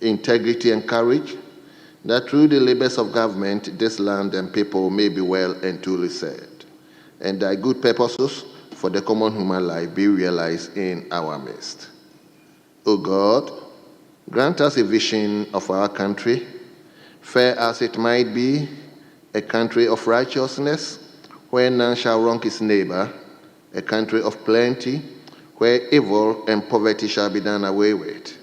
integrity, and courage, that through the labors of government, this land and people may be well and truly served, and thy good purposes for the common human life be realized in our midst. O God, grant us a vision of our country, fair as it might be, a country of righteousness, where none shall wrong his neighbor, a country of plenty, where evil and poverty shall be done away with,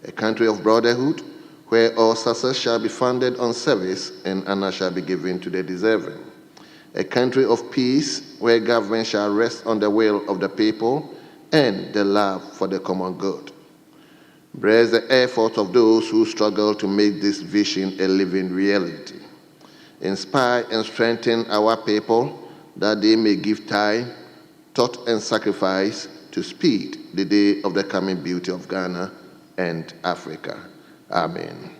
a country of brotherhood, where all success shall be founded on service and honor shall be given to the deserving, a country of peace, where government shall rest on the will of the people and the love for the common good. Bless the efforts of those who struggle to make this vision a living reality. Inspire and strengthen our people that they may give time, thought, and sacrifice to speed the day of the coming beauty of Ghana and Africa. Amen.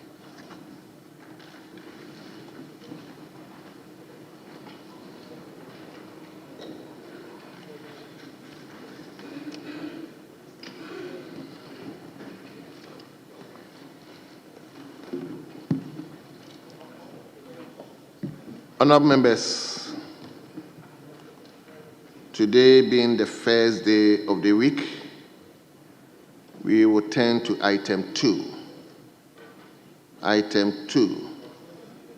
Honourable members, today being the first day of the week, we will turn to item 2. Item 2,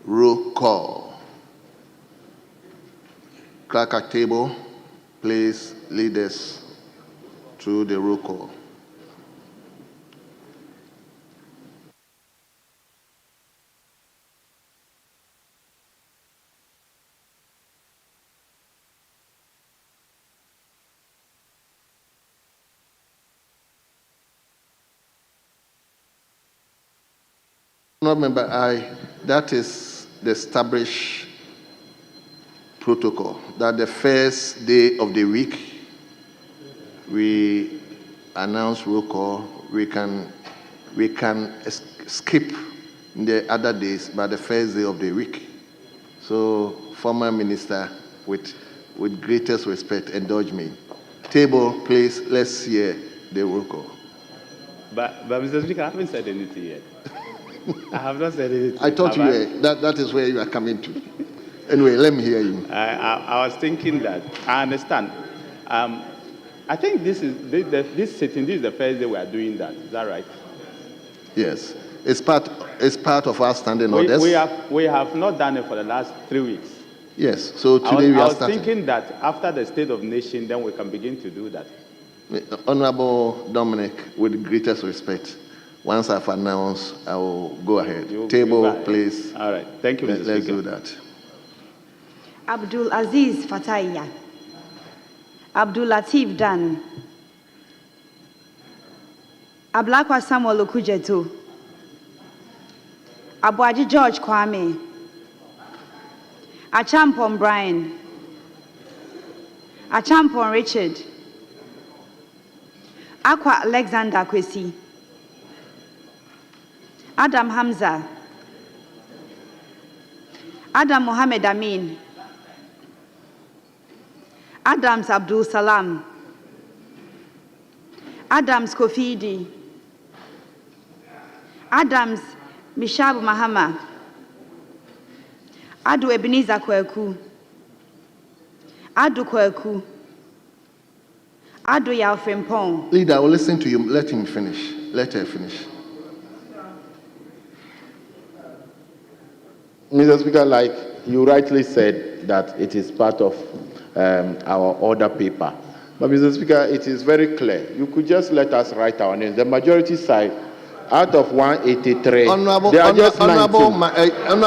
roll call. Clerk at table, please lead us through the roll call. Member, that is the established protocol, that the first day of the week we announce roll call. We can skip the other days, but the first day of the week. So, former minister, with greatest respect, indulge me. Table, please, let's hear the roll call. But Mr. Speaker, I haven't said anything yet. I have not said anything. I thought that is where you are coming to. Anyway, let me hear you. I was thinking that, I understand. I think this is this sitting, this is the first day we are doing that. Is that right? Yes. It's part of our standing orders. We have not done it for the last 3 weeks. Yes. So today we are starting. I was thinking that after the State of Nation, then we can begin to do that. Honorable Dominic, with greatest respect, once I've announced, I will go ahead. Table, please. All right. Thank you, Mr. Speaker. Let's do that. Abdul Aziz Fataya. Abdul Latif Dan. Ablakwa Samuel Okujeto. Abuaji George Kwame. Achampon Brian. Achampon Richard. Akwa Alexander Kwesi. Adam Hamza. Adam Mohammed Amin. Adams Abdul Salam. Adams Kofidi. Adams Mishabu Mahama. Adu Ebenezer Kweku. Adu Kweku. Adu Yalfrimpong. Leader, I will listen to you. Let him finish. Let her finish. Mr. Speaker, like you rightly said, that it is part of our order paper. But, Mr. Speaker, it is very clear. You could just let us write our names. The majority side, out of 183, they are just 19.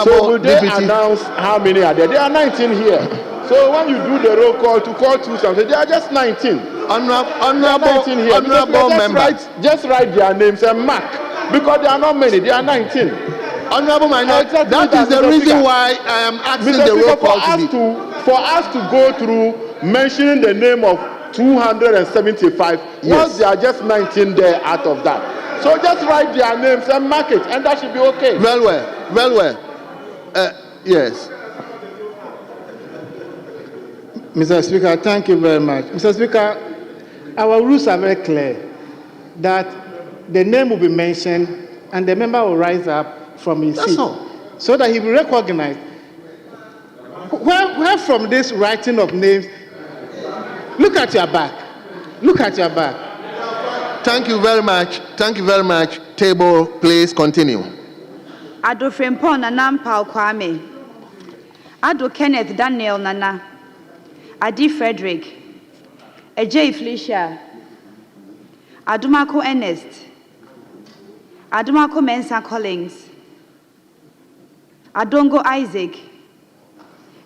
So will they announce how many are there? There are 19 here. So when you do the roll call to call two something, they are just 19. Honorable member. Just write their names and mark. Because there are not many, there are 19. Honorable Minority, that is the reason why I am asking the roll call for us to go through mentioning the name of 275. Yes. Once there are just 19 there out of that. So just write their names and mark it, and that should be okay. Well. Yes. Mr. Speaker, thank you very much. Mr. Speaker, our rules are very clear that the name will be mentioned and the member will rise up from his That's seat all. so that he will recognize. Where from this writing of names? Look at your back. Look at your back. Thank you very much. Thank you very much. Table, please continue. Ado Frempong Nana Mpao Kwame. Ado Kenneth Daniel Nana. Adi Frederick. Ejay Felicia. Adumako Ernest. Adumako Mensa Collins. Adongo Isaac.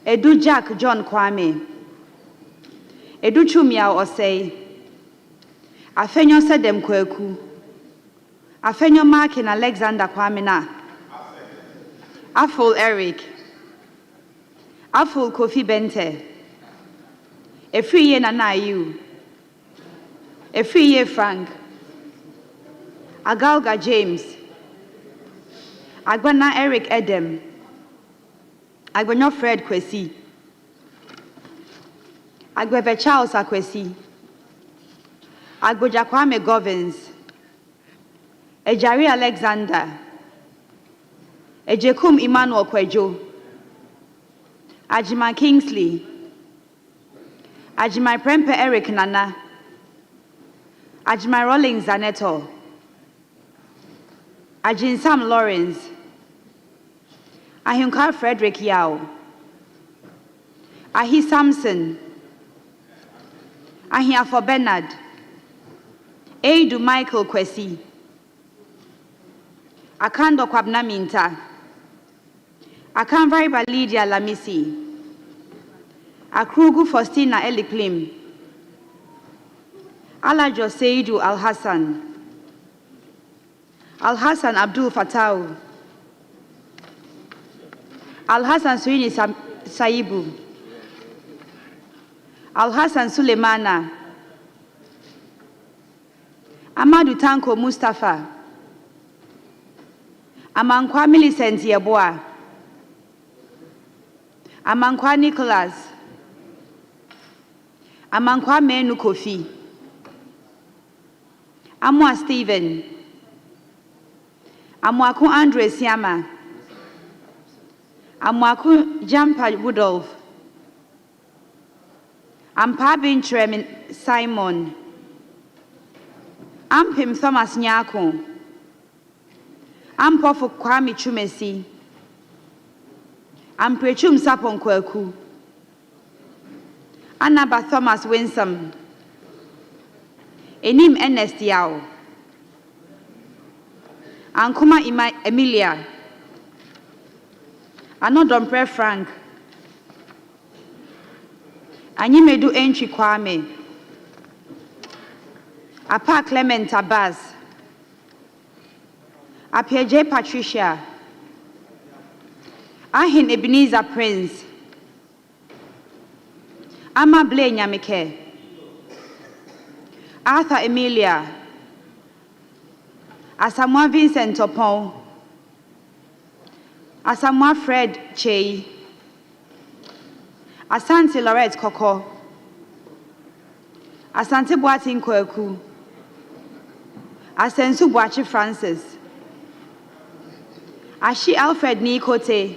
Edu Jack John Kwame. Edu Chumia Osei. Afenyo Sedem Kweku. Afenyo Markin Alexander Kwame na. Afol Eric. Afol Kofi Bente. Efriye Nana Ayu. Efriye Frank. Agalga James. Agbana Eric Edem. Agbanyo Fred Kwesi. Agbeve Charles Akwesi. Agboja Kwame Govins. Ejari Alexander. Ejekum Emmanuel Kwejo. Ajima Kingsley. Ajima Prempe Eric Nana. Ajima Rollins Zaneto. Ajin Sam Lawrence. Ahunka Frederick Yao. Ahi Samson. Ahiafo Bernard. Eidu Michael Kwesi. Akando Kwabna Minta. Akanvari Lydia Lamisi. Akrugu Faustina Eliklim. Alajo Seidu Al Hassan. Al Hassan Abdul Fatau. Al Hassan Suini Saibu. Al Hassan Sulemana. Amadou Tanko Mustafa. Amankwa Millicent Yeboah. Amankwa Nicholas. Amankwa Menu Kofi. Amwa Stephen. Amwaku Andre Siama. Amwaku Jampa Woodolf. Ampa Bintrem Simon. Ampim Thomas Nyako. Ampofu Kwame Chumesi. Amprechum Sapon Kweku. Anaba Thomas Winsome. Enim Ernest Yao. Ankuma Emilia. Anodompre Frank. Anyimedu Entry Kwame. Apa Clement Abbas. Apia Patricia. Ahin Ebenezer Prince. Ama Blaine Nyamike. Arthur Emilia. Asamoah Vincent Topon. Asamoah Fred Chei. Asante Lorette Koko. Asante Boatin Kweku. Asensu Boachi Francis. Ashi Alfred Nikote.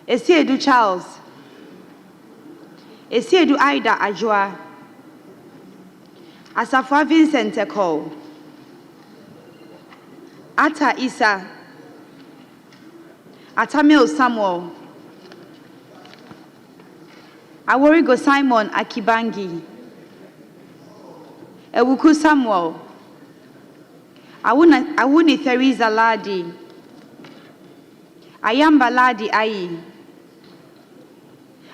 Esiedu Charles. Esiedu Aida Ajua. Asafwa Vincent Eko. Ata Isa. Atamil Samuel. Aworigo Simon Akibangi. Ewuku Samuel. Awuni Theresa Ladi. Ayamba Ladi Ayi.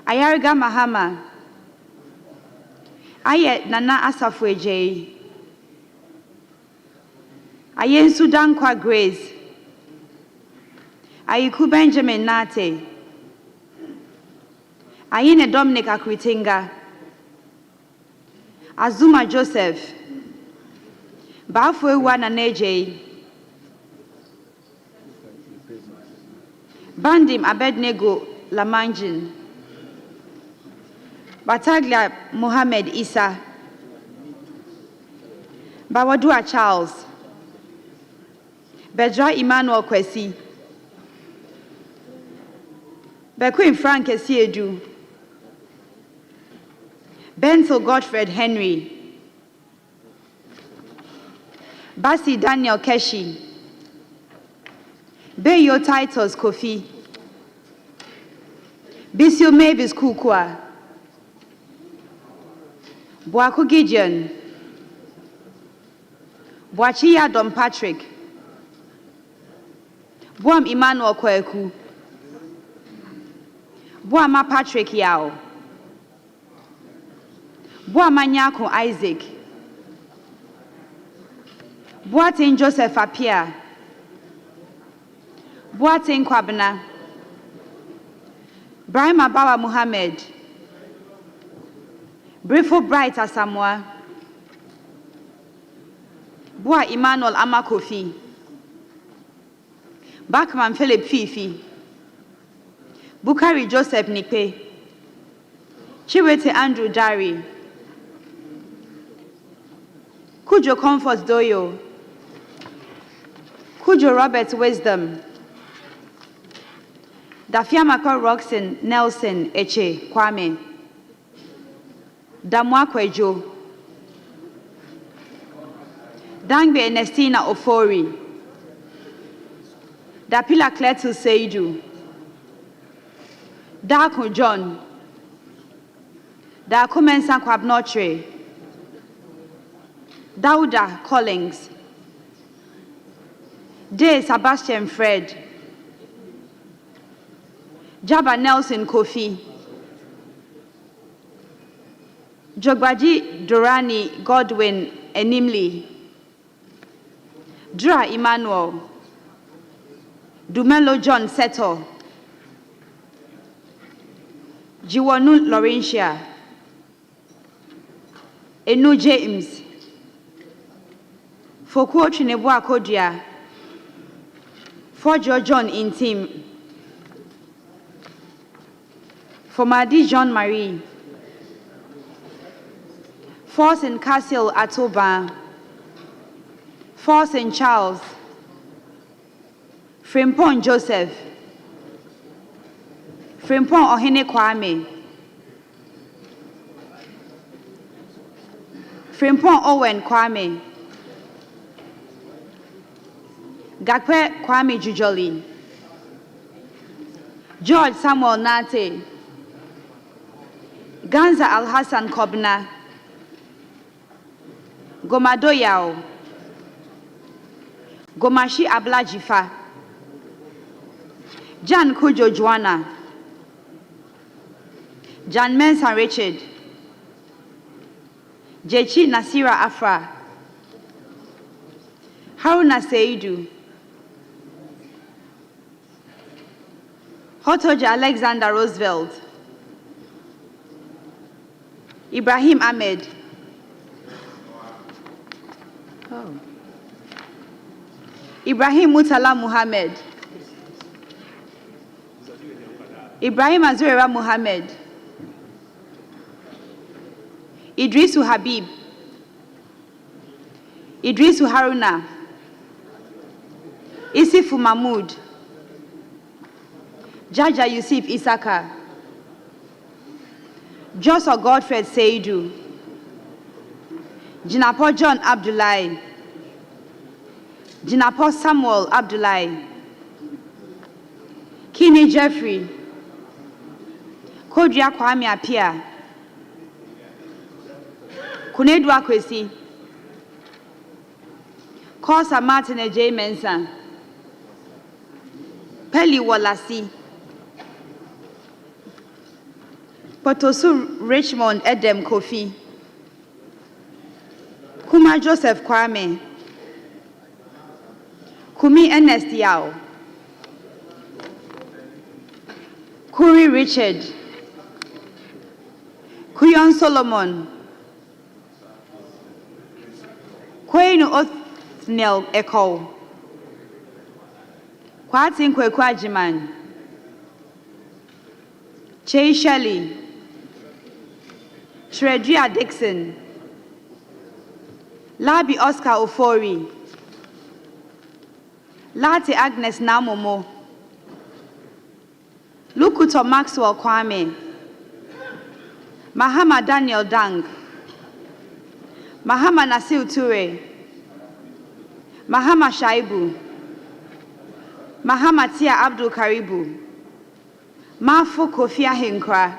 Ayariga Mahama. Aye Nana Asafweje. Ayen Sudan Kwa Grace. Ayiku Benjamin Nate. Ayine Dominic Akwitinga. Azuma Joseph. Bafwe Wana Neje. Bandim Abednego Lamanjin. Bataglia Mohammed Isa. Bawadua Charles. Bedra Emmanuel Kwesi. Bequin Frank Esiedu. Benzel Godfred Henry. Basi Daniel Keshi. Beyo Titus Kofi. Bisio Mavis Kukwa. Boaku Gideon. Boachiya Don Patrick. Boam Emmanuel Kweku. Boama Patrick Yao. Boama Nyako Isaac. Boatin Joseph Apia. Boatin Kwabena. Brahima Bawa Muhammad. Brifo Bright Asamoah. Boa Emmanuel Amakofi. Backman Philip Fifi. Bukari Joseph Nipe. Chiwete Andrew Dari. Kujo Comfort Doyo. Kujo Robert Wisdom. Dafiamako Roxon Nelson Eche Kwame. Damwa Kwejo. Dangbe Ernestina Ofori. Dapila Cletu Seidu. Darko John. Darko Mensan Kwabnotre. Dauda Collins. Day Sebastian Fred. Jabba Nelson Kofi. Jogbaji Durani Godwin Enimli. Dra Emmanuel. Dumelo John Seto. Jiwonu Laurentia. Enu James. Fokuo Chinebua Kodia. Fojo John Intim. Fomadi John Marie. Force in Castle Atoba. Force in Charles. Frimpong Joseph. Frimpong Ohene Kwame. Frimpong Owen Kwame. Gakwe Kwame Jujoli. George Samuel Nate. Ganza Al-Hassan Kobna. Gomado Yao. Gomashi Ablajifa. Jan Kujo Joanna. Jan Mensa Richard. Jechi Nasira Afra. Haruna Seidu. Hotoja Alexander Roosevelt. Ibrahim Ahmed. Oh. Ibrahim Mutala Muhammad. Ibrahim Azurera Muhammad. Idrisu Habib. Idrisu Haruna. Isifu Mahmoud. Jaja Yusuf Isaka. Joshua Godfred Seidu. Jinapo John Abdullahi. Jinapo Samuel Abdullahi. Kini Jeffrey. Kodria Kwame Apia. Kunedu Akwesi. Kosa Martin J. Mensa. Peli Walasi. Potosu Richmond Edem Kofi. Kuma Joseph Kwame. Kumi Ernest Yao. Kuri Richard. Kuyon Solomon. Kwenu Othniel Eko. Kwatin Kwekwajiman. Che Shelley. Shredria Dixon. Labi Oscar Ofori. Lati Agnes Namomo, Lukuto Maxwell Kwame, Mahama Daniel Dang, Mahama Nasil Ture, Mahama Shaibu, Mahama Tia Abdul Karibu, Mafu Kofia Hinkra,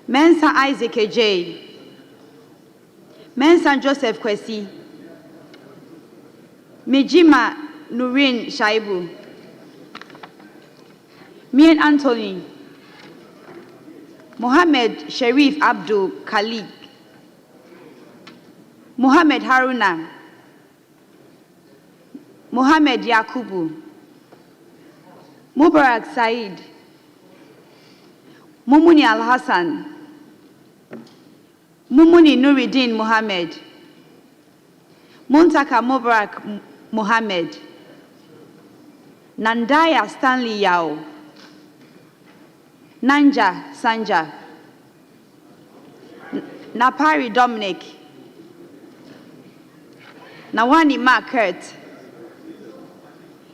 Mensa Isaac J, Mensa Joseph Kwesi, Mijima Nurin Shaibu, Mien Anthony, Mohammed Sharif Abdul Khalik, Mohammed Haruna, Mohammed Yakubu, Mubarak Said, Mumuni Al Hassan, Mumuni Nuruddin Mohammed, Muntaka Mubarak Mohammed, Nandaya Stanley Yao, Nanja Sanja, Napari Dominic, Nawani Mark Kurt,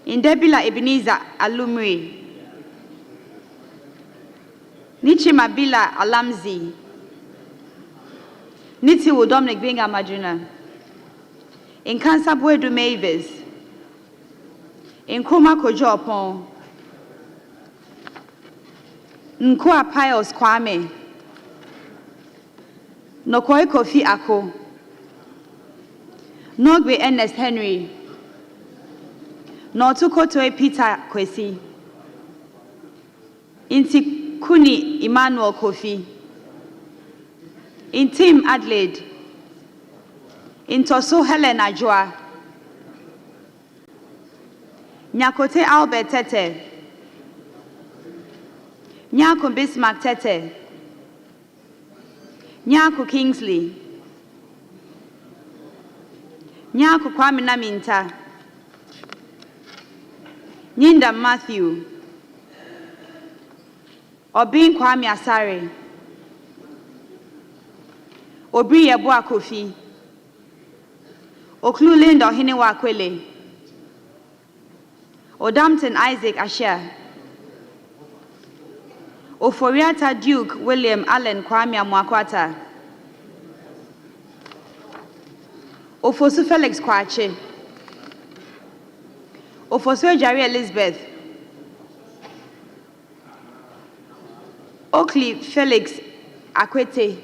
Indebila Ebenezer Alumri, Nichi Mabila Alamzi, Nitiwu Dominic Binga Majuna, in Kansabwedu Mavis, in Kuma Kojopon, Nkwa Pius Kwame, Nokoi Kofi Ako, Nogbe Ernest Henry, Notukotoe Peter Kwesi, Inti Kuni Emmanuel Kofi, in Tim Adelaide, in Toso Helen Ajwa, Nyakote Albert Tete, Nyako Bismarck Tete, Nyako Kingsley, Nyako Kwame Naminta, Nyinda Matthew, Obin Kwame Asare, Obri Yeboah Kofi, Oklu Linda Ohinewa Kwele, Odampton Isaac Asher, Oforiata Duke William Allen Kwame Amwakwata, Ofosu Felix Kwache, Ofosu Ejari Elizabeth, Oakley Felix Akwete,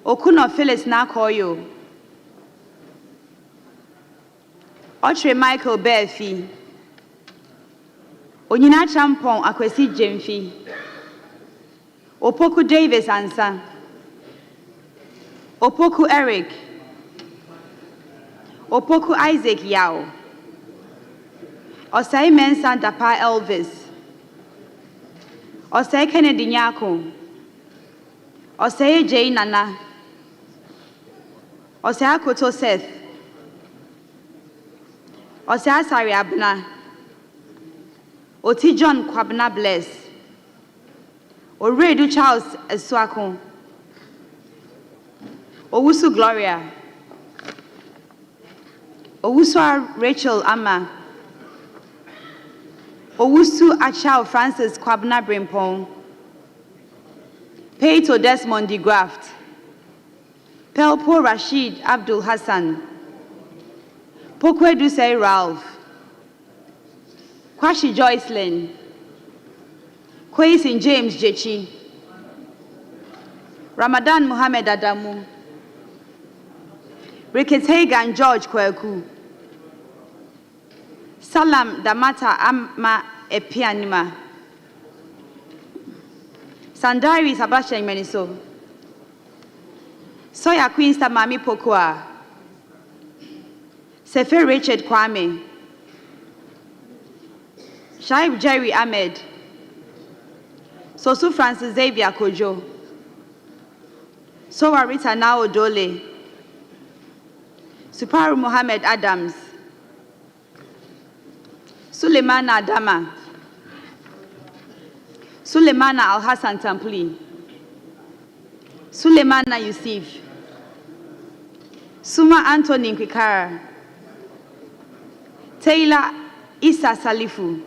Okuno Phyllis Nakoyo, Ochre Michael Berfi, Onyina Champon Akwesi Jemfi, Opoku Davis Ansa, Opoku Eric, Opoku Isaac Yao, Osai Mensa Dapa Elvis, Osai Kennedy Nyako, Osai J Nana, Osai Akoto Seth, Osai Asari Abna, Oti John Kwabna Bless, Oredu Charles Eswako, Owusu Gloria, Owusu Rachel Ama, Owusu Achao Francis Kwabna Brimpong, Peito Desmond de Graft, Pelpo Rashid Abdul Hassan, Pokwe Dusei Ralph, Kwashi Joycelyn, Kwaisin James Jechi, Ramadan Muhammad Adamu, Ricketts Hagan George Kweku, Salam Damata Amma Epianima, Sandari Sabasha Meniso, Soya Queensta Mami Pokua, Sefer Richard Kwame, Shaib Jerry Ahmed, Sosu Francis Xavier Kojo, Sowa Rita Nao Dole, Suparu Mohammed Adams, Suleimana Adama, Suleimana Al Hassan Tampli, Suleimana Yusuf, Suma Anthony Nkikara, Taylor Issa Salifu.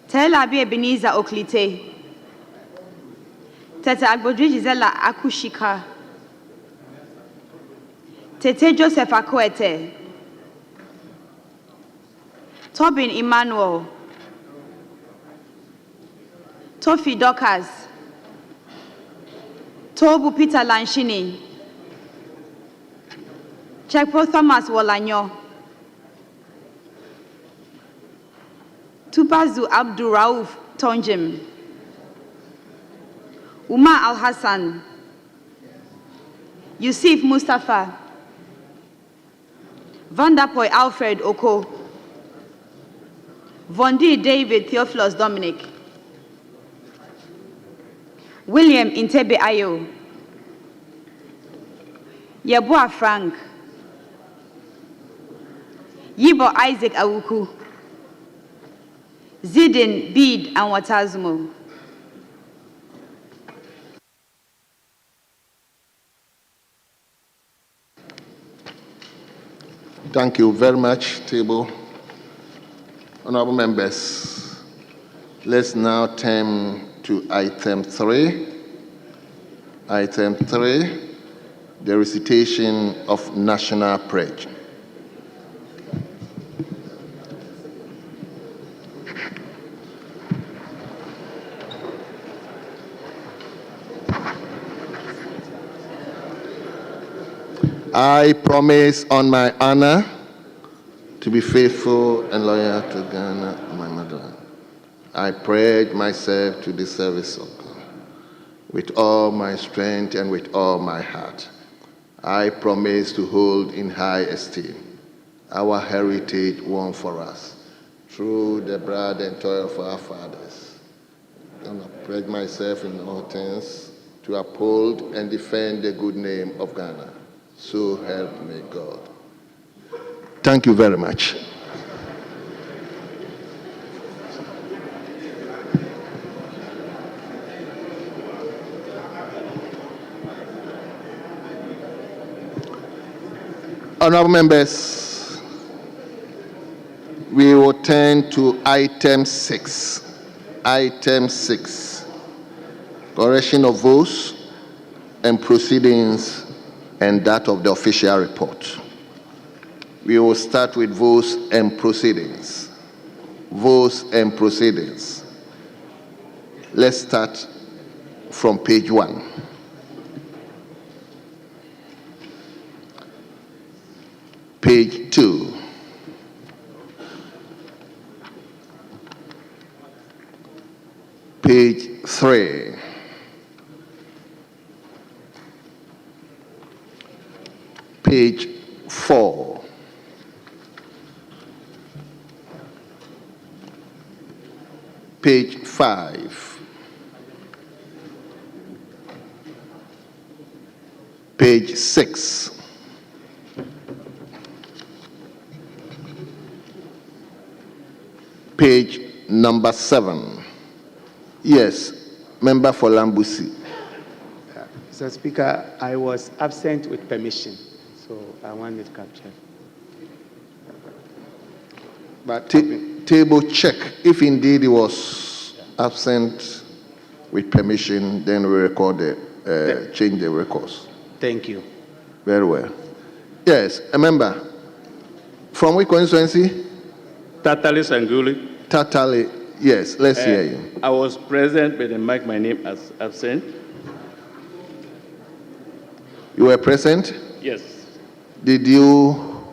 Taylor B. Ebenezer Oklite. Tete Agbodri Gisela Akushika. Tete Joseph Akwete. Tobin Emmanuel. Tofi Dokas. Tobu Peter Lanshini. Chekpo Thomas Wolanyo. Tupazu Abdul Rauf Tonjim. Umar Al Hassan. Yusuf Mustafa. Vanderpoy Alfred Oko. Vondi David Theophilus Dominic. William Intebe Ayo. Yeboah Frank. Yibo Isaac Awuku. Zidin Bid and Watazmo. Thank you very much, table. Honorable members, let's now turn to item 3. Item 3, the recitation of national pledge. I promise on my honor to be faithful and loyal to Ghana, my motherland. I pledge myself to the service of God with all my strength and with all my heart. I promise to hold in high esteem our heritage won for us through the blood and toil of our fathers. And I pledge myself in all things to uphold and defend the good name of Ghana. So help me God. Thank you very much. Honorable members, we will turn to item 6. Item 6, correction of votes and proceedings and that of the official report. We will start with votes and proceedings. Votes and proceedings. Let's start from page 1. Page 2. Page 3. Page 4. Page 5. Page 6. Page number 7. Yes, member for Lambusi. Mr. Speaker, I was absent with permission, so I want it captured. But Table check. If indeed he was absent with permission, then we record the change the records. Thank you. Very well. Yes, a member. From which constituency? Tatali Sanguli. Tatali. Yes, let's hear you. I was present, but they marked my name as absent. You were present? Yes. Did you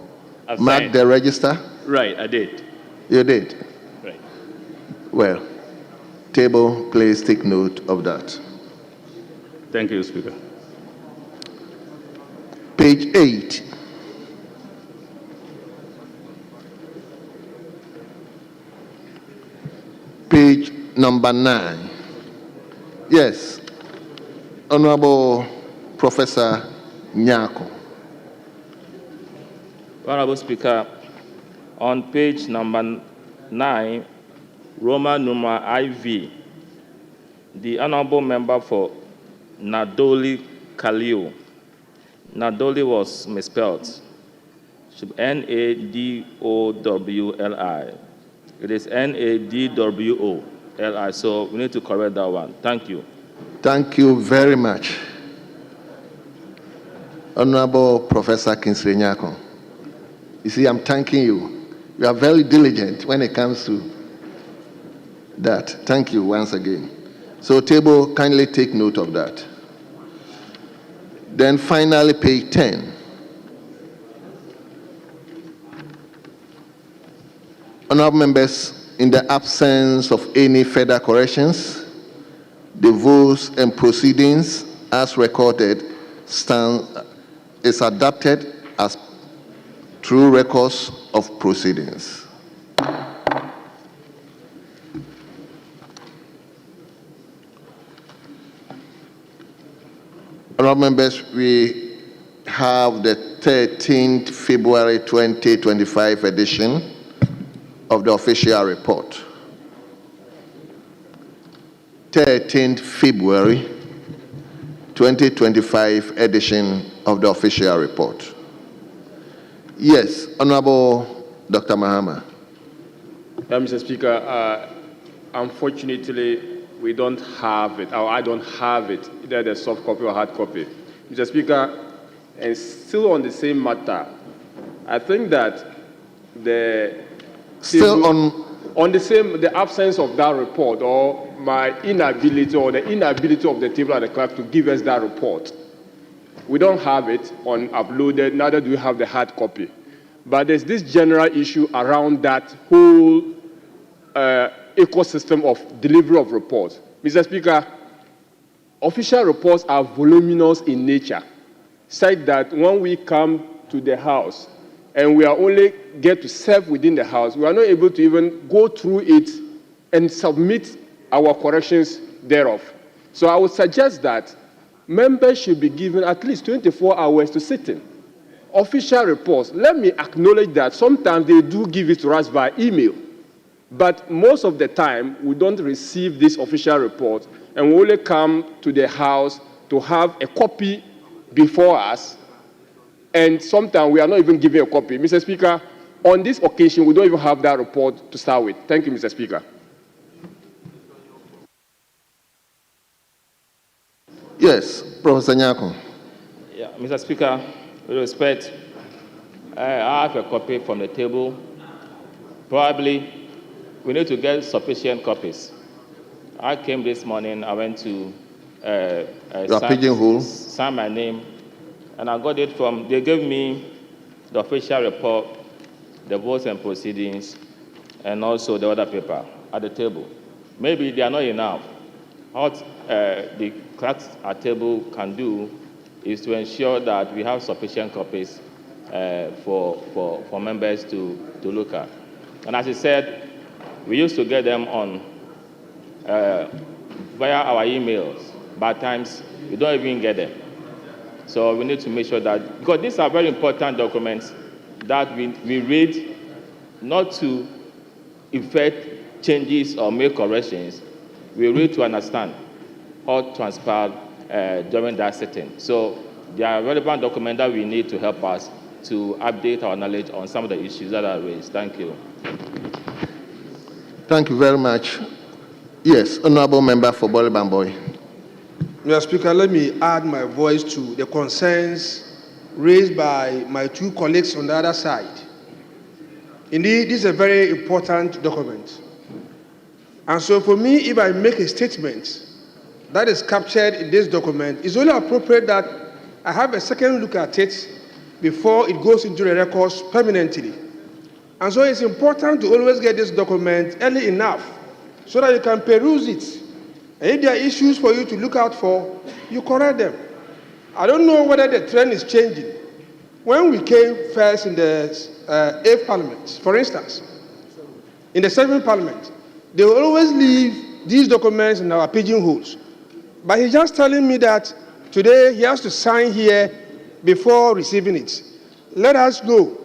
mark the register? Right, I did. You did? Right. Well, table, please take note of that. Thank you, Speaker. Page 8. Page number 9. Yes, Honorable Professor Nyako. Honorable Speaker, on page number 9, Roman numeral IV, the honorable member for Nadoli Khalil. Nadoli was misspelled. Should be Nadowli. It is Nadwoli. So we need to correct that one. Thank you. Thank you very much. Honorable Professor Kingsley Nyako. You see, I'm thanking you. You are very diligent when it comes to that. Thank you once again. So table, kindly take note of that. Then finally, page 10. Honorable members, in the absence of any further corrections, the votes and proceedings as recorded is adopted as true records of proceedings. Honorable members, we have the 13th February 2025 edition of the official report. 13th February 2025 edition of the official report. Yes, Honorable Dr. Mahama. Mr. Speaker, unfortunately, we don't have it, or I don't have it, either the soft copy or hard copy. Mr. Speaker, and still on the same matter, I think that the absence of that report, or my inability, or the inability of the table and the clerk to give us that report. We don't have it on uploaded, neither do we have the hard copy. But there's this general issue around that whole ecosystem of delivery of reports. Mr. Speaker, official reports are voluminous in nature, such that when we come to the House and we are only get to serve within the House, we are not able to even go through it and submit our corrections thereof. So I would suggest that members should be given at least 24 hours to sit in. Official reports, let me acknowledge that sometimes they do give it to us by email, but most of the time we don't receive this official report, and we only come to the House to have a copy before us, and sometimes we are not even given a copy. Mr. Speaker, on this occasion, we don't even have that report to start with. Thank you, Mr. Speaker. Yes, Professor Nyako. Yeah, Mr. Speaker, with respect, I have a copy from the table. Probably we need to get sufficient copies. I came this morning, I went to sign my name, and I got it from, they gave me the official report, the votes and proceedings, and also the other paper at the table. Maybe they are not enough. What the clerks at table can do is to ensure that we have sufficient copies for members to look at. And as I said, we used to get them on via our emails, but at times we don't even get them. So we need to make sure that, because these are very important documents that we read not to effect changes or make corrections, we read to understand what transpired during that sitting. So they are relevant documents that we need to help us to update our knowledge on some of the issues that are raised. Thank you. Thank you very much. Yes, Honorable Member for Bolibamboy. Mr. Speaker, let me add my voice to the concerns raised by my two colleagues on the other side. Indeed, this is a very important document. And so for me, if I make a statement that is captured in this document, it's only appropriate that I have a second look at it before it goes into the records permanently. And so it's important to always get this document early enough so that you can peruse it. And if there are issues for you to look out for, you correct them. I don't know whether the trend is changing. When we came first in the 8th Parliament, for instance, in the 7th Parliament, they will always leave these documents in our pigeonholes. But he's just telling me that today he has to sign here before receiving it. Let us know.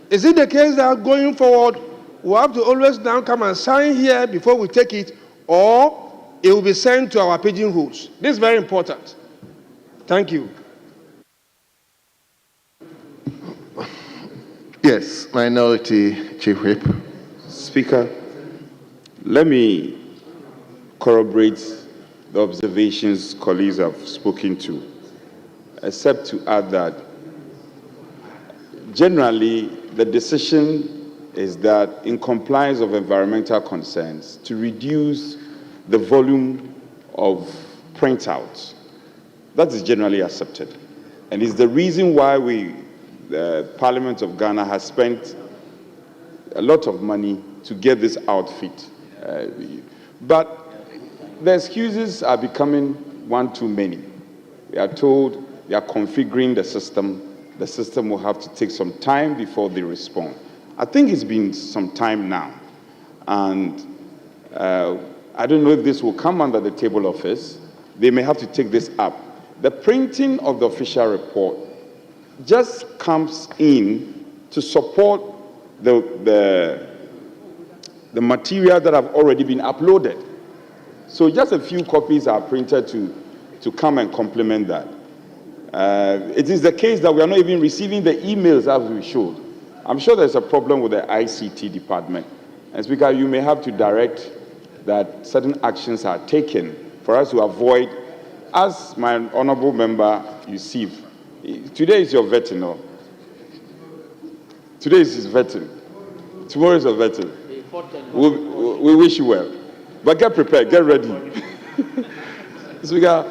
Is it the case that going forward, we'll have to always now come and sign here before we take it, or it will be sent to our pigeonholes? This is very important. Thank you. Yes, Minority Chief Whip. Speaker, let me corroborate the observations colleagues have spoken to, except to add that generally the decision is that in compliance of environmental concerns to reduce the volume of printouts. That is generally accepted. And is the reason why the Parliament of Ghana has spent a lot of money to get this outfit. But the excuses are becoming one too many. We are told they are configuring the system. The system will have to take some time before they respond. I think it's been some time now. And I don't know if this will come under the table office. They may have to take this up. The printing of the official report just comes in to support the material that have already been uploaded. So just a few copies are printed to come and complement that. It is the case that we are not even receiving the emails as we should. I'm sure there's a problem with the ICT department. And Speaker, you may have to direct that certain actions are taken for us to avoid, as my honorable member Yusuf, today is your vetting, no? Today is his vetting. Tomorrow is your vetting. We wish you well. But get prepared, get ready. Speaker,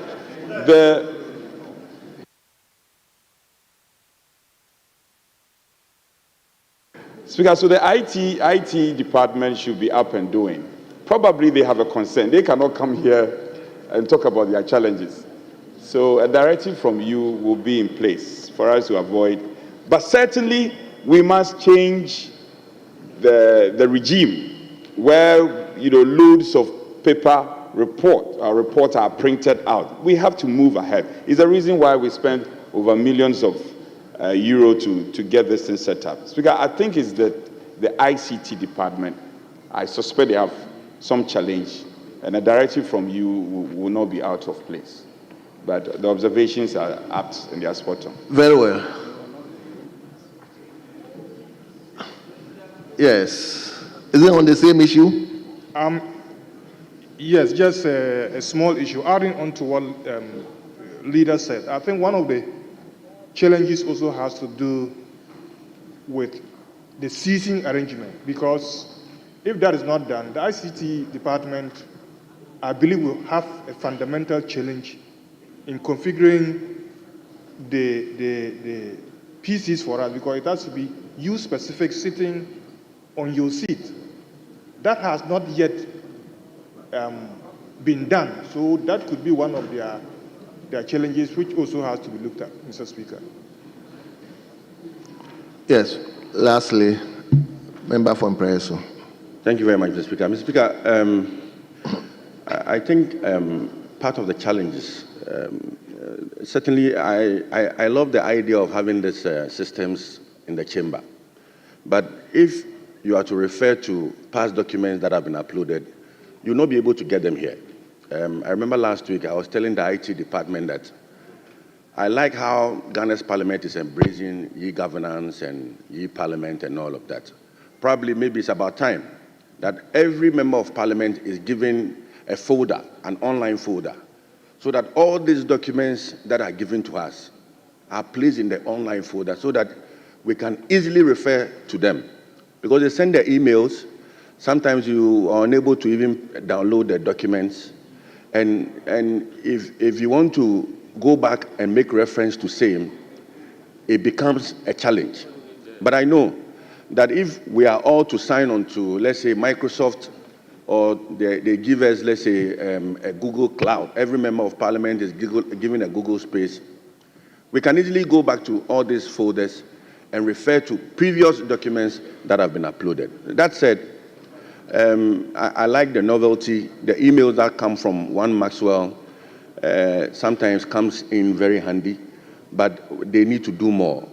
Speaker, so the IT department should be up and doing. Probably they have a concern. They cannot come here and talk about their challenges. So a directive from you will be in place for us to avoid. But certainly we must change the regime where loads of paper reports are printed out. We have to move ahead. It's the reason why we spend over millions of euro to get this thing set up. Speaker, I think it's the ICT department. I suspect they have some challenge, and a directive from you will not be out of place. But the observations are apt and they are spot on. Very well. Yes. Is it on the same issue? Yes, just a small issue. Adding on to what leader said, I think one of the challenges also has to do with the seating arrangement, because if that is not done, the ICT department, I believe, will have a fundamental challenge in configuring the PCs for us, because it has to be you-specific sitting on your seat. That has not yet been done, so that could be one of their challenges, which also has to be looked at, Mr. Speaker. Yes. Lastly, member from Preso. Thank you very much, Mr. Speaker. Mr. Speaker, I think part of the challenges, certainly I love the idea of having these systems in the chamber. But if you are to refer to past documents that have been uploaded, you'll not be able to get them here. I remember last week I was telling the IT department that I like how Ghana's parliament is embracing e-governance and e-parliament and all of that. Probably maybe it's about time that every member of parliament is given a folder, an online folder, so that all these documents that are given to us are placed in the online folder so that we can easily refer to them. Because they send their emails, sometimes you are unable to even download the documents. And if you want to go back and make reference to same, it becomes a challenge. But I know that if we are all to sign on to, let's say, Microsoft, or they give us, let's say, a Google Cloud, every member of parliament is given a Google space, we can easily go back to all these folders and refer to previous documents that have been uploaded. That said, I like the novelty. The emails that come from one Maxwell sometimes comes in very handy, but they need to do more.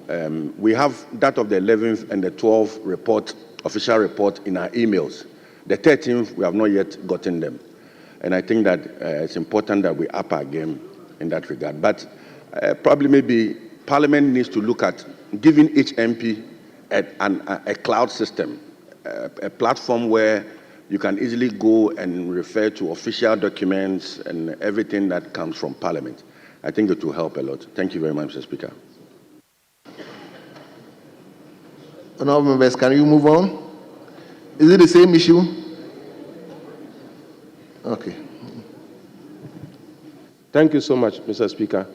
We have that of the 11th and the 12th report, official report in our emails. The 13th, we have not yet gotten them. And I think that it's important that we up our game in that regard. But probably maybe Parliament needs to look at giving each MP a cloud system, a platform where you can easily go and refer to official documents and everything that comes from Parliament. I think it will help a lot. Thank you very much, Mr. Speaker. Honourable members, can you move on? Is it the same issue? Okay. Thank you so much, Mr. Speaker.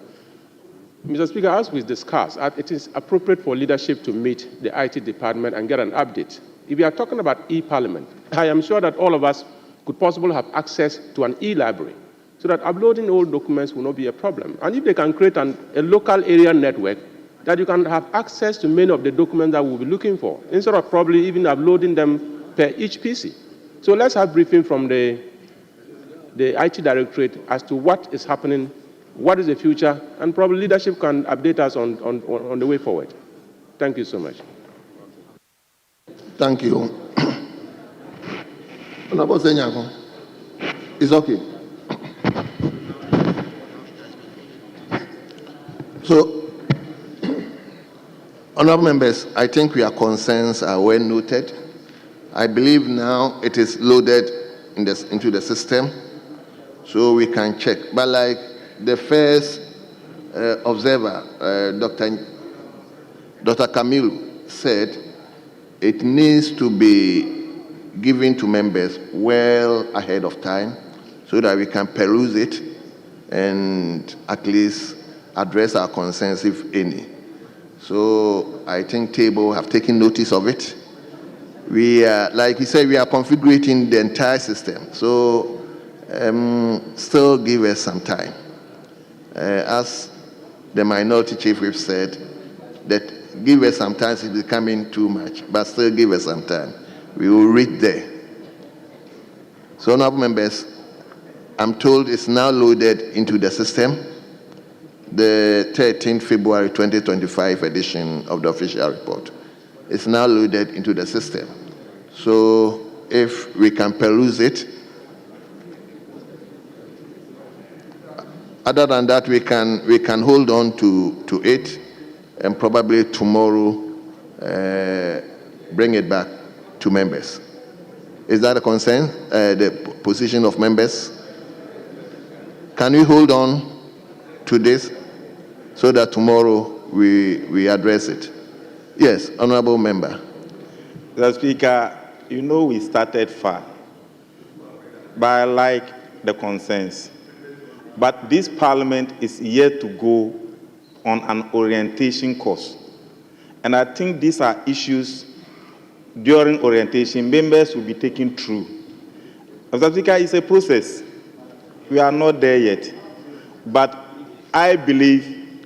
Mr. Speaker, as we discussed, it is appropriate for leadership to meet the IT department and get an update. If we are talking about e-parliament, I am sure that all of us could possibly have access to an e-library so that uploading old documents will not be a problem. And if they can create a local area network, that you can have access to many of the documents that we'll be looking for, instead of probably even uploading them per each PC. So let's have briefing from the IT Directorate as to what is happening, what is the future, and probably leadership can update us on the way forward. Thank you so much. Thank you. Honorable Senyago, it's okay. So, honorable members, I think your concerns are well noted. I believe now it is loaded into the system, so we can check. But like the first observer, Dr. Camille said, it needs to be given to members well ahead of time so that we can peruse it and at least address our concerns, if any. So I think Table have taken notice of it. We are, like he said, we are configuring the entire system. So still give us some time. As the minority chief we've said, that give us some time, it's becoming too much, but still give us some time. We will read there. So, honorable members, I'm told it's now loaded into the system, the 13th February 2025 edition of the official report. It's now loaded into the system. So, if we can peruse it, other than that, we can hold on to it and probably tomorrow bring it back to members. Is that a concern, the position of members? Can we hold on to this so that tomorrow we address it? Yes, honorable member. Mr. Speaker, you know we started far, but I like the concerns. But this parliament is yet to go on an orientation course. And I think these are issues during orientation members will be taken through. Mr. Speaker, it's a process. We are not there yet. But I believe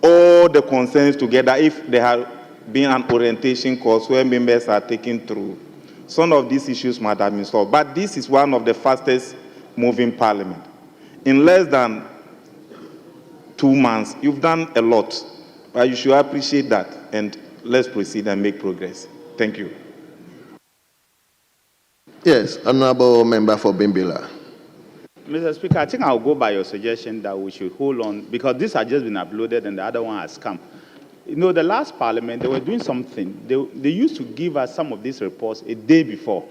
all the concerns together, if there have been an orientation course where members are taken through, some of these issues might have been solved. But this is one of the fastest moving parliament. In less than 2 months, you've done a lot, but you should appreciate that, and let's proceed and make progress. Thank you. Yes, honorable member for Bimbilla. Mr. Speaker, I think I'll go by your suggestion that we should hold on, because this has just been uploaded and the other one has come. You know, the last parliament, they were doing something. They used to give us some of these reports a day before,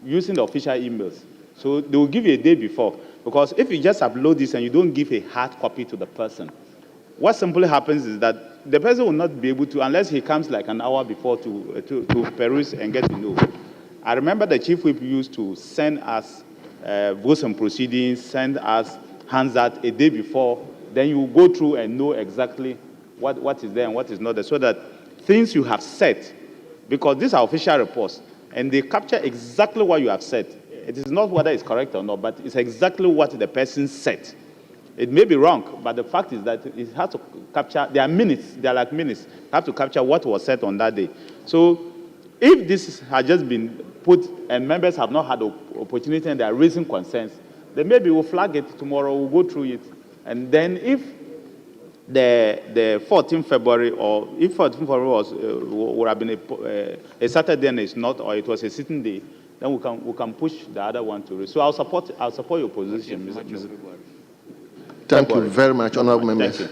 using the official emails. So they will give you a day before. Because if you just upload this and you don't give a hard copy to the person, what simply happens is that the person will not be able to, unless he comes like an hour before to peruse and get to know. I remember the chief whip used to send us votes and proceedings, send us hands out a day before. Then you go through and know exactly what is there and what is not there, so that things you have said, because these are official reports, and they capture exactly what you have said. It is not whether it's correct or not, but it's exactly what the person said. It may be wrong, but the fact is that it has to capture, they are minutes, they are like minutes, have to capture what was said on that day. So if this has just been put and members have not had the opportunity and they are raising concerns, then maybe we'll flag it tomorrow, we'll go through it. And then if the 14th February, or if 14th February would have been a Saturday and it's not, or it was a sitting day, then we can push the other one to raise. So I'll support your position, Mr. Thank you very much, honorable members.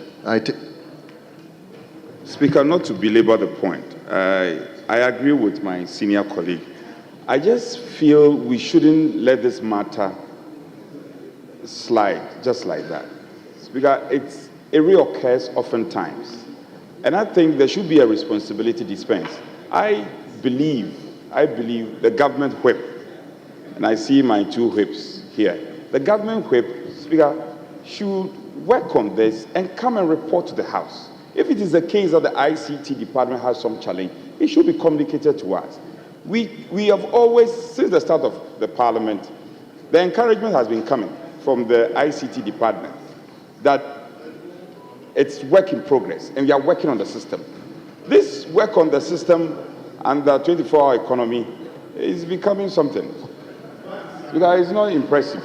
Speaker, not to belabor the point, I agree with my senior colleague. I just feel we shouldn't let this matter slide just like that. Speaker, it reoccurs oftentimes. And I think there should be a responsibility dispensed. I believe the government whip, and I see my two whips here, the government whip, Speaker, should work on this and come and report to the House. If it is the case that the ICT department has some challenge, it should be communicated to us. We have always, since the start of the parliament, the encouragement has been coming from the ICT department that it's work in progress and we are working on the system. This work on the system and the 24-hour economy is becoming something. Because it's not impressive.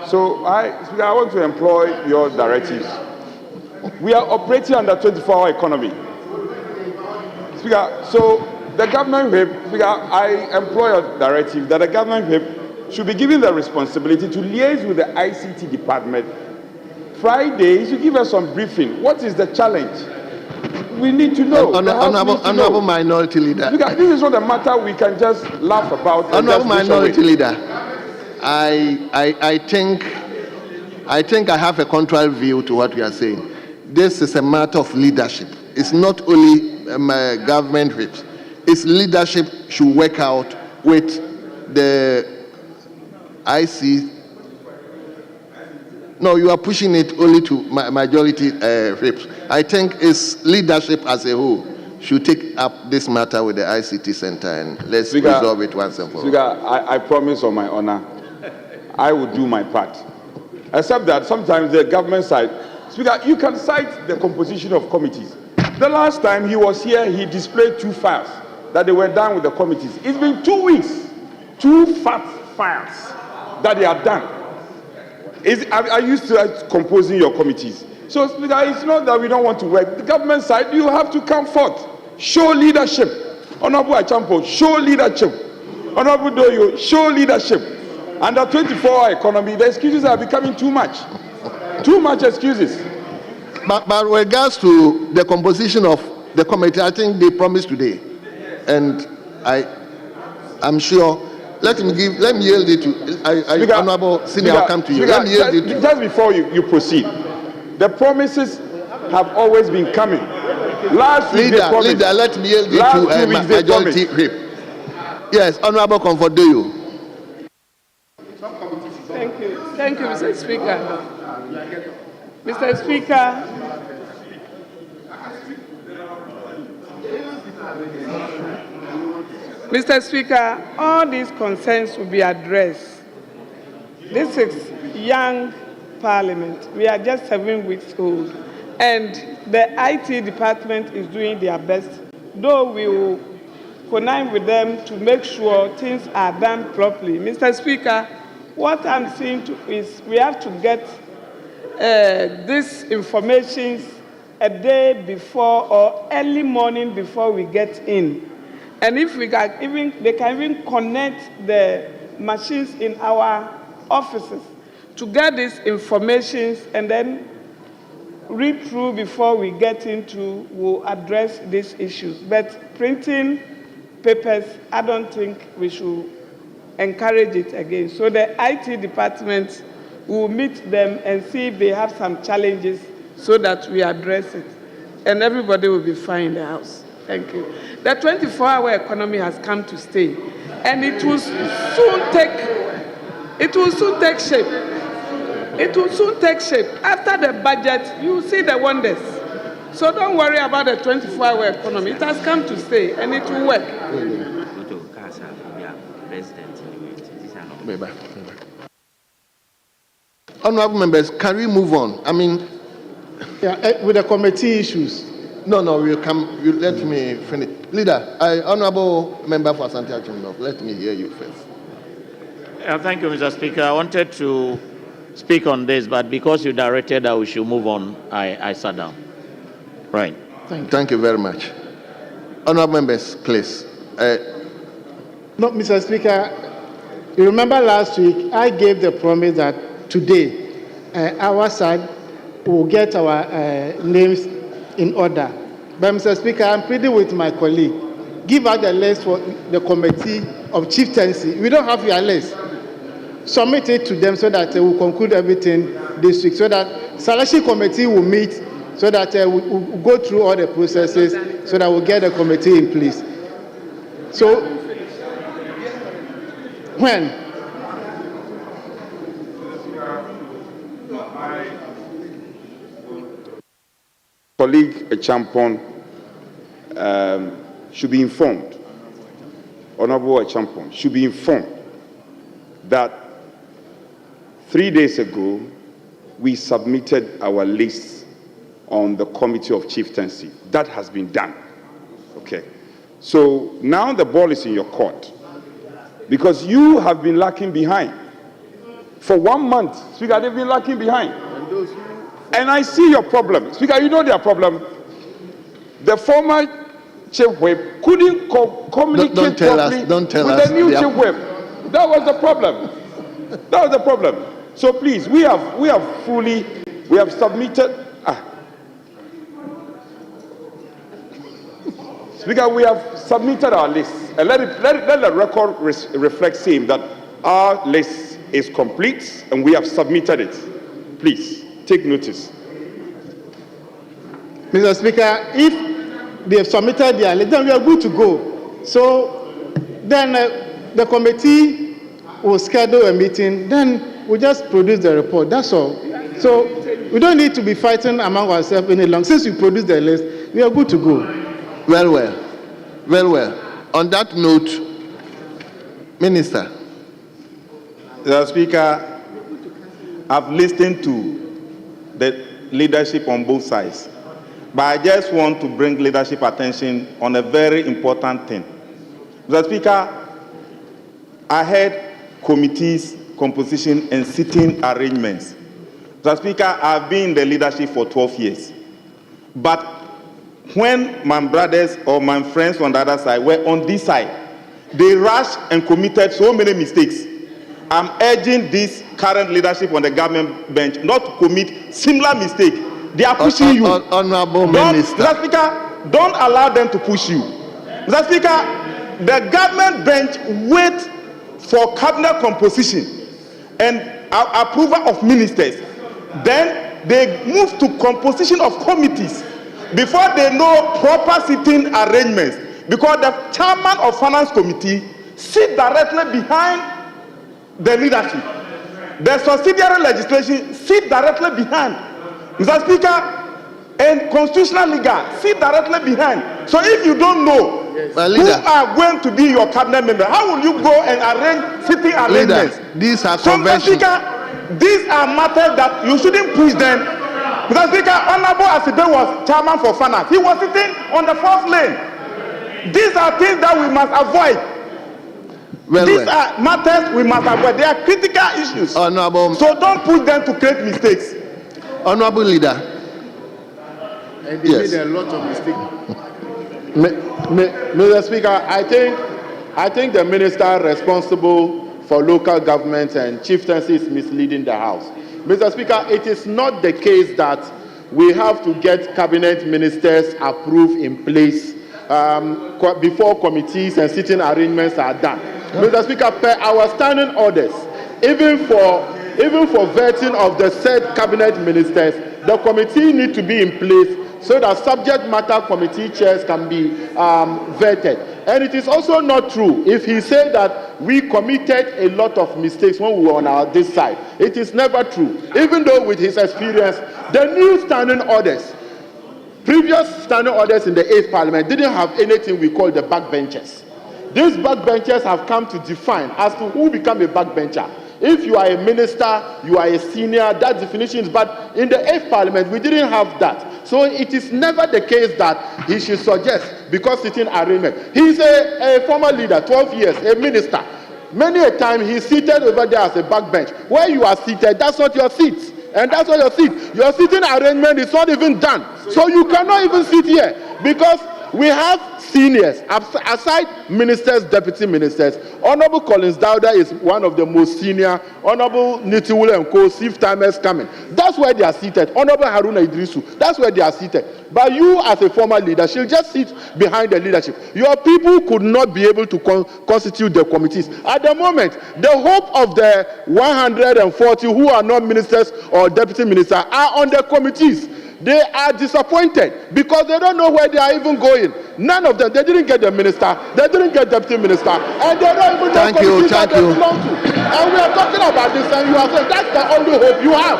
So I want to employ your directives. We are operating under 24-hour economy. Speaker, so the government whip, Speaker, I employ a directive that the government whip should be given the responsibility to liaise with the ICT department. Friday, to give us some briefing. What is the challenge? We need to know. Honorable Minority Leader. Speaker, this is not a matter we can just laugh about. Honorable Minority Leader, I think I have a contrary view to what we are saying. This is a matter of leadership. It's not only government whips. Its leadership should work out with the IC. No, you are pushing it only to majority whips. I think its leadership as a whole should take up this matter with the ICT center and let's resolve it once and for all. Speaker, I promise on my honor, I will do my part. Except that sometimes the government side, Speaker, you can cite the composition of committees. The last time he was here, he displayed 2 files that they were done with the committees. It's been 2 weeks, 2 fat files that they are done. Are you still composing your committees? So, Speaker, it's not that we don't want to work. The government side, you have to come forth. Show leadership. Honorable Achampo, show leadership. Honorable Doyo, show leadership. Under 24-hour economy, the excuses are becoming too much. Too much excuses. But with regards to the composition of the committee, I think they promised today. And I'm sure, let me yield it to Honorable Senior, I'll come to you. Let me yield it to just before you proceed, the promises have always been coming. Last week Leader, let me yield it to majority whip. Yes, Honorable Comfort, do you? Thank you, Mr. Speaker. Mr. Speaker, Mr. Speaker, all these concerns will be addressed. This is young Parliament. We are just 7 weeks old, and the IT department is doing their best, though we will connive with them to make sure things are done properly. Mr. Speaker, what I'm saying is we have to get this information a day before or early morning before we get in. And if we can they can even connect the machines in our offices to get these information and then read through before we get into, we'll address these issues. But printing papers, I don't think we should encourage it again. So the IT department will meet them and see if they have some challenges so that we address it. And everybody will be fine in the House. Thank you. The 24-hour economy has come to stay, and it will soon take shape. It will soon take shape. After the budget, you will see the wonders. So don't worry about the 24-hour economy. It has come to stay, and it will work. Honorable members, can we move on? I mean, with the committee issues. No, we'll come. Let me finish. Leader, Honorable Member for Asante Achimno, let me hear you first. Thank you, Mr. Speaker. I wanted to speak on this, but because you directed that we should move on, I sat down. Right. Thank you very much. Honorable members, please. No, Mr. Speaker, you remember last week I gave the promise that today our side will get our names in order. But Mr. Speaker, I'm pleading with my colleague. Give out the list for the committee of chieftaincy. We don't have your list. Submit it to them so that they will conclude everything this week, so that selection committee will meet, so that we'll go through all the processes, so that we'll get the committee in place. So, when? Colleague Champon should be informed, Honorable Champon should be informed that 3 days ago, we submitted our list on the Committee of Chieftaincy. That has been done. Okay. So now the ball is in your court because you have been lagging behind. For 1 month, Speaker, they've been lagging behind. And I see your problem. Speaker, you know their problem. The former chief whip couldn't communicate properly with the new chief whip. That was the problem. That was the problem. So please, we have submitted. Speaker, we have submitted our list. And let the record reflect same that our list is complete and we have submitted it. Please take notice. Mr. Speaker, if they have submitted their list, then we are good to go. So then the committee will schedule a meeting, then we'll just produce the report. That's all. So we don't need to be fighting among ourselves any longer. Since we produce the list, we are good to go. Well. On that note, Minister. Mr. Speaker, I've listened to the leadership on both sides, but I just want to bring leadership attention on a very important thing. Mr. Speaker, I heard committees, composition, and sitting arrangements. Mr. Speaker, I've been in the leadership for 12 years, but when my brothers or my friends on the other side were on this side, they rushed and committed so many mistakes. I'm urging this current leadership on the government bench not to commit similar mistake. They are pushing you. Honorable Minister. Mr. Speaker, don't allow them to push you. Mr. Speaker, the government bench wait for cabinet composition and approval of ministers. Then they move to composition of committees before they know proper sitting arrangements, because the chairman of finance committee sit directly behind the leadership. The subsidiary legislation sit directly behind. Mr. Speaker, and constitutional legal sit directly behind. So if you don't know who are going to be your cabinet member, how will you go and arrange sitting arrangements? These are so Mr. Speaker, these are matters that you shouldn't push them. Mr. Speaker, Honorable Asibe was chairman for finance. He was sitting on the fourth lane. These are things that we must avoid. These are matters we must avoid. They are critical issues. Honorable. So don't push them to create mistakes. Honorable Leader. And they made a lot of mistakes. Mr. Speaker, I think the minister responsible for local government and chieftaincy is misleading the House. Mr. Speaker, it is not the case that we have to get cabinet ministers approved in place before committees and sitting arrangements are done. Mr. Speaker, per our standing orders, even for vetting of the said cabinet ministers, the committee need to be in place so that subject matter committee chairs can be vetted. And it is also not true if he said that we committed a lot of mistakes when we were on this side. It is never true. Even though with his experience, the new standing orders, previous standing orders in the 8th Parliament didn't have anything we call the backbenchers. These backbenchers have come to define as to who become a backbencher. If you are a minister, you are a senior, that definition is, but in the 8th Parliament, we didn't have that. So it is never the case that he should suggest, because sitting arrangement. He's a former leader, 12 years, a minister. Many a time he's seated over there as a backbench. Where you are seated, that's not your seat. And that's not your seat. Your sitting arrangement is not even done. So you cannot even sit here, because we have seniors, aside ministers, deputy ministers. Honorable Collins Dowda is one of the most senior. Honorable Nitiwule and Co, Steve Timers coming. That's where they are seated. Honorable Haruna Idrisu, that's where they are seated. But you, as a former leader, she'll just sit behind the leadership. Your people could not be able to constitute the committees. At the moment, the hope of the 140 who are not ministers or deputy ministers are on the committees. They are disappointed because they don't know where they are even going. None of them, they didn't get the minister, they didn't get deputy minister, and they don't even know committees that they belong to. And we are talking about this, and you are saying that's the only hope you have.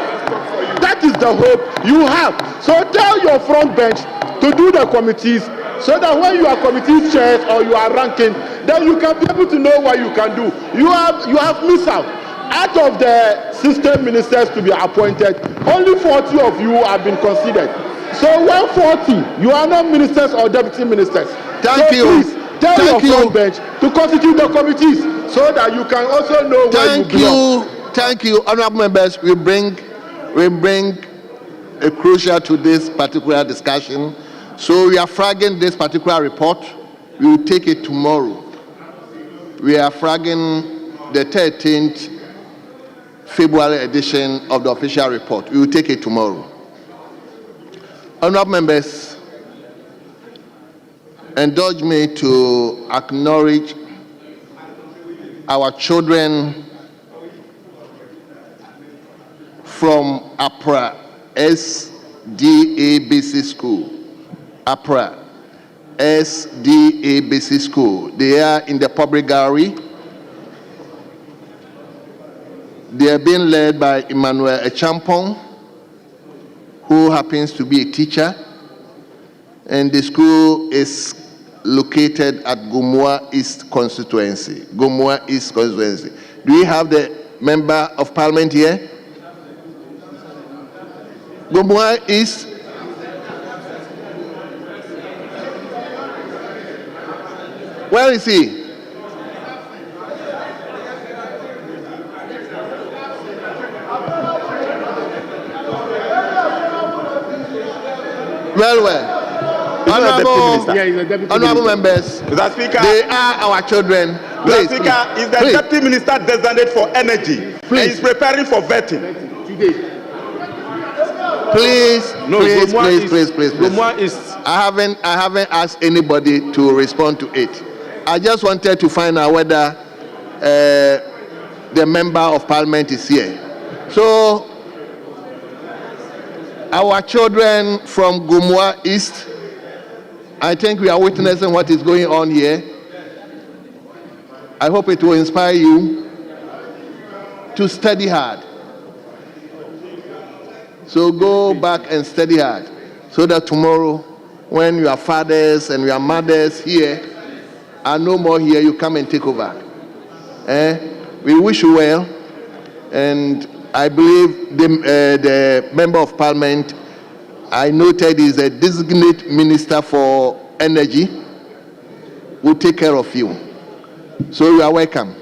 That is the hope you have. So tell your front bench to do the committees so that when you are committee chairs or you are ranking, then you can be able to know what you can do. You have missed out. Out of the 16 ministers to be appointed, only 40 of you have been considered. So 140, you are not ministers or deputy ministers. Thank you. Please tell your front bench to constitute the committees so that you can also know where you belong. Thank you, honorable members. We bring a crucial to this particular discussion. So we are flagging this particular report. We will take it tomorrow. We are flagging the 13th February edition of the official report. We will take it tomorrow. Honorable members, indulge me to acknowledge our children from APRA SDA Basic School. APRA SDA Basic School. They are in the public gallery. They are being led by Emmanuel Echampong, who happens to be a teacher, and the school is located at Gumua East constituency. Gumua East constituency. Do we have the member of parliament here? Gumua East. Where is he? Well. Honorable members, Mr. Speaker, they are our children. Mr. Speaker, is the Deputy Minister designated for energy and is preparing for vetting. Please. Gomwa is. I haven't asked anybody to respond to it. I just wanted to find out whether the member of parliament is here. So, our children from Gumua East, I think we are witnessing what is going on here. I hope it will inspire you to study hard. So go back and study hard so that tomorrow, when your fathers and your mothers here are no more here, you come and take over. We wish you well, and I believe the member of parliament I noted is a designate minister for energy, will take care of you. So you are welcome.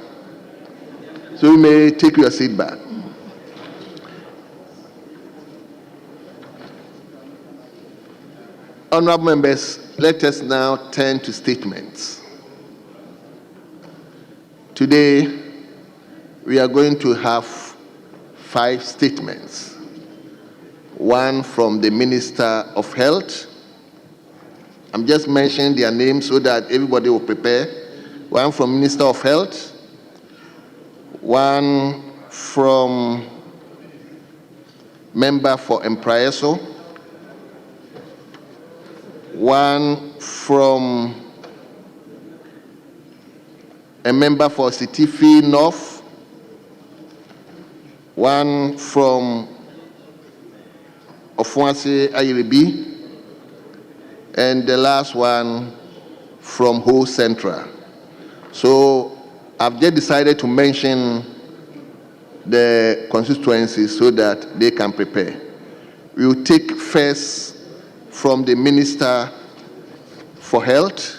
So you may take your seat back. Honorable members, let us now turn to statements. Today, we are going to have 5 statements. One from the Minister of Health. I'm just mentioning their names so that everybody will prepare. One from Minister of Health. One from Member for Empraeso. One from a member for Sitifi North. One from Ofuansi Ayiribi, and the last one from Ho Central. So I've just decided to mention the constituencies so that they can prepare. We will take first from the Minister for Health.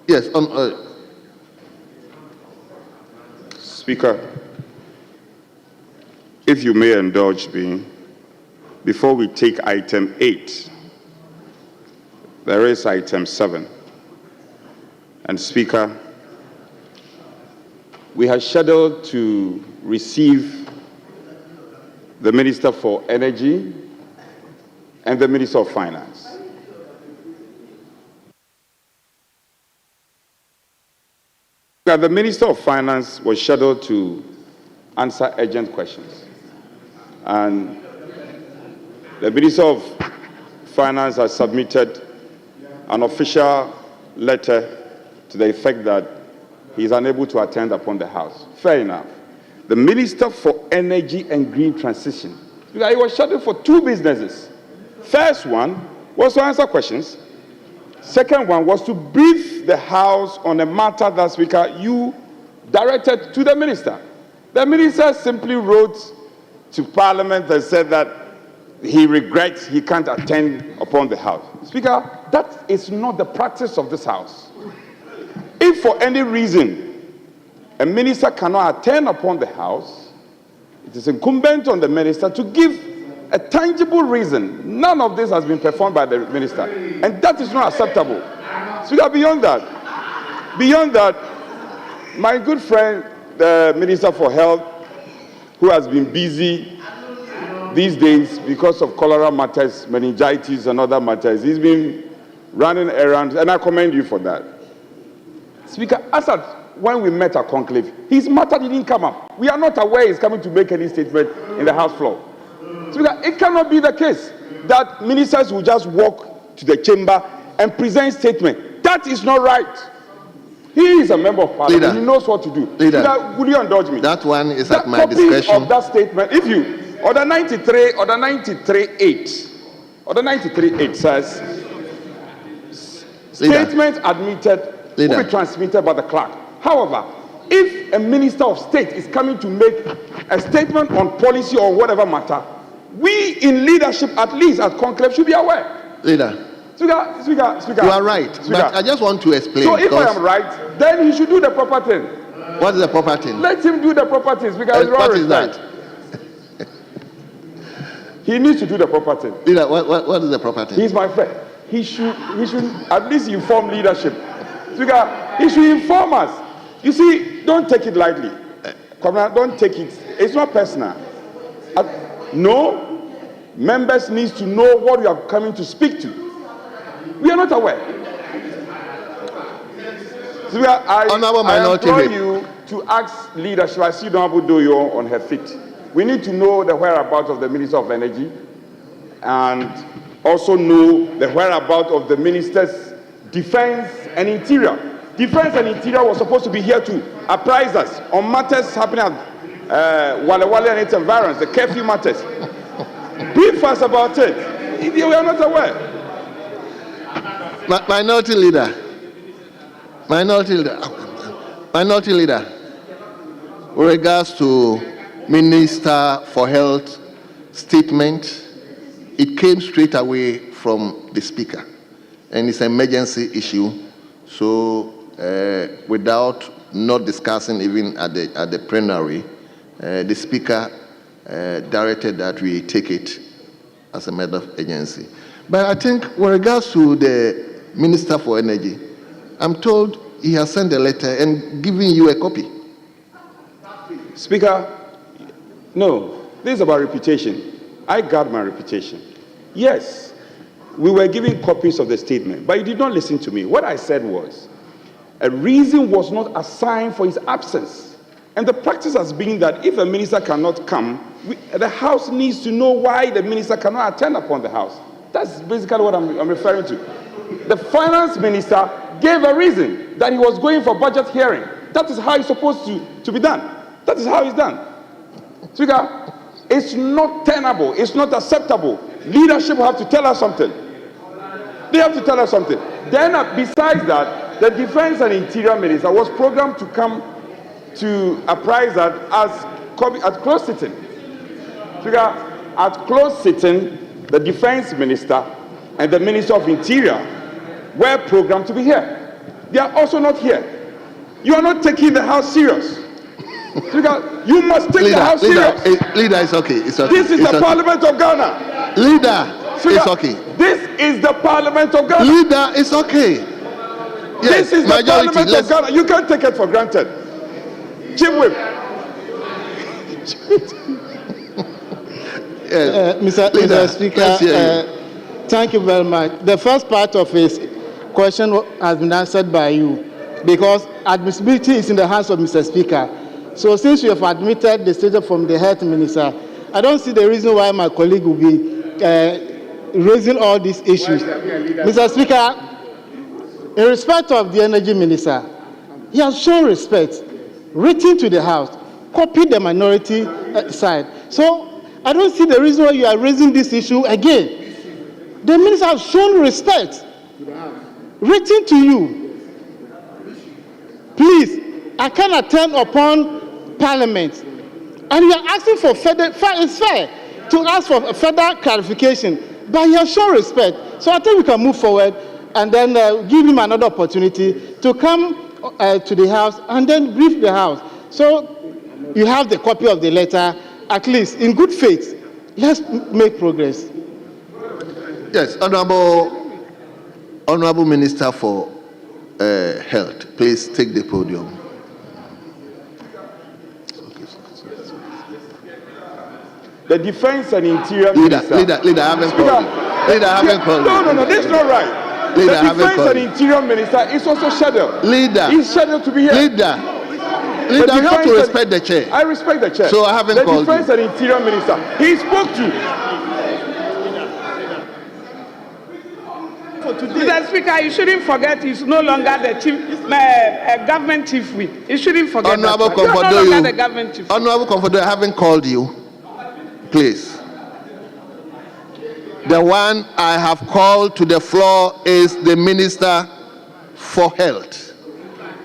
Yes, Speaker, if you may indulge me, before we take item 8, there is item 7. And Speaker, we have scheduled to receive the Minister for Energy and the Minister of Finance. The Minister of Finance was scheduled to answer urgent questions. And the Minister of Finance has submitted an official letter to the effect that he is unable to attend upon the House. Fair enough. The Minister for Energy and Green Transition, he was scheduled for 2 businesses. First one was to answer questions. Second one was to brief the House on a matter that, Speaker, you directed to the Minister. The Minister simply wrote to Parliament and said that he regrets he can't attend upon the House. Speaker, that is not the practice of this House. If for any reason a minister cannot attend upon the House, it is incumbent on the minister to give a tangible reason. None of this has been performed by the minister, and that is not acceptable. Speaker, beyond that, my good friend, the Minister for Health, who has been busy these days because of cholera matters, meningitis, and other matters, he's been running errands, and I commend you for that. Speaker, as at when we met at conclave, his matter didn't come up. We are not aware he's coming to make any statement in the House floor. Speaker, it cannot be the case that ministers will just walk to the chamber and present statement. That is not right. He is a member of Parliament. Leader, he knows what to do. Leader, Speaker, would you indulge me? That one is at my discretion. Of that statement, if you, order 93, order 93.8, order 93.8 says, statement admitted will be transmitted by the clerk. However, if a minister of state is coming to make a statement on policy or whatever matter, we in leadership, at least at conclave, should be aware. Leader. Speaker. You are right, Speaker. but I just want to explain. So if I am right, then he should do the proper thing. What is the proper thing? Let him do the proper things. Because what is that? He needs to do the proper thing. Leader, what is the proper thing? He's my friend. He should at least inform leadership. Speaker, he should inform us. You see, don't take it lightly. Commander, don't take it. It's not personal. No, members need to know what we are coming to speak to. We are not aware. So I implore you to ask leadership. I see Honorable Doyo on her feet. We need to know the whereabouts of the Minister of Energy and also know the whereabouts of the Ministers Defense and Interior. Defense and Interior was supposed to be here to apprise us on matters happening at Wale Wale and its environs, the curfew matters. Brief us about it. We are not aware. Minority leader. With regards to Minister for Health statement, it came straight away from the Speaker, and it's an emergency issue. So, without not discussing even at the plenary, the Speaker directed that we take it as a matter of urgency. But I think with regards to the Minister for Energy, I'm told he has sent a letter and given you a copy. Speaker, no, this is about reputation. I guard my reputation. Yes, we were giving copies of the statement, but you did not listen to me. What I said was, a reason was not assigned for his absence. And the practice has been that if a minister cannot come, the House needs to know why the minister cannot attend upon the House. That's basically what I'm referring to. The finance minister gave a reason that he was going for budget hearing. That is how it's supposed to be done. That is how it's done. Speaker, it's not tenable. It's not acceptable. Leadership have to tell us something. They have to tell us something. Then, besides that, the Defense and Interior Minister was programmed to come to apprise us at close sitting. Speaker, at close sitting, the Defense Minister and the Minister of Interior were programmed to be here. They are also not here. You are not taking the House serious. Speaker, you must take the House serious. Leader, it's okay. It's okay. This is the Parliament of Ghana. Leader, Speaker, it's okay. This is the Parliament of Ghana. Leader, it's okay. Yes, this is the Parliament of Ghana. You can't take it for granted. Chief Whip. Mr. Speaker, Thank you very much. The first part of his question has been answered by you, because admissibility is in the hands of Mr. Speaker. So since you have admitted the statement from the Health Minister, I don't see the reason why my colleague will be raising all these issues. Mr. Speaker, in respect of the Energy Minister, he has shown respect, written to the House, copied the minority side. So I don't see the reason why you are raising this issue again. The minister has shown respect, written to you. Please, I can attend upon Parliament, and you are asking for further. It's fair to ask for further clarification, but you have shown respect. So I think we can move forward and then give him another opportunity to come to the House and then brief the House. So you have the copy of the letter, at least in good faith. Let's make progress. Yes, Honorable Minister for Health, please take the podium. The Defense and Interior Leader, Minister. I haven't called you. Leader, I haven't called you. No, this is not right. Leader, the Defense and Interior Minister is also scheduled. Leader. He's scheduled to be here. Leader, you have to respect the chair. I respect the chair. So I haven't called you. The Defense and Interior Minister. He spoke to. Mr. Speaker, you shouldn't forget he's no longer the chief, government chief whip. You shouldn't forget Honorable that. You're no longer the government chief. Honorable Comforter, I haven't called you. Please. The one I have called to the floor is the Minister for Health.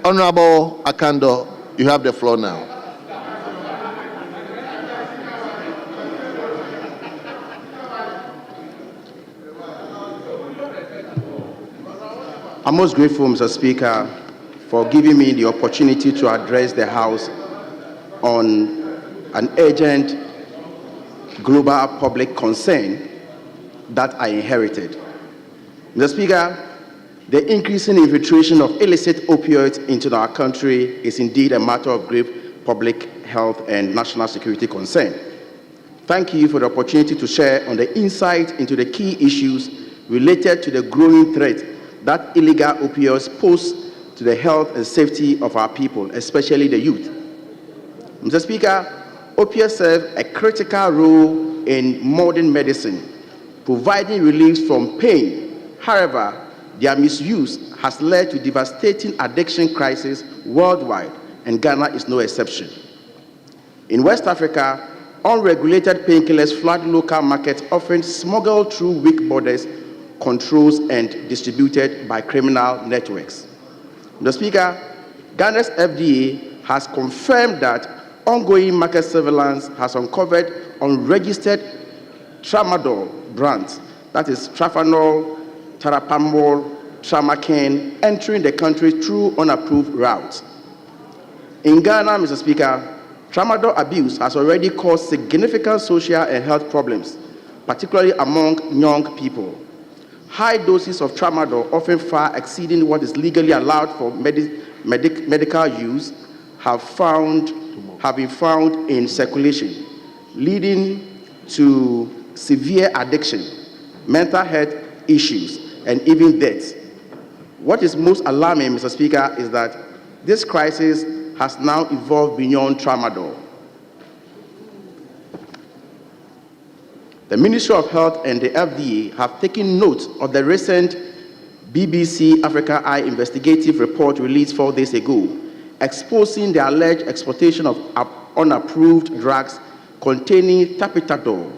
Honorable Akando, you have the floor now. I'm most grateful, Mr. Speaker, for giving me the opportunity to address the House on an urgent global public concern that I inherited. Mr. Speaker, the increasing infiltration of illicit opioids into our country is indeed a matter of grave public health and national security concern. Thank you for the opportunity to share on the insight into the key issues related to the growing threat that illegal opioids pose to the health and safety of our people, especially the youth. Mr. Speaker, opioids serve a critical role in modern medicine, providing relief from pain. However, their misuse has led to devastating addiction crises worldwide, and Ghana is no exception. In West Africa, unregulated painkillers flood local markets, often smuggled through weak borders, controls, and distributed by criminal networks. Mr. Speaker, Ghana's FDA has confirmed that ongoing market surveillance has uncovered unregistered tramadol brands, that is Trafanol, Tarapamol, Tramacan, entering the country through unapproved routes. In Ghana, Mr. Speaker, tramadol abuse has already caused significant social and health problems, particularly among young people. High doses of tramadol, often far exceeding what is legally allowed for medical use, have been found in circulation, leading to severe addiction, mental health issues, and even death. What is most alarming, Mr. Speaker, is that this crisis has now evolved beyond tramadol. The Ministry of Health and the FDA have taken note of the recent BBC Africa Eye investigative report released 4 days ago, exposing the alleged exploitation of unapproved drugs containing tapentadol,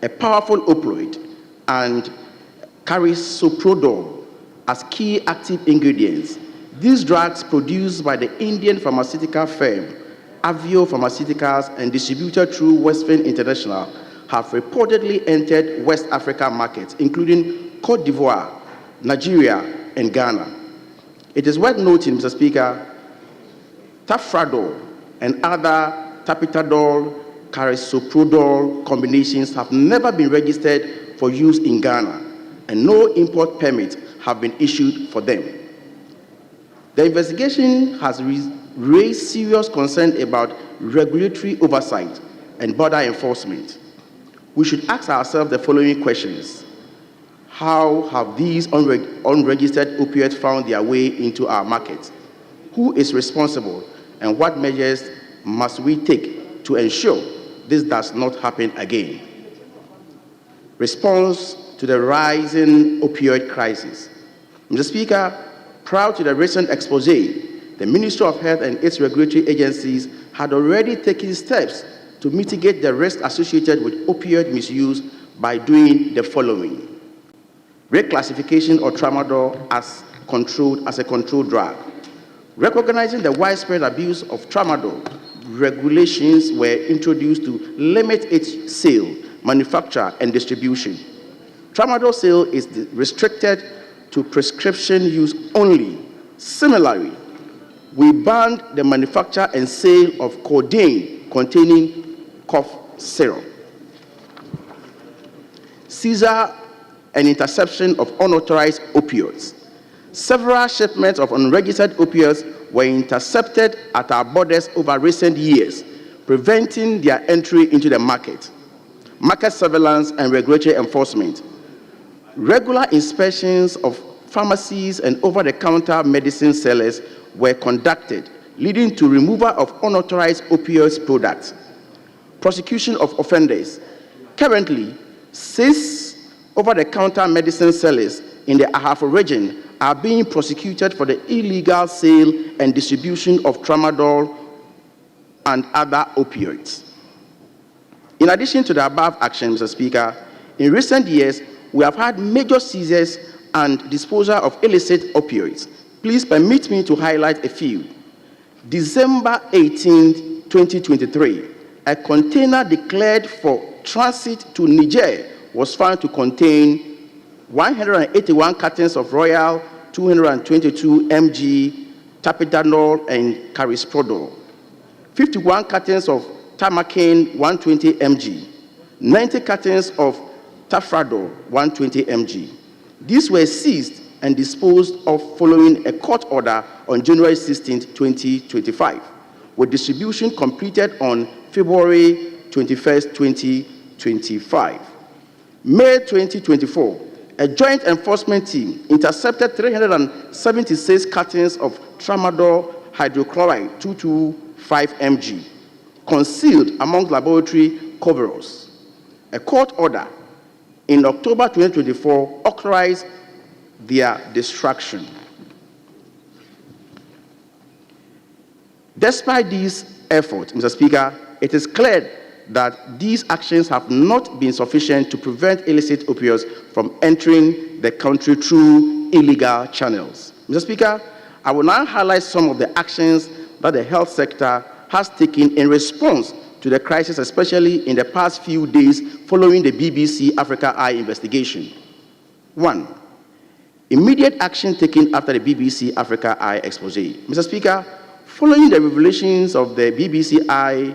a powerful opioid, and carisoprodol as key active ingredients. These drugs, produced by the Indian pharmaceutical firm Avio Pharmaceuticals and distributed through Westfin International, have reportedly entered West Africa markets, including Cote d'Ivoire, Nigeria, and Ghana. It is worth noting, Mr. Speaker, tafradol and other tapentadol, carisoprodol combinations have never been registered for use in Ghana, and no import permits have been issued for them. The investigation has raised serious concern about regulatory oversight and border enforcement. We should ask ourselves the following questions. How have these unregistered opioids found their way into our markets? Who is responsible, and what measures must we take to ensure this does not happen again? Response to the rising opioid crisis. Mr. Speaker, prior to the recent expose, the Ministry of Health and its regulatory agencies had already taken steps to mitigate the risk associated with opioid misuse by doing the following: reclassification of tramadol as a controlled drug. Recognizing the widespread abuse of tramadol, regulations were introduced to limit its sale, manufacture, and distribution. Tramadol sale is restricted to prescription use only. Similarly, we banned the manufacture and sale of codeine containing cough syrup. Seizure and interception of unauthorized opioids. Several shipments of unregistered opioids were intercepted at our borders over recent years, preventing their entry into the market. Market surveillance and regulatory enforcement. Regular inspections of pharmacies and over-the-counter medicine sellers were conducted, leading to removal of unauthorized opioids products. Prosecution of offenders. Currently, 6 over-the-counter medicine sellers in the Ahafo region are being prosecuted for the illegal sale and distribution of tramadol and other opioids. In addition to the above actions, Mr. Speaker, in recent years, we have had major seizures and disposal of illicit opioids. Please permit me to highlight a few. December 18, 2023, a container declared for transit to Niger was found to contain 181 cartons of Royal 222 mg tapidanol and carisprodol, 51 cartons of Tamacane 120 mg, 90 cartons of Tafradol 120 mg. These were seized and disposed of following a court order on January 16, 2025, with distribution completed on February 21, 2025. May 2024, a joint enforcement team intercepted 376 cartons of tramadol hydrochloride 225 mg, concealed among laboratory coveralls. A court order in October 2024 authorized their destruction. Despite these efforts, Mr. Speaker, it is clear that these actions have not been sufficient to prevent illicit opioids from entering the country through illegal channels. Mr. Speaker, I will now highlight some of the actions that the health sector has taken in response to the crisis, especially in the past few days following the BBC Africa Eye investigation. 1. Immediate action taken after the BBC Africa Eye expose. Mr. Speaker, following the revelations of the BBC Eye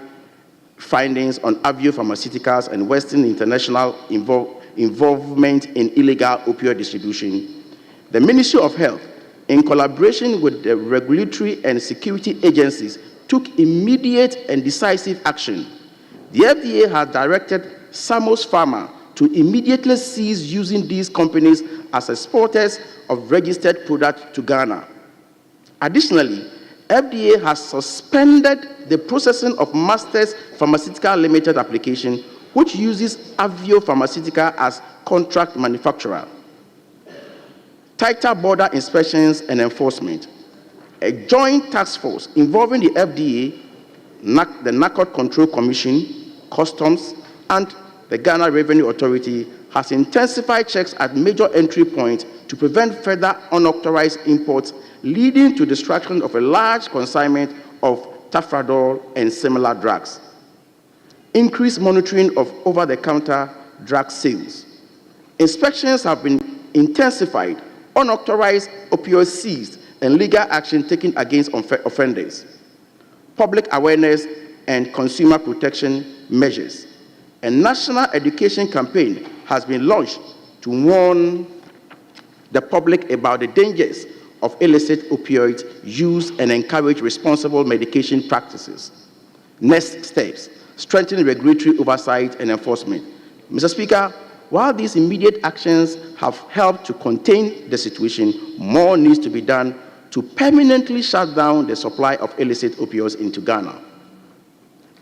findings on Avio Pharmaceuticals and Western International involvement in illegal opioid distribution, the Ministry of Health, in collaboration with the regulatory and security agencies, took immediate and decisive action. The FDA has directed Samos Pharma to immediately cease using these companies as exporters of registered products to Ghana. Additionally, FDA has suspended the processing of Masters Pharmaceutical Limited application, which uses Avio Pharmaceutica as contract manufacturer. Tighter border inspections and enforcement. A joint task force involving the FDA, the Narcotic Control Commission, Customs, and the Ghana Revenue Authority has intensified checks at major entry points to prevent further unauthorized imports, leading to destruction of a large consignment of Tafradol and similar drugs. Increased monitoring of over-the-counter drug sales. Inspections have been intensified, unauthorized opioids seized, and legal action taken against offenders. Public awareness and consumer protection measures. A national education campaign has been launched to warn the public about the dangers of illicit opioid use and encourage responsible medication practices. Next steps, strengthen regulatory oversight and enforcement. Mr. Speaker, while these immediate actions have helped to contain the situation, more needs to be done to permanently shut down the supply of illicit opioids into Ghana.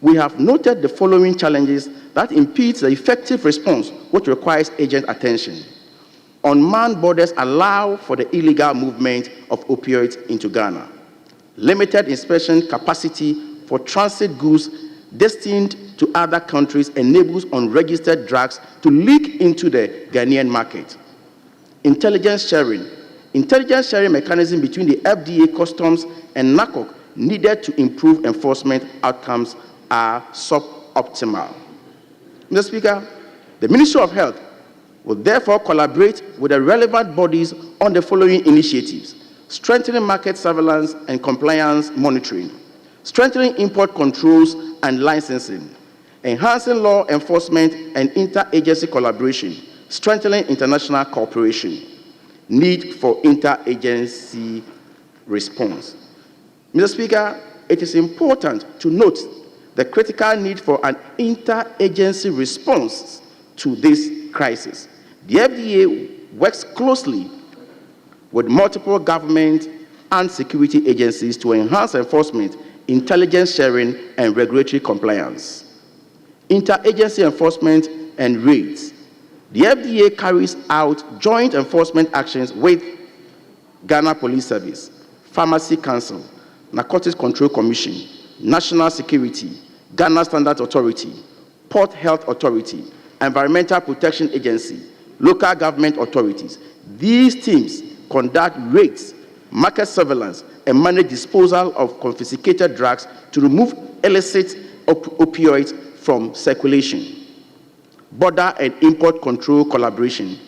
We have noted the following challenges that impede the effective response, which requires urgent attention. Unmanned borders allow for the illegal movement of opioids into Ghana. Limited inspection capacity for transit goods destined to other countries enables unregistered drugs to leak into the Ghanaian market. Intelligence sharing mechanism between the FDA, Customs, and NACOC needed to improve enforcement outcomes are suboptimal. Mr. Speaker, the Ministry of Health will therefore collaborate with the relevant bodies on the following initiatives: strengthening market surveillance and compliance monitoring, strengthening import controls and licensing, enhancing law enforcement and interagency collaboration, strengthening international cooperation, need for interagency response. Mr. Speaker, it is important to note the critical need for an interagency response to this crisis. The FDA works closely with multiple government and security agencies to enhance enforcement, intelligence sharing, and regulatory compliance. Interagency enforcement and raids. The FDA carries out joint enforcement actions with Ghana Police Service, Pharmacy Council, Narcotics Control Commission, National Security, Ghana Standards Authority, Port Health Authority, Environmental Protection Agency, local government authorities. These teams conduct raids, market surveillance, and manage disposal of confiscated drugs to remove illicit opioids from circulation. Border and import control collaboration.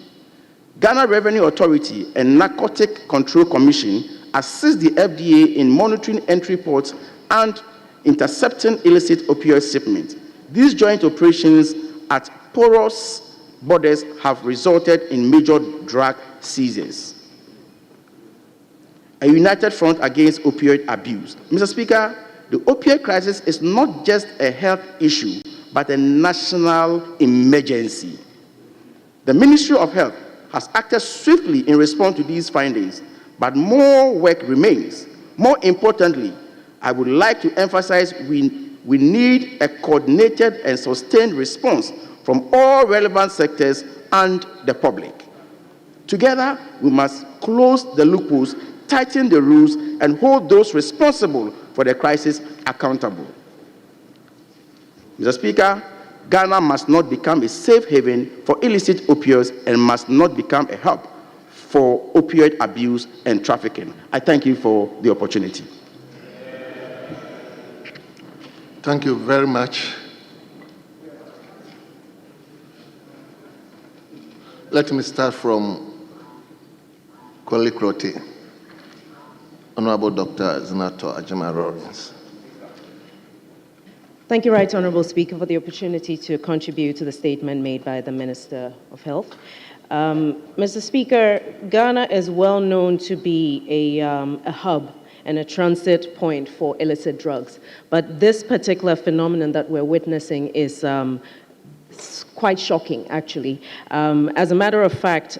Ghana Revenue Authority and Narcotic Control Commission assist the FDA in monitoring entry ports and intercepting illicit opioid shipments. These joint operations at porous borders have resulted in major drug seizures. A united front against opioid abuse. Mr. Speaker, the opioid crisis is not just a health issue, but a national emergency. The Ministry of Health has acted swiftly in response to these findings, but more work remains. More importantly, I would like to emphasize we need a coordinated and sustained response from all relevant sectors and the public. Together, we must close the loopholes, tighten the rules, and hold those responsible for the crisis accountable. Mr. Speaker, Ghana must not become a safe haven for illicit opioids and must not become a hub for opioid abuse and trafficking. I thank you for the opportunity. Thank you very much. Let me start from Kwali-Krote. Honorable Dr. Zinato Ajima-Rawlings. Thank you, Right Honorable Speaker, for the opportunity to contribute to the statement made by the Minister of Health. Mr. Speaker, Ghana is well known to be a hub and a transit point for illicit drugs. But this particular phenomenon that we're witnessing is quite shocking, actually. As a matter of fact,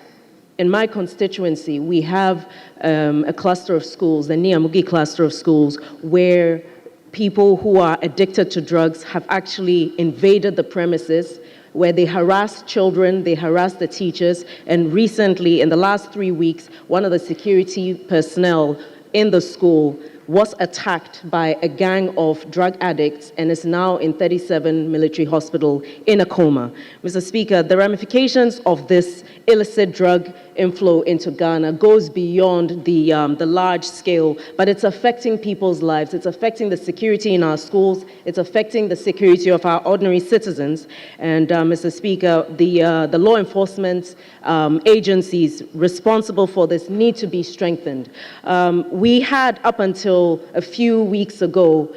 in my constituency, we have a cluster of schools, the Niamugi cluster of schools, where people who are addicted to drugs have actually invaded the premises, where they harass children, they harass the teachers, and recently, in the last 3 weeks, one of the security personnel in the school was attacked by a gang of drug addicts and is now in 37 military hospital in a coma. Mr. Speaker, the ramifications of this illicit drug inflow into Ghana goes beyond the large scale, but it's affecting people's lives. It's affecting the security in our schools. It's affecting the security of our ordinary citizens. And Mr. Speaker, the law enforcement agencies responsible for this need to be strengthened. We had up until a few weeks ago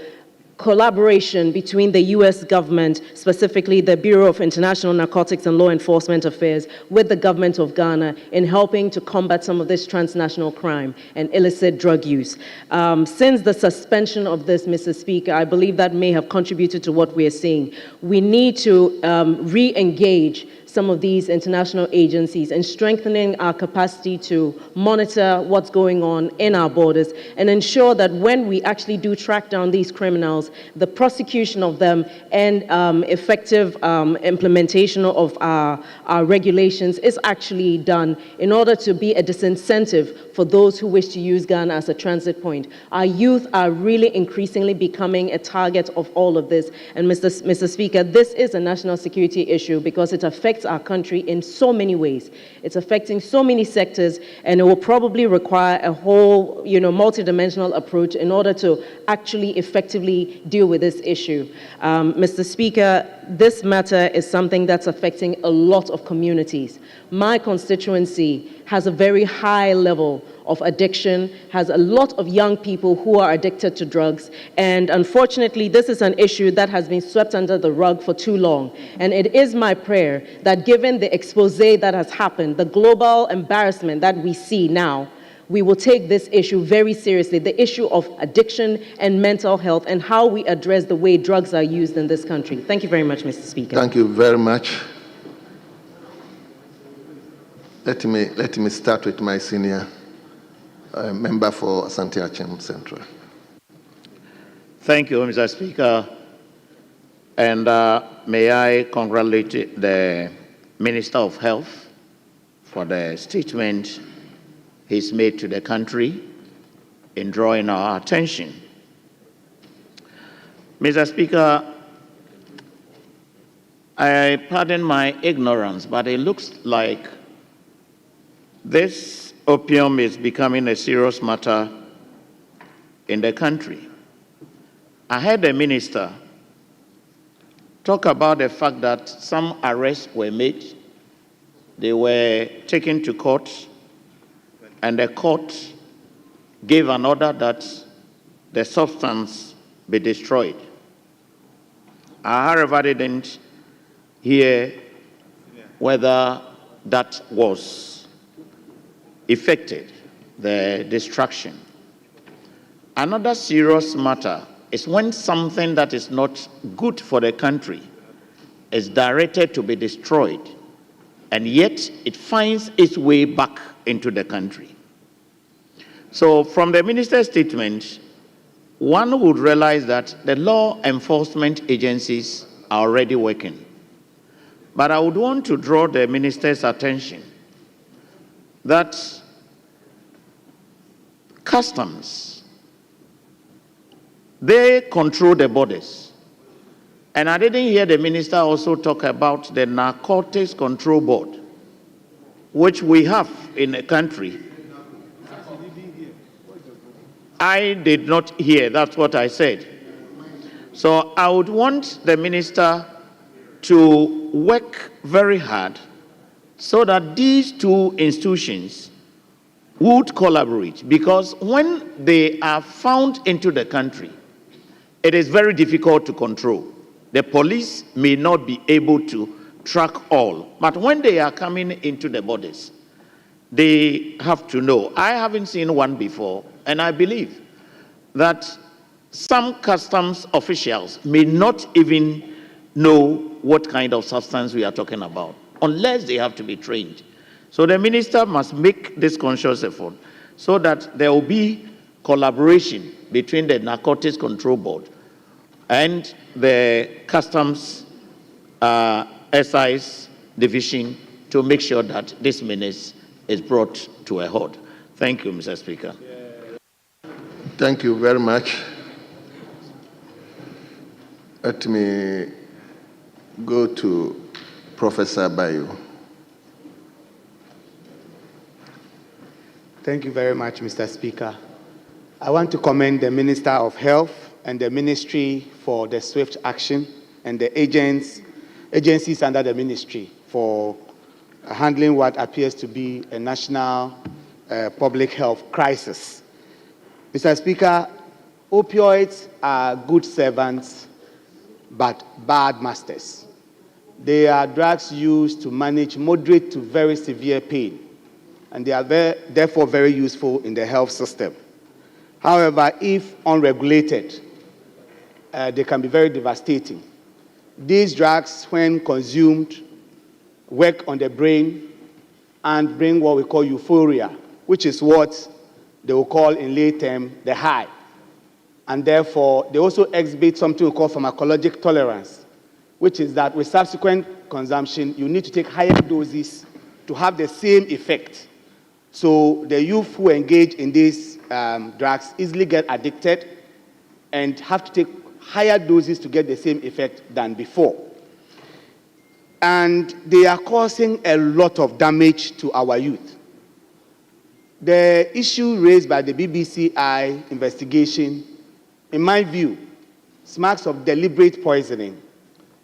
collaboration between the U.S. government, specifically the Bureau of International Narcotics and Law Enforcement Affairs, with the government of Ghana in helping to combat some of this transnational crime and illicit drug use. Since the suspension of this, Mr. Speaker, I believe that may have contributed to what we are seeing. We need to re-engage some of these international agencies and strengthening our capacity to monitor what's going on in our borders and ensure that when we actually do track down these criminals, the prosecution of them and effective implementation of our regulations is actually done in order to be a disincentive for those who wish to use Ghana as a transit point. Our youth are really increasingly becoming a target of all of this. And Mr. Speaker, this is a national security issue because it affects our country in so many ways. It's affecting so many sectors, and it will probably require a whole, multidimensional approach in order to actually effectively deal with this issue. Mr. Speaker, this matter is something that's affecting a lot of communities. My constituency has a very high level of addiction, has a lot of young people who are addicted to drugs, and unfortunately this is an issue that has been swept under the rug for too long. And it is my prayer that given the expose that has happened, the global embarrassment that we see now, we will take this issue very seriously, the issue of addiction and mental health and how we address the way drugs are used in this country. Thank you very much, Mr. Speaker. Thank you very much. Let me start with my senior member for Asante Achem Central. Thank you, Mr. Speaker. And may I congratulate the Minister of Health for the statement he's made to the country in drawing our attention. Mr. Speaker, I pardon my ignorance, but it looks like this opium is becoming a serious matter in the country. I heard the minister talk about the fact that some arrests were made. They were taken to court, and the court gave an order that the substance be destroyed. I, however, didn't hear whether that was effected, the destruction. Another serious matter is when something that is not good for the country is directed to be destroyed, and yet it finds its way back into the country. So from the minister's statement, one would realize that the law enforcement agencies are already working. But I would want to draw the minister's attention that customs, they control the borders. And I didn't hear the minister also talk about the Narcotics Control Board, which we have in the country. I did not hear, that's what I said. So I would want the minister to work very hard so that these two institutions would collaborate, because when they are found into the country, it is very difficult to control. The police may not be able to track all, but when they are coming into the borders, they have to know. I haven't seen one before, and I believe that some customs officials may not even know what kind of substance we are talking about, unless they have to be trained. So the minister must make this conscious effort so that there will be collaboration between the Narcotics Control Board and the Customs Excise Division to make sure that this menace is brought to a halt. Thank you, Mr. Speaker. Thank you very much. Let me go to Professor Bayo. Thank you very much, Mr. Speaker. I want to commend the Minister of Health and the Ministry for the swift action and the agencies under the Ministry for handling what appears to be a national public health crisis. Mr. Speaker, opioids are good servants but bad masters. They are drugs used to manage moderate to very severe pain, and they are therefore very useful in the health system. However, if unregulated, they can be very devastating. These drugs, when consumed work on the brain and bring what we call euphoria, which is what they will call in lay term the high. And therefore, they also exhibit something we call pharmacologic tolerance, which is that with subsequent consumption, you need to take higher doses to have the same effect. So the youth who engage in these drugs easily get addicted and have to take higher doses to get the same effect than before. And they are causing a lot of damage to our youth. The issue raised by the BBCI investigation, in my view, smacks of deliberate poisoning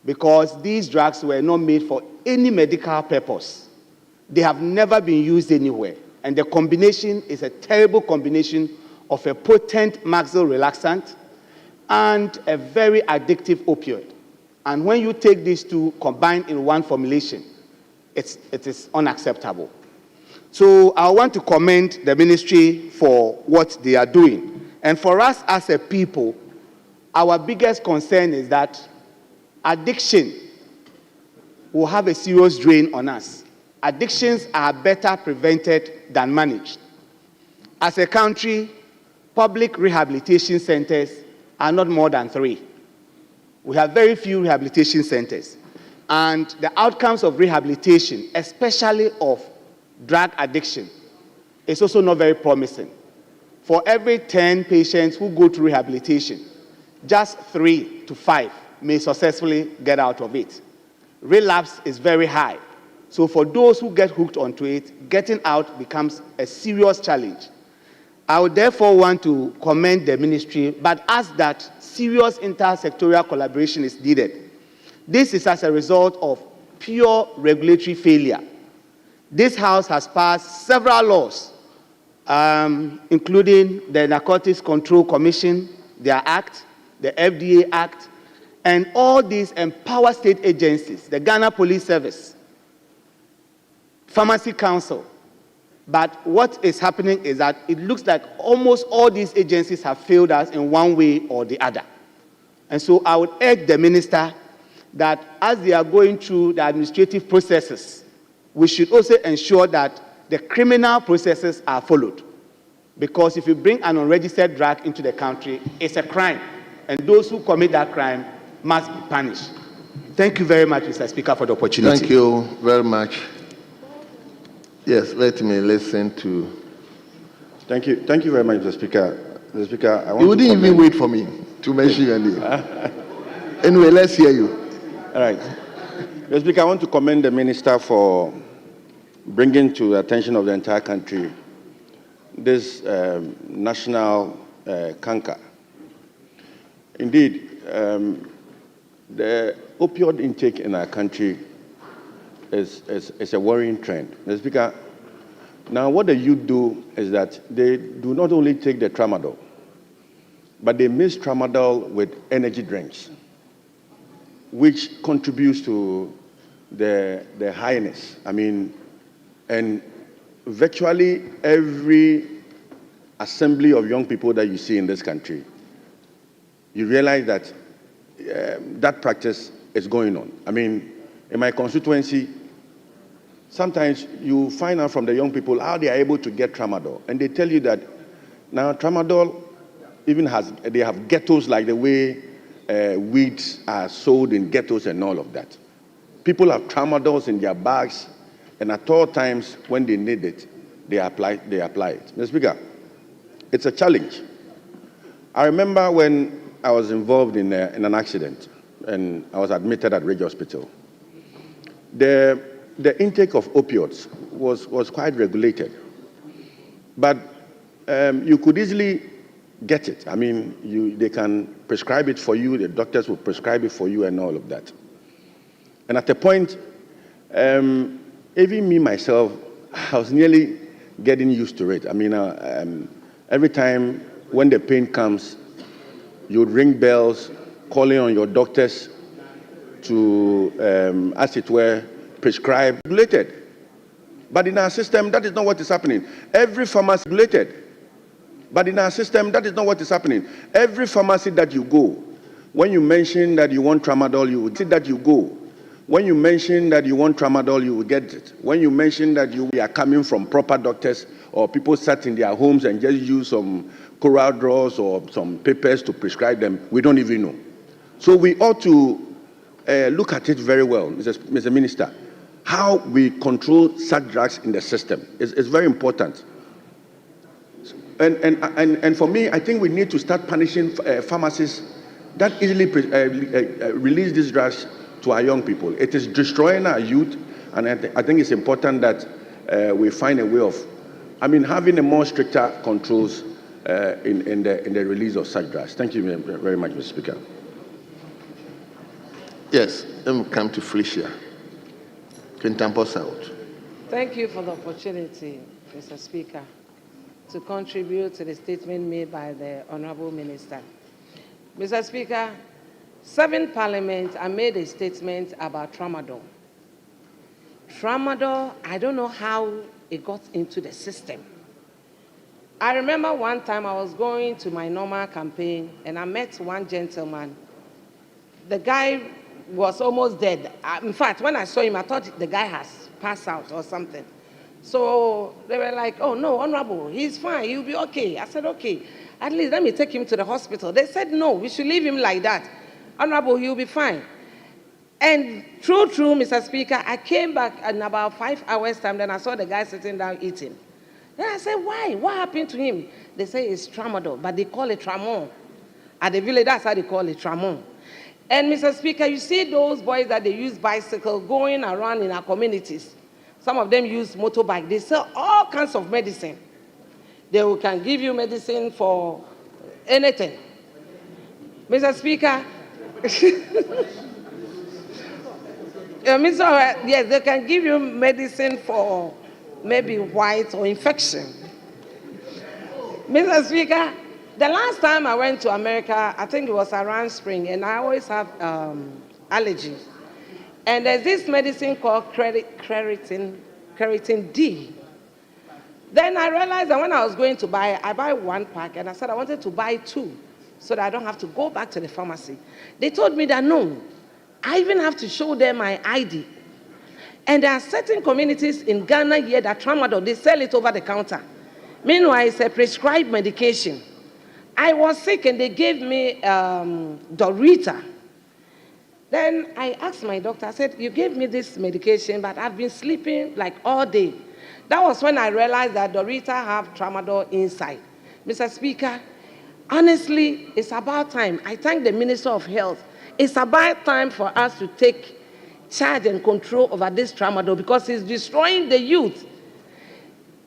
because these drugs were not made for any medical purpose. They have never been used anywhere. And the combination is a terrible combination of a potent maxillary relaxant and a very addictive opioid. And when you take these two combined in one formulation, it is unacceptable. So I want to commend the ministry for what they are doing. And for us as a people, our biggest concern is that addiction will have a serious drain on us. Addictions are better prevented than managed. As a country, public rehabilitation centers are not more than 3. We have very few rehabilitation centers. And the outcomes of rehabilitation, especially of drug addiction, is also not very promising. For every 10 patients who go to rehabilitation, just 3 to 5 may successfully get out of it. Relapse is very high. So for those who get hooked onto it, getting out becomes a serious challenge. I would therefore want to commend the ministry, but ask that serious intersectoral collaboration is needed. This is as a result of pure regulatory failure. This House has passed several laws, including the Narcotics Control Commission, their act, the FDA Act, and all these empower state agencies, the Ghana Police Service, Pharmacy Council. But what is happening is that it looks like almost all these agencies have failed us in one way or the other. And so I would urge the minister that as they are going through the administrative processes, we should also ensure that the criminal processes are followed. Because if you bring an unregistered drug into the country, it's a crime. And those who commit that crime must be punished. Thank you very much, Mr. Speaker, for the opportunity. Thank you very much. Yes, let me listen to. Thank you very much, Mr. Speaker. Mr. Speaker, I want You wouldn't even wait for me to mention your name. Anyway, let's hear you. All right. Mr. Speaker, I want to commend the minister for bringing to the attention of the entire country this national canker. Indeed, the opioid intake in our country is a worrying trend. Mr. Speaker, now what the youth do is that they do not only take the tramadol, but they mix tramadol with energy drinks, which contributes to the highness. I mean, and virtually every assembly of young people that you see in this country, you realize that that practice is going on. I mean, in my constituency, sometimes you find out from the young people how they are able to get tramadol. And they tell you that now tramadol even they have ghettos like the way weeds are sold in ghettos and all of that. People have tramadols in their bags, and at all times when they need it, they apply it. Mr. Speaker, it's a challenge. I remember when I was involved in an accident, and I was admitted at Ridge Hospital. The intake of opioids was quite regulated, but you could easily get it. I mean, they can prescribe it for you, the doctors will prescribe it for you and all of that. And at a point, even me myself, I was nearly getting used to it. I mean, every time when the pain comes, you would ring bells, calling on your doctors to, as it were, prescribe regulated. But in our system, that is not what is happening. Every pharmacy regulated. But in our system, that is not what is happening. Every pharmacy that you go, when you mention that you want tramadol, you would see that you go. When you mention that you want tramadol, you will get it. When you mention that you are coming from proper doctors or people sat in their homes and just use some coral draws or some papers to prescribe them, we don't even know. So we ought to look at it very well, Mr. Minister. How we control such drugs in the system is very important. And for me, I think we need to start punishing pharmacists that easily release these drugs to our young people. It is destroying our youth, and I think it's important that we find a way of, having a more stricter controls in the release of such drugs. Thank you very much, Mr. Speaker. Yes, let me come to Felicia. Quintampo South. Thank you for the opportunity, Mr. Speaker, to contribute to the statement made by the Honorable Minister. Mr. Speaker, 7 parliaments have made a statement about tramadol. Tramadol, I don't know how it got into the system. I remember one time I was going to my normal campaign and I met one gentleman. The guy was almost dead. In fact, when I saw him, I thought the guy has passed out or something. So they were like, oh no, Honorable, he's fine, he'll be okay. I said, okay, at least let me take him to the hospital. They said, no, we should leave him like that. Honorable, he'll be fine. And true, Mr. Speaker, I came back in about 5 hours time, then I saw the guy sitting down eating. Then I said, why? What happened to him? They say it's tramadol, but they call it tramon. At the village, that's how they call it, tramon. And Mr. Speaker, you see those boys that they use bicycle going around in our communities. Some of them use motorbike. They sell all kinds of medicine. They can give you medicine for anything. Mr. Speaker, yes, they can give you medicine for maybe white or infection. Mr. Speaker, the last time I went to America, I think it was around spring, and I always have allergies. And there's this medicine called Claritin D. Then I realized that when I was going to buy it, I buy 1 pack, and I said I wanted to buy 2 so that I don't have to go back to the pharmacy. They told me that no, I even have to show them my ID. And there are certain communities in Ghana here that tramadol, they sell it over the counter. Meanwhile, it's a prescribed medication. I was sick and they gave me Dorita. Then I asked my doctor, I said, you gave me this medication, but I've been sleeping like all day. That was when I realized that Dorita have tramadol inside. Mr. Speaker, honestly, it's about time. I thank the Minister of Health. It's about time for us to take charge and control over this tramadol because it's destroying the youth.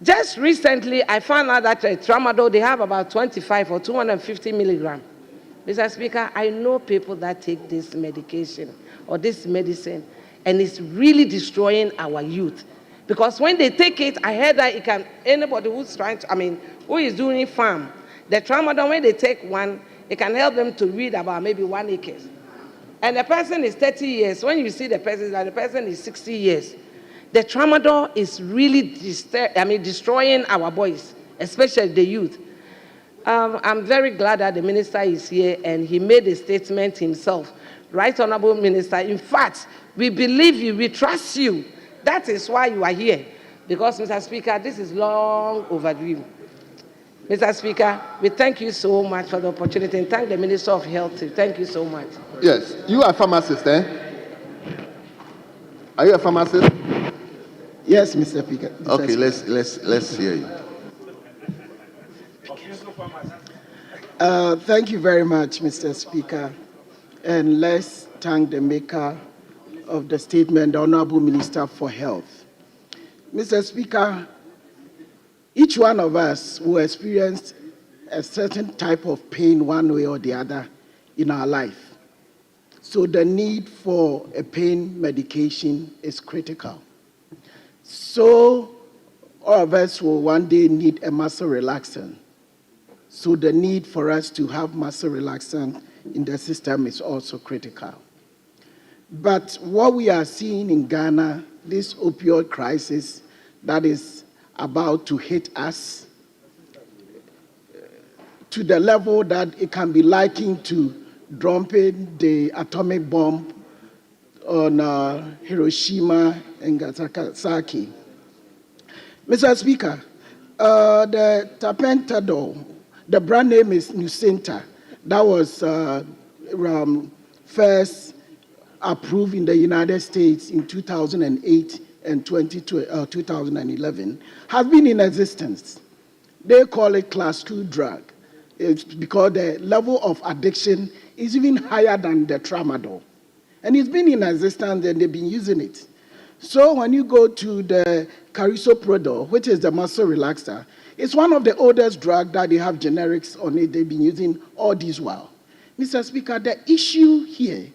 Just recently, I found out that tramadol, they have about 25 or 250 milligrams. Mr. Speaker, I know people that take this medication or this medicine, and it's really destroying our youth. Because when they take it, I heard that it can, anybody who's trying to, who is doing farm, the tramadol, when they take one, it can help them to read about maybe 1 acre. And the person is 30 years. When you see the person is 60 years. The tramadol is really destroying our boys, especially the youth. I'm very glad that the minister is here and he made a statement himself. Right, Honorable Minister. In fact, we believe you, we trust you. That is why you are here. Because, Mr. Speaker, this is long overdue. Mr. Speaker, we thank you so much for the opportunity and thank the Minister of Health too. Thank you so much. Yes, you are a pharmacist, eh? Are you a pharmacist? Yes, Mr. Speaker. Okay, let's hear you. Thank you very much, Mr. Speaker. And let's thank the maker of the statement, the Honorable Minister for Health. Mr. Speaker, each one of us will experience a certain type of pain one way or the other in our life. So the need for a pain medication is critical. So all of us will one day need a muscle relaxant. So the need for us to have muscle relaxant in the system is also critical. But what we are seeing in Ghana, this opioid crisis that is about to hit us to the level that it can be likened to dropping the atomic bomb on Hiroshima and Nagasaki. Mr. Speaker, the tapentadol, the brand name is Nucynta. That was first approved in the United States in 2008 and 2011, has been in existence. They call it class 2 drug. It's because the level of addiction is even higher than the tramadol. And it's been in existence and they've been using it. So when you go to the carisoprodol, which is the muscle relaxer, it's one of the oldest drugs that they have generics on it. They've been using all this while. Mr. Speaker, the issue here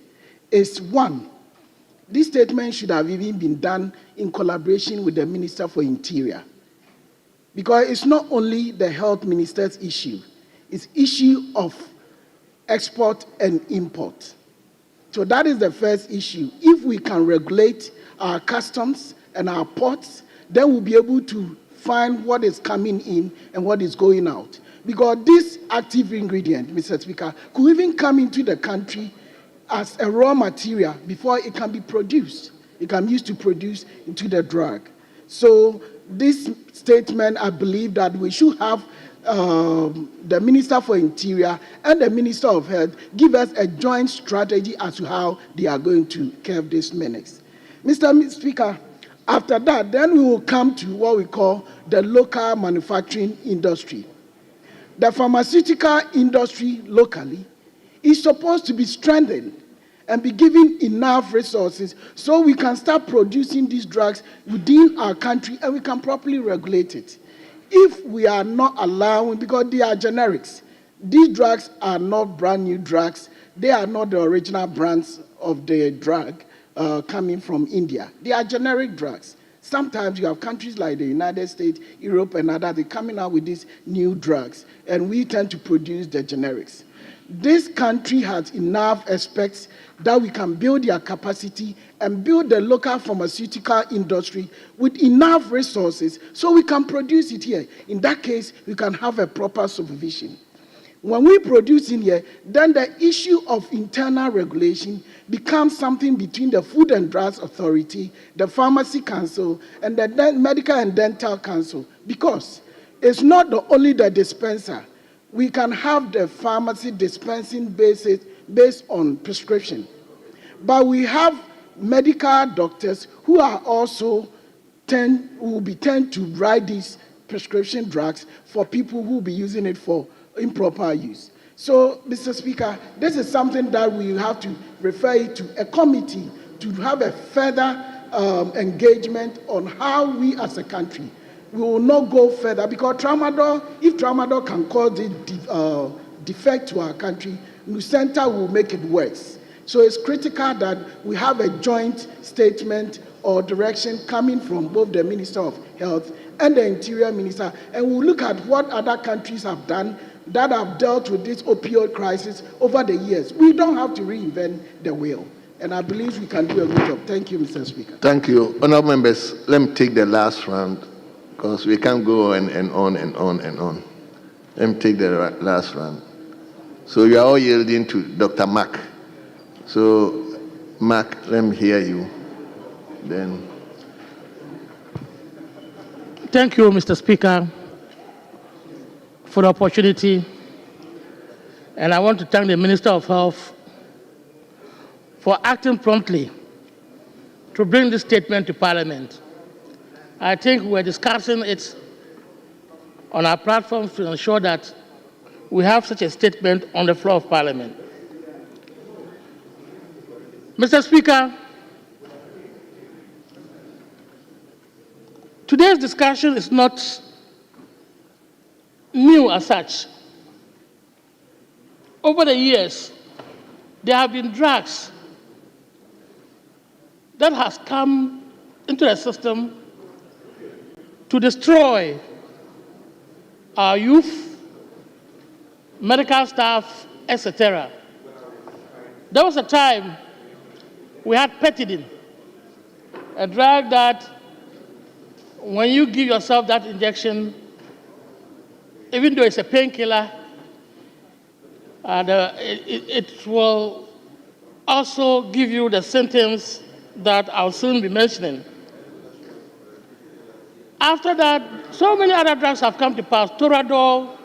is one, this statement should have even been done in collaboration with the Minister for Interior. Because it's not only the health minister's issue, it's issue of export and import. So that is the first issue. If we can regulate our customs and our ports, then we'll be able to find what is coming in and what is going out. Because this active ingredient, Mr. Speaker, could even come into the country as a raw material before it can be produced. It can be used to produce into the drug. So this statement, I believe that we should have the Minister for Interior and the Minister of Health give us a joint strategy as to how they are going to curb this menace. Mr. Speaker, after that, then we will come to what we call the local manufacturing industry. The pharmaceutical industry locally is supposed to be strengthened and be given enough resources so we can start producing these drugs within our country and we can properly regulate it. If we are not allowing, because they are generics, these drugs are not brand new drugs, they are not the original brands of the drug coming from India. They are generic drugs. Sometimes you have countries like the United States, Europe, and others, they're coming out with these new drugs, and we tend to produce the generics. This country has enough aspects that we can build their capacity and build the local pharmaceutical industry with enough resources so we can produce it here. In that case, we can have a proper supervision. When we produce in here, then the issue of internal regulation becomes something between the Food and Drugs Authority, the Pharmacy Council, and the Medical and Dental Council, because it's not only the dispenser. We can have the pharmacy dispensing based on prescription. But we have medical doctors who are also will be tend to write these prescription drugs for people who will be using it for improper use. So, Mr. Speaker, this is something that we have to refer it to a committee to have a further engagement on how we as a country we will not go further, because tramadol, if tramadol can cause a defect to our country, Nucynta will make it worse. So it's critical that we have a joint statement or direction coming from both the Minister of Health and the Interior Minister, and we'll look at what other countries have done that have dealt with this opioid crisis over the years. We don't have to reinvent the wheel, and I believe we can do a good job. Thank you, Mr. Speaker. Thank you. Honourable members, let me take the last round, because we can't go on and on and on and on. Let me take the last round. So you are all yielding to Dr. Mack. So, Mack, let me hear you. Then. Thank you, Mr. Speaker, for the opportunity. And I want to thank the Minister of Health for acting promptly to bring this statement to Parliament. I think we're discussing it on our platforms to ensure that we have such a statement on the floor of Parliament. Mr. Speaker, today's discussion is not new as such. Over the years, there have been drugs that has come into the system to destroy our youth, medical staff, etc. There was a time we had Petidin, a drug that when you give yourself that injection, even though it's a painkiller, it will also give you the sentence that I'll soon be mentioning. After that, so many other drugs have come to pass, Toradol,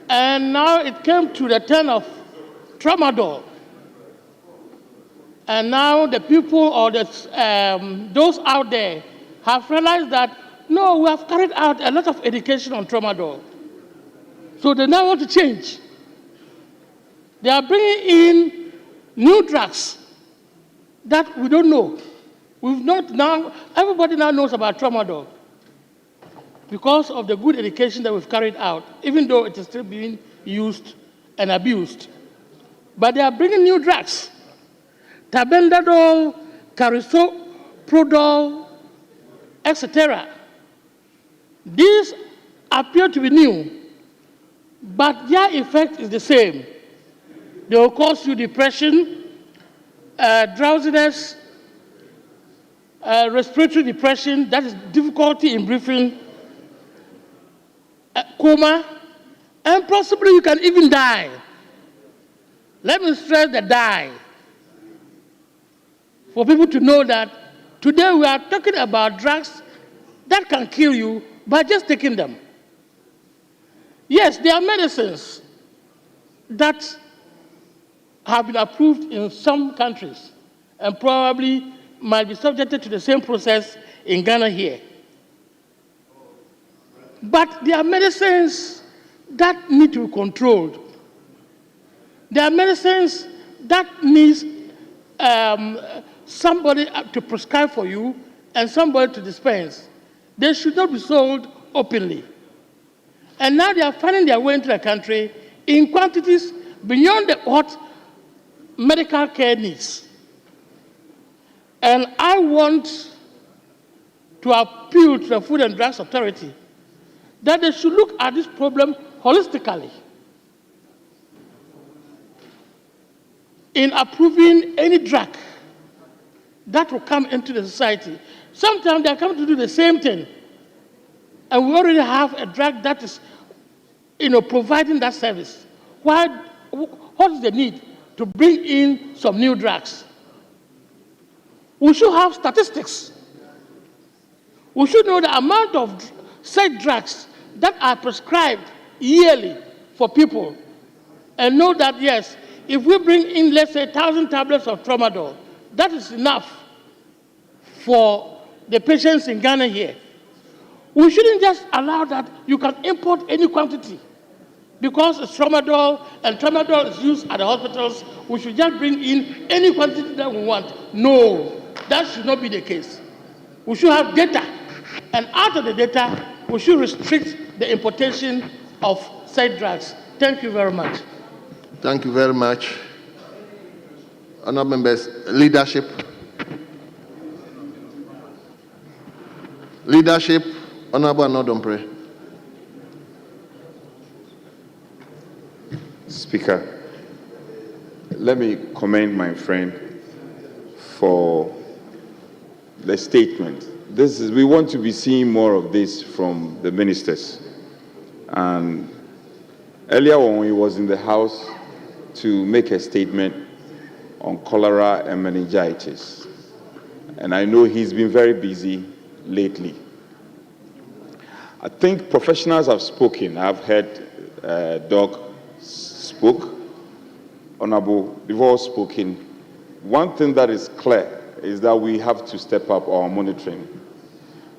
and now it came to the turn of Tramadol. And now the people or those out there have realized that, no, we have carried out a lot of education on Tramadol. So they now want to change. They are bringing in new drugs that we don't know. We've not now, everybody now knows about Tramadol because of the good education that we've carried out, even though it is still being used and abused. But they are bringing new drugs. Tabendadol, Carisoprodol, etc. These appear to be new, but their effect is the same. They will cause you depression, drowsiness, respiratory depression, that is difficulty in breathing, coma, and possibly you can even die. Let me stress the die. For people to know that today we are talking about drugs that can kill you by just taking them. Yes, there are medicines that have been approved in some countries and probably might be subjected to the same process in Ghana here. But there are medicines that need to be controlled. There are medicines that need somebody to prescribe for you and somebody to dispense. They should not be sold openly. And now they are finding their way into the country in quantities beyond what medical care needs. And I want to appeal to the Food and Drugs Authority that they should look at this problem holistically in approving any drug that will come into the society. Sometimes they are coming to do the same thing, and we already have a drug that is, providing that service. What is the need to bring in some new drugs? We should have statistics. We should know the amount of said drugs that are prescribed yearly for people, and know that, yes, if we bring in, let's say, 1,000 tablets of Tramadol, that is enough for the patients in Ghana here. We shouldn't just allow that you can import any quantity because it's Tramadol and Tramadol is used at the hospitals. We should just bring in any quantity that we want. No, that should not be the case. We should have data, and out of the data, we should restrict the importation of said drugs. Thank you very much. Thank you very much. Honourable members, leadership. Leadership, Honourable Anodompre. Speaker, let me commend my friend for the statement. We want to be seeing more of this from the ministers. And earlier when he was in the House to make a statement on cholera and meningitis. And I know he's been very busy lately. I think professionals have spoken. I've heard Doc spoke, Honorable Divorce spoken. One thing that is clear is that we have to step up our monitoring.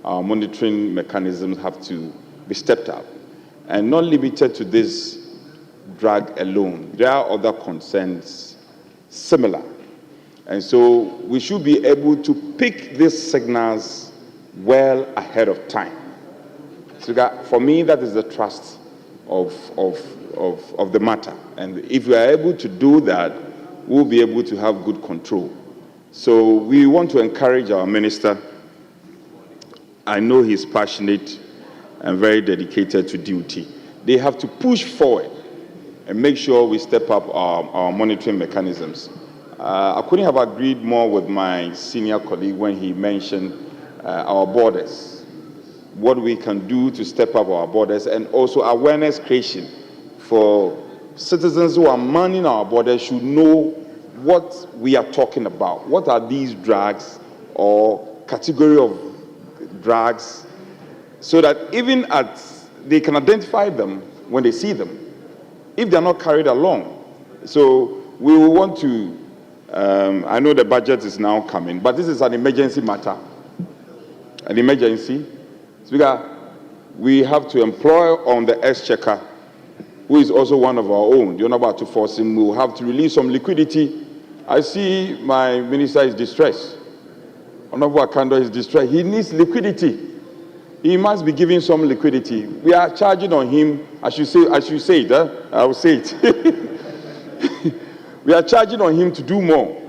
Our monitoring mechanisms have to be stepped up, and not limited to this drug alone. There are other concerns similar. And so we should be able to pick these signals well ahead of time. So that, for me, that is the trust of the matter. And if we are able to do that, we'll be able to have good control. So we want to encourage our minister. I know he's passionate and very dedicated to duty. They have to push forward and make sure we step up our monitoring mechanisms. I couldn't have agreed more with my senior colleague when he mentioned our borders, what we can do to step up our borders, and also awareness creation for citizens who are manning our borders should know what we are talking about. What are these drugs or category of drugs, so that even they can identify them when they see them, if they're not carried along. So we will want to, I know the budget is now coming, but this is an emergency matter, an emergency. Speaker, we have to employ on the exchequer, who is also one of our own, the Honorable to force him. We will have to release some liquidity. I see my minister is distressed. Honorable Akando is distressed. He needs liquidity. He must be giving some liquidity. We are charging on him, as you say it, I will say it. We are charging on him to do more,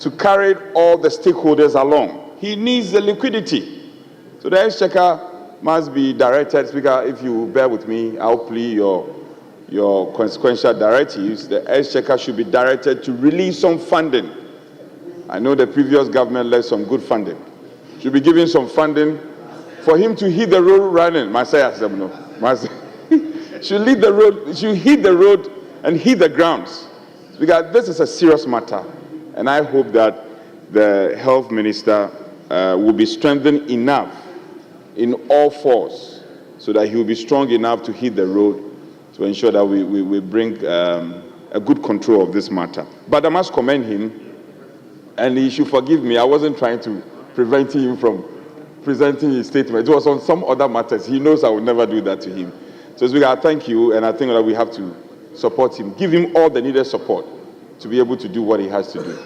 to carry all the stakeholders along. He needs the liquidity. So the exchequer must be directed. Speaker, if you bear with me, I'll plea your consequential directives. The exchequer should be directed to release some funding. I know the previous government left some good funding. Should be giving some funding for him to hit the road running. Should lead the road, should hit the road and hit the grounds. Because this is a serious matter. And I hope that the health minister will be strengthened enough in all fours so that he will be strong enough to hit the road to ensure that we bring a good control of this matter. But I must commend him, and he should forgive me. I wasn't trying to prevent him from presenting his statement. It was on some other matters. He knows I would never do that to him. So, Speaker, I thank you, and I think that we have to support him, give him all the needed support to be able to do what he has to do.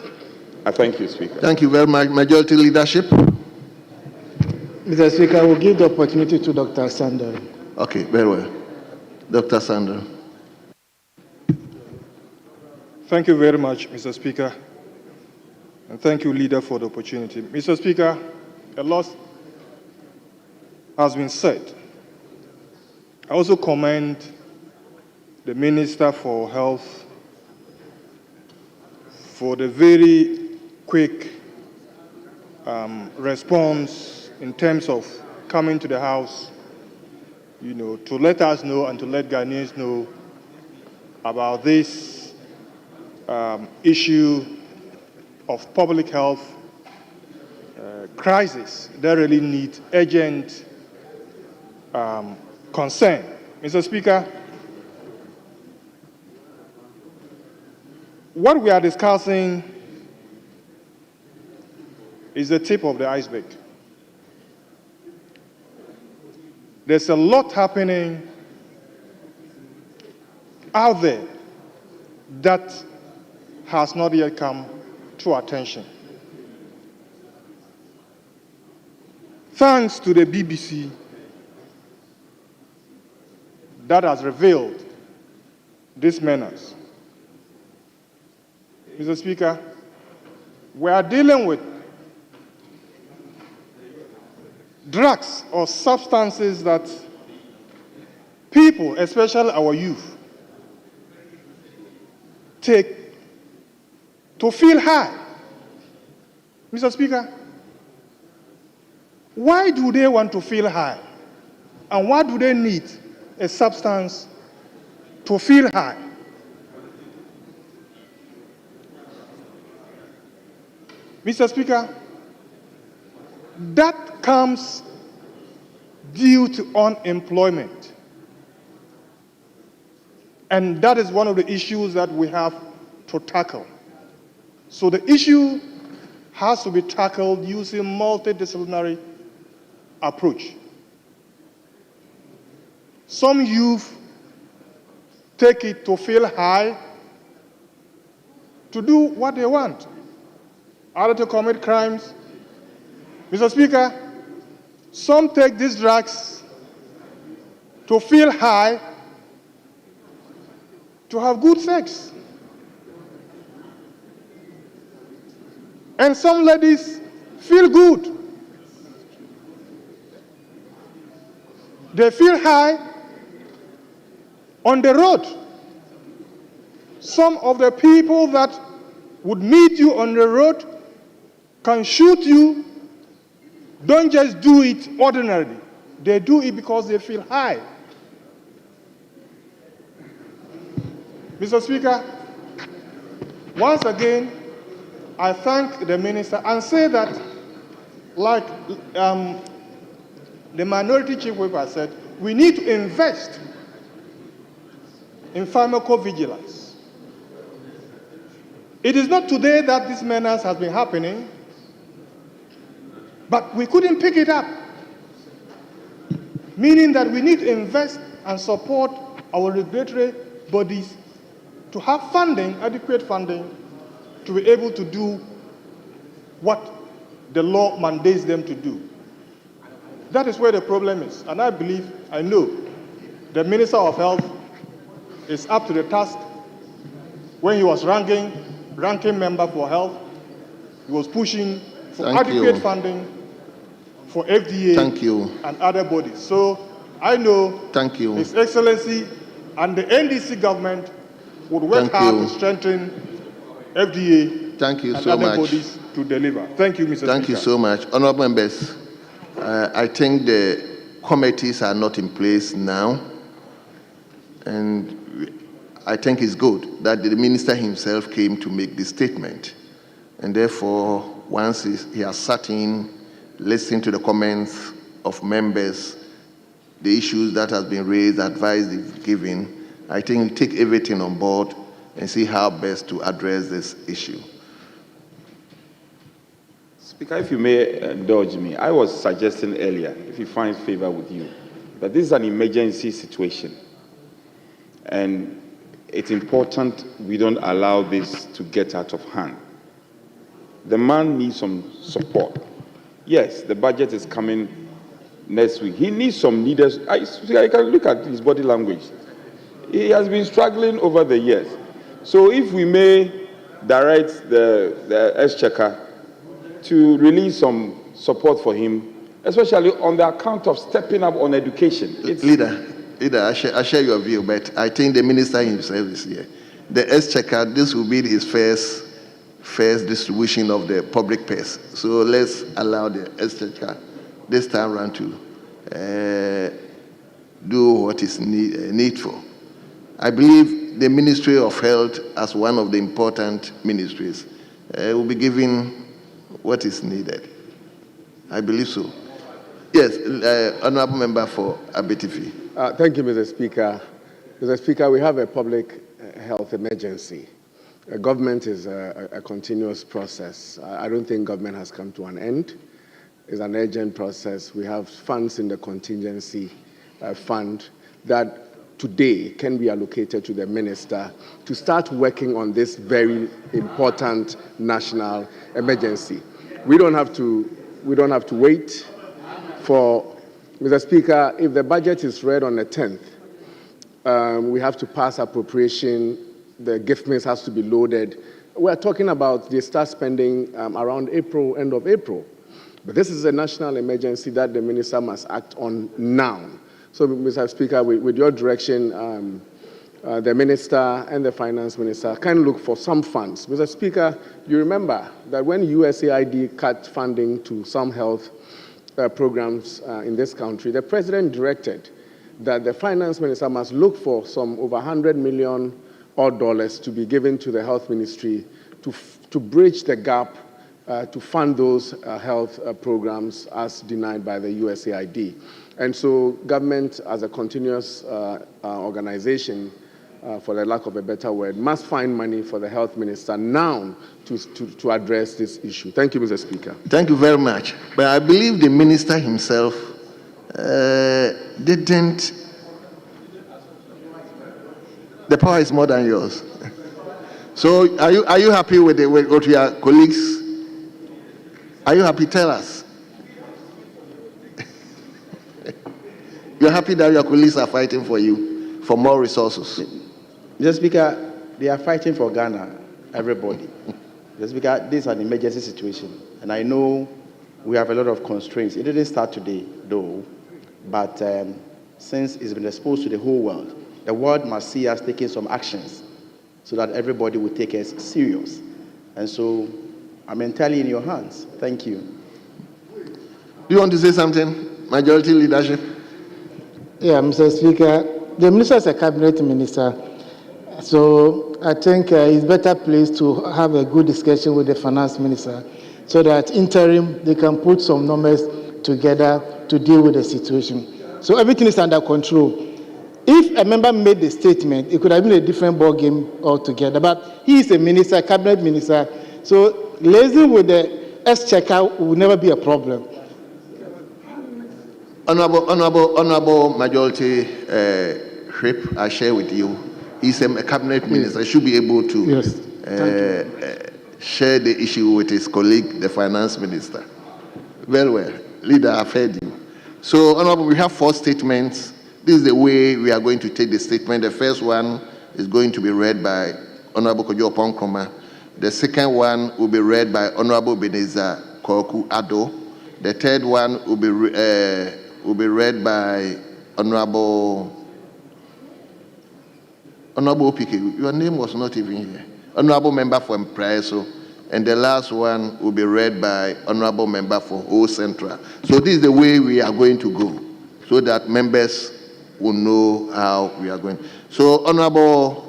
I thank you, Speaker. Thank you very much. Majority Leadership. Mr. Speaker, I will give the opportunity to Dr. Sandor. Okay, very well. Dr. Sandor. Thank you very much, Mr. Speaker. And thank you, Leader, for the opportunity. Mr. Speaker, a lot has been said. I also commend the Minister for Health for the very quick response in terms of coming to the House, to let us know and to let Ghanaians know about this issue of public health crisis that really needs urgent concern. Mr. Speaker, what we are discussing is the tip of the iceberg. There's a lot happening out there that has not yet come to attention. Thanks to the BBC that has revealed these menace. Mr. Speaker, we are dealing with drugs or substances that people, especially our youth, take to feel high. Mr. Speaker, why do they want to feel high? And why do they need a substance to feel high? Mr. Speaker, that comes due to unemployment. And that is one of the issues that we have to tackle. So the issue has to be tackled using multidisciplinary approach. Some youth take it to feel high, to do what they want, either to commit crimes. Mr. Speaker, some take these drugs to feel high, to have good sex. And some ladies feel good. They feel high on the road. Some of the people that would meet you on the road can shoot you. Don't just do it ordinarily. They do it because they feel high. Mr. Speaker, Once again, I thank the minister and say that, like the minority chief whip has said, we need to invest in pharmacovigilance. It is not today that this menace has been happening, but we couldn't pick it up, meaning that we need to invest and support our regulatory bodies to have funding, adequate funding, to be able to do what the law mandates them to do. That is where the problem is. And I believe, I know, the Minister of Health is up to the task. When he was ranking member for health, he was pushing for adequate funding for FDA and other bodies. So I know His Excellency and the NDC government would work hard to strengthen FDA and other bodies to deliver. Thank you, Mr. Speaker. Thank you so much. Honorable members, I think the committees are not in place now, and I think it's good that the minister himself came to make this statement. And therefore, once he has sat in, listened to the comments of members, the issues that has been raised, advice they've given, I think we'll take everything on board and see how best to address this issue. Speaker, if you may indulge me, I was suggesting earlier, if it finds favor with you, that this is an emergency situation. And it's important we don't allow this to get out of hand. The man needs some support. Yes, the budget is coming next week. He needs some leaders. I can look at his body language. He has been struggling over the years. So if we may direct the Exchequer to release some support for him, especially on the account of stepping up on education. Leader, I share your view, but I think the minister himself is here. The Exchequer, this will be his first distribution of the public purse. So let's allow the Exchequer this time around to do what is needful. I believe the Ministry of Health, as one of the important ministries, will be given what is needed. I believe so. Yes, Honorable Member for Abetifi. Thank you, Mr. Speaker. Mr. Speaker, we have a public health emergency. Government is a continuous process. I don't think government has come to an end. It's an urgent process. We have funds in the contingency fund that today can be allocated to the minister to start working on this very important national emergency. We don't have to wait for, Mr. Speaker, if the budget is read on the 10th, we have to pass appropriation, the gift mills has to be loaded. We're talking about they start spending around April, end of April. But this is a national emergency that the minister must act on now. So, Mr. Speaker, with your direction, the minister and the finance minister can look for some funds. Mr. Speaker, you remember that when USAID cut funding to some health programs in this country, the president directed that the finance minister must look for some over $100 million to be given to the health ministry to bridge the gap to fund those health programs as denied by the USAID. And so government, as a continuous organization, for the lack of a better word, must find money for the health minister now to address this issue. Thank you, Mr. Speaker. Thank you very much. But I believe the minister himself didn't. The power is more than yours. So are you happy with what your colleagues? Are you happy? Tell us. You're happy that your colleagues are fighting for you for more resources. Mr. Speaker, they are fighting for Ghana, everybody. Mr. Speaker, this is an emergency situation, and I know we have a lot of constraints. It didn't start today, though, but since it's been exposed to the whole world, the world must see us taking some actions so that everybody will take us serious. And so I'm entirely in your hands. Thank you. Do you want to say something? Majority leadership? Yeah, Mr. Speaker, the minister is a cabinet minister, So I think it's better placed to have a good discussion with the finance minister so that interim they can put some numbers together to deal with the situation. So everything is under control. If a member made the statement, it could have been a different ball game altogether. But he is a minister, cabinet minister, so liaising with the exchequer will never be a problem. Honorable Majority Whip, I share with you. He's a cabinet minister. He should be able to share the issue with his colleague, the finance minister. Very well. Leader, I've heard you. So, Honorable, we have 4 statements. This is the way we are going to take the statement. The first one is going to be read by Honorable Kojo Ponkroma. The second one will be read by Honorable Beneza Koku Ado. The third one will be read by Honorable Opike. Your name was not even here. Honorable Member for Mpreso. And the last one will be read by Honorable Member for Ho Central. So this is the way we are going to go, so that members will know how we are going. So Honorable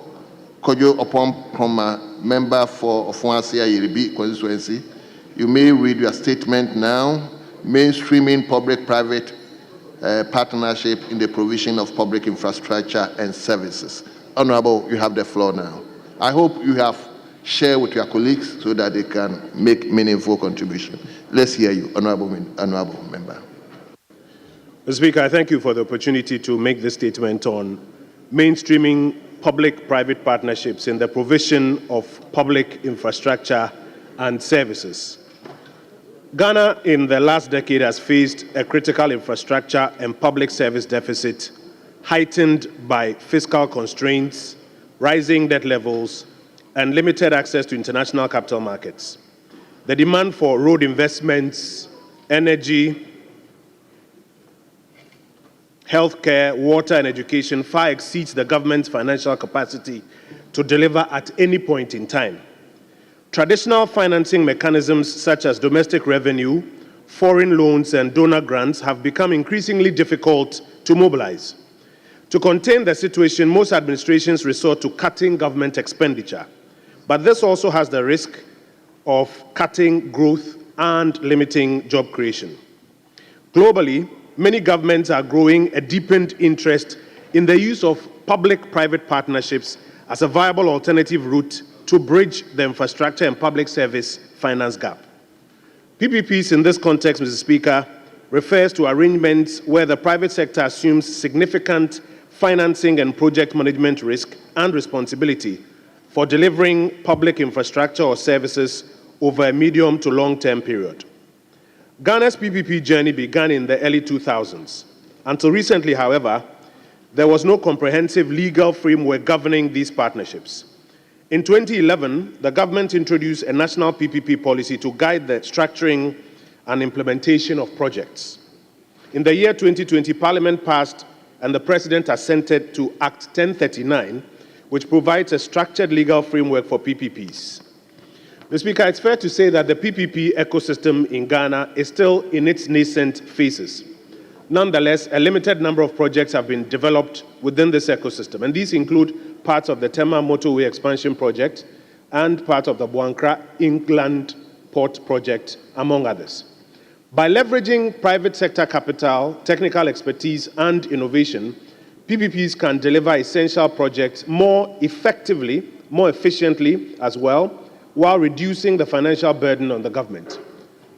Kojo Opon-Kroma, Member for Ofuasia Yiribi constituency, you may read your statement now. Mainstreaming public-private partnership in the provision of public infrastructure and services. Honorable, you have the floor now. I hope you have shared with your colleagues so that they can make meaningful contribution. Let's hear you, Honorable Member. Mr. Speaker, I thank you for the opportunity to make this statement on mainstreaming public-private partnerships in the provision of public infrastructure and services. Ghana in the last decade has faced a critical infrastructure and public service deficit heightened by fiscal constraints, rising debt levels, and limited access to international capital markets. The demand for road investments, energy, healthcare, water, and education far exceeds the government's financial capacity to deliver at any point in time. Traditional financing mechanisms such as domestic revenue, foreign loans, and donor grants have become increasingly difficult to mobilize. To contain the situation, most administrations resort to cutting government expenditure. But this also has the risk of cutting growth and limiting job creation. Globally, many governments are growing a deepened interest in the use of public-private partnerships as a viable alternative route to bridge the infrastructure and public service finance gap. PPPs in this context, Mr. Speaker, refers to arrangements where the private sector assumes significant financing and project management risk and responsibility for delivering public infrastructure or services over a medium to long-term period. Ghana's PPP journey began in the early 2000s. Until recently, however, there was no comprehensive legal framework governing these partnerships. In 2011, the government introduced a national PPP policy to guide the structuring and implementation of projects. In the year 2020, Parliament passed and the President assented to Act 1039, which provides a structured legal framework for PPPs. Mr. Speaker, it's fair to say that the PPP ecosystem in Ghana is still in its nascent phases. Nonetheless, a limited number of projects have been developed within this ecosystem, and these include parts of the Tema Motorway Expansion Project and part of the Boankra England Port Project, among others. By leveraging private sector capital, technical expertise, and innovation, PPPs can deliver essential projects more effectively, more efficiently as well, while reducing the financial burden on the government.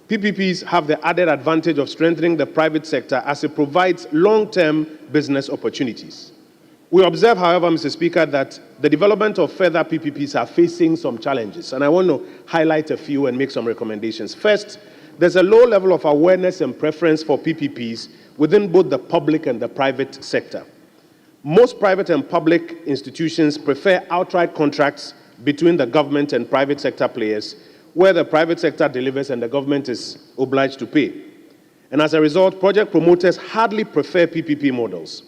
PPPs have the added advantage of strengthening the private sector as it provides long-term business opportunities. We observe, however, Mr. Speaker, that the development of further PPPs are facing some challenges, and I want to highlight a few and make some recommendations. First, there's a low level of awareness and preference for PPPs within both the public and the private sector. Most private and public institutions prefer outright contracts between the government and private sector players, where the private sector delivers and the government is obliged to pay. And as a result, project promoters hardly prefer PPP models.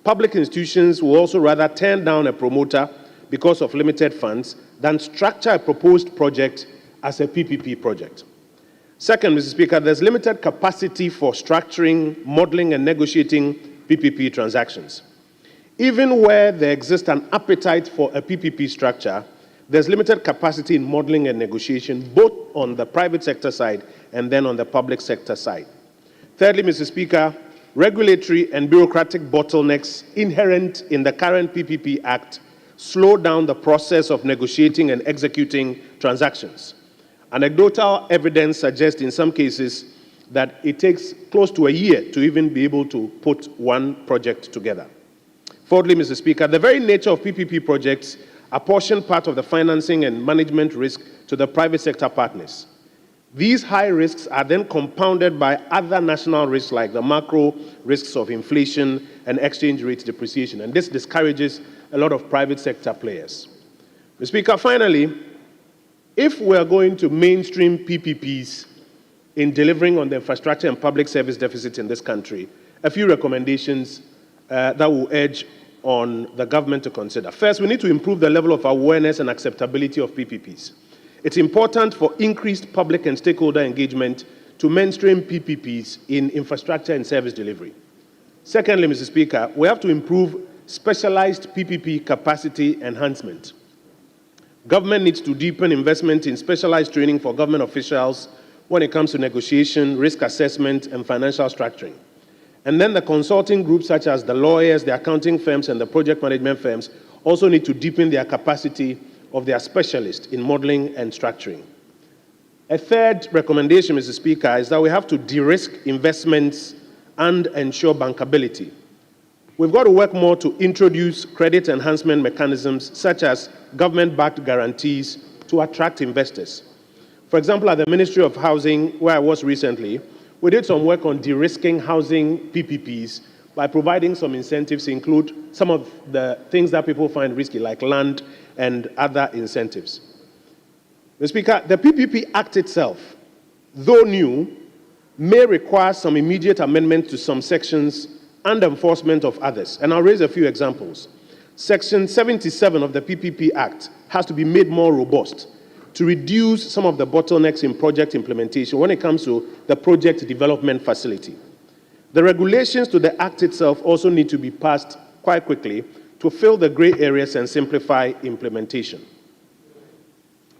Public institutions will also rather turn down a promoter because of limited funds than structure a proposed project as a PPP project. Second, Mr. Speaker, there's limited capacity for structuring, modeling, and negotiating PPP transactions. Even where there exists an appetite for a PPP structure, there's limited capacity in modeling and negotiation, both on the private sector side and then on the public sector side. Thirdly, Mr. Speaker, regulatory and bureaucratic bottlenecks inherent in the current PPP Act slow down the process of negotiating and executing transactions. Anecdotal evidence suggests in some cases that it takes close to a year to even be able to put one project together. Fourthly, Mr. Speaker, the very nature of PPP projects apportion part of the financing and management risk to the private sector partners. These high risks are then compounded by other national risks like the macro risks of inflation and exchange rate depreciation, and this discourages a lot of private sector players. Mr. Speaker, finally, if we're going to mainstream PPPs in delivering on the infrastructure and public service deficit in this country, a few recommendations that will urge on the government to consider. First, we need to improve the level of awareness and acceptability of PPPs. It's important for increased public and stakeholder engagement to mainstream PPPs in infrastructure and service delivery. Secondly, Mr. Speaker, we have to improve specialized PPP capacity enhancement. Government needs to deepen investment in specialized training for government officials when it comes to negotiation, risk assessment, and financial structuring. And then the consulting groups such as the lawyers, the accounting firms, and the project management firms also need to deepen their capacity of their specialists in modeling and structuring. A third recommendation, Mr. Speaker, is that we have to de-risk investments and ensure bankability. We've got to work more to introduce credit enhancement mechanisms such as government-backed guarantees to attract investors. For example, at the Ministry of Housing, where I was recently, we did some work on de-risking housing PPPs by providing some incentives to include some of the things that people find risky, like land and other incentives. Mr. Speaker, the PPP Act itself, though new, may require some immediate amendment to some sections and enforcement of others. And I'll raise a few examples. Section 77 of the PPP Act has to be made more robust to reduce some of the bottlenecks in project implementation when it comes to the project development facility. The regulations to the Act itself also need to be passed quite quickly to fill the gray areas and simplify implementation.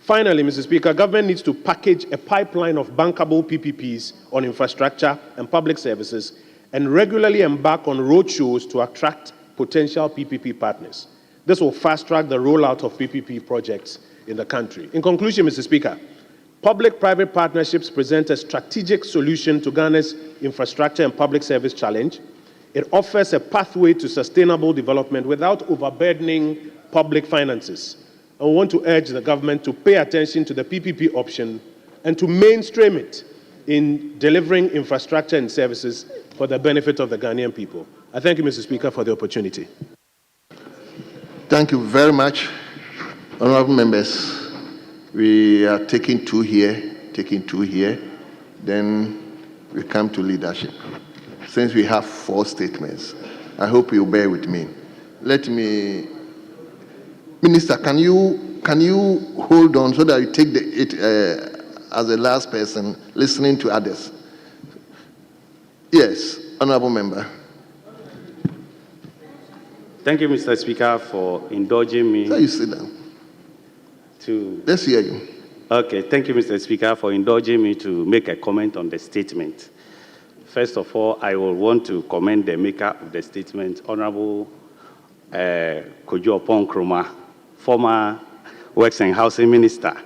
Finally, Mr. Speaker, government needs to package a pipeline of bankable PPPs on infrastructure and public services and regularly embark on roadshows to attract potential PPP partners. This will fast-track the rollout of PPP projects in the country. In conclusion, Mr. Speaker, public-private partnerships present a strategic solution to Ghana's infrastructure and public service challenge. It offers a pathway to sustainable development without overburdening public finances. I want to urge the government to pay attention to the PPP option and to mainstream it in delivering infrastructure and services for the benefit of the Ghanaian people. I thank you, Mr. Speaker, for the opportunity. Thank you very much, honorable members. We are taking two here, then we come to leadership. Since we have 4 statements, I hope you'll bear with me. Let me, Minister, can you hold on so that you take it as the last person listening to others? Yes, honorable member. Thank you, Mr. Speaker, for indulging me. So you sit down. Let's hear you. Okay, thank you, Mr. Speaker, for indulging me to make a comment on the statement. First of all, I will want to commend the maker of the statement, Honorable Kojo Opon-Kroma, former Works and Housing Minister.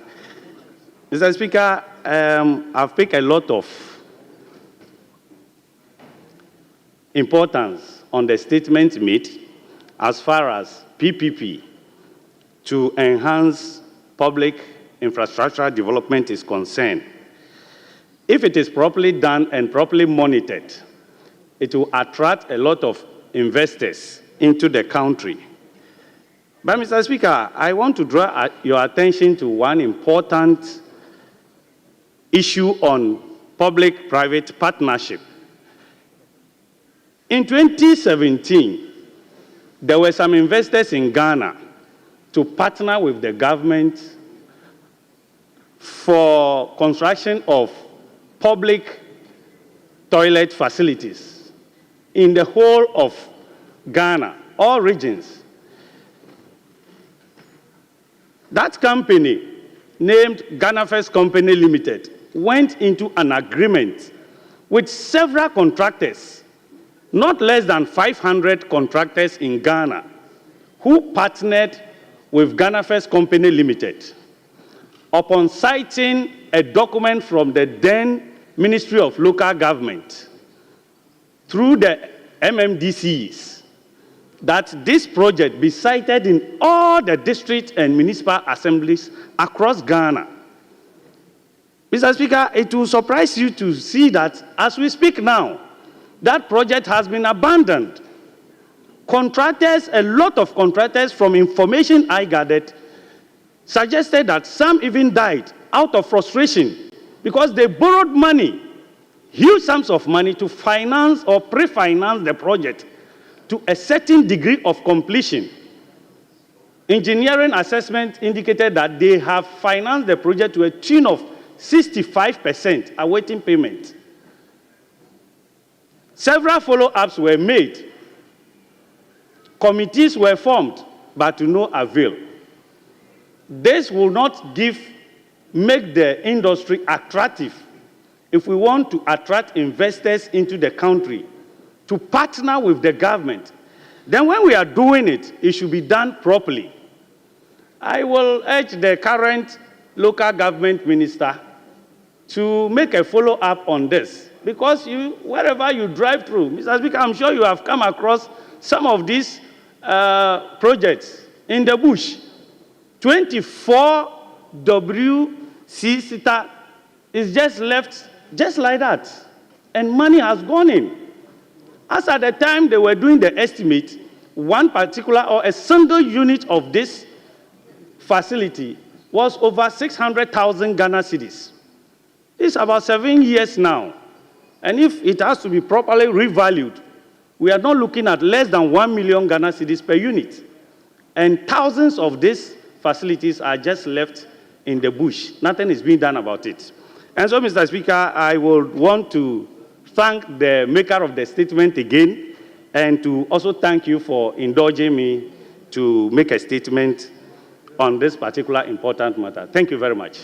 Mr. Speaker, I've picked a lot of importance on the statement made as far as PPP to enhance public infrastructure development is concerned. If it is properly done and properly monitored, it will attract a lot of investors into the country. But, Mr. Speaker, I want to draw your attention to one important issue on public-private partnership. In 2017, there were some investors in Ghana to partner with the government for construction of public toilet facilities in the whole of Ghana. all regions. That company, named Ghana First Company Limited, went into an agreement with several contractors, not less than 500 contractors in Ghana, who partnered with Ghana First Company Limited. Upon citing a document from the then Ministry of Local Government through the MMDCs, that this project be cited in all the district and municipal assemblies across Ghana. Mr. Speaker, it will surprise you to see that as we speak now, that project has been abandoned. Contractors, a lot of contractors, from information I gathered, suggested that some even died out of frustration because they borrowed money, huge sums of money, to finance or pre-finance the project to a certain degree of completion. Engineering assessment indicated that they have financed the project to a tune of 65% awaiting payment. Several follow-ups were made. Committees were formed, but to no avail. This will not make the industry attractive if we want to attract investors into the country to partner with the government. Then when we are doing it, it should be done properly. I will urge the current local government minister to make a follow-up on this, because wherever you drive through, Mr. Speaker, I'm sure you have come across some of these projects in the bush. 24 WC SITA is just left just like that, and money has gone in. As at the time they were doing the estimate, one particular or a single unit of this facility was over 600,000 Ghana cedis. This is about 7 years now. And if it has to be properly revalued, we are not looking at less than 1 million Ghana cedis per unit. And thousands of these facilities are just left in the bush. Nothing is being done about it. And so, Mr. Speaker, I would want to thank the maker of the statement again, and to also thank you for indulging me to make a statement on this particular important matter. Thank you very much.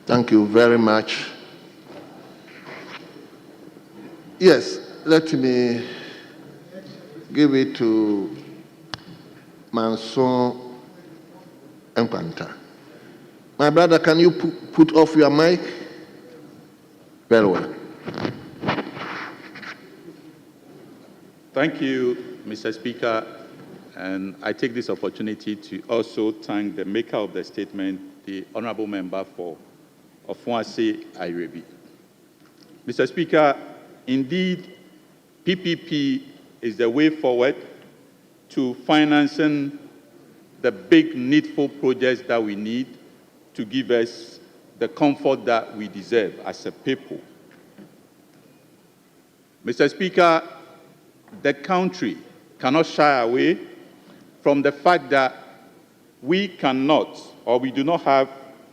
Thank you very much. Yes, let me give it to Manson Nkwanta. My brother, can you put off your mic? Very well. Thank you, Mr. Speaker, and I take this opportunity to also thank the maker of the statement, the Honorable Member for Ofuase Airebi. Mr. Speaker, indeed, PPP is the way forward to financing the big needful projects that we need to give us the comfort that we deserve as a people. Mr. Speaker, the country cannot shy away from the fact that we cannot, or we do not have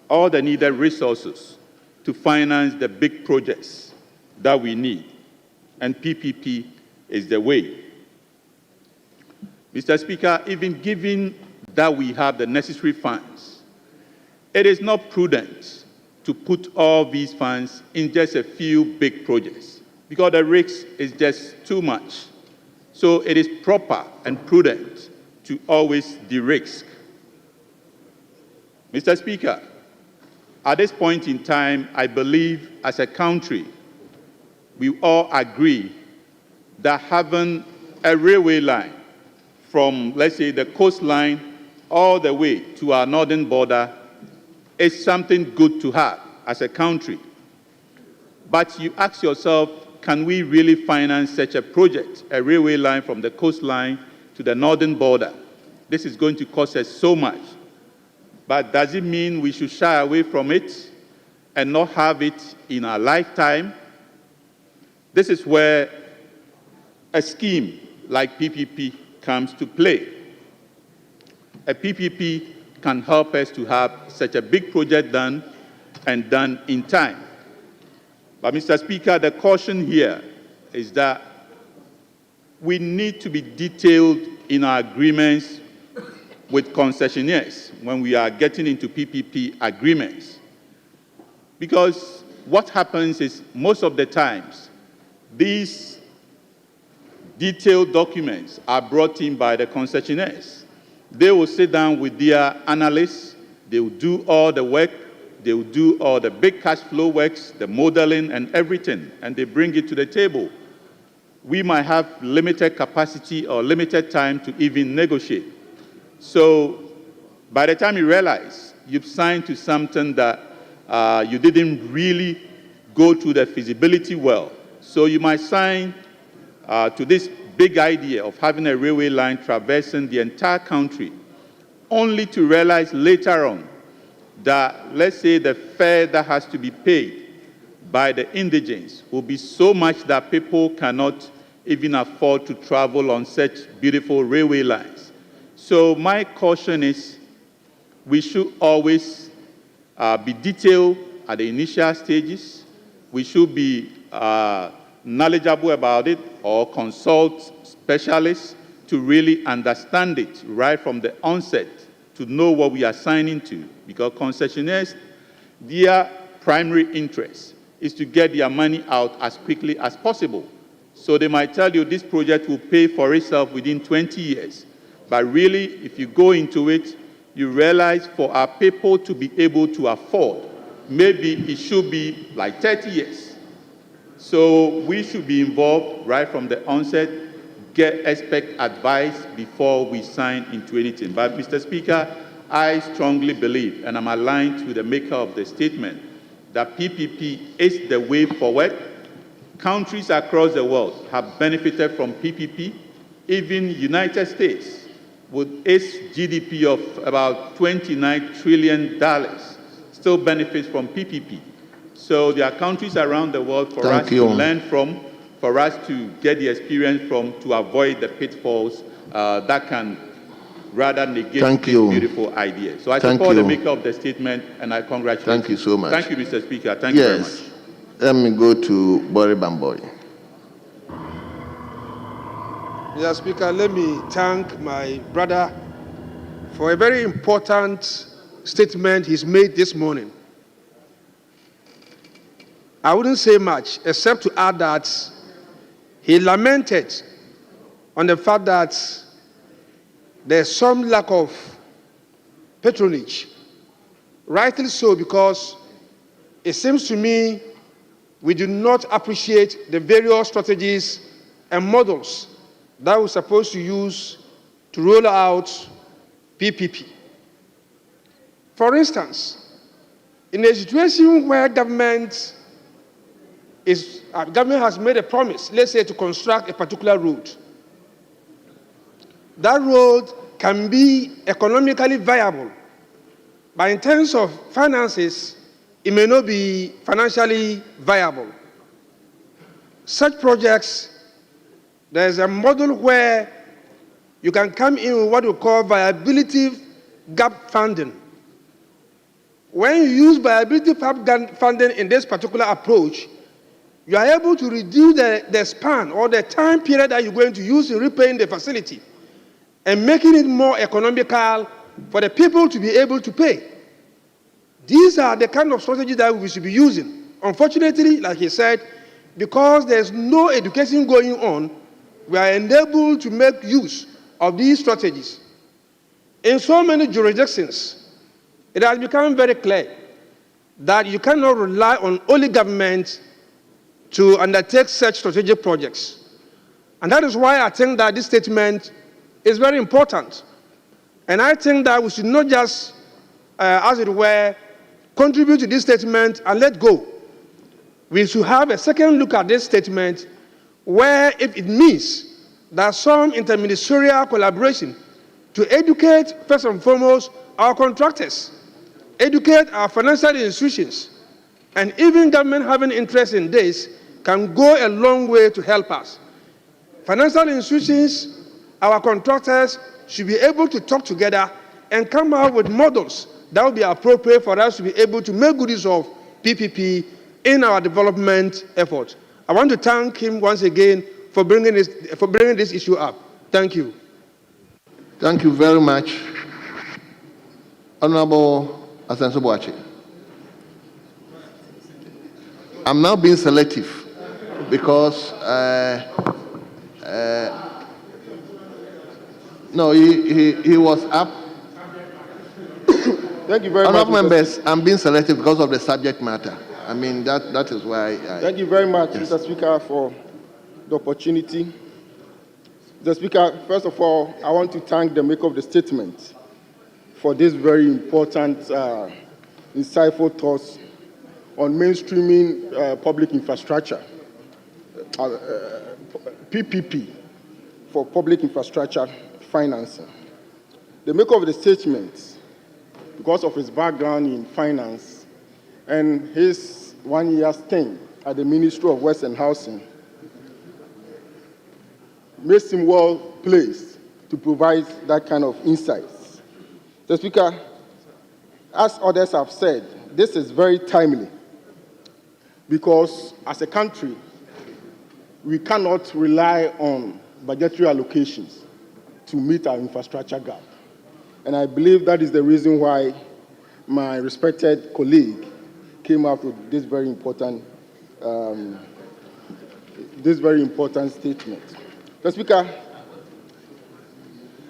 all the needed resources to finance the big projects that we need, and PPP is the way. Mr. Speaker, even given that we have the necessary funds, it is not prudent to put all these funds in just a few big projects, because the risk is just too much. So it is proper and prudent to always de-risk. Mr. Speaker, at this point in time, I believe as a country, we all agree that having a railway line from, let's say, the coastline all the way to our northern border is something good to have as a country. But you ask yourself, can we really finance such a project, a railway line from the coastline to the northern border? This is going to cost us so much. But does it mean we should shy away from it and not have it in our lifetime? This is where a scheme like PPP comes to play. A PPP can help us to have such a big project done and done in time. But, Mr. Speaker, the caution here is that we need to be detailed in our agreements with concessionaires when we are getting into PPP agreements. Because what happens is most of the times, these detailed documents are brought in by the concessionaires. They will sit down with their analysts, they will do all the work, they will do all the big cash flow works, the modeling and everything, and they bring it to the table. We might have limited capacity or limited time to even negotiate. So by the time you realize you've signed to something that you didn't really go through the feasibility well, so you might sign to this big idea of having a railway line traversing the entire country, only to realize later on that, let's say, the fare that has to be paid by the indigents will be so much that people cannot even afford to travel on such beautiful railway lines. So my caution is we should always be detailed at the initial stages. We should be knowledgeable about it or consult specialists to really understand it right from the onset, to know what we are signing to. Because concessionaires, their primary interest is to get their money out as quickly as possible. So they might tell you this project will pay for itself within 20 years. But really, if you go into it, you realize for our people to be able to afford, maybe it should be like 30 years. So we should be involved right from the onset, get expert advice before we sign into anything. But Mr. Speaker, I strongly believe, and I'm aligned with the maker of the statement, that PPP is the way forward. Countries across the world have benefited from PPP. Even United States, with its GDP of about $29 trillion, still benefits from PPP. So there are countries around the world for us to learn from, for us to get the experience from, to avoid the pitfalls that can rather negate this beautiful idea. So I support the maker of the statement, and I congratulate Thank you so much. Thank you, Mr. Speaker. Thank you very much. Let me go to Bori Bamboy. Mr. Speaker, let me thank my brother for a very important statement he's made this morning. I wouldn't say much, except to add that he lamented on the fact that there's some lack of patronage. Rightly so, because it seems to me we do not appreciate the various strategies and models that we're supposed to use to roll out PPP. For instance, in a situation where government has made a promise, let's say to construct a particular road, that road can be economically viable, but in terms of finances, it may not be financially viable. Such projects, there's a model where you can come in with what we call viability gap funding. When you use viability gap funding in this particular approach, you are able to reduce the span or the time period that you're going to use in repaying the facility and making it more economical for the people to be able to pay. These are the kind of strategies that we should be using. Unfortunately, like he said, because there's no education going on, we are unable to make use of these strategies. In so many jurisdictions, it has become very clear that you cannot rely on only government to undertake such strategic projects. And that is why I think that this statement is very important. And I think that we should not just, as it were, contribute to this statement and let go. We should have a second look at this statement where if it means that some interministerial collaboration to educate, first and foremost, our contractors, educate our financial institutions, and even government having interest in this can go a long way to help us. Financial institutions, our contractors should be able to talk together and come out with models that will be appropriate for us to be able to make good use of PPP in our development effort. I want to thank him once again for bringing this issue up. Thank you. Thank you very much. Honorable Asenso-Boachi. I'm now being selective because no, he was up. Thank you very Honorable much, members, I'm being selective because of the subject matter. I mean, that is why Thank you very much, yes. Mr. Speaker, for the opportunity. Mr. Speaker, first of all, I want to thank the maker of the statement for this very important, insightful thoughts on mainstreaming public infrastructure, PPP, for public infrastructure financing. The maker of the statement, because of his background in finance and his 1 year stint at the Ministry of Works and Housing, makes him well placed to provide that kind of insights. Mr. Speaker, as others have said, this is very timely because as a country, we cannot rely on budgetary allocations to meet our infrastructure gap. And I believe that is the reason why my respected colleague came up with this very important statement. Mr. Speaker,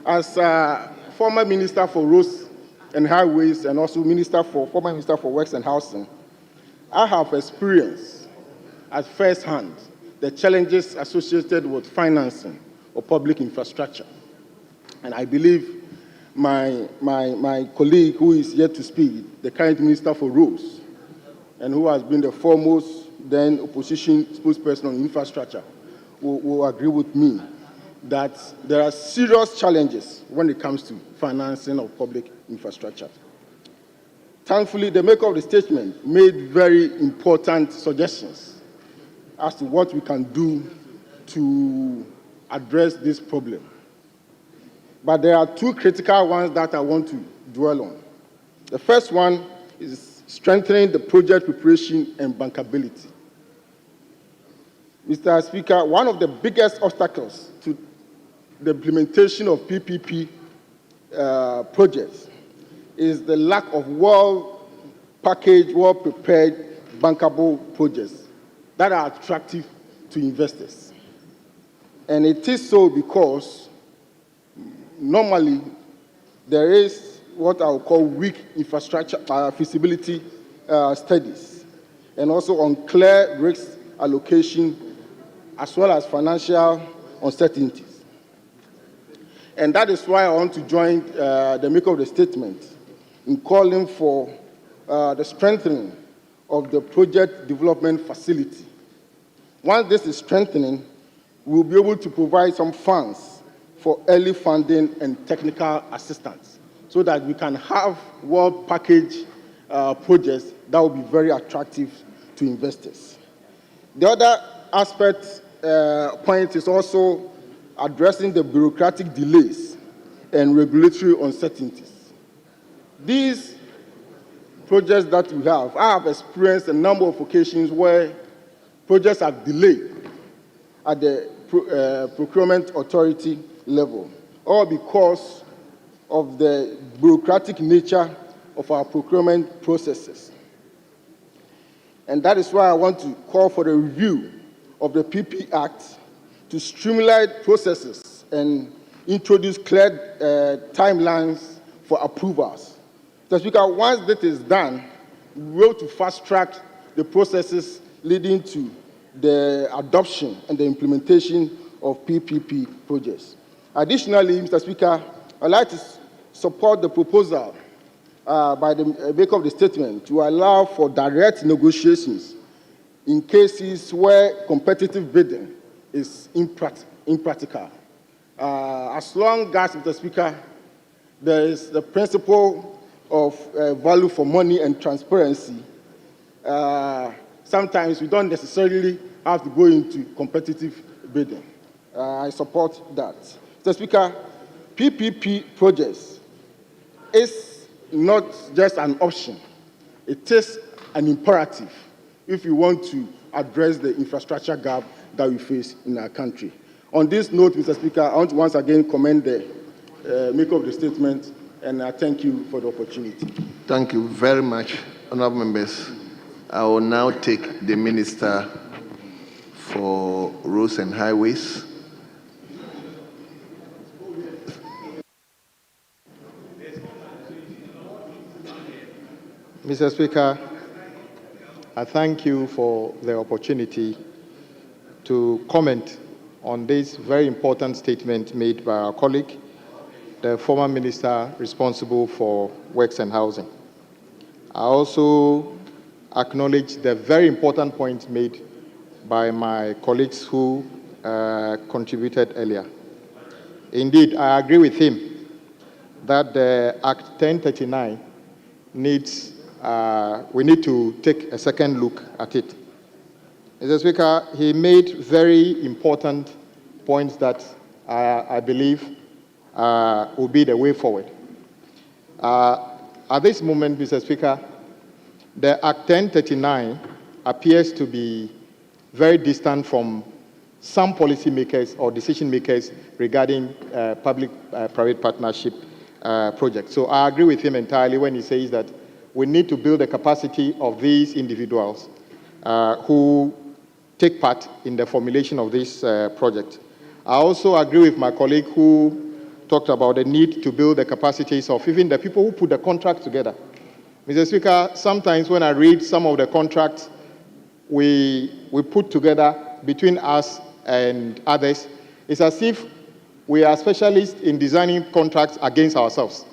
as former Minister for Roads and Highways and also former Minister for Works and Housing, I have experienced at first hand the challenges associated with financing of public infrastructure. And I believe my colleague who is yet to speak, the current Minister for Roads, and who has been the foremost then opposition spokesperson on infrastructure, will agree with me that there are serious challenges when it comes to financing of public infrastructure. Thankfully, the maker of the statement made very important suggestions as to what we can do to address this problem. But there are two critical ones that I want to dwell on. The first one is strengthening the project preparation and bankability. Mr. Speaker, one of the biggest obstacles to the implementation of PPP projects is the lack of well-packaged, well-prepared, bankable projects that are attractive to investors. And it is so because normally there is what I would call weak infrastructure feasibility studies, and also unclear risk allocation, as well as financial uncertainties. And that is why I want to join the maker of the statement in calling for the strengthening of the project development facility. Once this is strengthening, we'll be able to provide some funds for early funding and technical assistance so that we can have well-packaged projects that will be very attractive to investors. The other aspect point is also addressing the bureaucratic delays and regulatory uncertainties. These projects that we have, I have experienced a number of occasions where projects are delayed at the procurement authority level, all because of the bureaucratic nature of our procurement processes. And that is why I want to call for the review of the PP Act to streamline processes and introduce clear timelines for approvals. So, Speaker, once that is done, we will to fast-track the processes leading to the adoption and the implementation of PPP projects. Additionally, Mr. Speaker, I'd like to support the proposal by the maker of the statement to allow for direct negotiations in cases where competitive bidding is impractical. As long as, Mr. Speaker, there is the principle of value for money and transparency, sometimes we don't necessarily have to go into competitive bidding. I support that. Mr. Speaker, PPP projects is not just an option. It is an imperative if we want to address the infrastructure gap that we face in our country. On this note, Mr. Speaker, I want to once again commend the maker of the statement, and I thank you for the opportunity. Thank you very much, honorable members. I will now take the Minister for Roads and Highways. Mr. Speaker, I thank you for the opportunity to comment on this very important statement made by our colleague, the former minister responsible for works and housing. I also acknowledge the very important points made by my colleagues who contributed earlier. Indeed, I agree with him that the Act 1039 needs, we need to take a second look at it. Mr. Speaker, he made very important points that I believe will be the way forward. At this moment, Mr. Speaker, the Act 1039 appears to be very distant from some policymakers or decision makers regarding public-private partnership projects. So I agree with him entirely when he says that we need to build the capacity of these individuals who take part in the formulation of this project. I also agree with my colleague who talked about the need to build the capacities of even the people who put the contract together. Mr. Speaker, sometimes when I read some of the contracts we put together between us and others, it's as if we are specialists in designing contracts against ourselves,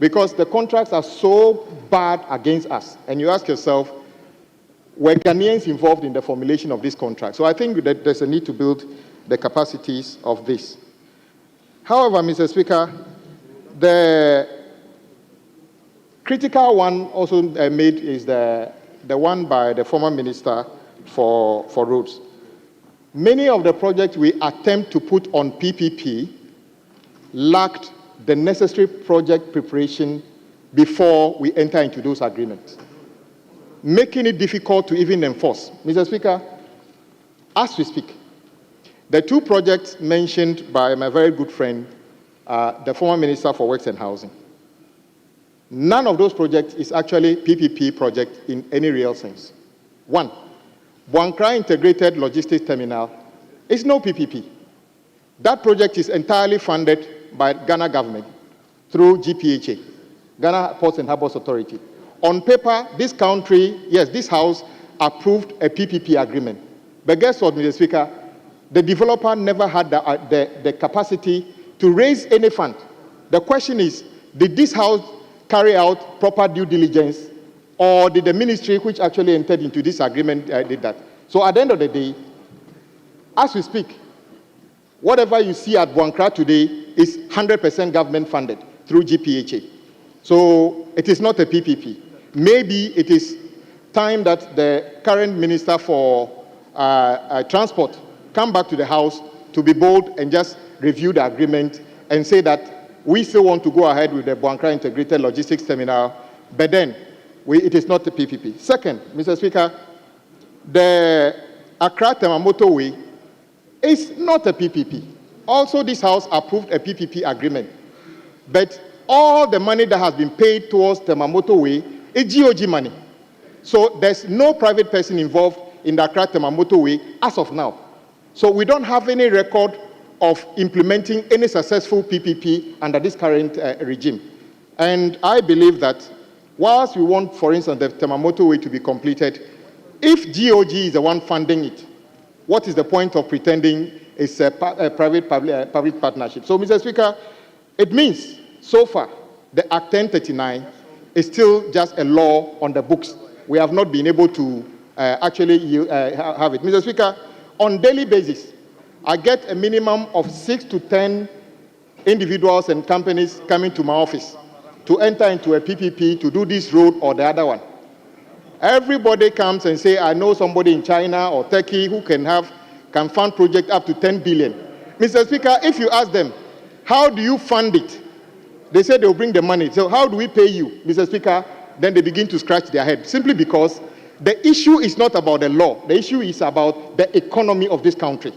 because the contracts are so bad against us. And you ask yourself, were Ghanaians involved in the formulation of this contract? So I think that there's a need to build the capacities of this. However, Mr. Speaker, the critical one also made is the one by the former minister for roads. Many of the projects we attempt to put on PPP lacked the necessary project preparation before we enter into those agreements, making it difficult to even enforce. Mr. Speaker, as we speak, the two projects mentioned by my very good friend, the former Minister for Works and Housing, none of those projects is actually PPP project in any real sense. One, Buankra Integrated Logistics Terminal is no PPP. That project is entirely funded by Ghana government through GPHA, Ghana Ports and Harbours Authority. On paper, this country, yes, this House approved a PPP agreement. But guess what, Mr. Speaker? The developer never had the capacity to raise any fund. The question is, did this House carry out proper due diligence, or did the ministry which actually entered into this agreement did that? So at the end of the day, as we speak, whatever you see at Buankra today is 100% government funded through GPHA. So it is not a PPP. Maybe it is time that the current Minister for Transport come back to the House to be bold and just review the agreement and say that we still want to go ahead with the Buankra Integrated Logistics Terminal, but then it is not a PPP. Second, Mr. Speaker, the Accra-Tema motorway is not a PPP. Also, this House approved a PPP agreement, but all the money that has been paid towards Tema motorway is GOG money. So there's no private person involved in the Accra-Tema motorway as of now. So we don't have any record of implementing any successful PPP under this current regime. And I believe that whilst we want, for instance, the Tema motorway to be completed, if GOG is the one funding it, what is the point of pretending it's a private-public partnership? So, Mr. Speaker, it means, so far, the Act 1039 is still just a law on the books. We have not been able to actually have it. Mr. Speaker, on a daily basis, I get a minimum of 6 to 10 individuals and companies coming to my office to enter into a PPP to do this road or the other one. Everybody comes and say, I know somebody in China or Turkey who can fund project up to 10 billion. Mr. Speaker, if you ask them, how do you fund it? They say they'll bring the money. So how do we pay you, Mr. Speaker? Then they begin to scratch their head, simply because the issue is not about the law. The issue is about the economy of this country.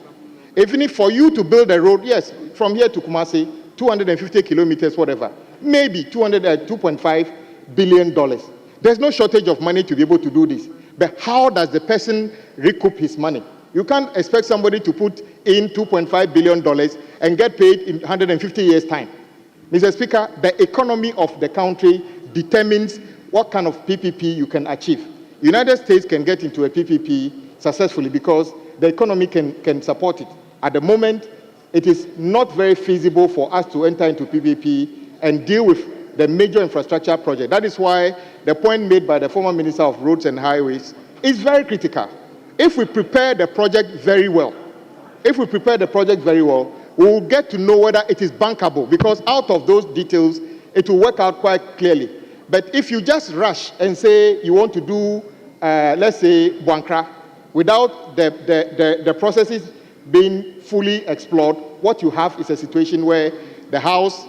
Even if for you to build a road, yes, from here to Kumasi, 250 kilometers, whatever, maybe $2.5 billion. There's no shortage of money to be able to do this. But how does the person recoup his money? You can't expect somebody to put in $2.5 billion and get paid in 150 years' time. Mr. Speaker, the economy of the country determines what kind of PPP you can achieve. The United States can get into a PPP successfully because the economy can support it. At the moment, it is not very feasible for us to enter into PPP and deal with the major infrastructure project. That is why the point made by the former Minister of Roads and Highways is very critical. If we prepare the project very well, we will get to know whether it is bankable, because out of those details, it will work out quite clearly. But if you just rush and say you want to do, let's say, Buankra, without the processes being fully explored, what you have is a situation where the House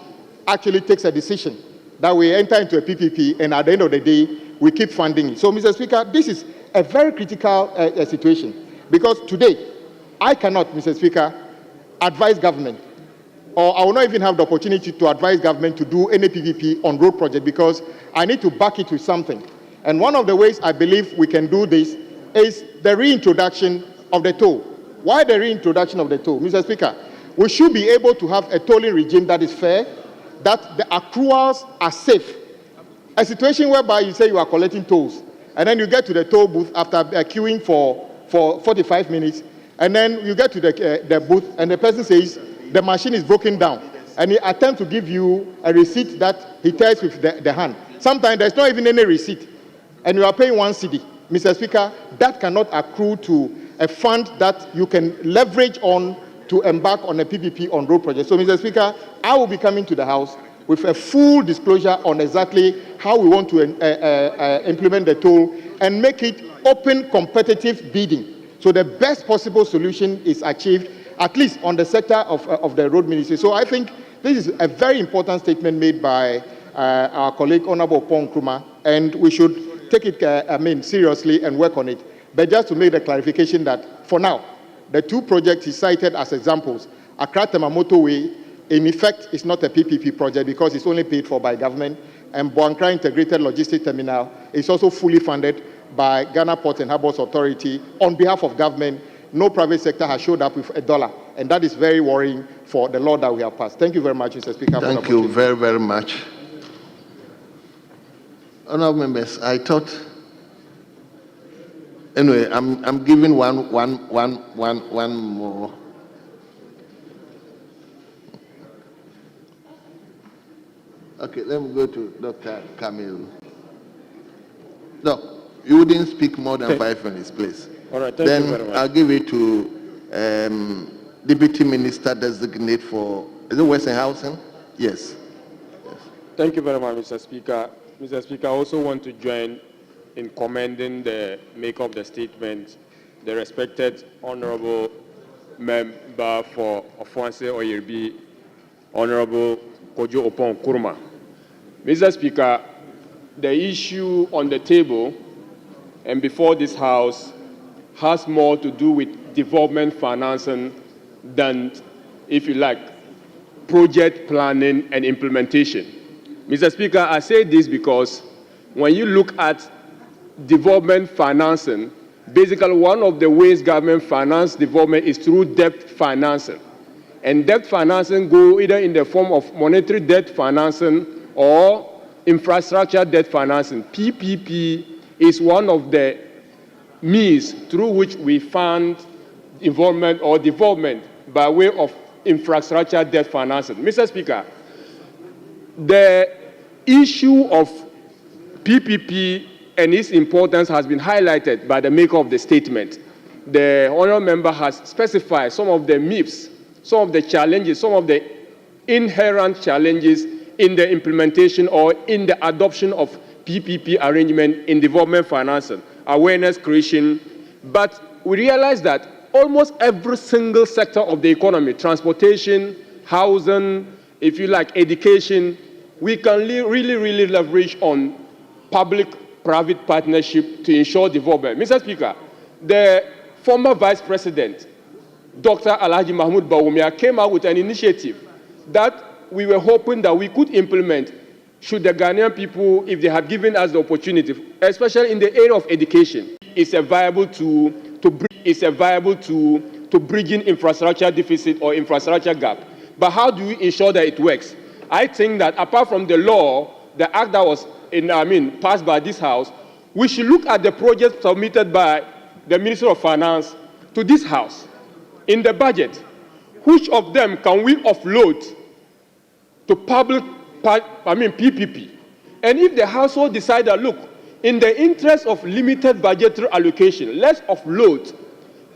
actually takes a decision that we enter into a PPP, and at the end of the day, we keep funding it. So, Mr. Speaker, this is a very critical situation, because today, I cannot, Mr. Speaker, advise government, or I will not even have the opportunity to advise government to do any PPP on road project, because I need to back it with something. And one of the ways I believe we can do this is the reintroduction of the toll. Why the reintroduction of the toll? Mr. Speaker, we should be able to have a tolling regime that is fair, that the accruals are safe. A situation whereby you say you are collecting tolls, and then you get to the toll booth after queuing for 45 minutes, and then you get to the booth, and the person says the machine is broken down, and he attempts to give you a receipt that he tells with the hand. Sometimes there's not even any receipt, and you are paying 1 cedi. Mr. Speaker, that cannot accrue to a fund that you can leverage on to embark on a PPP on road projects. So, Mr. Speaker, I will be coming to the House with a full disclosure on exactly how we want to implement the toll and make it open competitive bidding. So the best possible solution is achieved, at least on the sector of the road ministry. So I think this is a very important statement made by our colleague, Honorable Opon Nkrumah, and we should take it seriously and work on it. But just to make the clarification that, for now, the two projects he cited as examples, Accra-Tema Motorway, in effect, is not a PPP project because it's only paid for by government, and Buankra Integrated Logistics Terminal is also fully funded by Ghana Ports and Harbours Authority on behalf of government. No private sector has showed up with $1, and that is very worrying for the law that we have passed. Thank you very much, Mr. Speaker. Thank you very, very much. Honourable members, I thought, anyway, I'm giving one more. Okay, let me go to Dr. Camille. No, you wouldn't speak more than 5 minutes, please. All right, thank you very much. I'll give it to Deputy Minister Designate for, is it Western Housing? Yes. Thank you very much, Mr. Speaker. Mr. Speaker, I also want to join in commending the maker of the statement, the respected Honorable Member for Ofuanse Oyerbi, Honorable Kojo Opon Nkrumah. Mr. Speaker, the issue on the table and before this House has more to do with development financing than, if you like, project planning and implementation. Mr. Speaker, I say this because when you look at development financing, basically one of the ways government finance development is through debt financing. And debt financing go either in the form of monetary debt financing or infrastructure debt financing. PPP is one of the means through which we fund involvement or development by way of infrastructure debt financing. Mr. Speaker, the issue of PPP and its importance has been highlighted by the maker of the statement. The honourable member has specified some of the myths, some of the challenges, some of the inherent challenges in the implementation or in the adoption of PPP arrangement in development financing, awareness creation. But we realize that almost every single sector of the economy, transportation, housing, if you like, education, we can really leverage on public-private partnership to ensure development. Mr. Speaker, the former Vice President, Dr. Alhaji Mahmoud Bawumia, came out with an initiative that we were hoping that we could implement should the Ghanaian people, if they had given us the opportunity, especially in the area of education, is a viable to bridging infrastructure deficit or infrastructure gap. But how do we ensure that it works? I think that apart from the law, the act that was passed by this House, we should look at the projects submitted by the Ministry of Finance to this House in the budget. Which of them can we offload to public, PPP? And if the household decide that, look, in the interest of limited budgetary allocation, let's offload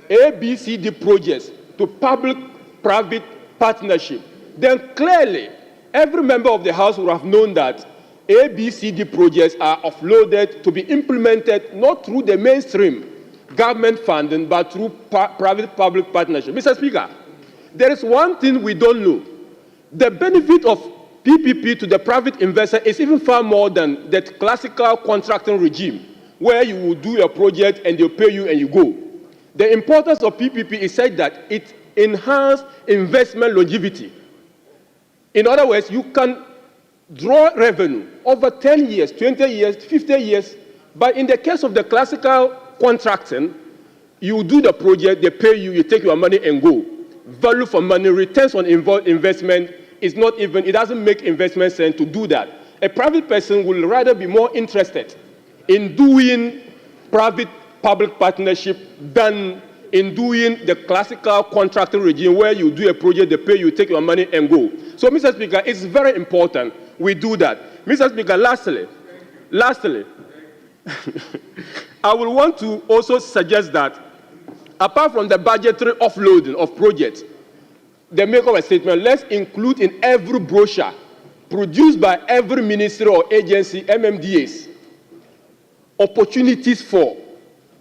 ABCD projects to public-private partnership, then clearly every member of the House would have known that ABCD projects are offloaded to be implemented not through the mainstream government funding, but through private-public partnership. Mr. Speaker, there is one thing we don't know. The benefit of PPP to the private investor is even far more than the classical contracting regime, where you will do a project and they'll pay you and you go. The importance of PPP is said that it enhances investment longevity. In other words, you can draw revenue over 10 years, 20 years, 50 years, but in the case of the classical contracting, you do the project, they pay you, you take your money and go. Value for money, returns on investment is not even, it doesn't make investment sense to do that. A private person will rather be more interested in doing private-public partnership than in doing the classical contracting regime where you do a project, they pay you, take your money and go. So, Mr. Speaker, it's very important we do that. Mr. Speaker, lastly, I will want to also suggest that apart from the budgetary offloading of projects, the make of a statement, let's include in every brochure produced by every ministry or agency, MMDAs, opportunities for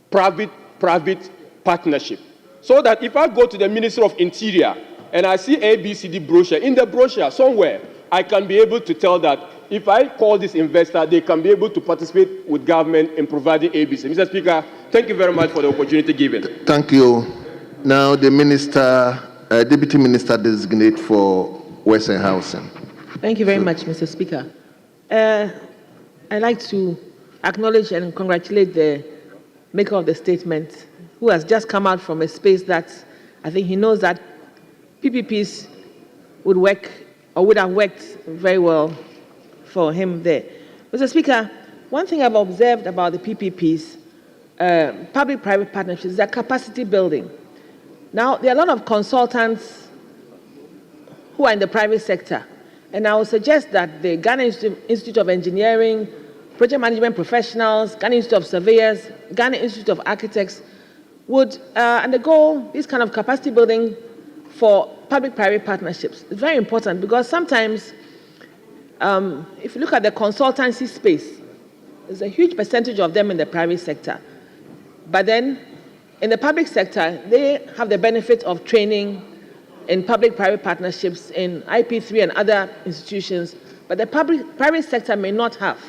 private partnership. So that if I go to the Ministry of Interior and I see ABCD brochure, in the brochure somewhere, I can be able to tell that if I call this investor, they can be able to participate with government in providing ABC. Mr. Speaker, thank you very much for the opportunity given. Thank you. Now the Minister, Deputy Minister Designate for Western Housing. Thank you very much, Mr. Speaker. I'd like to acknowledge and congratulate the maker of the statement, who has just come out from a space that I think he knows that PPPs would work or would have worked very well for him there. Mr. Speaker, one thing I've observed about the PPPs, public-private partnerships, is that capacity building. Now, there are a lot of consultants who are in the private sector, and I would suggest that the Ghana Institute of Engineering, project management professionals, Ghana Institute of Surveyors, Ghana Institute of Architects would undergo this kind of capacity building for public-private partnerships. It's very important because sometimes, if you look at the consultancy space, there's a huge percentage of them in the private sector. But then, in the public sector, they have the benefit of training in public-private partnerships in IP3 and other institutions, but the private sector may not have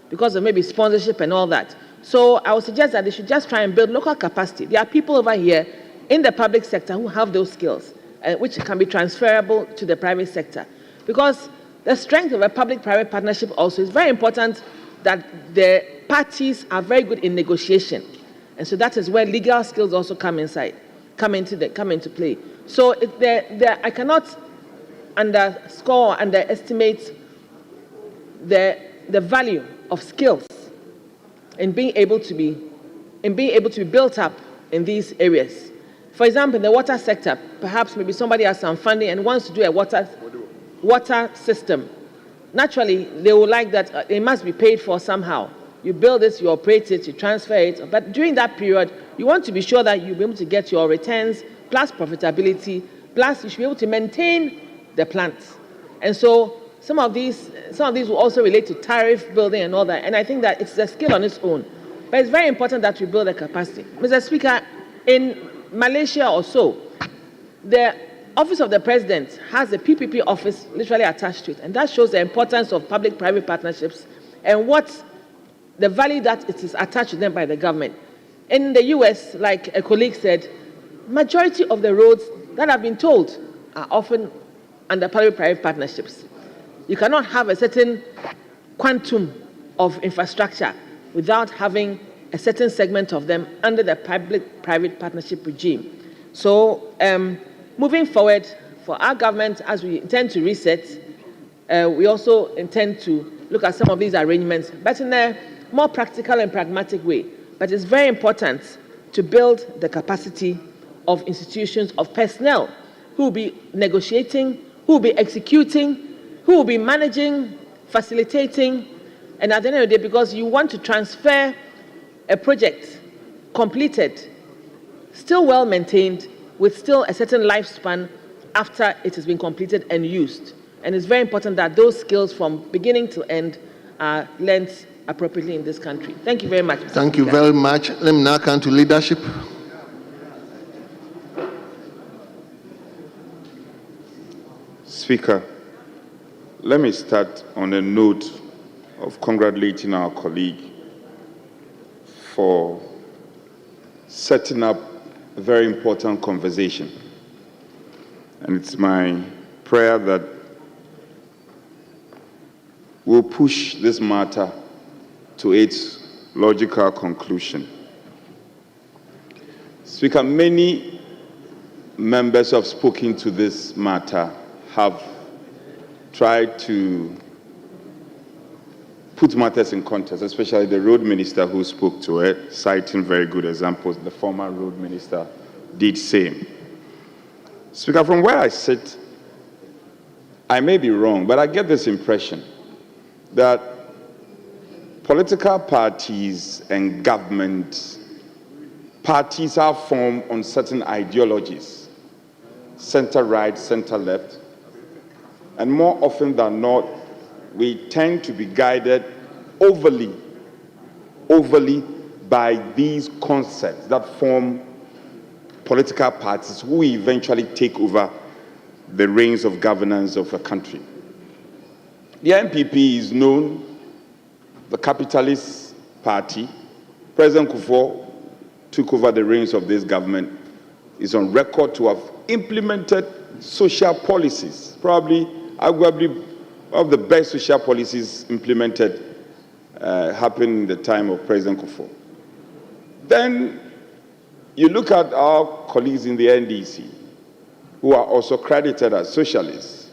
because of maybe sponsorship and all that. So I would suggest that they should just try and build local capacity. There are people over here in the public sector who have those skills, which can be transferable to the private sector. Because the strength of a public-private partnership also is very important that the parties are very good in negotiation. And so that is where legal skills also come into play. So I cannot underscore or underestimate the value of skills in being able to be built up in these areas. For example, in the water sector, perhaps maybe somebody has some funding and wants to do a water system. Naturally, they will like that it must be paid for somehow. You build it, you operate it, you transfer it. But during that period, you want to be sure that you'll be able to get your returns, plus profitability, plus you should be able to maintain the plants. And so some of these will also relate to tariff building and all that. And I think that it's a skill on its own. But it's very important that we build a capacity. Mr. Speaker, in Malaysia or so, the Office of the President has a PPP office literally attached to it. And that shows the importance of public-private partnerships and what the value that it is attached to them by the government. In the US, like a colleague said, majority of the roads that have been told are often under public-private partnerships. you cannot have a certain quantum of infrastructure without having a certain segment of them under the public-private partnership regime. So moving forward, for our government, as we intend to reset, we also intend to look at some of these arrangements, but in a more practical and pragmatic way. But it's very important to build the capacity of institutions, of personnel who will be negotiating, who will be executing, who will be managing, facilitating, and at the end of the day, because you want to transfer a project completed, still well maintained, with still a certain lifespan after it has been completed and used. And it's very important that those skills from beginning to end are learned appropriately in this country. Thank you very much, Mr. Thank you Speaker. very much. Let me now come to leadership. Speaker, let me start on a note of congratulating our colleague for setting up a very important conversation. And it's my prayer that we'll push this matter to its logical conclusion. Speaker, many members who have spoken to this matter have tried to put matters in context, especially the road minister who spoke to it, citing very good examples. The former road minister did same. Speaker, from where I sit, I may be wrong, but I get this impression that political parties and government parties are formed on certain ideologies, center-right, center-left, and more often than not, we tend to be guided overly by these concepts that form political parties who eventually take over the reins of governance of a country. The NPP is known, the capitalist party. President Kufuor took over the reins of this government, is on record to have implemented social policies, probably, arguably, one of the best social policies implemented happened in the time of President Kufuor. Then you look at our colleagues in the NDC, who are also credited as socialists.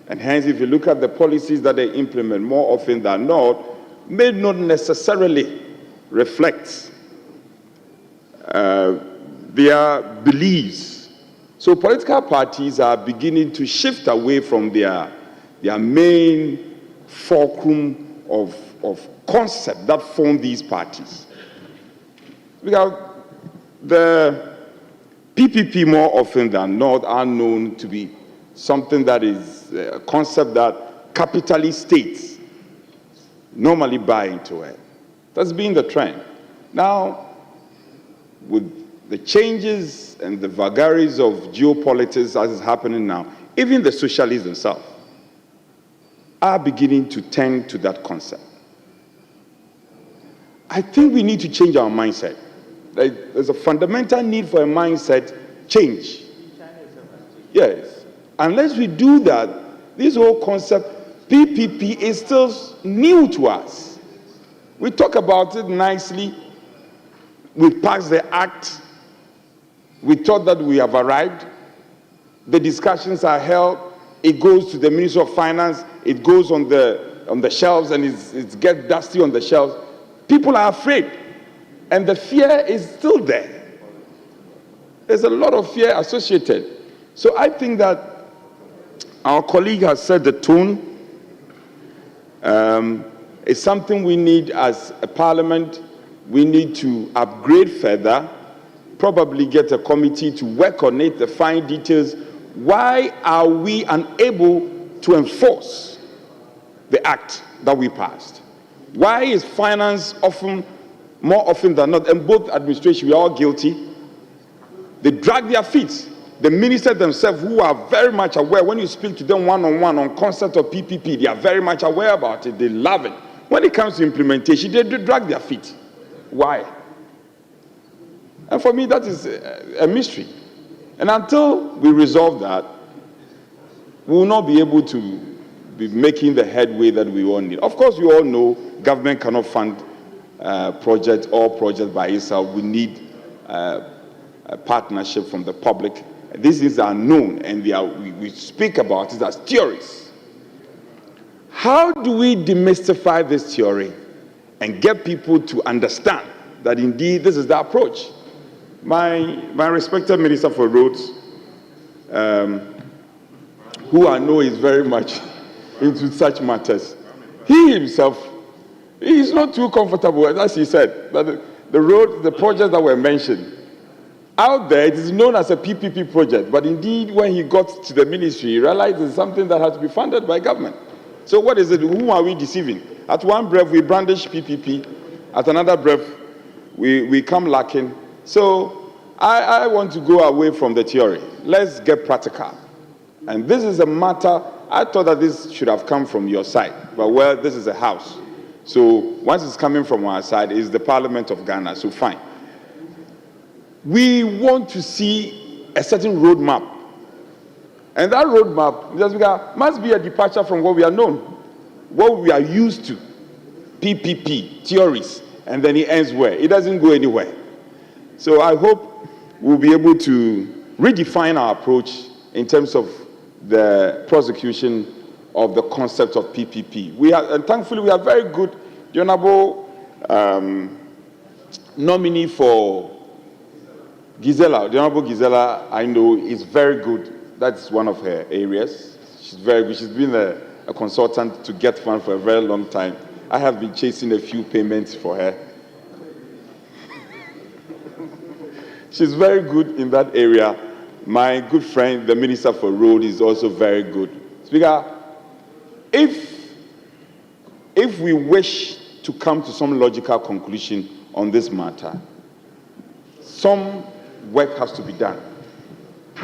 And hence, if you look at the policies that they implement, more often than not, may not necessarily reflect their beliefs. So political parties are beginning to shift away from their main fulcrum of concept that form these parties. Because the PPP more often than not are known to be something that is a concept that capitalist states normally buy into it. That's been the trend. Now, with the changes and the vagaries of geopolitics as is happening now, even the socialists themselves are beginning to tend to that concept. I think we need to change our mindset. There's a fundamental need for a mindset change. Yes. Unless we do that, this whole concept, PPP, is still new to us. We talk about it nicely. We passed the act. We thought that we have arrived. The discussions are held. It goes to the Ministry of Finance. It goes on the shelves, and it gets dusty on the shelves. People are afraid, and the fear is still there. There's a lot of fear associated. So I think that our colleague has set the tone. It's something we need as a parliament. We need to upgrade further, probably get a committee to work on it, the fine details. Why are we unable to enforce the act that we passed? Why is finance more often than not, and both administrations, we are all guilty, they drag their feet. The ministers themselves, who are very much aware, when you speak to them one-on-one on concept of PPP, they are very much aware about it. They love it. When it comes to implementation, they drag their feet. Why? And for me, that is a mystery. And until we resolve that, we will not be able to be making the headway that we all need. Of course, you all know government cannot fund all projects by itself. We need a partnership from the public. These things are known, and we speak about it as theories. How do we demystify this theory and get people to understand that indeed this is the approach? My respected Minister for Roads, who I know is very much into such matters, he himself, he is not too comfortable, as he said, that the projects that were mentioned, out there, it is known as a PPP project, but indeed, when he got to the ministry, he realized it's something that has to be funded by government. So what is it? Whom are we deceiving? At one breath, we brandish PPP. At another breath, we come lacking. So I want to go away from the theory. Let's get practical. And this is a matter, I thought that this should have come from your side, but well, this is a house. So once it's coming from our side, it's the Parliament of Ghana, so fine. We want to see a certain roadmap. And that roadmap must be a departure from what we are known, what we are used to. PPP, theories, and then it ends where? It doesn't go anywhere. So I hope we'll be able to redefine our approach in terms of the prosecution of the concept of PPP. And thankfully, we are very good. The Honorable nominee for Gisela, the Honorable Gisela, I know, is very good. That's one of her areas. She's very good. She's been a consultant to get one for a very long time. I have been chasing a few payments for her. She's very good in that area. My good friend, the Minister for Road, is also very good. Speaker, if we wish to come to some logical conclusion on this matter, some work has to be done.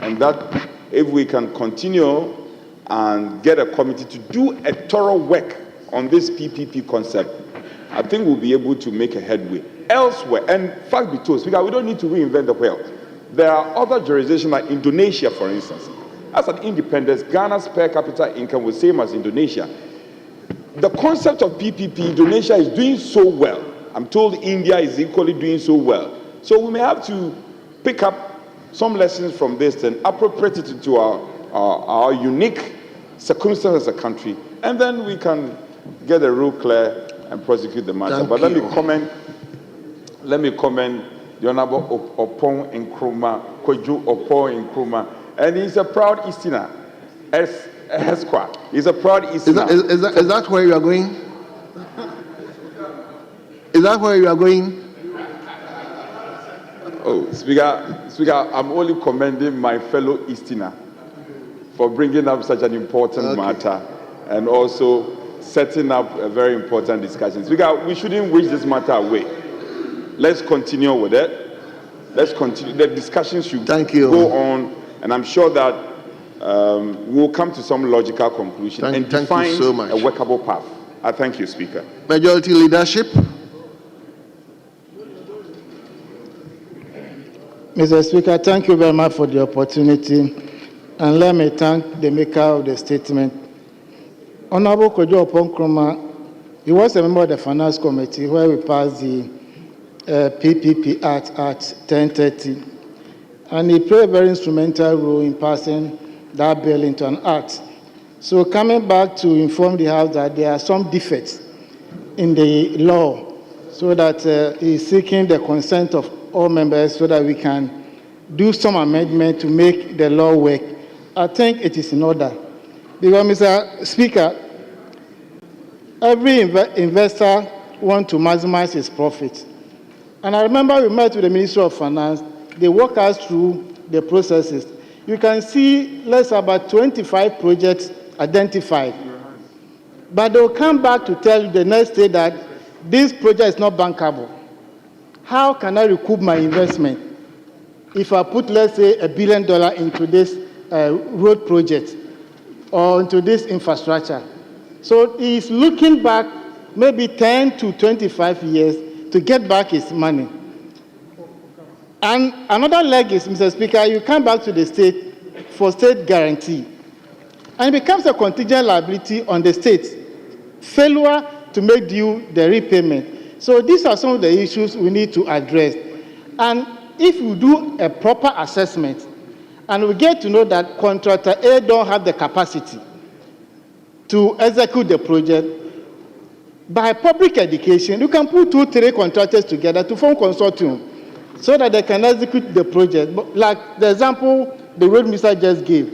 And that if we can continue and get a committee to do a thorough work on this PPP concept, I think we'll be able to make a headway. Elsewhere, and fact be told, Speaker, we don't need to reinvent the wheel. There are other jurisdictions like Indonesia, for instance. As an independence, Ghana's per capita income was the same as Indonesia. The concept of PPP, Indonesia is doing so well. I'm told India is equally doing so well. So we may have to pick up some lessons from this and appropriate it into our unique circumstances as a country, and then we can get the rule clear and prosecute the matter. But let me comment the Honorable Opon Nkrumah, Koju Opon Nkrumah, and he's a proud Easterner. Esquire. He's a proud Easterner. Is that where you are going? Is that where you are going? Oh, Speaker, I'm only commending my fellow Easterner for bringing up such an important matter and also setting up a very important discussion. Speaker, we shouldn't wish this matter away. Let's continue with it. Let's continue. The discussion should go on, and I'm sure that we'll come to some logical conclusion and define a workable path. I thank you, Speaker. Majority leadership. Mr. Speaker, thank you very much for the opportunity, and let me thank the maker of the statement. Honorable Kojo Opon Nkrumah, he was a member of the Finance Committee where we passed the PPP Act at 10:30, and he played a very instrumental role in passing that bill into an act. So coming back to inform the House that there are some defects in the law, so that he's seeking the consent of all members so that we can do some amendment to make the law work, I think it is in order. Because, Mr. Speaker, every investor wants to maximize his profit. And I remember we met with the Ministry of Finance. They walk us through the processes. You can see less about 25 projects identified. But they'll come back to tell you the next day that this project is not bankable. How can I recoup my investment if I put, let's say, $1 billion into this road project or into this infrastructure? So he's looking back maybe 10 to 25 years to get back his money. And another leg is, Mr. Speaker, you come back to the state for state guarantee. and it becomes a contingent liability on the state. Failure to make due the repayment. So these are some of the issues we need to address. And if we do a proper assessment, and we get to know that contractor A don't have the capacity to execute the project, by public education, you can put 2-3 contractors together to form consortium so that they can execute the project. But like the example the road minister just gave.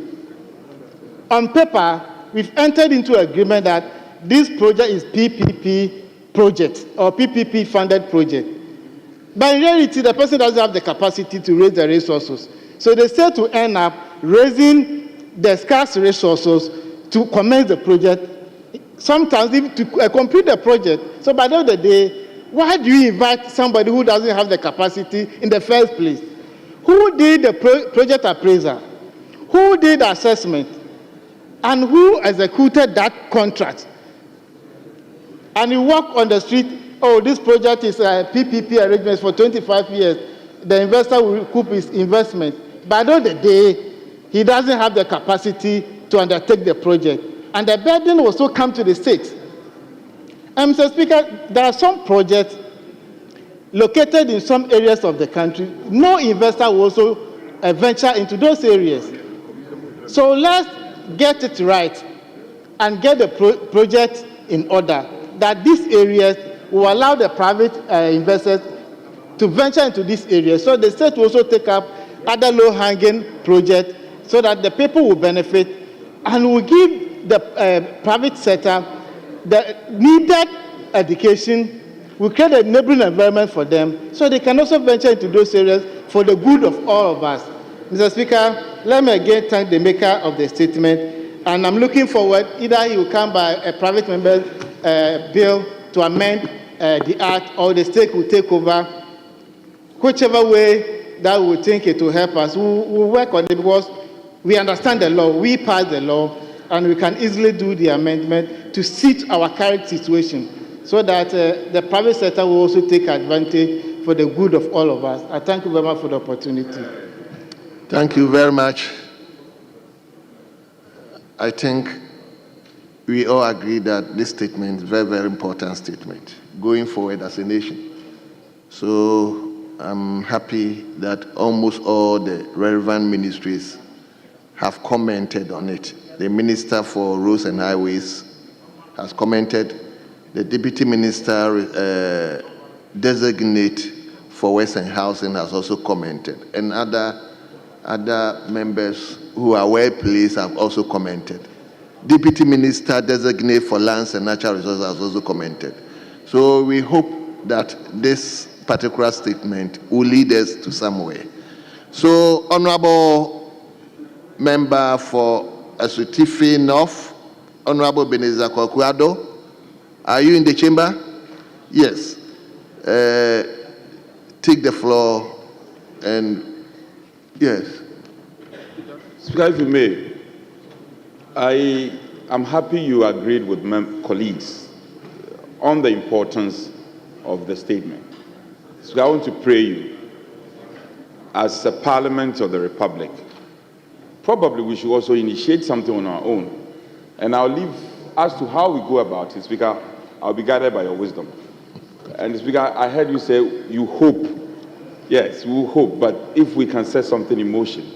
On paper, we've entered into agreement that this project is PPP project or PPP funded project. But in reality, the person doesn't have the capacity to raise the resources. So they say to end up raising the scarce resources to commence the project, sometimes even to complete the project. So by the end of the day, why do you invite somebody who doesn't have the capacity in the first place? Who did the project appraisal? Who did the assessment? And who executed that contract? And you walk on the street, oh, this project is a PPP arrangement for 25 years. The investor will recoup his investment. By the end of the day, he doesn't have the capacity to undertake the project. And the burden will also come to the state. And Mr. Speaker, there are some projects located in some areas of the country. No investor will also venture into those areas. So let's get it right and get the project in order, that these areas will allow the private investors to venture into these areas. So the state will also take up other low-hanging projects so that the people will benefit and will give the private sector the needed education. We create a neighboring environment for them so they can also venture into those areas for the good of all of us. Mr. Speaker, let me again thank the maker of the statement, and I'm looking forward, either he will come by a private member bill to amend the act, or the state will take over. Whichever way that we think it will help us, we'll work on it because we understand the law, we pass the law, and we can easily do the amendment to suit our current situation so that the private sector will also take advantage for the good of all of us. I thank you very much for the opportunity. Thank you very much. I think we all agree that this statement is a very, very important statement going forward as a nation. So I'm happy that almost all the relevant ministries have commented on it. The Minister for Roads and Highways has commented. The Deputy Minister designate for Western Housing has also commented. And other members who are well placed have also commented. Deputy Minister designate for Lands and Natural Resources has also commented. So we hope that this particular statement will lead us to somewhere. So, Honorable Member for Asutifi North, Honorable Beneza Kwakuado, are you in the chamber? Yes. Take the floor and yes. Speaker, if you may, I am happy you agreed with my colleagues on the importance of the statement. So I want to pray you, as a Parliament of the Republic, probably we should also initiate something on our own. And I'll leave as to how we go about it, Speaker, I'll be guided by your wisdom. And Speaker, I heard you say you hope. Yes, we will hope, but if we can set something in motion.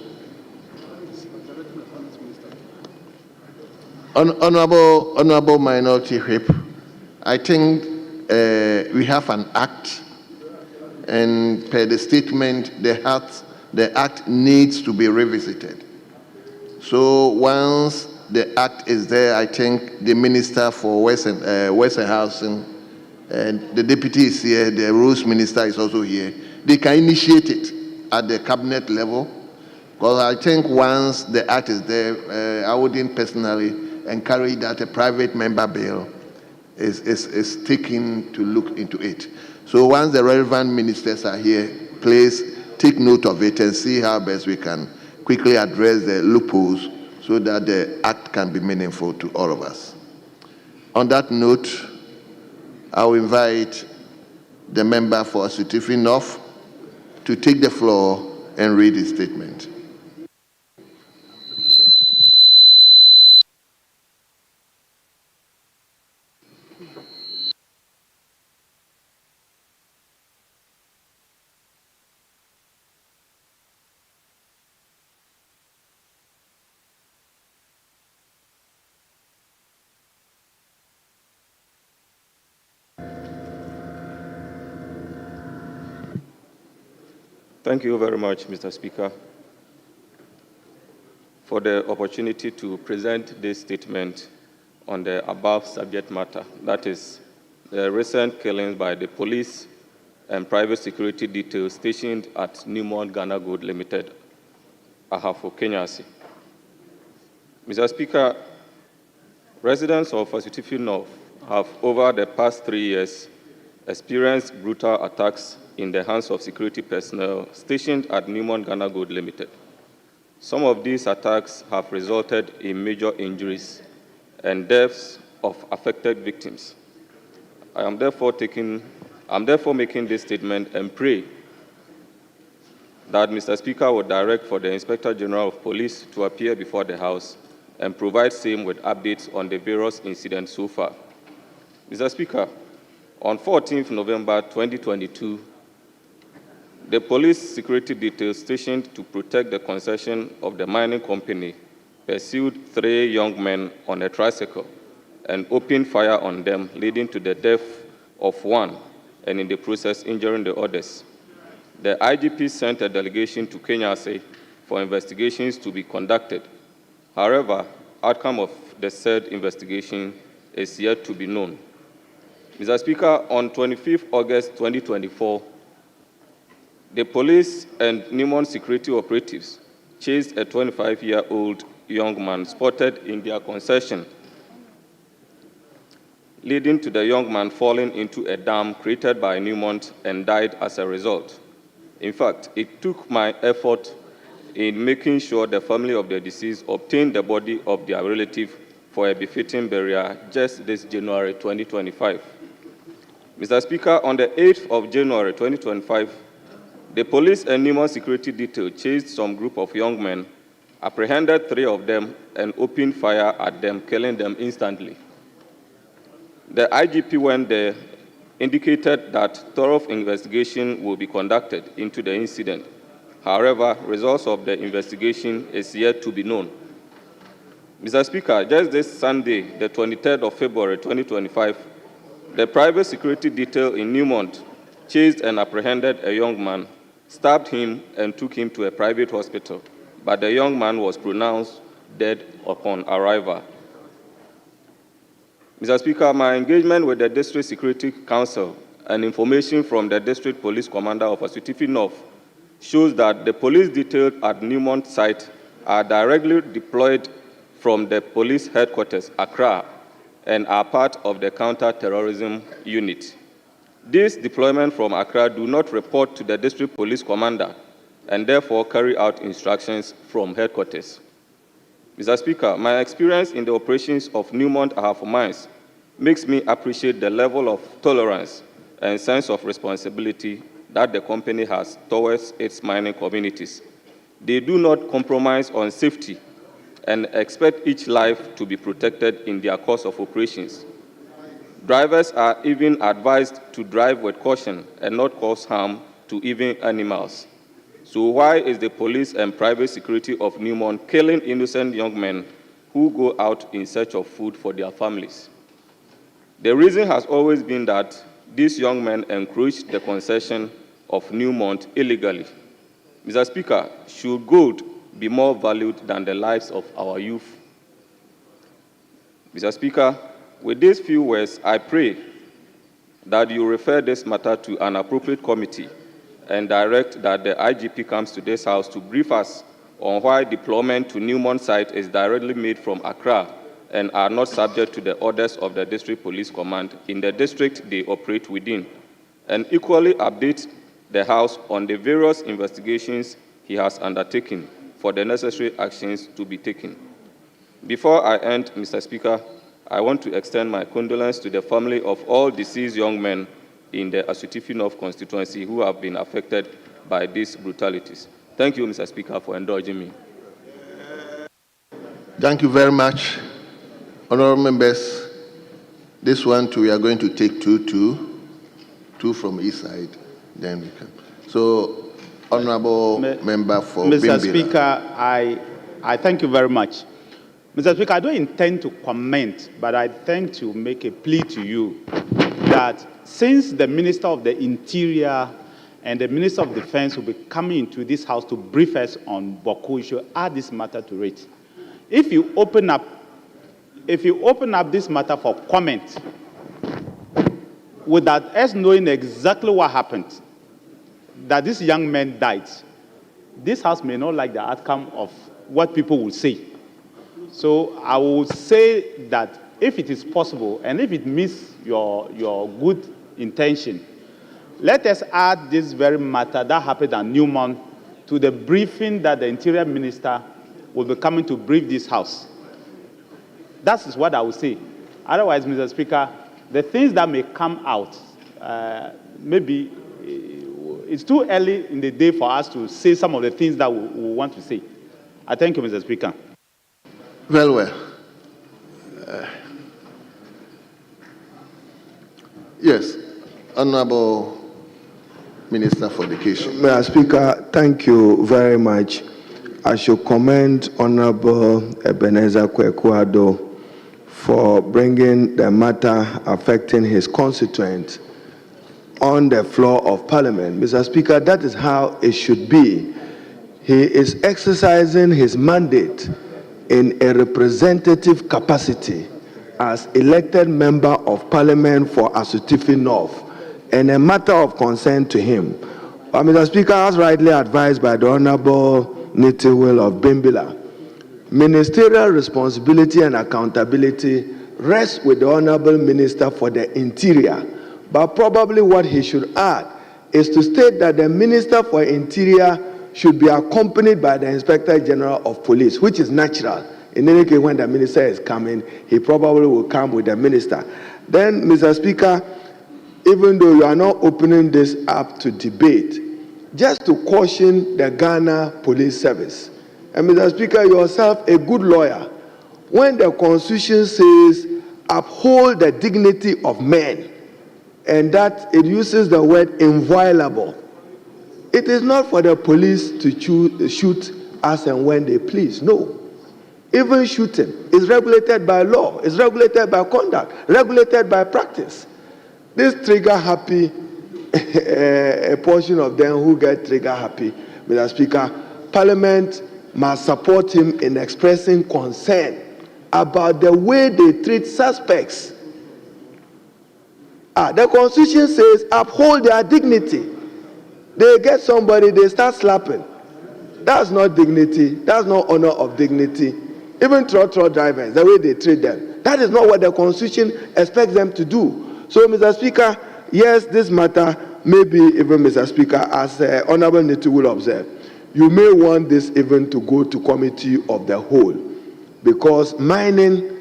Honorable Minority Whip, I think we have an act, and per the statement, the act needs to be revisited. So once the act is there, I think the Minister for Western Housing, and the Deputy is here, the Rules Minister is also here, they can initiate it at the cabinet level. Because I think once the act is there, I wouldn't personally encourage that a private member bill is taken to look into it. So once the relevant ministers are here, please take note of it and see how best we can quickly address the loopholes so that the act can be meaningful to all of us. On that note, I'll invite the member for Asutifi North to take the floor and read his statement. Thank you very much, Mr. Speaker, for the opportunity to present this statement on the above subject matter, that is, the recent killings by the police and private security details stationed at Newmont Ghana Gold Limited, Ahafo, Kenyasi. Mr. Speaker, residents of Asutifi North have, over the past 3 years, experienced brutal attacks in the hands of security personnel stationed at Newmont Ghana Gold Limited. Some of these attacks have resulted in major injuries and deaths of affected victims. I am therefore making this statement and pray that Mr. Speaker will direct for the Inspector General of Police to appear before the House and provide same with updates on the various incidents so far. Mr. Speaker, on 14th November 2022, the police security detail stationed to protect the concession of the mining company pursued 3 young men on a tricycle and opened fire on them, leading to the death of one and in the process injuring the others. The IGP sent a delegation to Kenyasi for investigations to be conducted. However, outcome of the said investigation is yet to be known. Mr. Speaker, on 25th August 2024, the police and Newmont security operatives chased a 25-year-old young man spotted in their concession, leading to the young man falling into a dam created by Newmont and died as a result. In fact, it took my effort in making sure the family of the deceased obtained the body of their relative for a befitting burial just this January 2025. Mr. Speaker, on the 8th of January 2025, the police and Newmont security detail chased some group of young men, apprehended 3 of them, and opened fire at them, killing them instantly. The IGP, when there, indicated that thorough investigation will be conducted into the incident. However, results of the investigation is yet to be known. Mr. Speaker, just this Sunday, the 23rd of February 2025, the private security detail in Newmont chased and apprehended a young man, stabbed him, and took him to a private hospital, but the young man was pronounced dead upon arrival. Mr. Speaker, my engagement with the District Security Council and information from the District Police Commander of Asutifi North shows that the police detailed at Newmont site are directly deployed from the police headquarters, Accra, and are part of the counter-terrorism unit. This deployment from Accra do not report to the District Police Commander and therefore carry out instructions from headquarters. Mr. Speaker, my experience in the operations of Newmont Ahafo Mines makes me appreciate the level of tolerance and sense of responsibility that the company has towards its mining communities. They do not compromise on safety and expect each life to be protected in their course of operations. Drivers are even advised to drive with caution and not cause harm to even animals. So why is the police and private security of Newmont killing innocent young men who go out in search of food for their families? The reason has always been that these young men encroached the concession of Newmont illegally. Mr. Speaker, should gold be more valued than the lives of our youth? Mr. Speaker, with these few words, I pray that you refer this matter to an appropriate committee and direct that the IGP comes to this House to brief us on why deployment to Newmont site is directly made from Accra and are not subject to the orders of the District Police Command in the district they operate within, and equally update the House on the various investigations he has undertaken for the necessary actions to be taken. Before I end, Mr. Speaker, I want to extend my condolence to the family of all deceased young men in the Asutifi North constituency who have been affected by these brutalities. Thank you, Mr. Speaker, for indulging me. Thank you very much, honorable members. This one too, we are going to take two from each side, then we can. So, honorable member for Mr. Bimbira. Speaker, I thank you very much. Mr. Speaker, I don't intend to comment, but I intend to make a plea to you that since the Minister of the Interior and the Minister of Defense will be coming into this house to brief us on Boko. You should add this matter to it. If you open up this matter for comment, without us knowing exactly what happened, that this young man died, this house may not like the outcome of what people will say. So I will say that if it is possible, and if it meets your good intention, let us add this very matter that happened at Newmont to the briefing that the Interior Minister will be coming to brief this House. That is what I will say. Otherwise, Mr. Speaker, the things that may come out, maybe it's too early in the day for us to say some of the things that we want to say. I thank you, Mr. Speaker. Very well. Yes, Honorable Minister for Education. Mr. Speaker, thank you very much. I should commend Honorable Ebenezer Kwekuado for bringing the matter affecting his constituent on the floor of Parliament. Mr. Speaker, that is how it should be. He is exercising his mandate in a representative capacity as elected member of Parliament for Asutifi North, and a matter of concern to him. But Mr. Speaker, as rightly advised by the Honorable Nitiwil of Bimbila, ministerial responsibility and accountability rests with the Honorable Minister for the Interior. But probably what he should add is to state that the Minister for Interior should be accompanied by the Inspector General of Police, which is natural. In any case, when the minister is coming, he probably will come with the minister. Then, Mr. Speaker, even though you are not opening this up to debate, just to caution the Ghana Police Service, and Mr. Speaker, yourself a good lawyer, when the Constitution says uphold the dignity of men, and that it uses the word inviolable, it is not for the police to shoot as and when they please. No. Even shooting is regulated by law, is regulated by conduct, regulated by practice. This trigger happy, a portion of them who get trigger happy, Mr. Speaker, Parliament must support him in expressing concern about the way they treat suspects. The Constitution says uphold their dignity. They get somebody, they start slapping. That's not dignity. That's not honor of dignity. Even trotro drivers, the way they treat them, that is not what the Constitution expects them to do. So, Mr. Speaker, yes, this matter, maybe even, Mr. Speaker, as Honorable Nitu will observe, you may want this even to go to committee of the whole, because mining,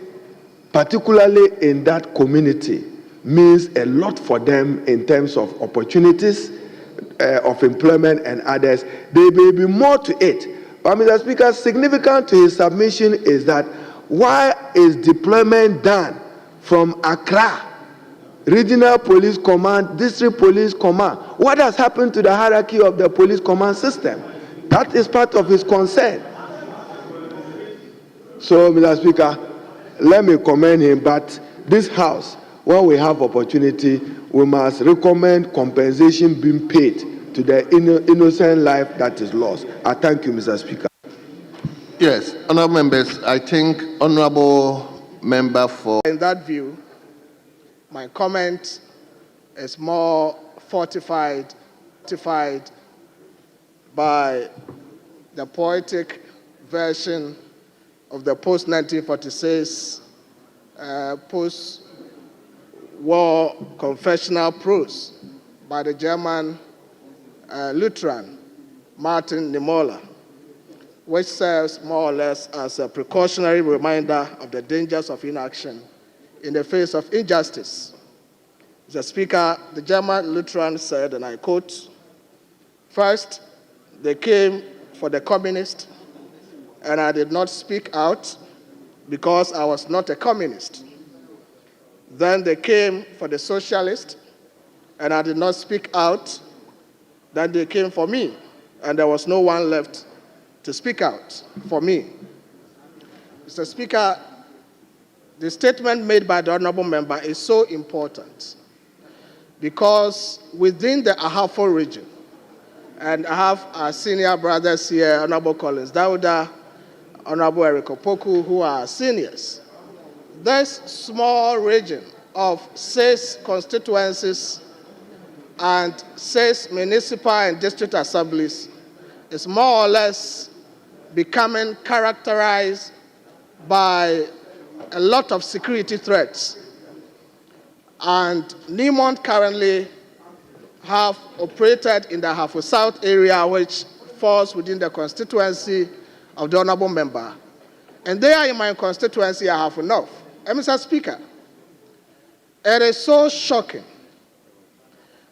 particularly in that community, means a lot for them in terms of opportunities, of employment and others. There may be more to it. But Mr. Speaker, significant to his submission is that why is deployment done from Accra, Regional Police Command, District Police Command? What has happened to the hierarchy of the police command system? That is part of his concern. So, Mr. Speaker, let me commend him, but this House, when we have opportunity, we must recommend compensation being paid to the innocent life that is lost. I thank you, Mr. Speaker. Yes, honorable members, I think honorable member for... In that view, my comment is more fortified by the poetic version of the post-1946 post-war confessional prose by the German Lutheran Martin Niemöller, which serves more or less as a precautionary reminder of the dangers of inaction in the face of injustice. Mr. Speaker, the German Lutheran said, and I quote, "First, they came for the communist, and I did not speak out because I was not a communist. Then they came for the socialist, and I did not speak out. Then they came for me, and there was no one left to speak out for me." Mr. Speaker, the statement made by the honorable member is so important because within the Ahafo region, And I have our senior brothers here, Honorable Collins Dauda, Honorable Eric Opoku, who are seniors. This small region of 6 constituencies and 6 municipal and district assemblies is more or less becoming characterized by a lot of security threats. And Niemont currently have operated in the Ahafo South area, which falls within the constituency of the honorable member. And they are in my constituency, Ahafo North. And Mr. Speaker, it is so shocking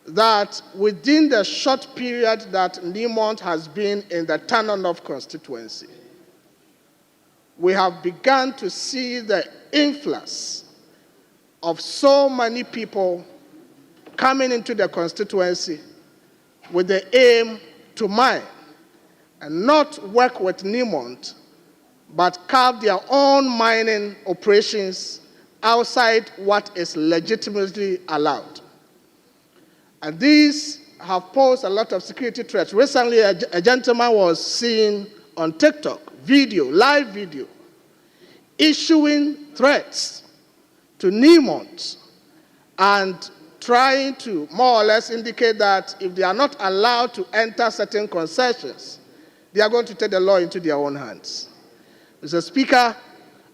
that within the short period that Niemont has been in the Tano North constituency, we have begun to see the influx of so many people coming into the constituency with the aim to mine and not work with Niemont, but carve their own mining operations outside what is legitimately allowed. And these have posed a lot of security threats. Recently, a gentleman was seen on TikTok, live video, issuing threats to Niemont and trying to more or less indicate that if they are not allowed to enter certain concessions, they are going to take the law into their own hands. Mr. Speaker,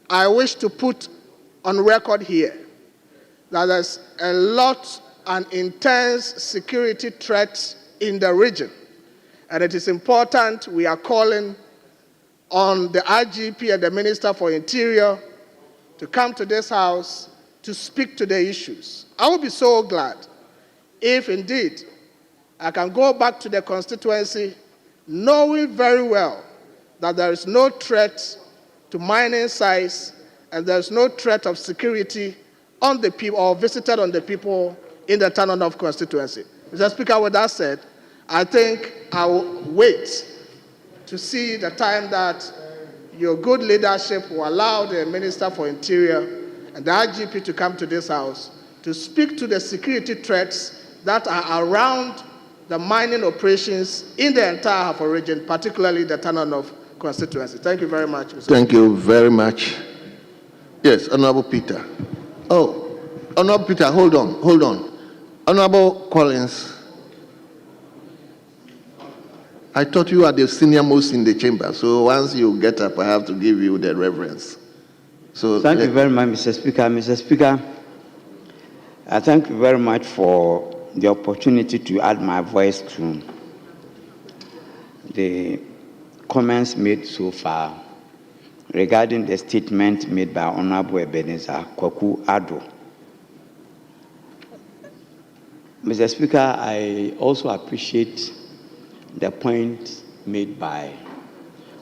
I wish to put on record here that there's a lot and intense security threats in the region. And it is important we are calling on the IGP and the Minister for Interior to come to this House to speak to the issues. I would be so glad if indeed I can go back to the constituency knowing very well that there is no threat to mining sites and there is no threat of security on the people or visited on the people in the Tano North constituency. Mr. Speaker, with that said, I think I will wait to see the time that your good leadership will allow the Minister for Interior and the IGP to come to this House to speak to the security threats that are around the mining operations in the entire Ahafo region, particularly the Tano North constituency. Thank you very much, Mr. Thank you very much. Yes, Honorable Peter. Oh, Honorable Peter, hold on. Honorable Collins, I thought you are the senior most in the chamber, so once you get up, I have to give you the reverence. So thank you very much, Mr. Speaker. Mr. Speaker, I thank you very much for the opportunity to add my voice to the comments made so far regarding the statement made by Honorable Ebenezer Kwaku Addo. Mr. Speaker, I also appreciate the point made by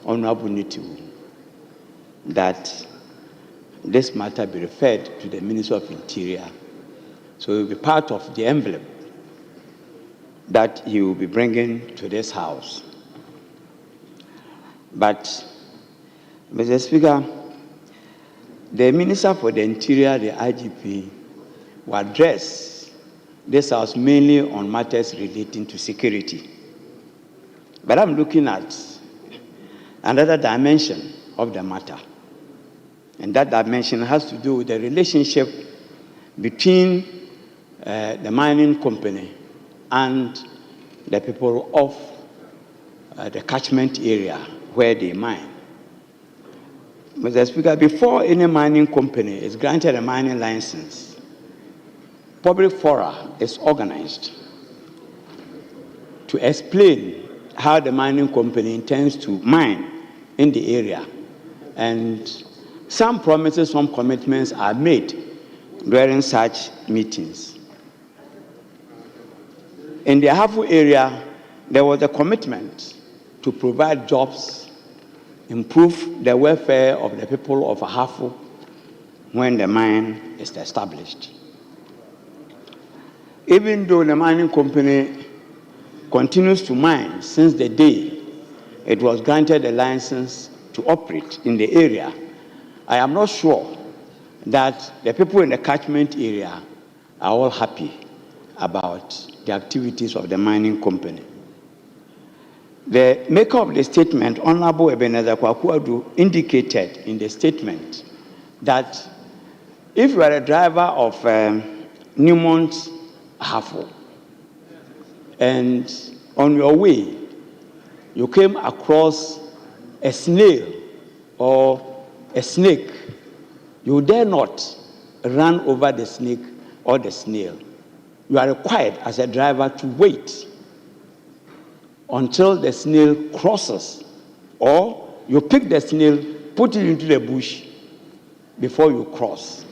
Honorable Nitu that this matter be referred to the Minister of Interior. So it will be part of the envelope that he will be bringing to this House. But, Mr. Speaker, the Minister for the Interior, the IGP, will address this House mainly on matters relating to security. But I'm looking at another dimension of the matter. And that dimension has to do with the relationship between the mining company and the people of the catchment area where they mine. Mr. Speaker, before any mining company is granted a mining license, public fora is organized to explain how the mining company intends to mine in the area. And some promises, some commitments are made during such meetings. In the Ahafo area, there was a commitment to provide jobs, improve the welfare of the people of Ahafo when the mine is established. Even though the mining company continues to mine since the day it was granted a license to operate in the area, I am not sure that the people in the catchment area are all happy about the activities of the mining company. The maker of the statement, Honorable Ebenezer Kwaku-Adu, indicated in the statement that if you are a driver of Newmont Hafo and on your way you came across a snail or a snake, you dare not run over the snake or the snail. You are required as a driver to wait until the snail crosses, or you pick the snail, put it into the bush before you cross.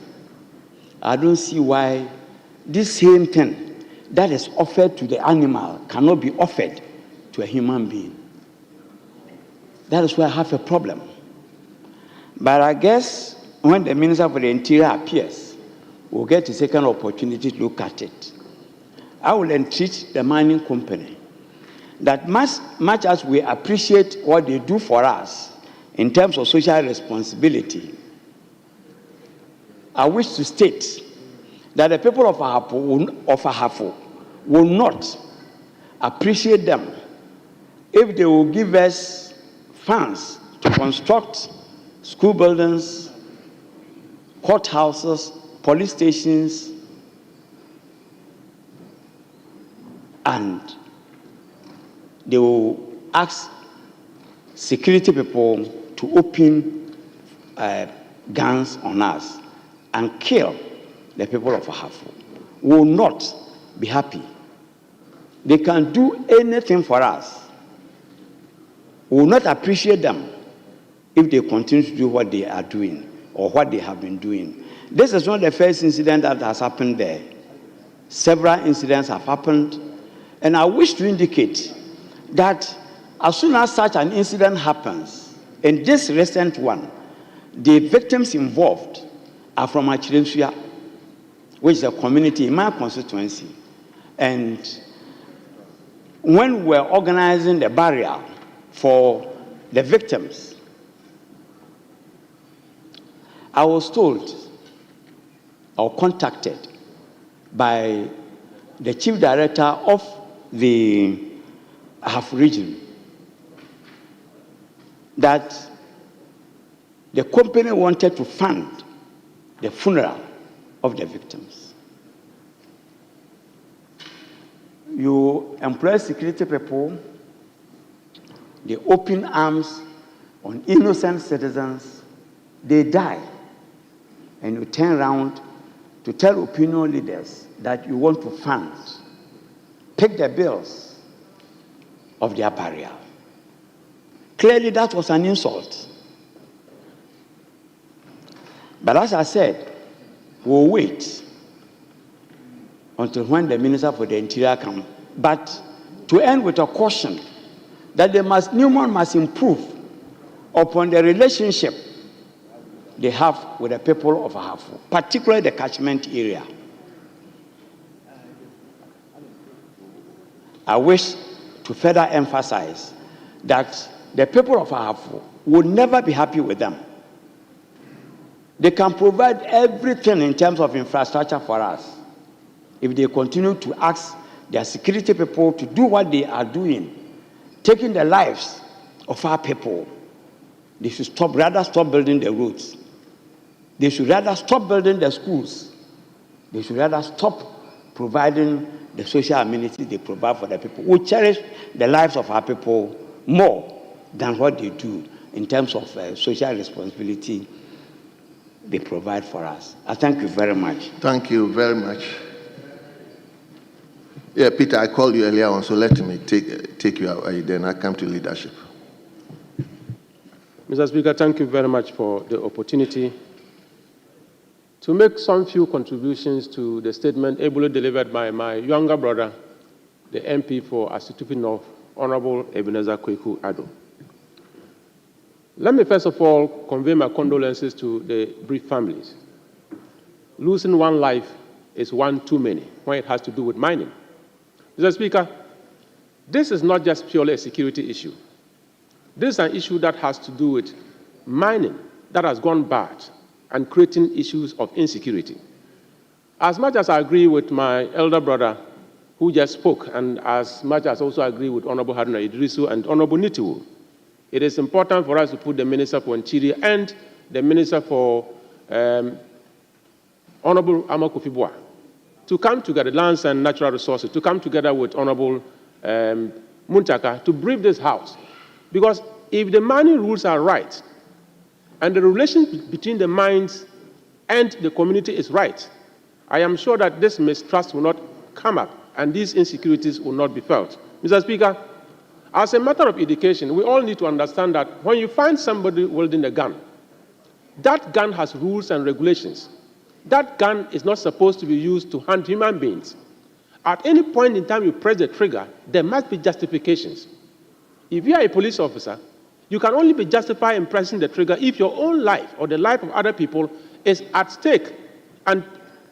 I don't see why this same thing that is offered to the animal cannot be offered to a human being. That is why I have a problem. But I guess when the Minister for the Interior appears, we'll get a second opportunity to look at it. I will entreat the mining company that much as we appreciate what they do for us in terms of social responsibility, I wish to state that the people of Ahafo will not appreciate them if they will give us funds to construct school buildings, courthouses, police stations, and they will ask security people to open guns on us and kill the people of Ahafo. We will not be happy. They can do anything for us. We will not appreciate them if they continue to do what they are doing or what they have been doing. This is not the first incident that has happened there. Several incidents have happened, and I wish to indicate that as soon as such an incident happens, in this recent one, the victims involved are from Achiremsua, which is a community in my constituency. And when we're organizing the burial for the victims, I was told or contacted by the chief director of the Ahafo region that the company wanted to fund the funeral of the victims. You employ security people, they open arms on innocent citizens, they die, and you turn around to tell opinion leaders that you want to fund, pick the bills of their burial. Clearly, that was an insult. But as I said, we'll wait until when the Minister for the Interior comes. But to end with a caution that Newmont must improve upon the relationship they have with the people of Ahafo, particularly the catchment area. I wish to further emphasize that the people of Ahafo will never be happy with them. They can provide everything in terms of infrastructure for us. If they continue to ask their security people to do what they are doing, taking the lives of our people, they should rather stop building the roads. They should rather stop building the schools. They should rather stop providing the social amenities they provide for the people. We cherish the lives of our people more than what they do in terms of social responsibility they provide for us. I thank you very much. Thank you very much. Yeah, Peter, I called you earlier on, so let me take you away, then I come to leadership. Mr. Speaker, thank you very much for the opportunity to make some few contributions to the statement ably delivered by my younger brother, the MP for Asitupi North, Honorable Ebenezer Kwaku-Adu. Let me first of all convey my condolences to the bereaved families. Losing one life is one too many when it has to do with mining. Mr. Speaker, this is not just purely a security issue. This is an issue that has to do with mining that has gone bad and creating issues of insecurity. As much as I agree with my elder brother who just spoke, and as much as also agree with Honorable Haruna Idrisu and Honorable Nitiwu, it is important for us to put the Minister for Interior and the Minister for Honorable Amakofi-Boa to come together, Lands and Natural Resources, to come together with Honorable Muntaka to brief this House. Because if the mining rules are right, and the relation between the mines and the community is right, I am sure that this mistrust will not come up and these insecurities will not be felt. Mr. Speaker, as a matter of education, we all need to understand that when you find somebody wielding a gun, that gun has rules and regulations. That gun is not supposed to be used to hunt human beings. At any point in time you press the trigger, there must be justifications. If you are a police officer, you can only be justified in pressing the trigger if your own life or the life of other people is at stake, and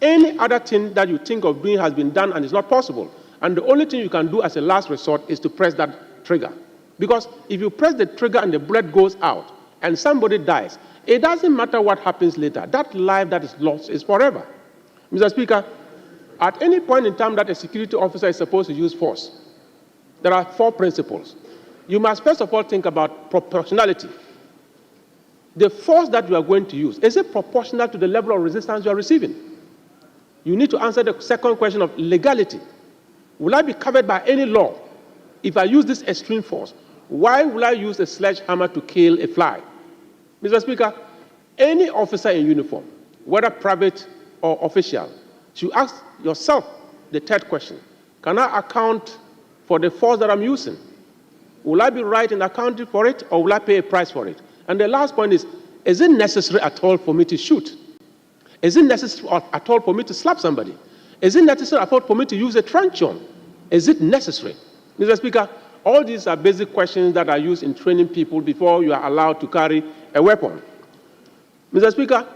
any other thing that you think of doing has been done and is not possible. And the only thing you can do as a last resort is to press that trigger. Because if you press the trigger and the bullet goes out and somebody dies, it doesn't matter what happens later. That life that is lost is forever. Mr. Speaker, at any point in time that a security officer is supposed to use force, there are 4 principles. You must first of all think about proportionality. The force that you are going to use, is it proportional to the level of resistance you are receiving? You need to answer the second question of legality. Will I be covered by any law if I use this extreme force? Why will I use a sledgehammer to kill a fly? Mr. Speaker, any officer in uniform, whether private or official, should ask yourself the third question. Can I account for the force that I'm using? Will I be right in accounting for it, or will I pay a price for it? And the last point is it necessary at all for me to shoot? Is it necessary at all for me to slap somebody? Is it necessary at all for me to use a truncheon? Is it necessary? Mr. Speaker, all these are basic questions that are used in training people before you are allowed to carry a weapon. Mr. Speaker,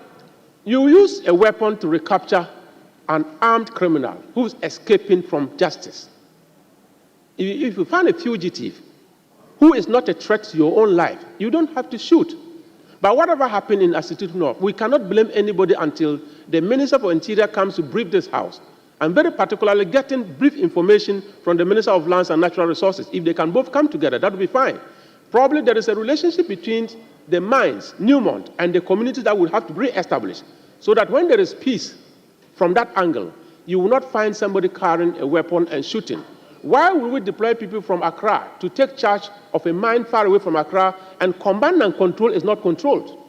you use a weapon to recapture an armed criminal who's escaping from justice. If you find a fugitive who is not a threat to your own life, you don't have to shoot. But whatever happened in Asiti North, we cannot blame anybody until the Minister for Interior comes to brief this House. And very particularly getting brief information from the Minister of Lands and Natural Resources. If they can both come together, that would be fine. Probably there is a relationship between the mines, Newmont, and the communities that will have to be re-established, so that when there is peace from that angle, you will not find somebody carrying a weapon and shooting. Why would we deploy people from Accra to take charge of a mine far away from Accra, and command and control is not controlled?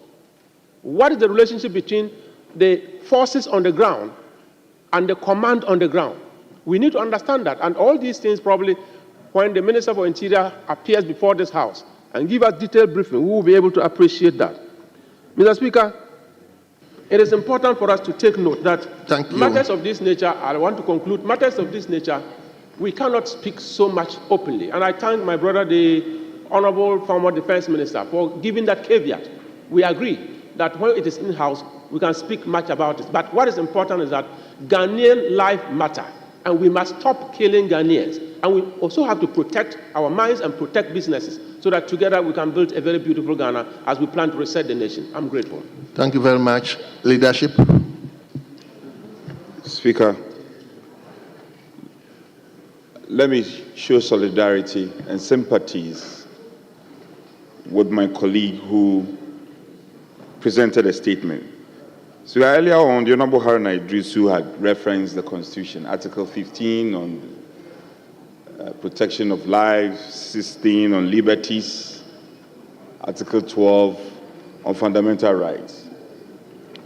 What is the relationship between the forces on the ground and the command on the ground? We need to understand that. And all these things, probably, when the Minister for Interior appears before this House and give us detailed briefing, we will be able to appreciate that. Mr. Speaker, it is important for us to take note that matters of this nature, I want to conclude, matters of this nature, we cannot speak so much openly. And I thank my brother, the Honorable former Defense Minister, for giving that caveat. We agree that when it is in-house, we can speak much about it. But what is important is that Ghanaian life matter, and we must stop killing Ghanaians. And we also have to protect our minds and protect businesses, so that together we can build a very beautiful Ghana as we plan to reset the nation. I'm grateful. Thank you very much. Leadership. Speaker, let me show solidarity and sympathies with my colleague who presented a statement. So earlier on, the Honorable Haruna Idrisu had referenced the Constitution, Article 15 on protection of lives, 16 on liberties, Article 12 on fundamental rights.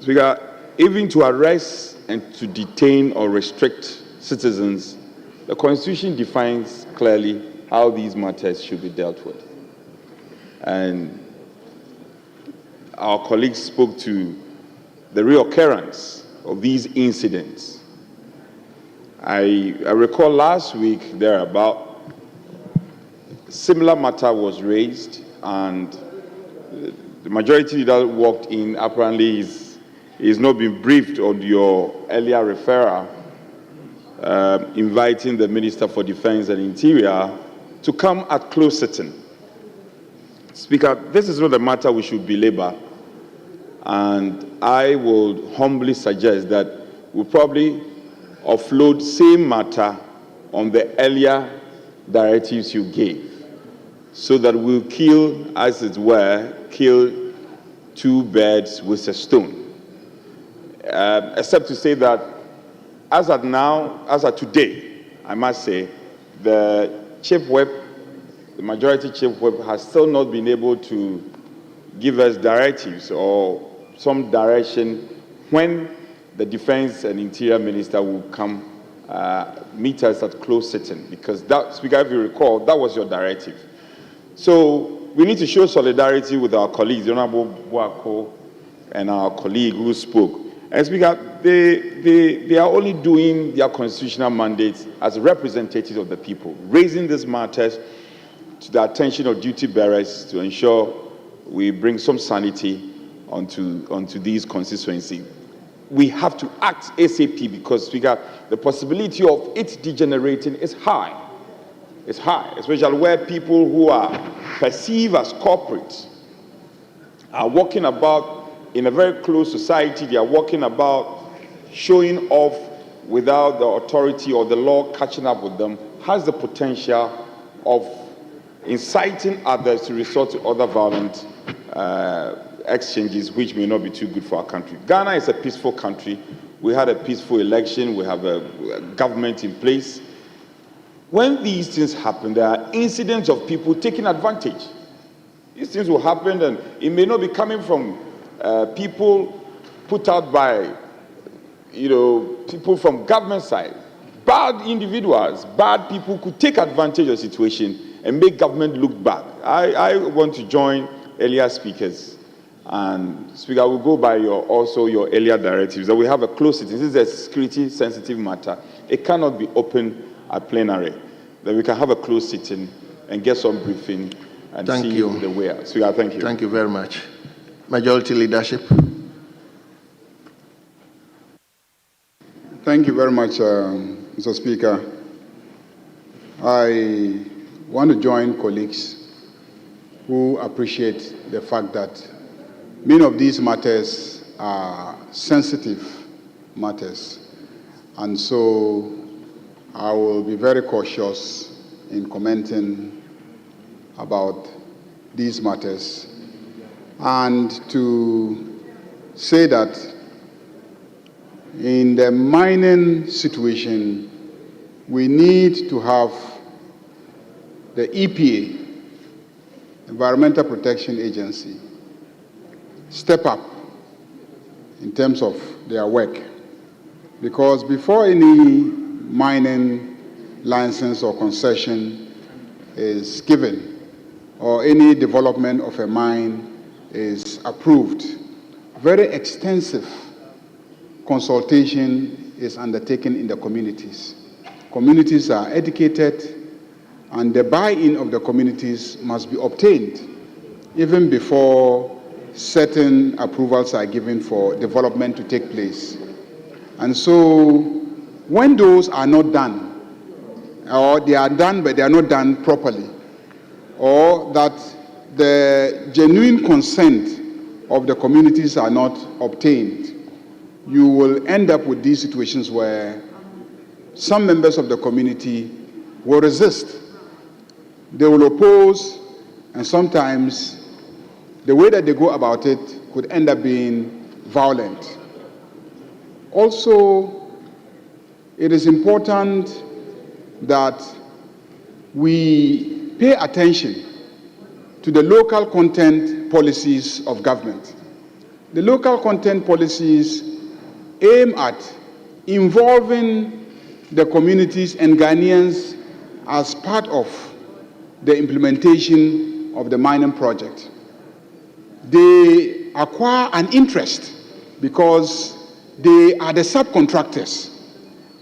Speaker, even to arrest and to detain or restrict citizens, the Constitution defines clearly how these matters should be dealt with. And our colleagues spoke to the reoccurrence of these incidents. I recall last week thereabout, similar matter was raised, and the majority leader walked in. Apparently he's not been briefed on your earlier referral, inviting the Minister for Defense and Interior to come at close sitting. Speaker, this is not a matter we should belabor, and I would humbly suggest that we probably offload same matter on the earlier directives you gave, so that we'll kill, as it were, kill two birds with a stone. Except to say that as at now, as at today, I must say, the chief whip, the majority chief whip, has still not been able to give us directives or some direction when the Defense and Interior Minister will come meet us at closed sitting, because that, Speaker, if you recall, that was your directive. So we need to show solidarity with our colleagues, the Honorable Boako and our colleague who spoke. And Speaker, they are only doing their constitutional mandates as representatives of the people, raising these matters to the attention of duty bearers to ensure we bring some sanity onto these constituencies. We have to act ASAP because, Speaker, the possibility of it degenerating is high. It's high, especially where people who are perceived as corporates are walking about in a very close society. They are walking about showing off without the authority or the law catching up with them, has the potential of inciting others to resort to other violent exchanges, which may not be too good for our country. Ghana is a peaceful country. We had a peaceful election. We have a government in place. When these things happen, there are incidents of people taking advantage. These things will happen, and it may not be coming from people put out by, people from government side. Bad individuals, bad people could take advantage of the situation and make government look bad. I want to join earlier speakers. And Speaker, I will go by your earlier directives that we have a closed sitting. This is a security-sensitive matter. It cannot be open at plenary. That we can have a closed sitting and get some briefing and see the way out. Speaker, thank you. Thank you very much. Majority Leadership. Thank you very much, Mr. Speaker. I want to join colleagues who appreciate the fact that many of these matters are sensitive matters, and so I will be very cautious in commenting about these matters, and to say that in the mining situation, we need to have the EPA, Environmental Protection Agency, step up in terms of their work. Because before any mining license or concession is given, or any development of a mine is approved, very extensive consultation is undertaken in the communities. Communities are educated, and the buy-in of the communities must be obtained even before certain approvals are given for development to take place. And so when those are not done, or they are done but they are not done properly, or that the genuine consent of the communities are not obtained, you will end up with these situations where some members of the community will resist. They will oppose, and sometimes the way that they go about it could end up being violent. Also, it is important that we pay attention to the local content policies of government. The local content policies aim at involving the communities and Ghanaians as part of the implementation of the mining project. They acquire an interest because they are the subcontractors.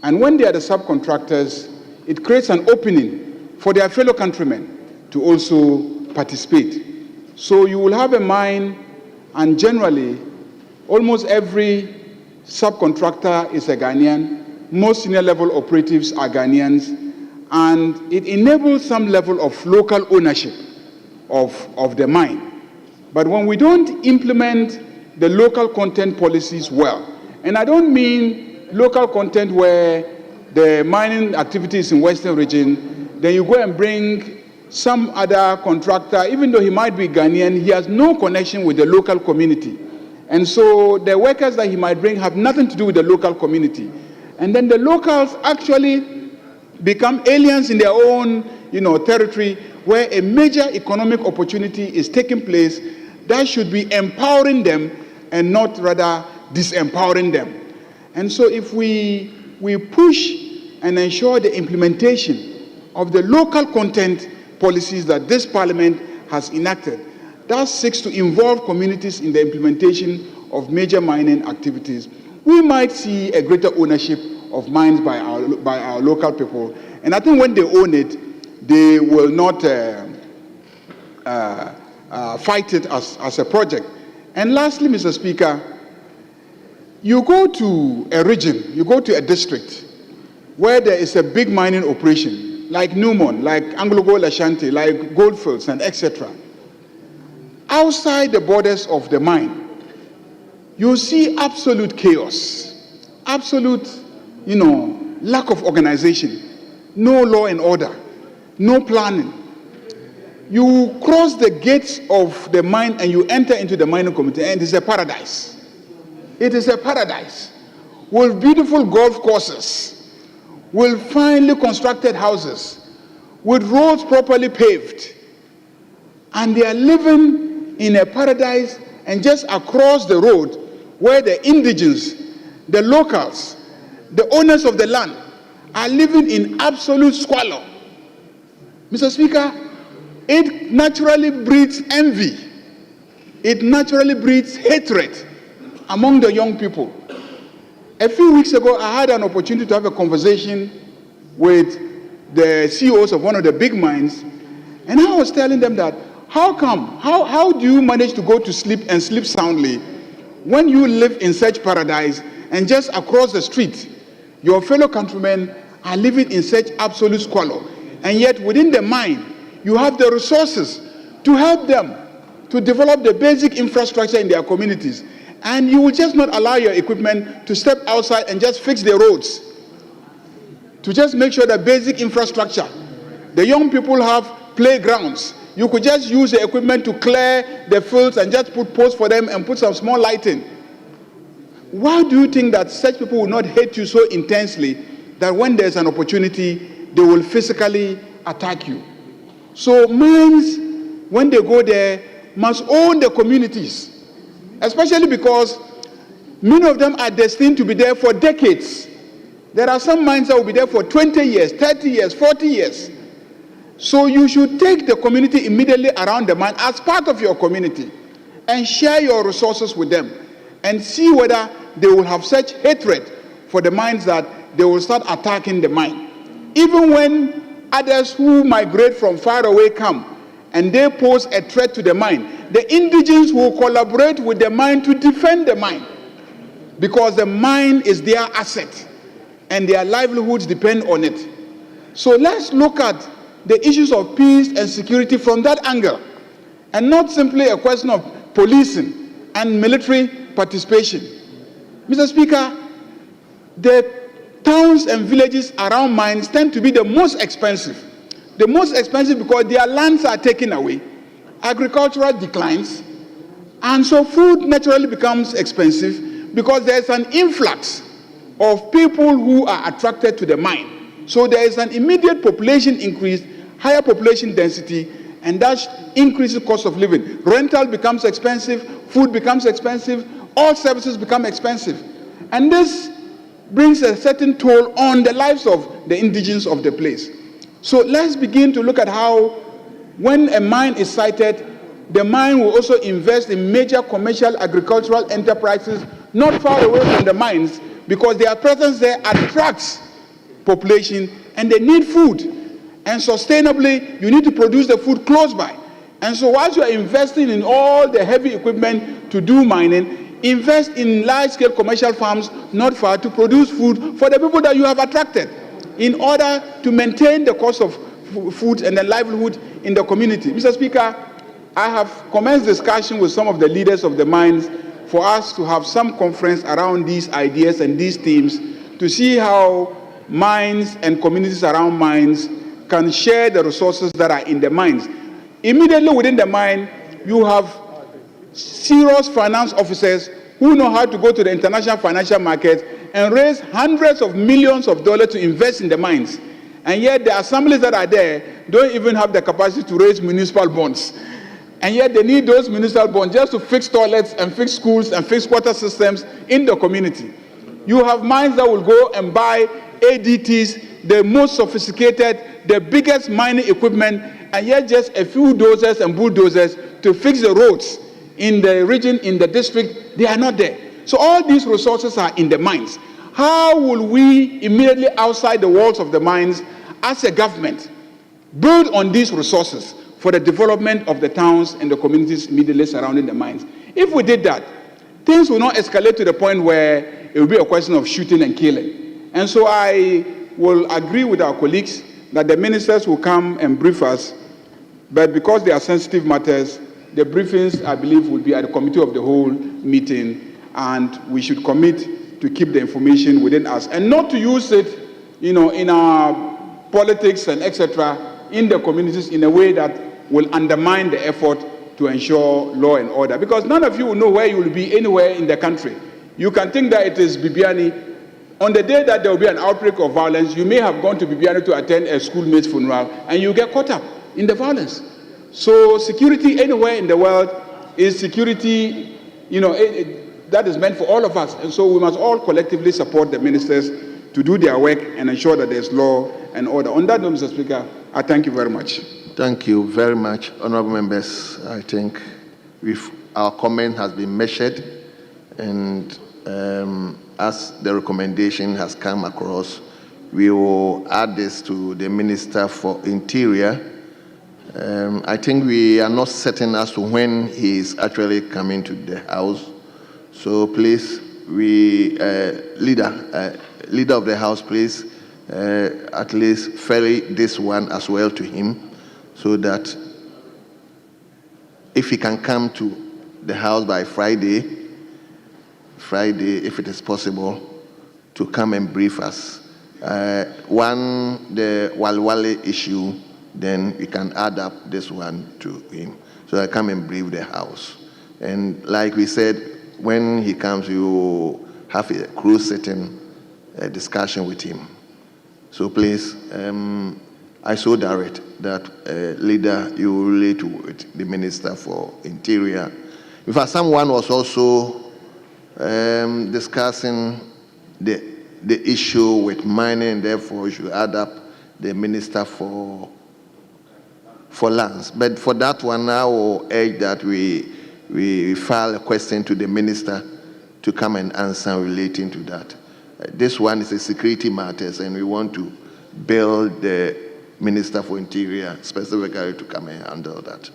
And when they are the subcontractors, it creates an opening for their fellow countrymen to also participate. So you will have a mine, and generally, almost every subcontractor is a Ghanaian. Most senior level operatives are Ghanaians, and it enables some level of local ownership of the mine. But when we don't implement the local content policies well, and I don't mean local content where the mining activities in Western region, then you go and bring some other contractor, even though he might be Ghanaian, he has no connection with the local community. And so the workers that he might bring have nothing to do with the local community. And then the locals actually become aliens in their own, territory, where a major economic opportunity is taking place that should be empowering them and not rather disempowering them. And so if we push and ensure the implementation of the local content policies that this parliament has enacted, that seeks to involve communities in the implementation of major mining activities, we might see a greater ownership of mines by our local people. And I think when they own it, they will not fight it as a project. And lastly, Mr. Speaker, you go to a region, you go to a district where there is a big mining operation, like Newmont, like Anglo-Gold Ashanti, like Goldfields, and etc. Outside the borders of the mine, you see absolute chaos, absolute, lack of organization, no law and order, no planning. You cross the gates of the mine and you enter into the mining community, and it's a paradise. It is a paradise with beautiful golf courses, with finely constructed houses, with roads properly paved. And they are living in a paradise, and just across the road, where the indigenous, the locals, the owners of the land are living in absolute squalor. Mr. Speaker, it naturally breeds envy. It naturally breeds hatred among the young people. A few weeks ago, I had an opportunity to have a conversation with the CEOs of one of the big mines, and I was telling them that, how do you manage to go to sleep and sleep soundly when you live in such paradise, and just across the street, your fellow countrymen are living in such absolute squalor, and yet within the mine, you have the resources to help them to develop the basic infrastructure in their communities, and you will just not allow your equipment to step outside and just fix the roads, to just make sure that basic infrastructure, the young people have playgrounds. You could just use the equipment to clear the fields and just put posts for them and put some small lighting. Why do you think that such people will not hate you so intensely that when there's an opportunity, they will physically attack you? So mines, when they go there, must own the communities, especially because many of them are destined to be there for decades. There are some mines that will be there for 20 years, 30 years, 40 years. So you should take the community immediately around the mine as part of your community and share your resources with them and see whether they will have such hatred for the mines that they will start attacking the mine. Even when others who migrate from far away come and they pose a threat to the mine, the indigenes will collaborate with the mine to defend the mine, because the mine is their asset and their livelihoods depend on it. So let's look at the issues of peace and security from that angle, and not simply a question of policing and military participation. Mr. Speaker, the towns and villages around mines tend to be the most expensive. The most expensive because their lands are taken away, agricultural declines, and so food naturally becomes expensive because there's an influx of people who are attracted to the mine. So there is an immediate population increase, higher population density, and that increases cost of living. Rental becomes expensive, food becomes expensive, all services become expensive. And this brings a certain toll on the lives of the indigenes of the place. So let's begin to look at how, when a mine is sited, the mine will also invest in major commercial agricultural enterprises not far away from the mines, because their presence there attracts population and they need food. And sustainably, you need to produce the food close by. And so whilst you are investing in all the heavy equipment to do mining, invest in large-scale commercial farms not far to produce food for the people that you have attracted, in order to maintain the cost of food and the livelihood in the community. Mr. Speaker, I have commenced discussion with some of the leaders of the mines for us to have some conference around these ideas and these themes to see how mines and communities around mines can share the resources that are in the mines. Immediately within the mine, you have serious finance officers who know how to go to the international financial market and raise hundreds of millions of dollars to invest in the mines. And yet the assemblies that are there don't even have the capacity to raise municipal bonds. And yet they need those municipal bonds just to fix toilets and fix schools and fix water systems in the community. You have mines that will go and buy ADTs, the most sophisticated, the biggest mining equipment, and yet just a few dozers and bulldozers to fix the roads in the region, in the district, they are not there. So all these resources are in the mines. How will we immediately outside the walls of the mines, as a government, build on these resources for the development of the towns and the communities immediately surrounding the mines? If we did that, things will not escalate to the point where it will be a question of shooting and killing. And so I will agree with our colleagues that the ministers will come and brief us, but because they are sensitive matters, the briefings, I believe, will be at the committee of the whole meeting, and we should commit to keep the information within us and not to use it, in our politics and etc. in the communities in a way that will undermine the effort to ensure law and order. Because none of you will know where you will be anywhere in the country. You can think that it is Bibiani. On the day that there will be an outbreak of violence, you may have gone to Bibiani to attend a schoolmate's funeral, and you get caught up in the violence. So security anywhere in the world is security, that is meant for all of us. And so we must all collectively support the ministers to do their work and ensure that there's law and order. On that note, Mr. Speaker, I thank you very much. Thank you very much, honorable members. I think our comment has been measured, and as the recommendation has come across, we will add this to the Minister for Interior. I think we are not certain as to when he is actually coming to the House. So please, leader of the House, please at least ferry this one as well to him, so that if he can come to the House by Friday, if it is possible, to come and brief us. The Walwale issue, then we can add up this one to him. So I come and brief the House. And like we said, when he comes, you have a close sitting discussion with him. So please, I so direct that leader, you relate with the Minister for Interior. In fact, someone was also discussing the issue with mining, and therefore we should add up the Minister for Lands. But for that one, I will urge that we file a question to the Minister to come and answer relating to that. This one is a security matters, and we want to build the Minister for Interior specifically to come and handle that.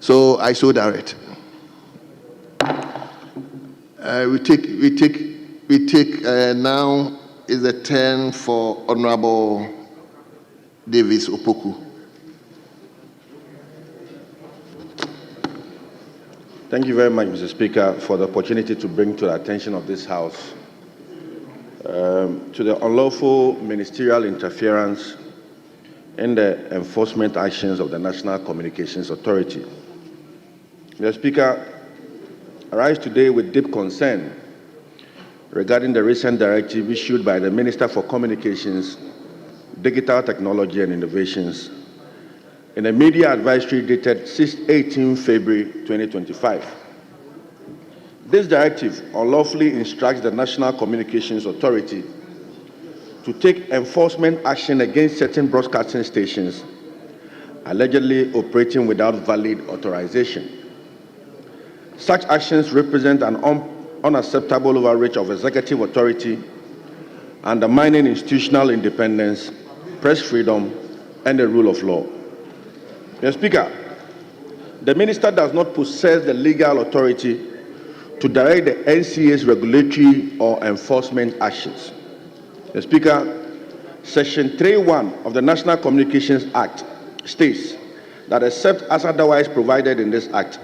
So I so direct. We take now is the turn for Honorable Davis Opoku. Thank you very much, Mr. Speaker, for the opportunity to bring to the attention of this House to the unlawful ministerial interference in the enforcement actions of the National Communications Authority. Mr. Speaker, I rise today with deep concern regarding the recent directive issued by the Minister for Communications, Digital Technology and Innovations in a media advisory dated 18 February 2025. This directive unlawfully instructs the National Communications Authority to take enforcement action against certain broadcasting stations allegedly operating without valid authorization. Such actions represent an unacceptable overreach of executive authority, undermining institutional independence, press freedom, and the rule of law. Mr. Speaker, the Minister does not possess the legal authority to direct the NCA's regulatory or enforcement actions. Mr. Speaker, Section 3(1) of the National Communications Act states that except as otherwise provided in this Act,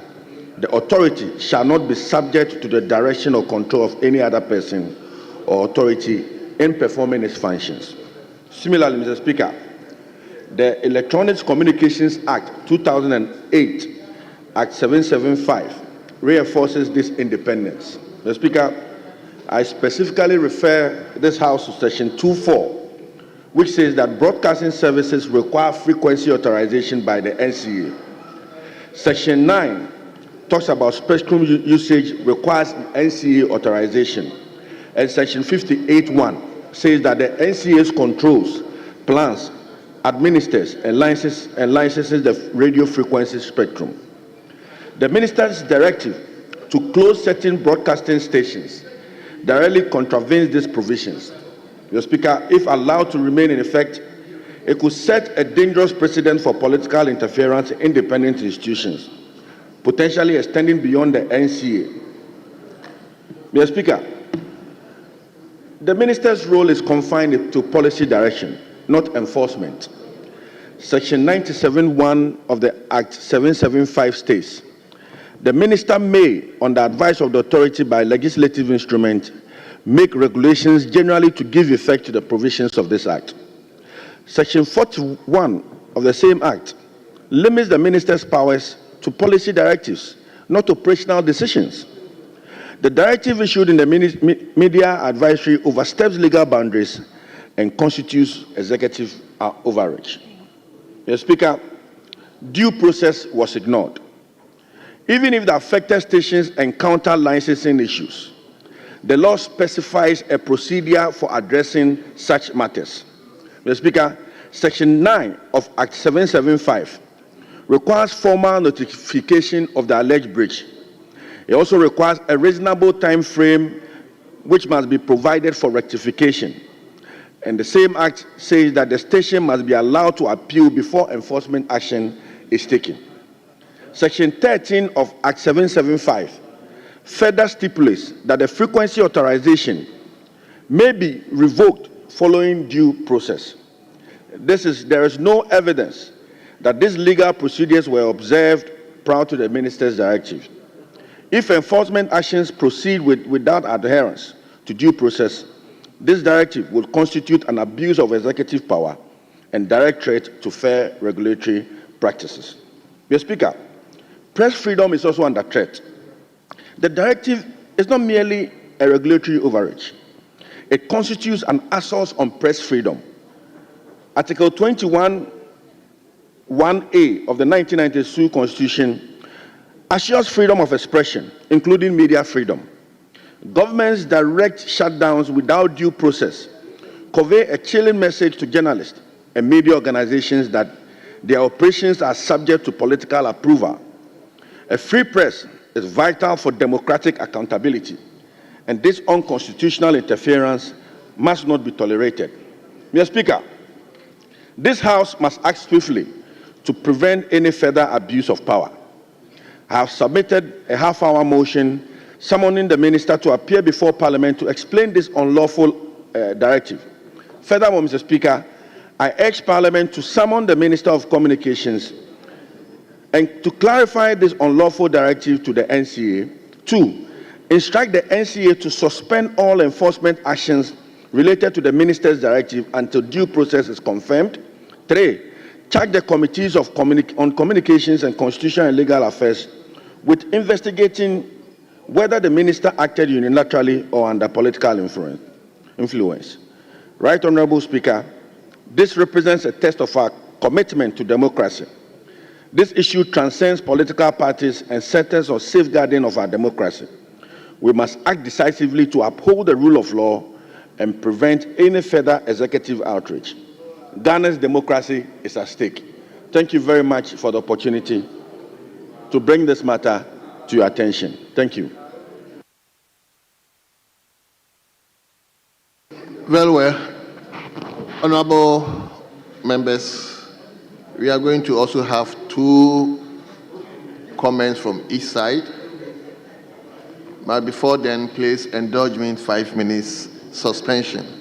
the authority shall not be subject to the direction or control of any other person or authority in performing its functions. Similarly, Mr. Speaker, the Electronic Communications Act 2008, Act 775, reinforces this independence. Mr. Speaker, I specifically refer this House to Section 2.4, which says that broadcasting services require frequency authorization by the NCA. Section 9 talks about spectrum usage requires NCA authorization. And Section 58.1 says that the NCA controls, plans, administers, and licenses the radio frequency spectrum. The Minister's directive to close certain broadcasting stations directly contravenes these provisions. Mr. Speaker, if allowed to remain in effect, it could set a dangerous precedent for political interference in independent institutions, potentially extending beyond the NCA. Mr. Speaker, the Minister's role is confined to policy direction, not enforcement. Section 97(1) of the Act 775 states, the Minister may, on the advice of the authority by legislative instrument, make regulations generally to give effect to the provisions of this Act. Section 41 of the same Act limits the Minister's powers to policy directives, not operational decisions. The directive issued in the media advisory oversteps legal boundaries and constitutes executive overreach. Mr. Speaker, due process was ignored. Even if the affected stations encounter licensing issues, the law specifies a procedure for addressing such matters. Mr. Speaker, Section 9 of Act 775 requires formal notification of the alleged breach. It also requires a reasonable time frame which must be provided for rectification. And the same Act says that the station must be allowed to appeal before enforcement action is taken. Section 13 of Act 775 further stipulates that the frequency authorization may be revoked following due process. There is no evidence that these legal procedures were observed prior to the Minister's directive. If enforcement actions proceed without adherence to due process, this directive will constitute an abuse of executive power and direct threat to fair regulatory practices. Mr. Speaker, press freedom is also under threat. The directive is not merely a regulatory overreach. It constitutes an assault on press freedom. Article 21(1)(a) of the 1992 Constitution assures freedom of expression, including media freedom. Government's direct shutdowns without due process convey a chilling message to journalists and media organizations that their operations are subject to political approval. A free press is vital for democratic accountability, and this unconstitutional interference must not be tolerated. Mr. Speaker, this House must act swiftly to prevent any further abuse of power. I have submitted a half-hour motion summoning the Minister to appear before Parliament to explain this unlawful directive. Furthermore, Mr. Speaker, I urge Parliament to summon the Minister of Communications and to clarify this unlawful directive to the NCA. 2, instruct the NCA to suspend all enforcement actions related to the Minister's directive until due process is confirmed. 3, charge the committees on communications and constitutional and legal affairs with investigating whether the Minister acted unilaterally or under political influence. Right Honorable Speaker, this represents a test of our commitment to democracy. This issue transcends political parties and centers on safeguarding of our democracy. We must act decisively to uphold the rule of law and prevent any further executive outrage. Ghana's democracy is at stake. Thank you very much for the opportunity to bring this matter to your attention. Thank you. Well, honorable members, we are going to also have 2 comments from each side. But before then, please indulge me in 5 minutes suspension.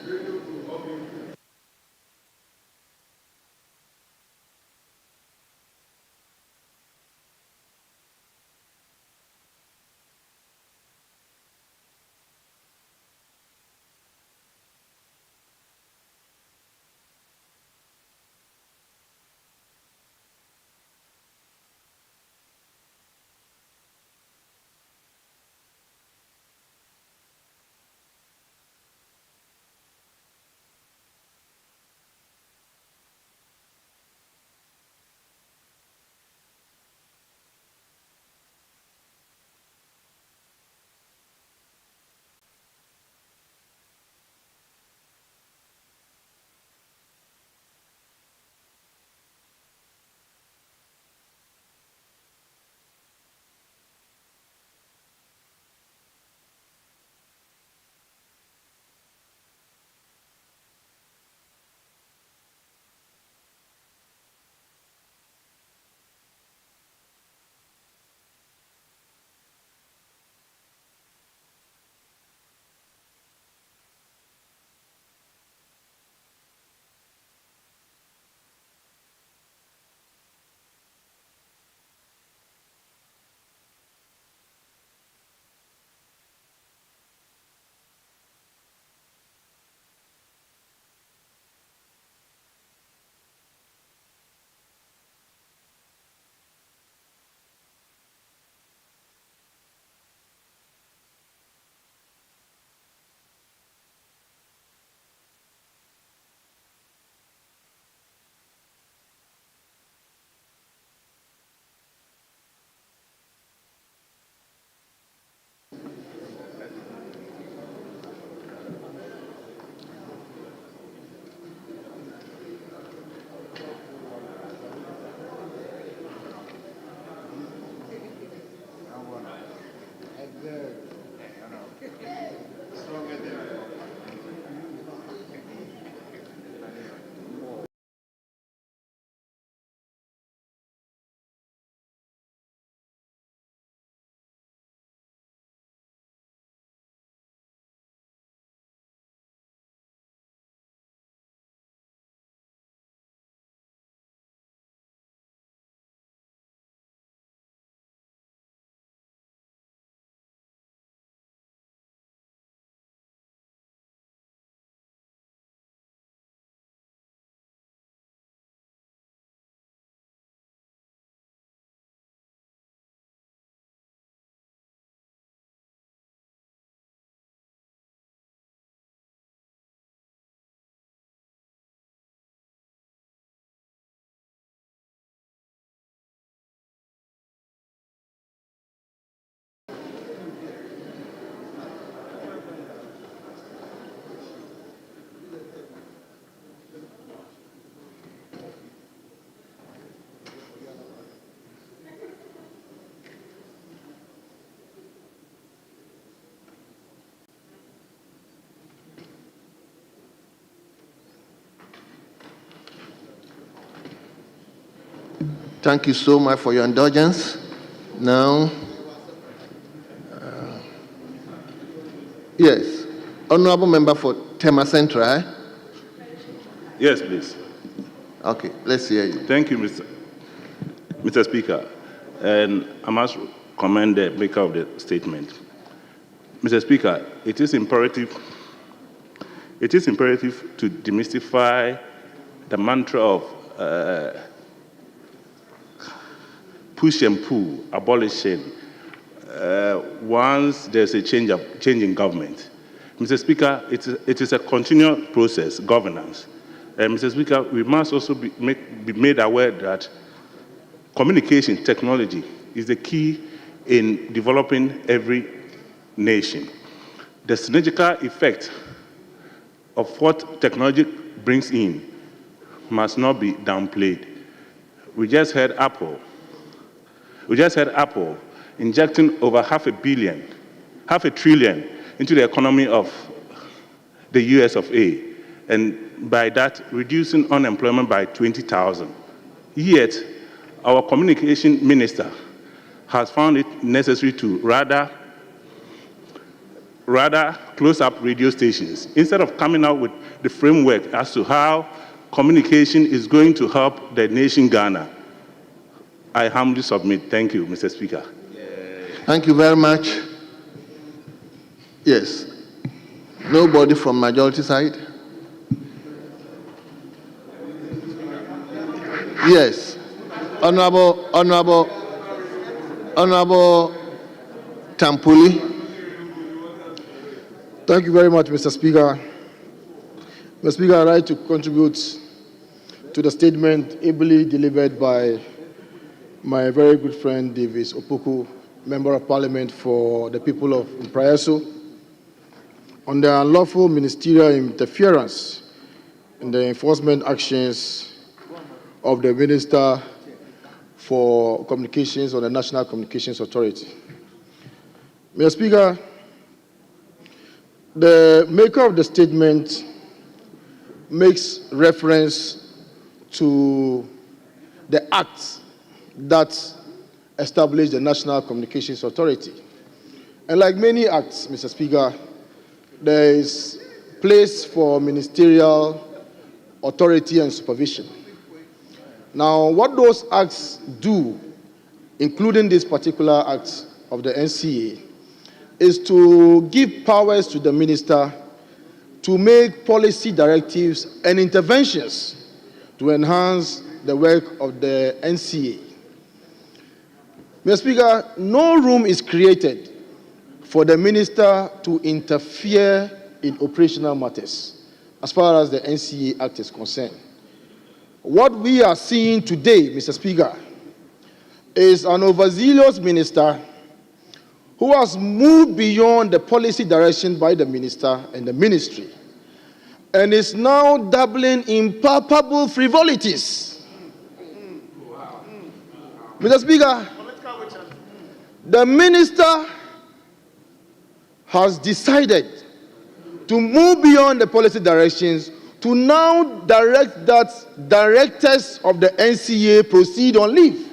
Thank you so much for your indulgence. Now, yes, Honorable Member for Tema Central. Yes, please. Okay, let's hear you. Thank you, Mr. Speaker. And I must commend the maker of the statement. Mr. Speaker, it is imperative to demystify the mantra of push and pull, abolition, once there's a change in government. Mr. Speaker, it is a continual process, governance. Mr. Speaker, we must also be made aware that communication technology is the key in developing every nation. The synergical effect of what technology brings in must not be downplayed. We just heard Apple injecting over $500 billion into the economy of the US of A, and by that reducing unemployment by 20,000. Yet, our communication minister has found it necessary to rather close up radio stations instead of coming out with the framework as to how communication is going to help the nation Ghana. I humbly submit. Thank you, Mr. Speaker. Thank you very much. Yes. Nobody from majority side? Yes. Honorable Tampuli. Thank you very much, Mr. Speaker. Mr. Speaker, I'd like to contribute to the statement ably delivered by my very good friend Davis Opoku, Member of Parliament for the people of Mpraeso, on the unlawful ministerial interference in the enforcement actions of the Minister for Communications on the National Communications Authority. Mr. Speaker, the maker of the statement makes reference to the act that established the National Communications Authority. And like many acts, Mr. Speaker, there is place for ministerial authority and supervision. Now, what those acts do, including this particular act of the NCA, is to give powers to the minister to make policy directives and interventions to enhance the work of the NCA. Mr. Speaker, no room is created for the minister to interfere in operational matters as far as the NCA Act is concerned. What we are seeing today, Mr. Speaker, is an overzealous minister who has moved beyond the policy direction by the minister and the ministry and is now dabbling in palpable frivolities. Mr. Speaker, the minister has decided to move beyond the policy directions to now direct that directors of the NCA proceed on leave.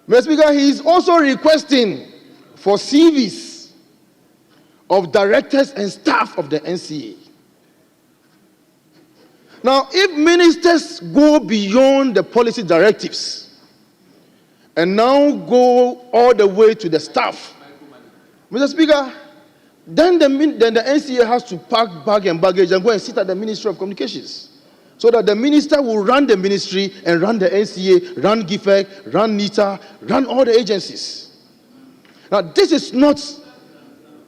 Mr. Speaker, he is also requesting for CVs of directors and staff of the NCA. Now, if ministers go beyond the policy directives and now go all the way to the staff, Mr. Speaker, then the NCA has to pack bag and baggage and go and sit at the Ministry of Communications so that the minister will run the ministry and run the NCA, run GIFEC, run NITA, run all the agencies. Now, this is not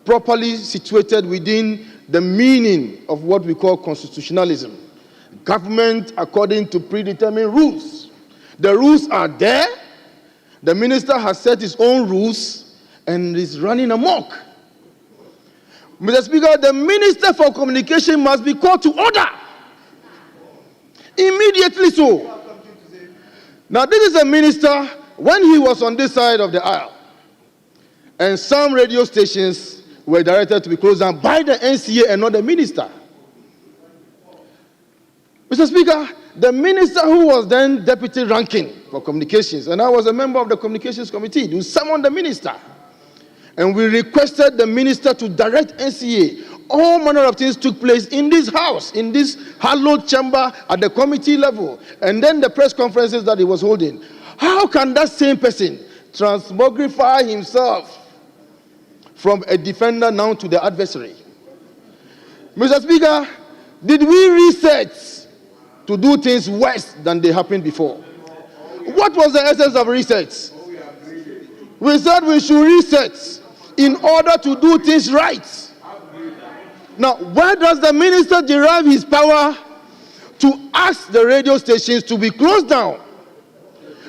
properly situated within the meaning of what we call constitutionalism. Government according to predetermined rules. The rules are there. The minister has set his own rules and is running amok. Mr. Speaker, the Minister for Communication must be called to order. Immediately so. Now, this is a minister, when he was on this side of the aisle, and some radio stations were directed to be closed down by the NCA and not the minister. Mr. Speaker, the minister who was then deputy ranking for communications, and I was a member of the communications committee, we summoned the minister. And we requested the minister to direct NCA. All manner of things took place in this house, in this hallowed chamber at the committee level, and then the press conferences that he was holding. How can that same person transmogrify himself from a defender now to the adversary? Mr. Speaker, did we reset to do things worse than they happened before? What was the essence of reset? We said we should reset in order to do things right. Now, where does the minister derive his power to ask the radio stations to be closed down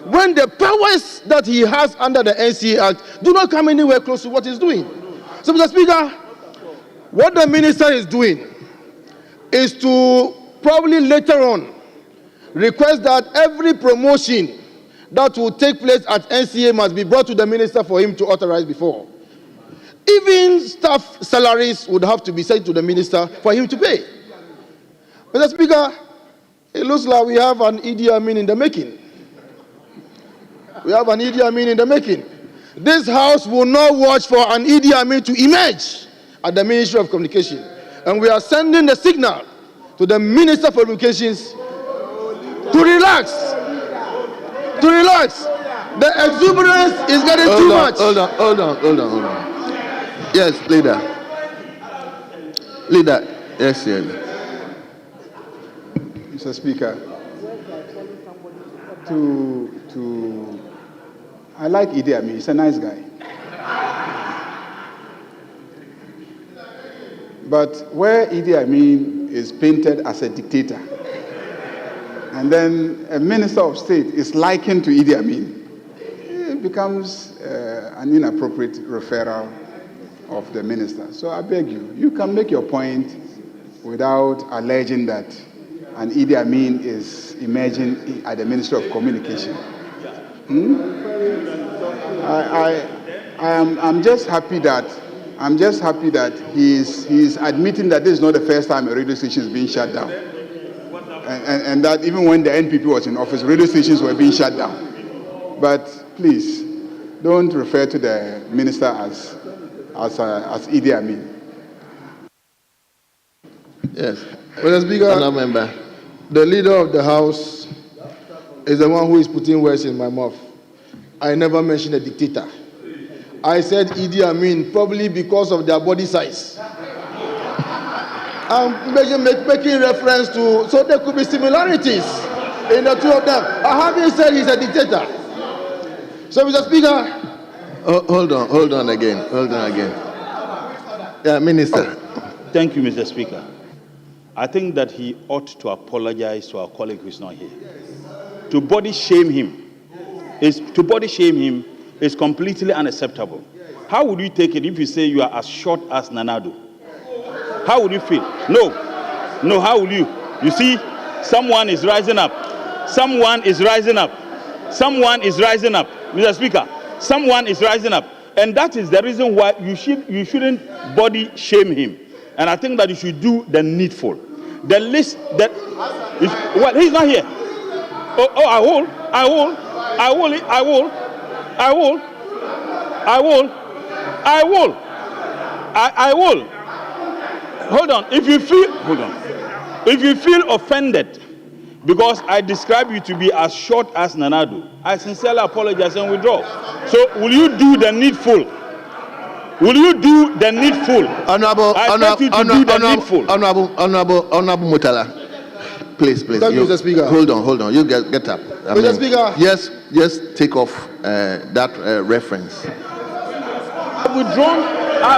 when the powers that he has under the NCA Act do not come anywhere close to what he's doing? So, Mr. Speaker, what the minister is doing is to probably later on request that every promotion that will take place at NCA must be brought to the minister for him to authorize before. Even staff salaries would have to be sent to the minister for him to pay. Mr. Speaker, it looks like we have an Idi Amin in the making. We have an Idi Amin in the making. This house will not watch for an Idi Amin to emerge at the Ministry of Communication. And we are sending the signal to the Minister for Communications to relax. To relax. The exuberance is getting too much. Hold on. Yes, leader. Yes. Mr. Speaker, I like Idi Amin. He's a nice guy. But where Idi Amin is painted as a dictator, and then a minister of state is likened to Idi Amin, it becomes an inappropriate referral of the minister. So I beg you can make your point without alleging that an Idi Amin is emerging at the Ministry of Communication. I'm just happy that he's admitting that this is not the first time a radio station is being shut down, and that even when the NPP was in office, radio stations were being shut down. But please don't refer to the minister as Idi Amin. Yes. Mr. Speaker, the leader of the House is the one who is putting words in my mouth. I never mentioned a dictator. I said Idi Amin probably because of their body size. I'm making reference to, so there could be similarities in the two of them. I haven't said he's a dictator. So, Mr. Speaker. Hold on again. Yeah, Minister. Thank you, Mr. Speaker. I think that he ought to apologize to our colleague who is not here. To body shame him is completely unacceptable. How would you take it if you say you are as short as Nanado? How would you feel? No, how will you? You see, someone is rising up. Mr. Speaker, someone is rising up. And that is the reason why you shouldn't body shame him. And I think that you should do the needful. The list that is, well, he's not here. I will. Hold on. If you feel offended because I describe you to be as short as Nanado, I sincerely apologize and withdraw. So will you do the needful? Honorable Mutala. Please. Thank you, Mr. Speaker. Hold on. You get up. Mr. Speaker. Yes, take off that reference. I've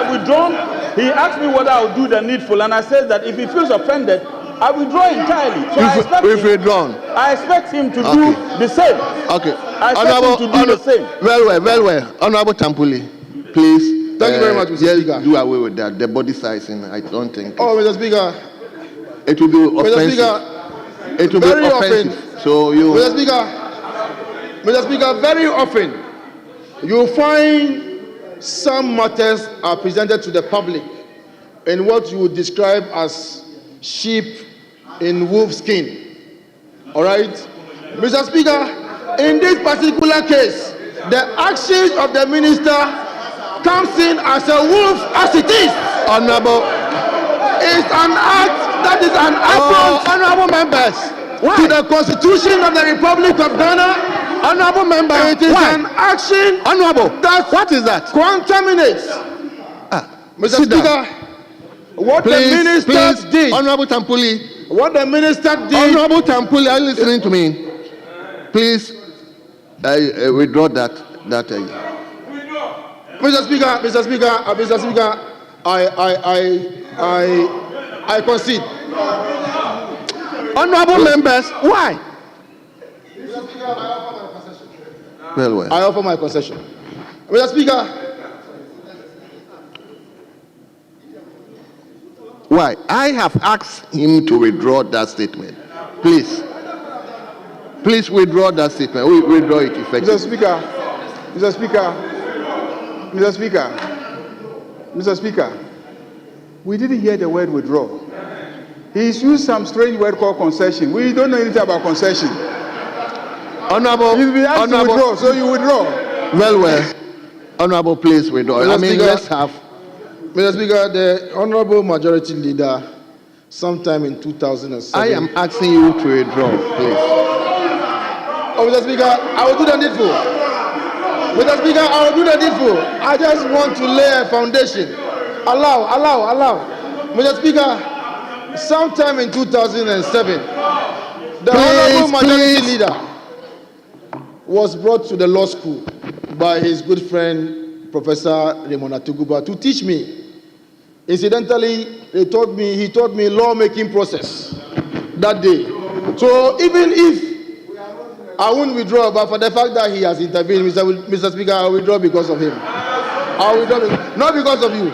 withdrawn. He asked me whether I would do the needful, and I said that if he feels offended, I withdraw entirely. So I expect him to do the same. Okay. I expect him to do the same. Very well. Honorable Tampuli, please. Thank you very much, Mr. Speaker. Do away with that. The body sizing, I don't think. Mr. Speaker. It will be offensive. It will be offensive. So you. Mr. Speaker, very often you find some matters are presented to the public in what you would describe as sheep in wolf skin. All right? Mr. Speaker, in this particular case, the actions of the minister comes in as a wolf as it is. Honorable. It's an act that is an affront, honorable members. to the Constitution of the Republic of Ghana. Honorable member. It is an action that what is that? contaminates. Mr. Speaker, what the minister did. Honorable Tampuli. What the minister did. Honorable Tampuli, are you listening to me? Please withdraw that. Mr. Speaker, I concede. Honorable members, why? Well. I offer my concession. Mr. Speaker. Why? I have asked him to withdraw that statement. Please withdraw that statement. We withdraw it effectively. Mr. Speaker, we didn't hear the word withdraw. He's used some strange word called concession. We don't know anything about concession. Honorable, you've been asked to withdraw, so you withdraw. Well. Honorable, please withdraw. Let's have. Mr. Speaker, the Honorable Majority Leader, sometime in 2007. I am asking you to withdraw, please. Oh, Mr. Speaker, I will do the needful. Mr. Speaker, I will do the needful. I just want to lay a foundation. Allow. Mr. Speaker, sometime in 2007, the Honorable Majority Leader was brought to the law school by his good friend, Professor Raymond Atuguba, to teach me. Incidentally, he taught me lawmaking process that day. So even if I won't withdraw, but for the fact that he has intervened, Mr. Speaker, I will withdraw because of him. I will withdraw, not because of you.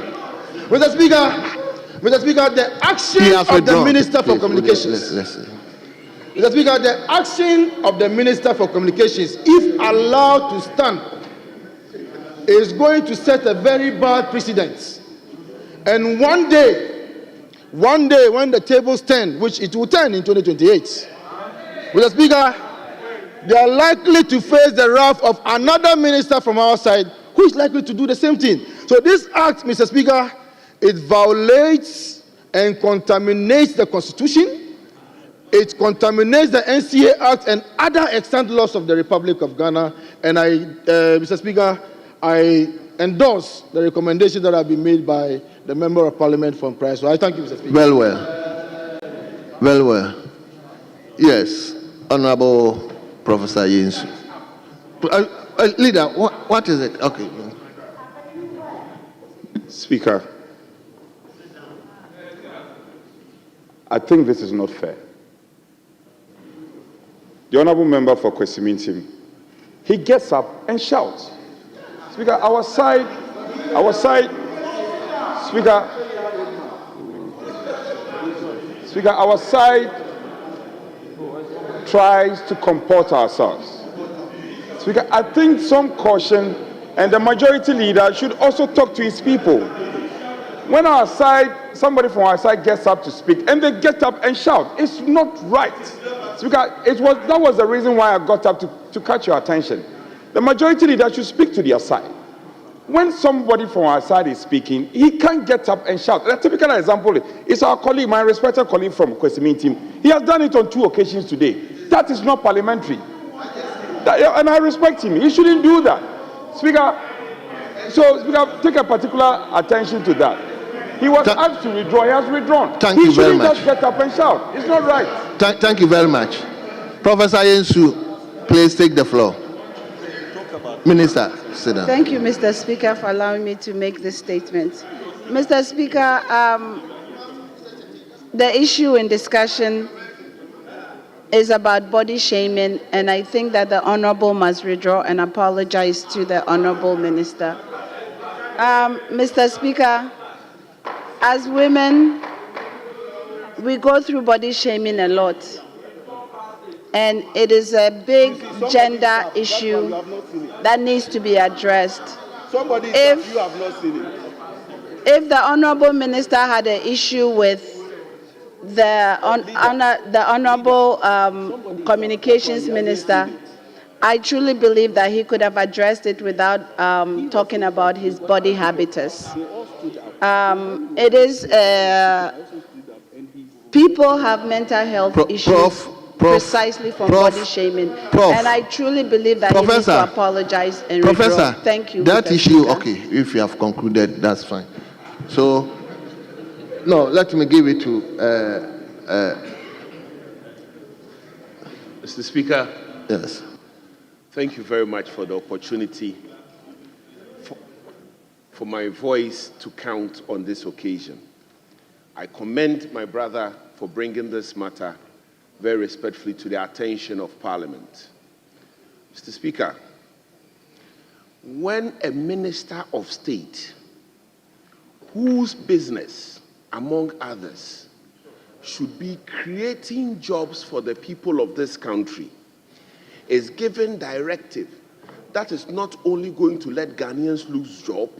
Mr. Speaker, the action of the Minister for Communications. Mr. Speaker, the action of the Minister for Communications, if allowed to stand, is going to set a very bad precedent. And one day, when the tables turn, which it will turn in 2028, Mr. Speaker, they are likely to face the wrath of another minister from our side who is likely to do the same thing. So this act, Mr. Speaker, it violates and contaminates the Constitution. It contaminates the NCA Act and other extant laws of the Republic of Ghana. And Mr. Speaker, I endorse the recommendations that have been made by the Member of Parliament from Price. So I thank you, Mr. Speaker. Well. Yes, Honorable Professor Yinsu. Leader, what is it? Okay. Speaker, I think this is not fair. The Honourable Member for Kwesimintim, he gets up and shouts. Speaker, our side, tries to comport ourselves. Speaker, I think some caution, and the majority leader should also talk to his people. When our side, somebody from our side gets up to speak, and they get up and shout, it's not right. Speaker, that was the reason why I got up to catch your attention. The majority leader should speak to their side. When somebody from our side is speaking, he can't get up and shout. A typical example is our colleague, my respected colleague from Kwesimintim. He has done it on 2 occasions today. That is not parliamentary. And I respect him. He shouldn't do that. Speaker, take a particular attention to that. He was asked to withdraw. He has withdrawn. Thank you very much. He shouldn't just get up and shout. It's not right. Thank you very much. Professor Yensu, please take the floor. Minister, sit down. Thank you, Mr. Speaker, for allowing me to make this statement. Mr. Speaker, the issue in discussion is about body shaming, and I think that the Honourable must withdraw and apologize to the Honourable Minister. Mr. Speaker, as women, we go through body shaming a lot. And it is a big gender issue that needs to be addressed. If the Honourable Minister had an issue with the Honorable Communications Minister, I truly believe that he could have addressed it without talking about his body habitus. It is, people have mental health issues precisely from body shaming. And I truly believe that he needs to apologize and withdraw. Thank you. That Mr. issue, Speaker. okay, if you have concluded, that's fine. So, no, let me give it to Mr. Speaker. Yes. Thank you very much for the opportunity for my voice to count on this occasion. I commend my brother for bringing this matter very respectfully to the attention of Parliament. Mr. Speaker, when a minister of state whose business, among others, should be creating jobs for the people of this country is given directive that is not only going to let Ghanaians lose jobs,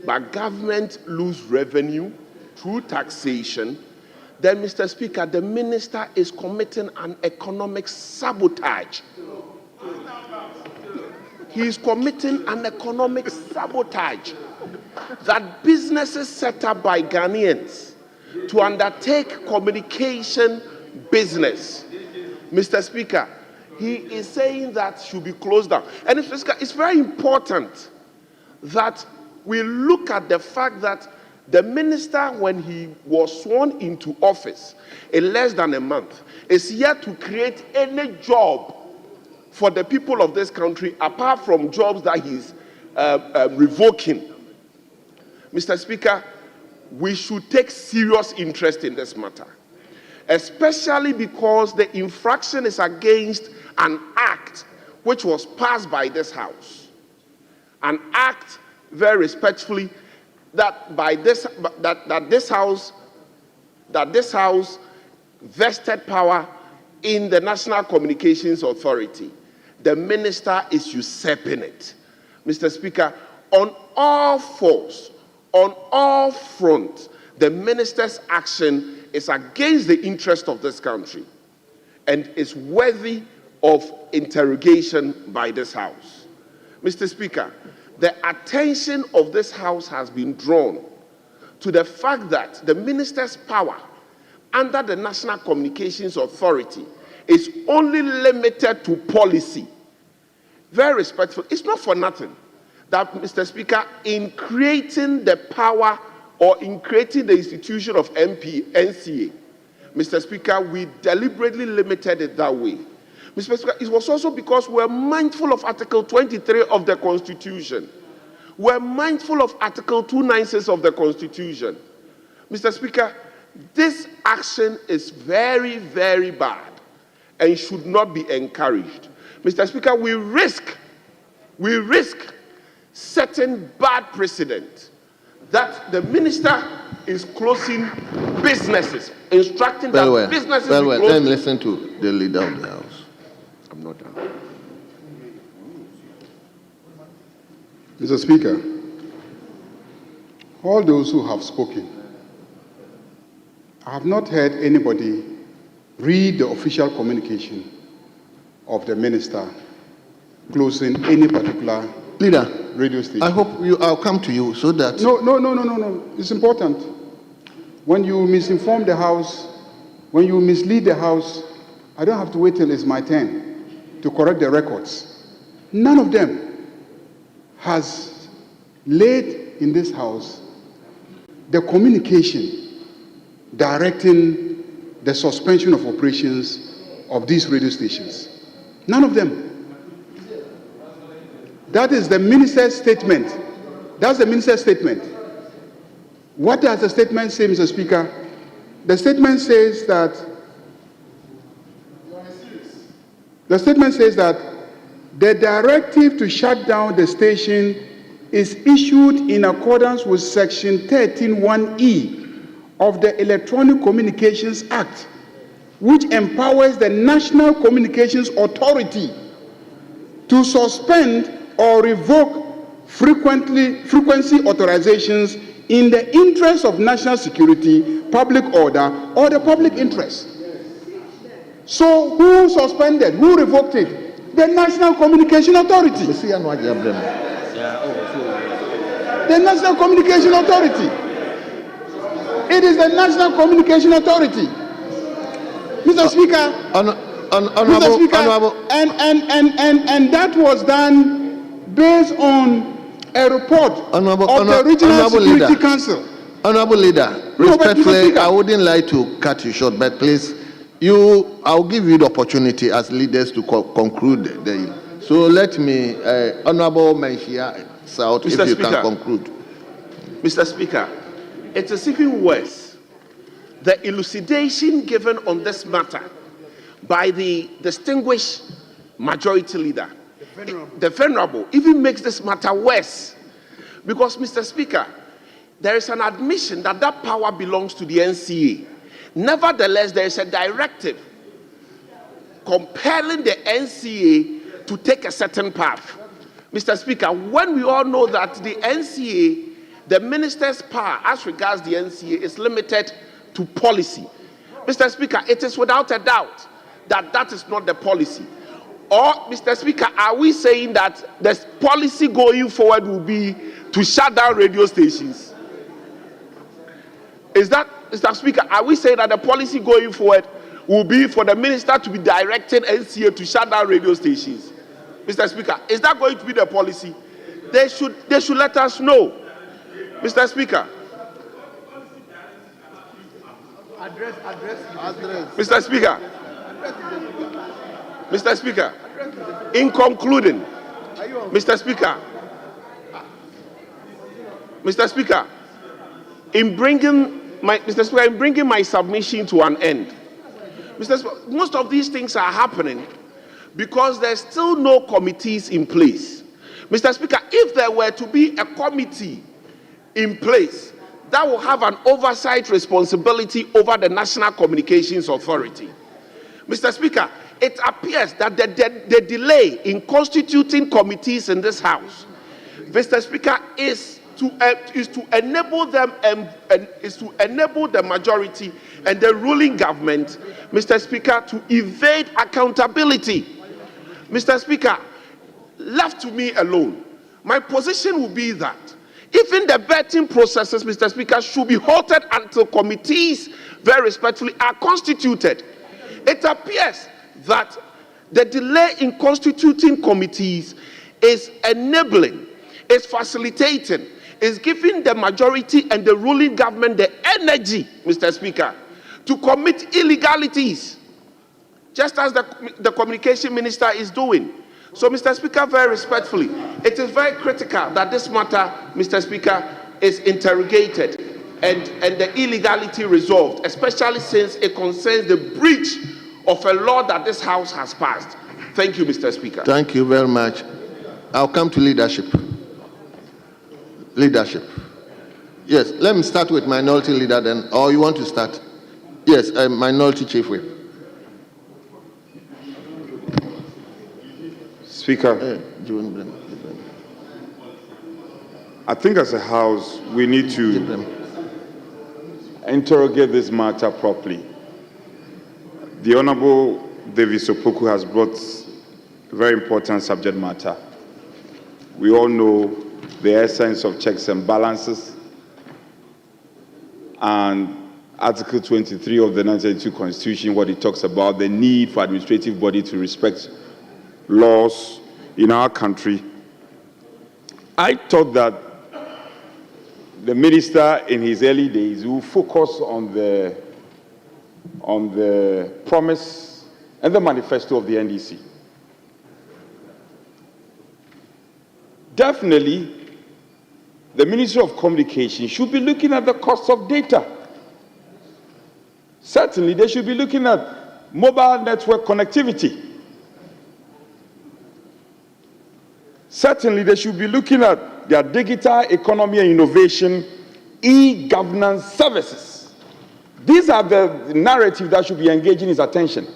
but government lose revenue through taxation, then, Mr. Speaker, the minister is committing an economic sabotage. He is committing an economic sabotage that businesses set up by Ghanaians to undertake communication business. Mr. Speaker, he is saying that should be closed down. And it's very important that we look at the fact that the minister, when he was sworn into office in less than a month, is yet to create any job for the people of this country apart from jobs that he's revoking. Mr. Speaker, we should take serious interest in this matter, especially because the infraction is against an act which was passed by this House. An act, very respectfully, that this House vested power in the National Communications Authority. The minister is usurping it. Mr. Speaker, on all fours, on all fronts, the minister's action is against the interest of this country and is worthy of interrogation by this House. Mr. Speaker, the attention of this House has been drawn to the fact that the minister's power under the National Communications Authority is only limited to policy. Very respectful. It's not for nothing that, Mr. Speaker, in creating the power or in creating the institution of NCA, Mr. Speaker, we deliberately limited it that way. Mr. Speaker, it was also because we're mindful of Article 23 of the Constitution. We're mindful of Article 296 of the Constitution. Mr. Speaker, this action is very, very bad and should not be encouraged. Mr. Speaker, we risk setting bad precedent that the minister is closing businesses, instructing that businesses be closed. Then listen to the leader of the House. I'm not done. Mr. Speaker, all those who have spoken, I have not heard anybody read the official communication of the minister closing any particular radio station. I hope I'll come to you so that... No. It's important. When you misinform the House, when you mislead the House, I don't have to wait till it's my turn to correct the records. None of them has laid in this House the communication directing the suspension of operations of these radio stations. None of them. That is the minister's statement. That's the minister's statement. What does the statement say, Mr. Speaker? The statement says that the directive to shut down the station is issued in accordance with Section 13(1)(e) of the Electronic Communications Act, which empowers the National Communications Authority to suspend or revoke frequency authorizations in the interest of national security, public order, or the public interest. So who suspended? Who revoked it? The National Communication Authority. The National Communication Authority. It is the National Communication Authority. Mr. Speaker, Mr. Speaker, and that was done based on a report of the Regional Security Council. Honorable Leader, respectfully, I wouldn't like to cut you short, but please, I'll give you the opportunity as leaders to conclude. So let me, Honorable Menchia South, if you can conclude. Mr. Speaker, it is even worse. The elucidation given on this matter by the distinguished majority leader, the Venerable, even makes this matter worse. Because, Mr. Speaker, there is an admission that that power belongs to the NCA. Nevertheless, there is a directive compelling the NCA to take a certain path. Mr. Speaker, when we all know that the NCA, the minister's power as regards the NCA is limited to policy. Mr. Speaker, it is without a doubt that that is not the policy. Or, Mr. Speaker, are we saying that the policy going forward will be to shut down radio stations? Is that, Mr. Speaker, are we saying that the policy going forward will be for the minister to be directing NCA to shut down radio stations? Mr. Speaker, is that going to be the policy? They should let us know. Mr. Speaker. Mr. Speaker. Mr. Speaker. In concluding, Mr. Speaker. Mr. Speaker, in bringing my submission to an end, Mr. Speaker, most of these things are happening because there's still no committees in place. Mr. Speaker, if there were to be a committee in place that will have an oversight responsibility over the National Communications Authority, Mr. Speaker, it appears that the delay in constituting committees in this House, Mr. Speaker, is to enable them is to enable the majority and the ruling government, Mr. Speaker, to evade accountability. Mr. Speaker, left to me alone, my position will be that even the vetting processes, Mr. Speaker, should be halted until committees, very respectfully, are constituted. It appears that the delay in constituting committees is enabling, is facilitating, is giving the majority and the ruling government the energy, Mr. Speaker, to commit illegalities, just as the communication minister is doing. So, Mr. Speaker, very respectfully, it is very critical that this matter, Mr. Speaker, is interrogated and the illegality resolved, especially since it concerns the breach of a law that this House has passed. Thank you, Mr. Speaker. Thank you very much. I'll come to leadership. Leadership. Yes, let me start with minority leader then, or you want to start? Yes, minority chief whip. Speaker, I think as a House, we need to interrogate this matter properly. The Honorable David Sopoku has brought a very important subject matter. We all know the essence of checks and balances, and Article 23 of the 1992 Constitution, what it talks about, the need for administrative body to respect laws in our country. I thought that the minister in his early days will focus on the promise and the manifesto of the NDC. Definitely, the Ministry of Communication should be looking at the cost of data. Certainly, they should be looking at mobile network connectivity. Certainly, they should be looking at their digital economy and innovation, e-governance services. These are the narrative that should be engaging his attention.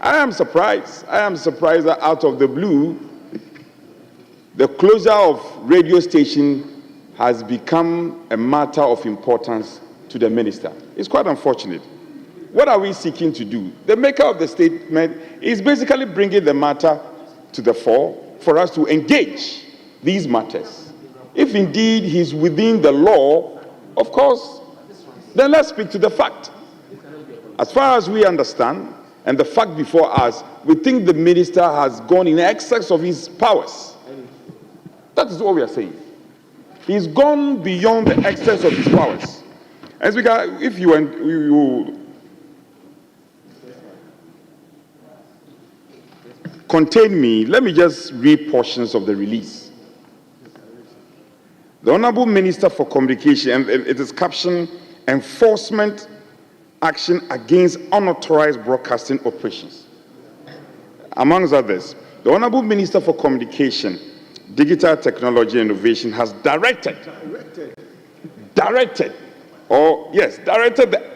I am surprised that out of the blue, the closure of radio station has become a matter of importance to the minister. It's quite unfortunate. What are we seeking to do? The maker of the statement is basically bringing the matter to the fore for us to engage these matters. If indeed he's within the law, of course, then let's speak to the fact. As far as we understand, and the fact before us, we think the minister has gone in excess of his powers. That is what we are saying. He's gone beyond the excess of his powers. As if you contain me, let me just read portions of the release. The Honorable Minister for Communication, and it is captioned, Enforcement Action Against Unauthorized Broadcasting Operations. Amongst others, the Honorable Minister for Communication, Digital Technology and Innovation has directed the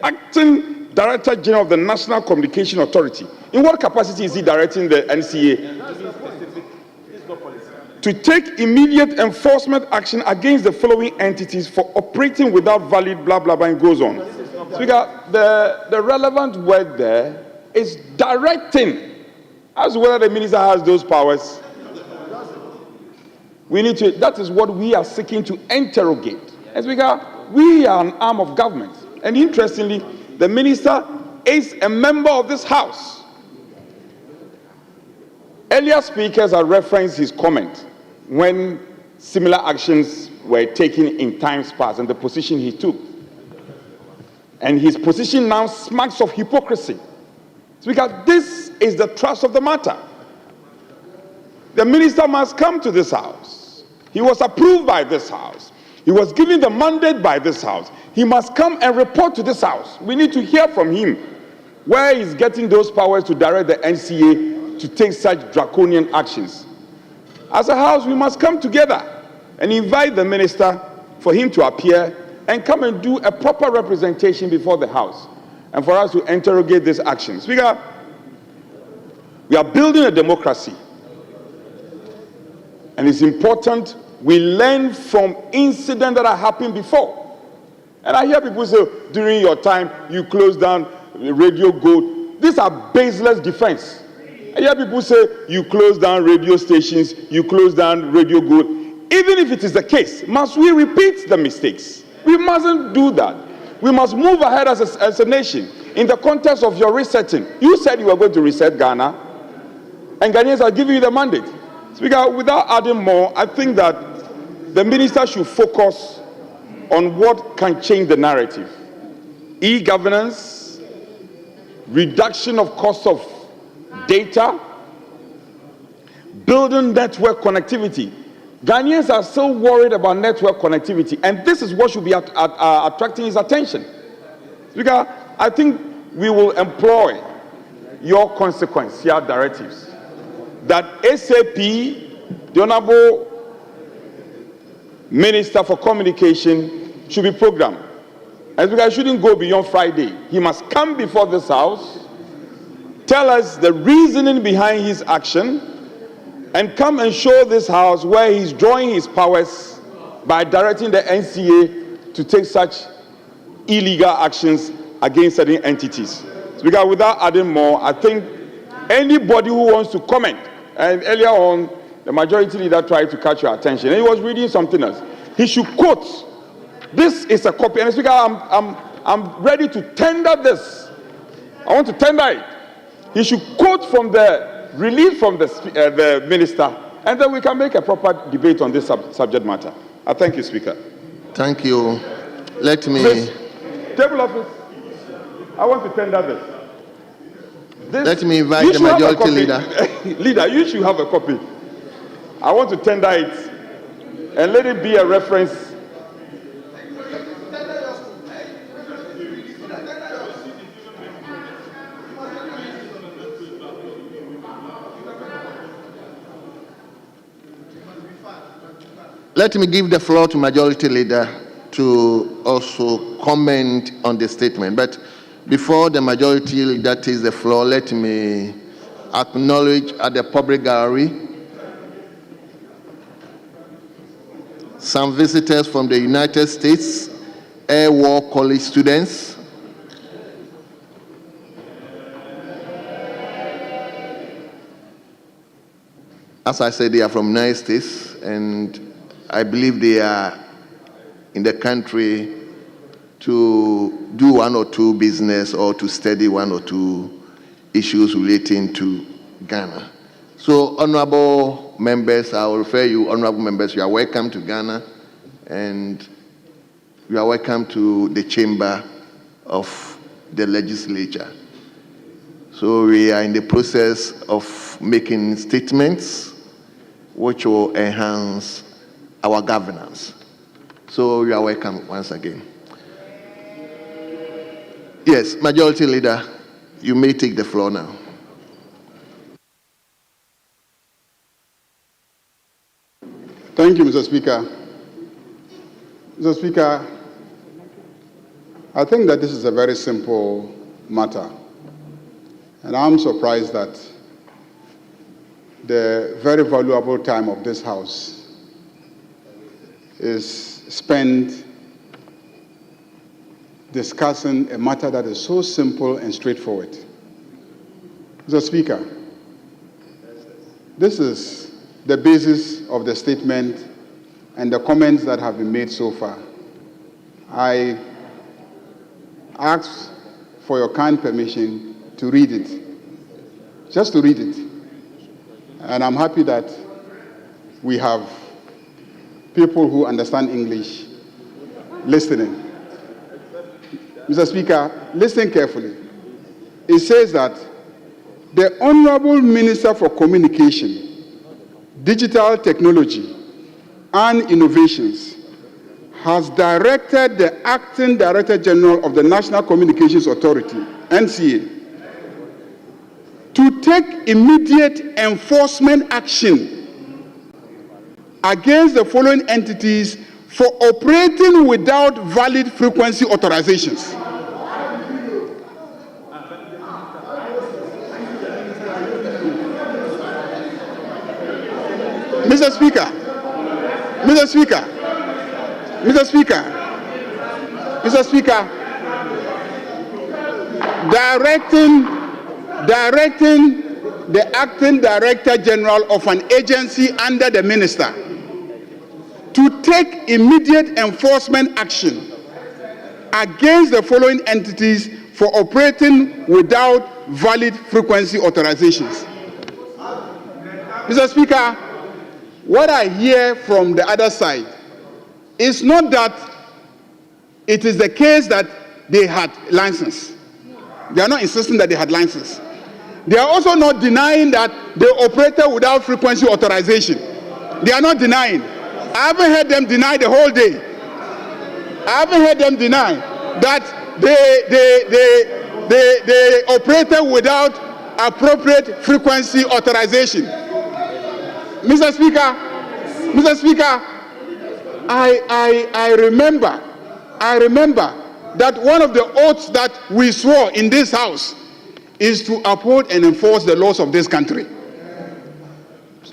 Acting Director General of the National Communication Authority. In what capacity is he directing the NCA? To take immediate enforcement action against the following entities for operating without valid blah blah blah, and goes on. Speaker, the relevant word there is directing. As whether the minister has those powers. We need to, that is what we are seeking to interrogate. As we are an arm of government. And interestingly, the minister is a member of this house. Earlier speakers have referenced his comment when similar actions were taken in times past and the position he took. And his position now smacks of hypocrisy. Speaker, this is the thrust of the matter. The minister must come to this house. He was approved by this house. He was given the mandate by this house. He must come and report to this house. We need to hear from him where he's getting those powers to direct the NCA to take such draconian actions. As a house, we must come together and invite the minister for him to appear and come and do a proper representation before the house and for us to interrogate these actions. We are building a democracy. And it's important we learn from incidents that have happened before. And I hear people say, during your time, you closed down Radio Gold. These are baseless defense. I hear people say, you closed down radio stations, you closed down Radio Gold. Even if it is the case, must we repeat the mistakes? We mustn't do that. We must move ahead as a nation. In the context of your resetting, you said you were going to reset Ghana, and Ghanaians are giving you the mandate. Speaker, without adding more, I think that the minister should focus on what can change the narrative. E-governance, reduction of cost of data, building network connectivity. Ghanaians are still worried about network connectivity, and this is what should be attracting his attention. Speaker, I think we will employ your consequential directives that SAP, the Honorable Minister for Communication, should be programmed. And because shouldn't go beyond Friday. He must come before this house, tell us the reasoning behind his action, and come and show this house where he's drawing his powers by directing the NCA to take such illegal actions against certain entities. Because without adding more, I think anybody who wants to comment, and earlier on, the majority leader tried to catch your attention, and he was reading something else. He should quote. This is a copy, and Speaker, I'm ready to tender this. I want to tender it. He should quote from the release from the minister, and then we can make a proper debate on this subject matter. I thank you, Speaker. Thank you. Let me... Please, table office, I want to tender this. Let me invite the majority leader. Leader, you should have a copy. I want to tender it and let it be a reference. Let me give the floor to majority leader to also comment on the statement. But before the majority leader takes the floor, let me acknowledge at the public gallery some visitors from the United States, Air War College students, as I said, they are from the United States, and I believe they are in the country to do one or two business or to study one or two issues relating to Ghana. So, honorable members, I will refer you, honorable members, you are welcome to Ghana, and you are welcome to the chamber of the legislature. So we are in the process of making statements which will enhance our governance. So you are welcome once again. Yes, Majority Leader, you may take the floor now. Thank you, Mr. Speaker. Mr. Speaker, I think that this is a very simple matter. And I'm surprised that the very valuable time of this House is spent discussing a matter that is so simple and straightforward. Mr. Speaker, this is the basis of the statement and the comments that have been made so far. I ask for your kind permission to read it, just to read it. And I'm happy that we have people who understand English listening. Mr. Speaker, listen carefully. It says that the Honorable Minister for Communication, Digital Technology and Innovations has directed the Acting Director General of the National Communications Authority, NCA, to take immediate enforcement action against the following entities for operating without valid frequency authorizations. Mr. Speaker, Mr. Speaker, Mr. Speaker, Mr. Speaker, directing the Acting Director General of an agency under the Minister to take immediate enforcement action against the following entities for operating without valid frequency authorizations. Mr. Speaker, what I hear from the other side is not that it is the case that they had license. They are not insisting that they had license. They are also not denying that they operated without frequency authorization. They are not denying. I haven't heard them deny the whole day. I haven't heard them deny that they operated without appropriate frequency authorization. Mr. Speaker, I remember that one of the oaths that we swore in this House is to uphold and enforce the laws of this country.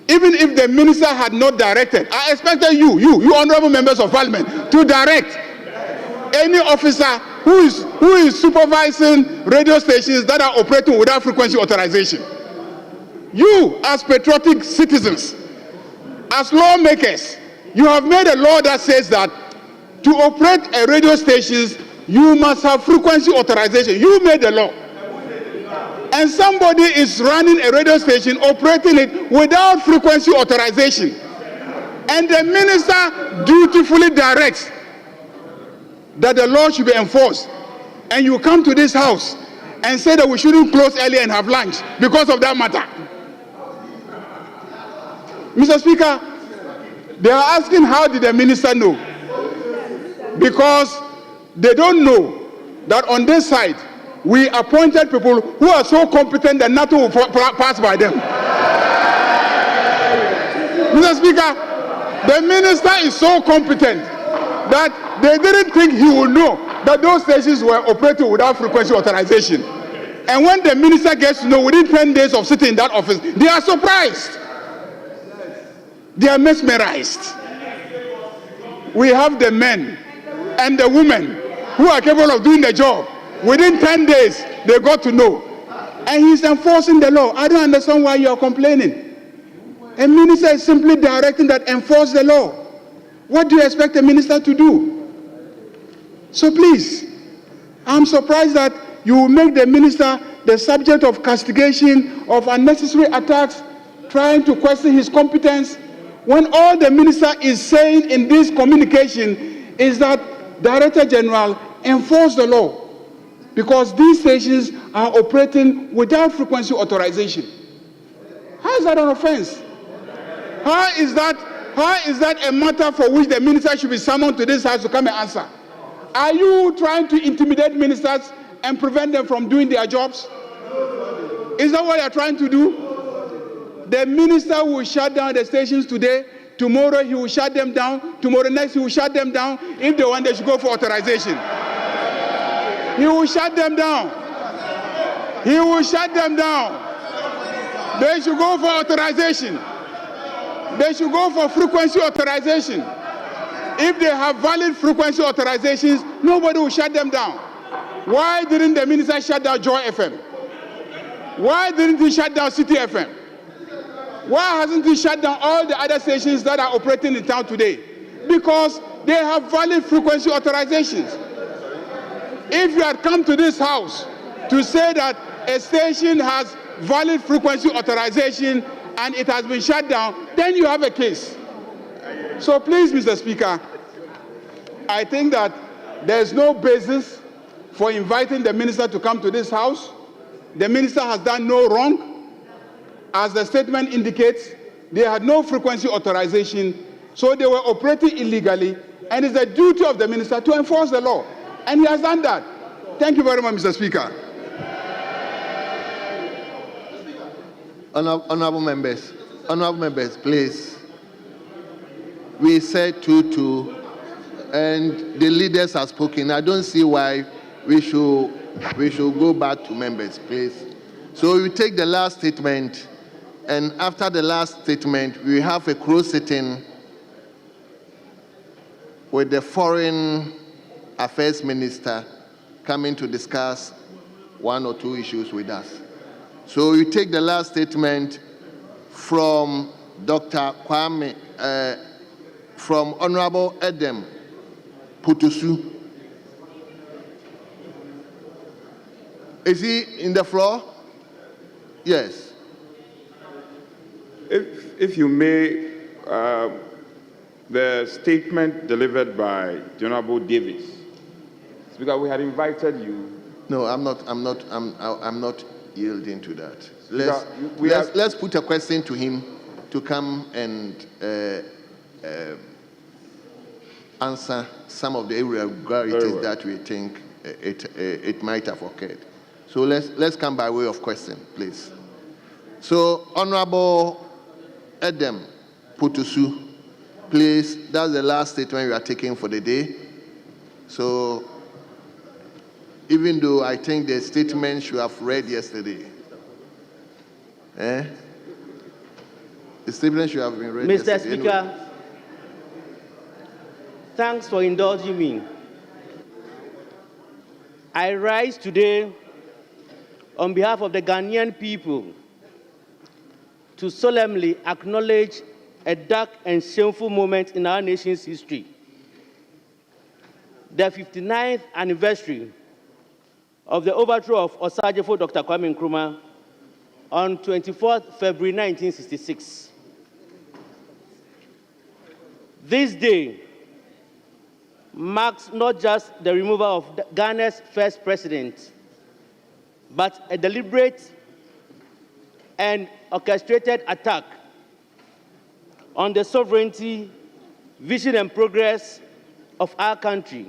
Even if the minister had not directed, I expected you honorable members of parliament, to direct any officer who is supervising radio stations that are operating without frequency authorization. You, as patriotic citizens, as lawmakers, you have made a law that says that to operate a radio station, you must have frequency authorization. You made the law. And somebody is running a radio station, operating it without frequency authorization. And the minister dutifully directs that the law should be enforced. And you come to this House and say that we shouldn't close early and have lunch because of that matter. Mr. Speaker, they are asking how did the minister know? Because they don't know that on this side, we appointed people who are so competent that nothing will pass by them. Mr. Speaker, the minister is so competent that they didn't think he would know that those stations were operating without frequency authorization. And when the minister gets to know within 10 days of sitting in that office, they are surprised. They are mesmerized. we have the men and the women who are capable of doing the job. Within 10 days, they got to know. And he's enforcing the law. I don't understand why you are complaining. A minister is simply directing that enforce the law. What do you expect a minister to do? So please, I'm surprised that you will make the minister the subject of castigation, of unnecessary attacks, trying to question his competence, when all the minister is saying in this communication is that Director General enforce the law, because these stations are operating without frequency authorization. How is that an offense? How is that a matter for which the minister should be summoned to this house to come and answer? Are you trying to intimidate ministers and prevent them from doing their jobs? Is that what you're trying to do? The minister will shut down the stations today. Tomorrow he will shut them down. Tomorrow next he will shut them down. If they want, they should go for authorization. He will shut them down. He will shut them down. They should go for authorization. They should go for frequency authorization. If they have valid frequency authorizations, nobody will shut them down. Why didn't the minister shut down Joy FM? Why didn't he shut down City FM? Why hasn't he shut down all the other stations that are operating in town today? Because they have valid frequency authorizations. If you had come to this house to say that a station has valid frequency authorization and it has been shut down, then you have a case. So please, Mr. Speaker, I think that there's no basis for inviting the minister to come to this house. The minister has done no wrong. As the statement indicates, they had no frequency authorization, so they were operating illegally, and it's the duty of the minister to enforce the law. And he has done that. Thank you very much, Mr. Speaker. Honorable members, please. We said 2-2, and the leaders have spoken. I don't see why we should go back to members, please. So we take the last statement, and after the last statement, we have a closed sitting with the Foreign Affairs Minister coming to discuss one or two issues with us. So we take the last statement from Dr. Kwame, from Honorable Edem Putusu. Is he in the floor? Yes. If you may, the statement delivered by Honorable Davis. Speaker, we had invited you. No, I'm not yielding to that. Let's put a question to him to come and answer some of the irregularities that we think it might have occurred. So let's come by way of question, please. So, Honorable Edem Putusu, please, that's the last statement we are taking for the day. So, even though I think the statement you have read yesterday, the statement you have been read Mr. yesterday. Speaker, anyway. Thanks for indulging me. I rise today on behalf of the Ghanaian people to solemnly acknowledge a dark and shameful moment in our nation's history, the 59th anniversary of the overthrow of Osajefo Dr. Kwame Nkrumah on 24th February 1966. This day marks not just the removal of Ghana's first president, but a deliberate and orchestrated attack on the sovereignty, vision, and progress of our country.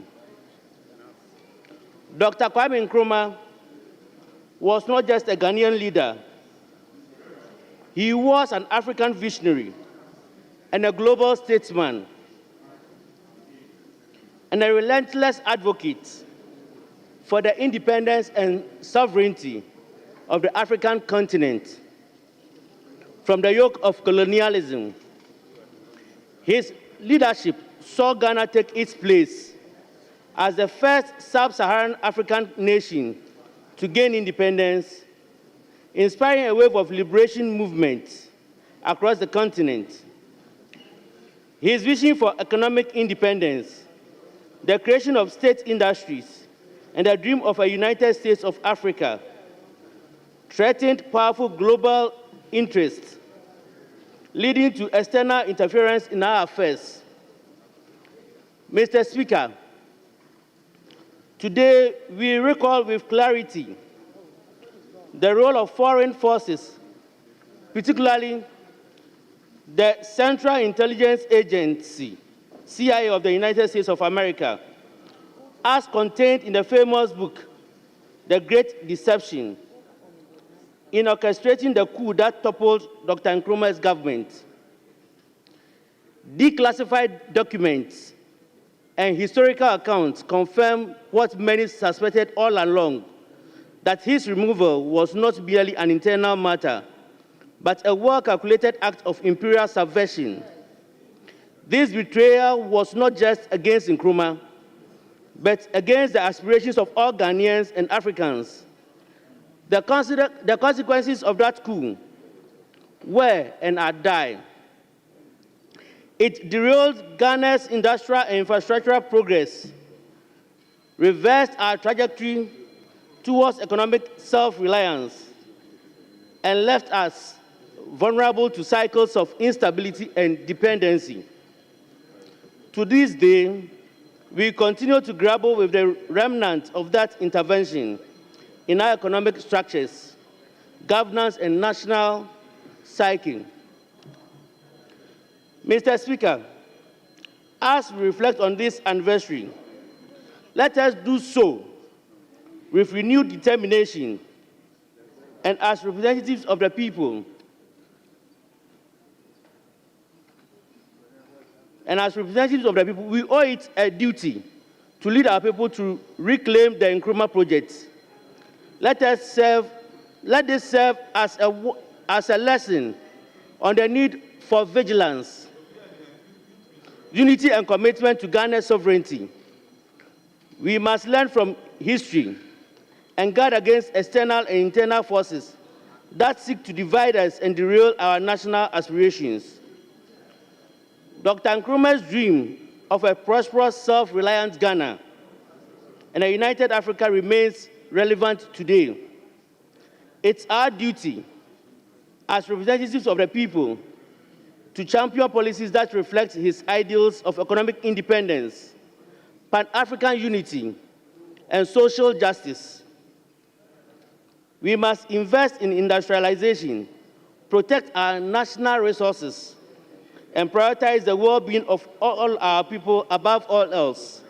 Dr. Kwame Nkrumah was not just a Ghanaian leader. He was an African visionary and a global statesman, and a relentless advocate for the independence and sovereignty of the African continent from the yoke of colonialism. His leadership saw Ghana take its place as the first sub-Saharan African nation to gain independence, inspiring a wave of liberation movements across the continent. His vision for economic independence, the creation of state industries, and the dream of a United States of Africa threatened powerful global interests, leading to external interference in our affairs. Mr. Speaker, today we recall with clarity the role of foreign forces, particularly the Central Intelligence Agency, CIA of the United States of America, as contained in the famous book, The Great Deception, in orchestrating the coup that toppled Dr. Nkrumah's government. Declassified documents and historical accounts confirm what many suspected all along, that his removal was not merely an internal matter, but a well-calculated act of imperial subversion. This betrayal was not just against Nkrumah, but against the aspirations of all Ghanaians and Africans. The consequences of that coup were and are dire. It derailed Ghana's industrial and infrastructural progress, reversed our trajectory towards economic self-reliance, and left us vulnerable to cycles of instability and dependency. To this day, we continue to grapple with the remnants of that intervention in our economic structures, governance, and national psyche. Mr. Speaker, as we reflect on this anniversary, let us do so with renewed determination and as representatives of the people. We owe it a duty to lead our people to reclaim the Nkrumah project. Let this serve as a lesson on the need for vigilance, unity, and commitment to Ghana's sovereignty. We must learn from history and guard against external and internal forces that seek to divide us and derail our national aspirations. Dr. Nkrumah's dream of a prosperous, self-reliant Ghana and a united Africa remains relevant today. It's our duty as representatives of the people to champion policies that reflect his ideals of economic independence, Pan-African unity, and social justice. We must invest in industrialization, protect our national resources, and prioritize the well-being of all our people above all else.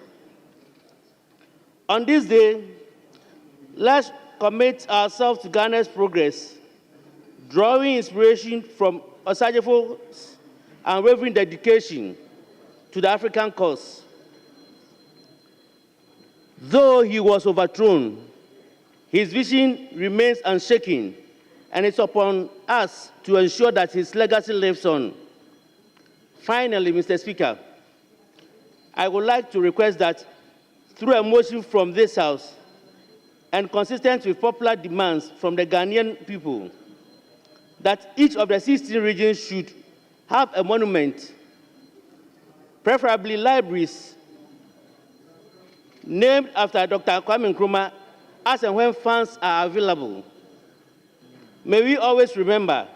On this day, let's commit ourselves to Ghana's progress, drawing inspiration from Osagyefo's unwavering dedication to the African cause. Though he was overthrown, his vision remains unshaken, and it's upon us to ensure that his legacy lives on. Finally, Mr. Speaker, I would like to request that through a motion from this House and consistent with popular demands from the Ghanaian people, that each of the 16 regions should have a monument, preferably libraries, named after Dr. Kwame Nkrumah as and when funds are available. May we always remember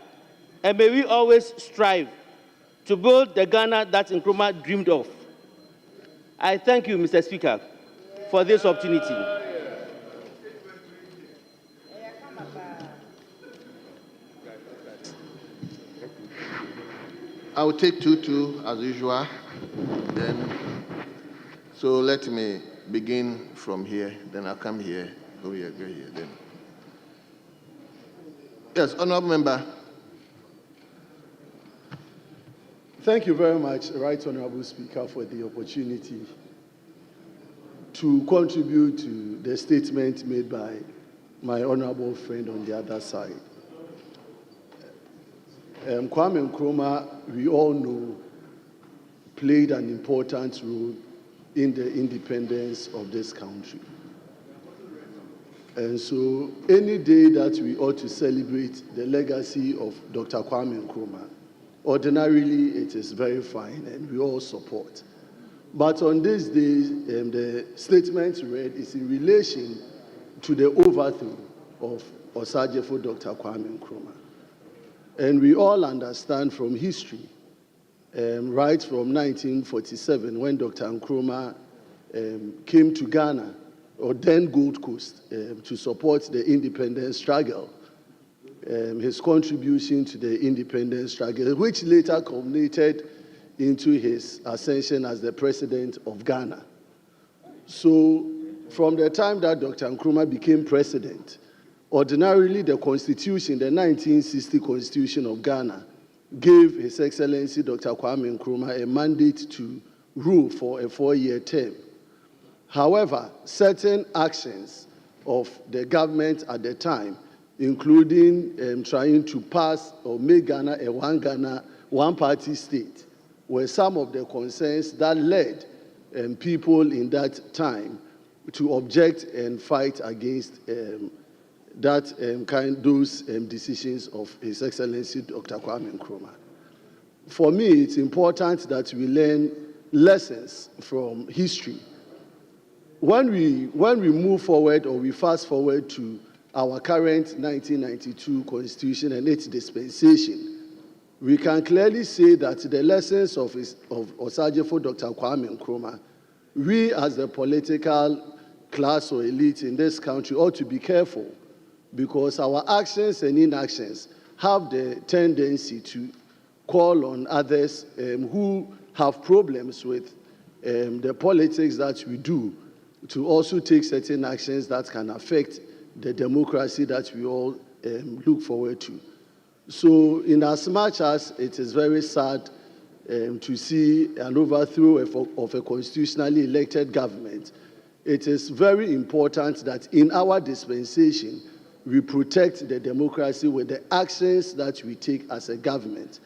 and may we always strive to build the Ghana that Nkrumah dreamed of. I thank you, Mr. Speaker, for this opportunity. I will take 2-2 as usual. So let me begin from here, then I'll come here, go here, then. Yes, Honourable Member. Thank you very much, Right Honourable Speaker, for the opportunity to contribute to the statement made by my honourable friend on the other side. Kwame Nkrumah, we all know, played an important role in the independence of this country. And so any day that we ought to celebrate the legacy of Dr. Kwame Nkrumah, ordinarily it is very fine and we all support. But on this day, the statement read is in relation to the overthrow of Osajefo Dr. Kwame Nkrumah. And we all understand from history, right from 1947, when Dr. Nkrumah came to Ghana, or then Gold Coast, to support the independence struggle, his contribution to the independence struggle, which later culminated into his ascension as the president of Ghana. So from the time that Dr. Nkrumah became president, ordinarily the constitution, the 1960 Constitution of Ghana, gave His Excellency Dr. Kwame Nkrumah a mandate to rule for a 4-year term. However, certain actions of the government at the time, including trying to pass or make Ghana a one-party state, were some of the concerns that led people in that time to object and fight against those decisions of His Excellency Dr. Kwame Nkrumah. For me, it's important that we learn lessons from history. When we move forward or we fast forward to our current 1992 Constitution and its dispensation, we can clearly say that the lessons of Osajefo Dr. Kwame Nkrumah, we as the political class or elite in this country ought to be careful, because our actions and inactions have the tendency to call on others who have problems with the politics that we do to also take certain actions that can affect the democracy that we all look forward to. So in as much as it is very sad to see an overthrow of a constitutionally elected government, it is very important that in our dispensation, we protect the democracy with the actions that we take as a government.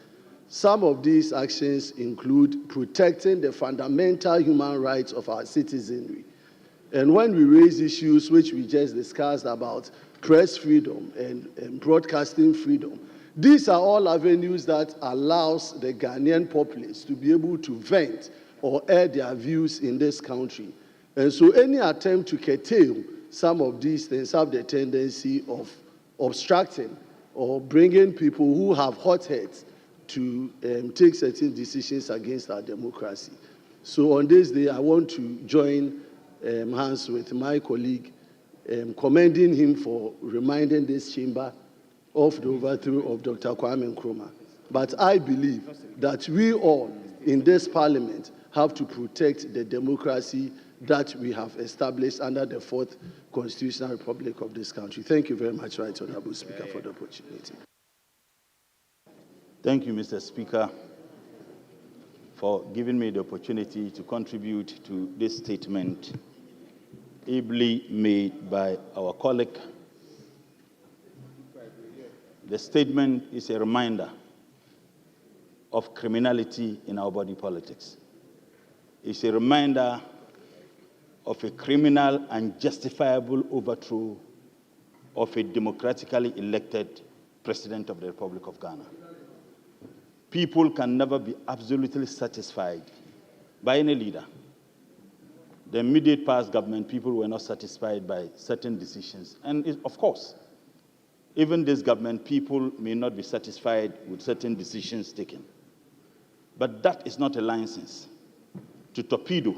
Some of these actions include protecting the fundamental human rights of our citizenry. And when we raise issues which we just discussed about press freedom and broadcasting freedom, these are all avenues that allows the Ghanaian populace to be able to vent or air their views in this country. And so any attempt to curtail some of these things have the tendency of obstructing or bringing people who have hot heads to take certain decisions against our democracy. So on this day, I want to join hands with my colleague, commending him for reminding this chamber of the overthrow of Dr. Kwame Nkrumah. But I believe that we all in this parliament have to protect the democracy that we have established under the 4th Constitutional Republic of this country. Thank you very much, Right Honorable Speaker, for the opportunity. Thank you, Mr. Speaker, for giving me the opportunity to contribute to this statement ably made by our colleague. The statement is a reminder of criminality in our body politics. It's a reminder of a criminal and justifiable overthrow of a democratically elected President of the Republic of Ghana. People can never be absolutely satisfied by any leader. The immediate past government, people were not satisfied by certain decisions. And of course, even this government, people may not be satisfied with certain decisions taken. But that is not a license to torpedo,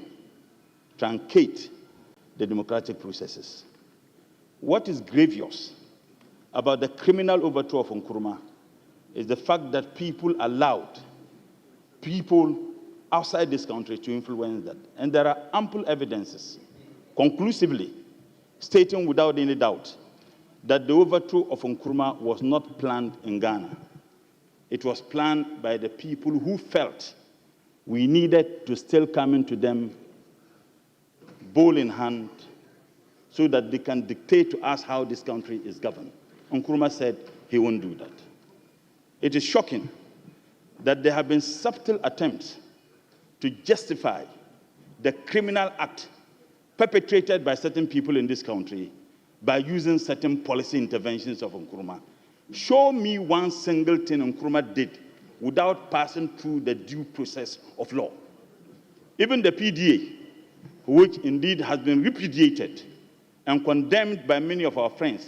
truncate the democratic processes. What is grievous about the criminal overthrow of Nkrumah is the fact that people allowed people outside this country to influence that. And there are ample evidences, conclusively, stating without any doubt that the overthrow of Nkrumah was not planned in Ghana. It was planned by the people who felt we needed to still come into them bowl in hand so that they can dictate to us how this country is governed. Nkrumah said he won't do that. It is shocking that there have been subtle attempts to justify the criminal act perpetrated by certain people in this country by using certain policy interventions of Nkrumah. Show me one single thing Nkrumah did without passing through the due process of law. Even the PDA, which indeed has been repudiated and condemned by many of our friends,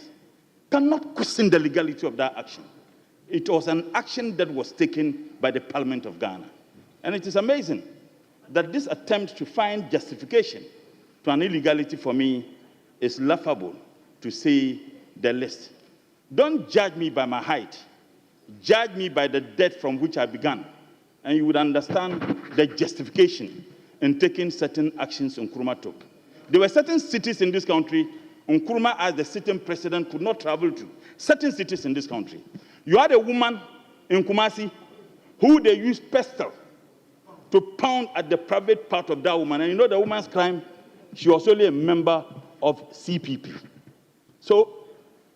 cannot question the legality of that action. It was an action that was taken by the Parliament of Ghana. And it is amazing that this attempt to find justification to an illegality for me is laughable, to say the least. Don't judge me by my height. Judge me by the depth from which I began, and you would understand the justification in taking certain actions Nkrumah took. There were certain cities in this country Nkrumah, as the sitting president, could not travel to. Certain cities in this country. You had a woman in Kumasi who they used pestle to pound at the private part of that woman. And you know the woman's crime? She was only a member of CPP. So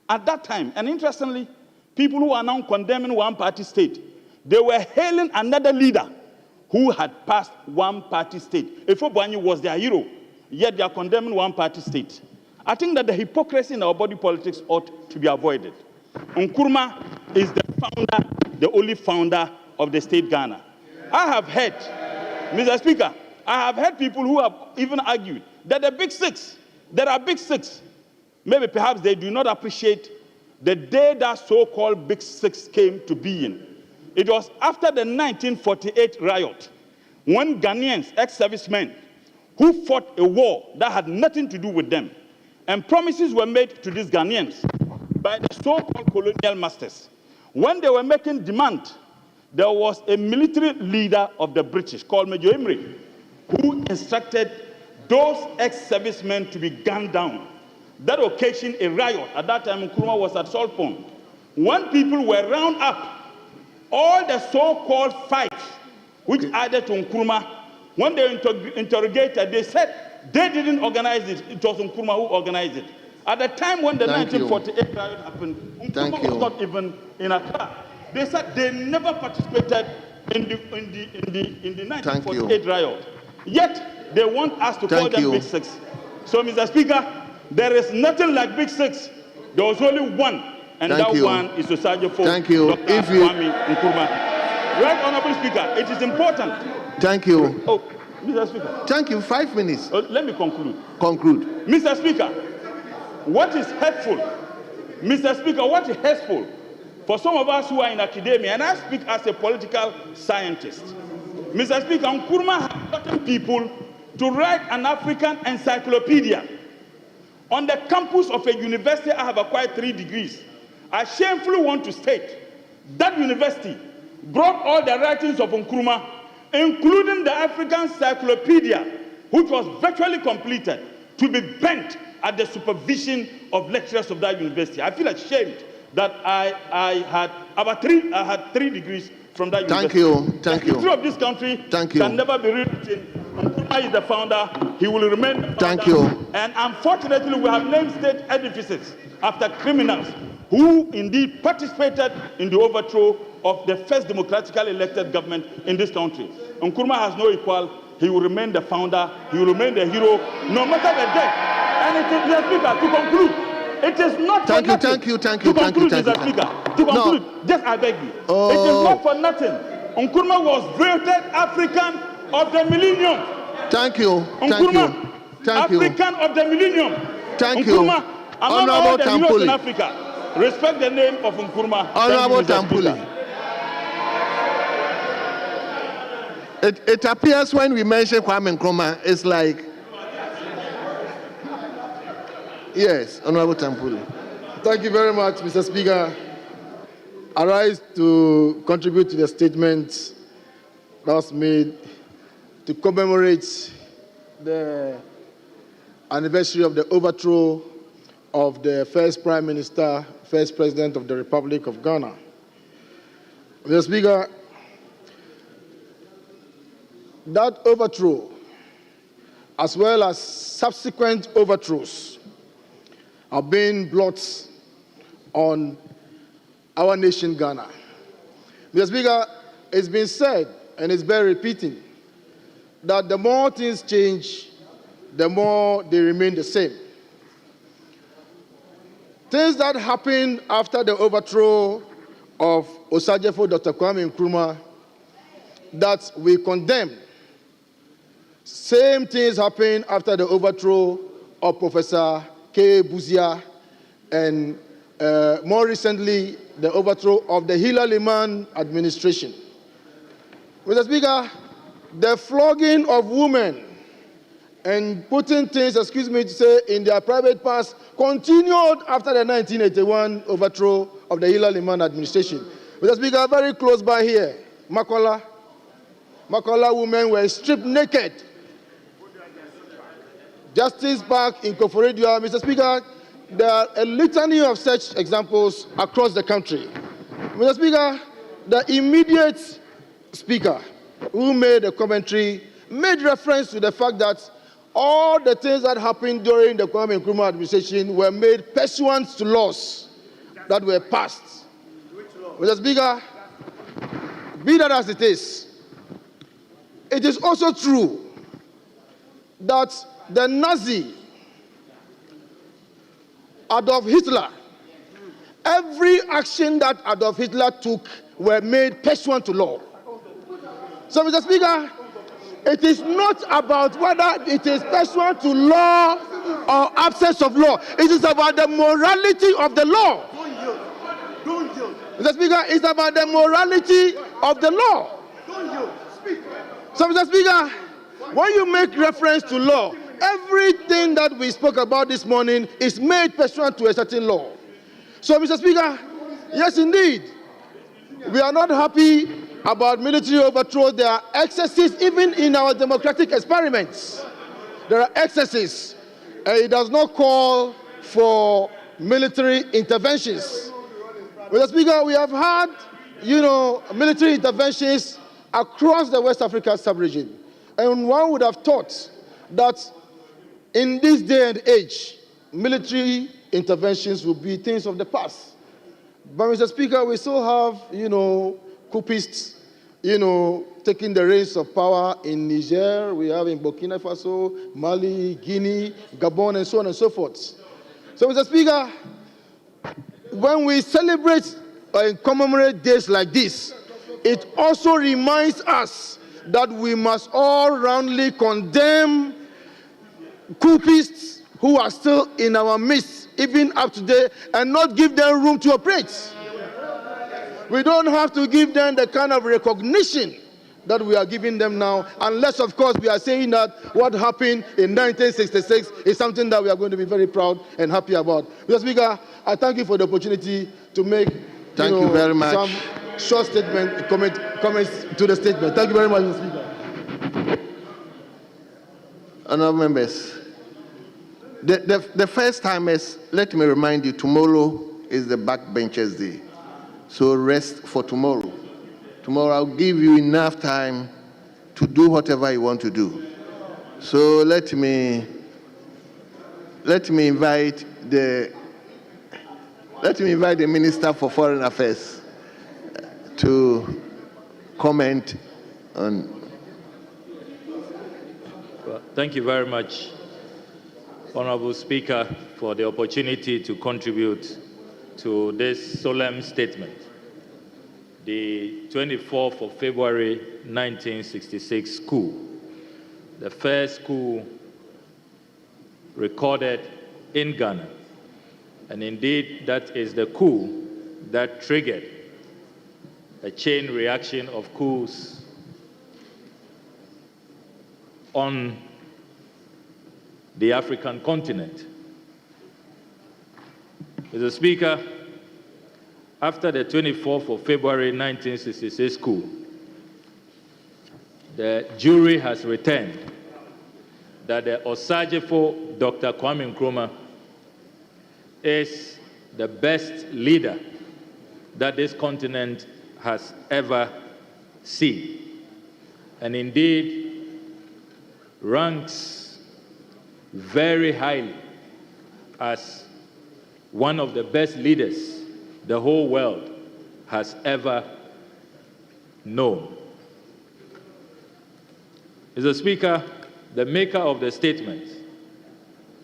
at that time, and interestingly, people who are now condemning one-party state, they were hailing another leader who had passed one-party state. Ifobwanyi was their hero, yet they are condemning one-party state. I think that the hypocrisy in our body politics ought to be avoided. Nkrumah is the founder, the only founder of the state Ghana. I have heard, Mr. Speaker, I have heard people who have even argued that the big six, there are big six. Maybe perhaps they do not appreciate the day that so-called big six came to being. It was after the 1948 riot, when Ghanaians, ex-servicemen, who fought a war that had nothing to do with them, and promises were made to these Ghanaians by the so-called colonial masters. When they were making demand, there was a military leader of the British called Major Imrie, who instructed those ex-servicemen to be gunned down. That occasioned a riot. At that time, Nkrumah was at Salt Pond. When people were round up, all the so-called fights, which added to Nkrumah, when they were interrogated, they said they didn't organize it. It was Nkrumah who organized it. At the time when the 1948 riot happened, Nkrumah was not even in Accra. They said they never participated in the 1948 riot. Yet they want us to call them Big Six. So, Mr. Speaker, there is nothing like Big Six. There was only one, and that one is Osagyefo Dr. Kwame Nkrumah. Right, Honorable Speaker, it is important. Thank you. Oh, Mr. Speaker. Thank you. 5 minutes. Let me conclude. Conclude. Mr. Speaker, what is hurtful? Mr. Speaker, what is hurtful for some of us who are in academia, and I speak as a political scientist. Mr. Speaker, Nkrumah has gotten people to write an African encyclopedia. On the campus of a university, I have acquired 3 degrees. I shamefully want to state that university brought all the writings of Nkrumah, including the African encyclopedia, which was virtually completed, to be burnt at the supervision of lecturers of that university. I feel ashamed that I had 3 degrees from that university. Thank you. The history of this country can never be rewritten. Nkrumah is the founder. He will remain the founder. Thank you. And unfortunately, we have named state edifices after criminals who indeed participated in the overthrow of the first democratically elected government in this country. Nkrumah has no equal. He will remain the founder. He will remain the hero, no matter the death. And it is, Mr. Speaker, to conclude, it is not for nothing. Thank you. To conclude, Mr. Speaker, to conclude, just I beg you. It is not for nothing. Nkrumah was voted African of the millennium. Thank you. Nkrumah, African of the millennium. Thank you. Nkrumah, among all the heroes in Africa, respect the name of Nkrumah. Honorable Tampuli. It appears when we mention Kwame Nkrumah, it's like, yes, Honorable Tampuli. Thank you very much, Mr. Speaker. I rise to contribute to the statement that was made to commemorate the anniversary of the overthrow of the first Prime Minister, first President of the Republic of Ghana. Mr. Speaker, that overthrow, as well as subsequent overthrows, have been blots on our nation, Ghana. Mr. Speaker, it's been said, and it's bear repeating, that the more things change, the more they remain the same. Things that happened after the overthrow of Osajefo Dr. Kwame Nkrumah that we condemn. Same things happened after the overthrow of Professor K. Buzia and more recently, the overthrow of the Hila Liman administration. Mr. Speaker, the flogging of women and putting things, excuse me to say, in their private parts continued after the 1981 overthrow of the Hila Liman administration. Mr. Speaker, very close by here, Makola women were stripped naked. Justice Park in Koforidua. Mr. Speaker, there are a litany of such examples across the country. Mr. Speaker, the immediate speaker who made a commentary made reference to the fact that all the things that happened during the Kwame Nkrumah administration were made pursuant to laws that were passed. Mr. Speaker, be that as it is also true that the Nazi Adolf Hitler, every action that Adolf Hitler took were made pursuant to law. So, Mr. Speaker, it is not about whether it is pursuant to law or absence of law. It is about the morality of the law. Mr. Speaker, it's about the morality of the law. So, Mr. Speaker, when you make reference to law, everything that we spoke about this morning is made pursuant to a certain law. So, Mr. Speaker, yes, indeed, we are not happy about military overthrow. There are excesses even in our democratic experiments. There are excesses. It does not call for military interventions. Mr. Speaker, we have had, military interventions across the West Africa sub-region. And one would have thought that in this day and age, military interventions will be things of the past. But, Mr. Speaker, we still have, coupists, taking the reins of power in Niger. We have in Burkina Faso, Mali, Guinea, Gabon, and so on and so forth. So, Mr. Speaker, when we celebrate and commemorate days like this, it also reminds us that we must all roundly condemn coupists who are still in our midst, even up to today, and not give them room to operate. We don't have to give them the kind of recognition that we are giving them now, unless, of course, we are saying that what happened in 1966 is something that we are going to be very proud and happy about. Mr. Speaker, I thank you for the opportunity to make you very much. Some short statement, comments to the statement. Thank you very much, Mr. Speaker. Honourable members, the first time is, let me remind you, tomorrow is the backbenchers' day. So rest for tomorrow. Tomorrow I'll give you enough time to do whatever you want to do. So let me invite the Minister for Foreign Affairs to comment on. Well, thank you very much, Honorable Speaker, for the opportunity to contribute to this solemn statement. The 24th of February 1966 coup, the first coup recorded in Ghana. And indeed, that is the coup that triggered a chain reaction of coups on the African continent. Mr. Speaker, after the 24th of February 1966 coup, the jury has returned that the Osajefo Dr. Kwame Nkrumah is the best leader that this continent has ever seen, and indeed ranks very highly as one of the best leaders the whole world has ever known. Mr. Speaker, the maker of the statement,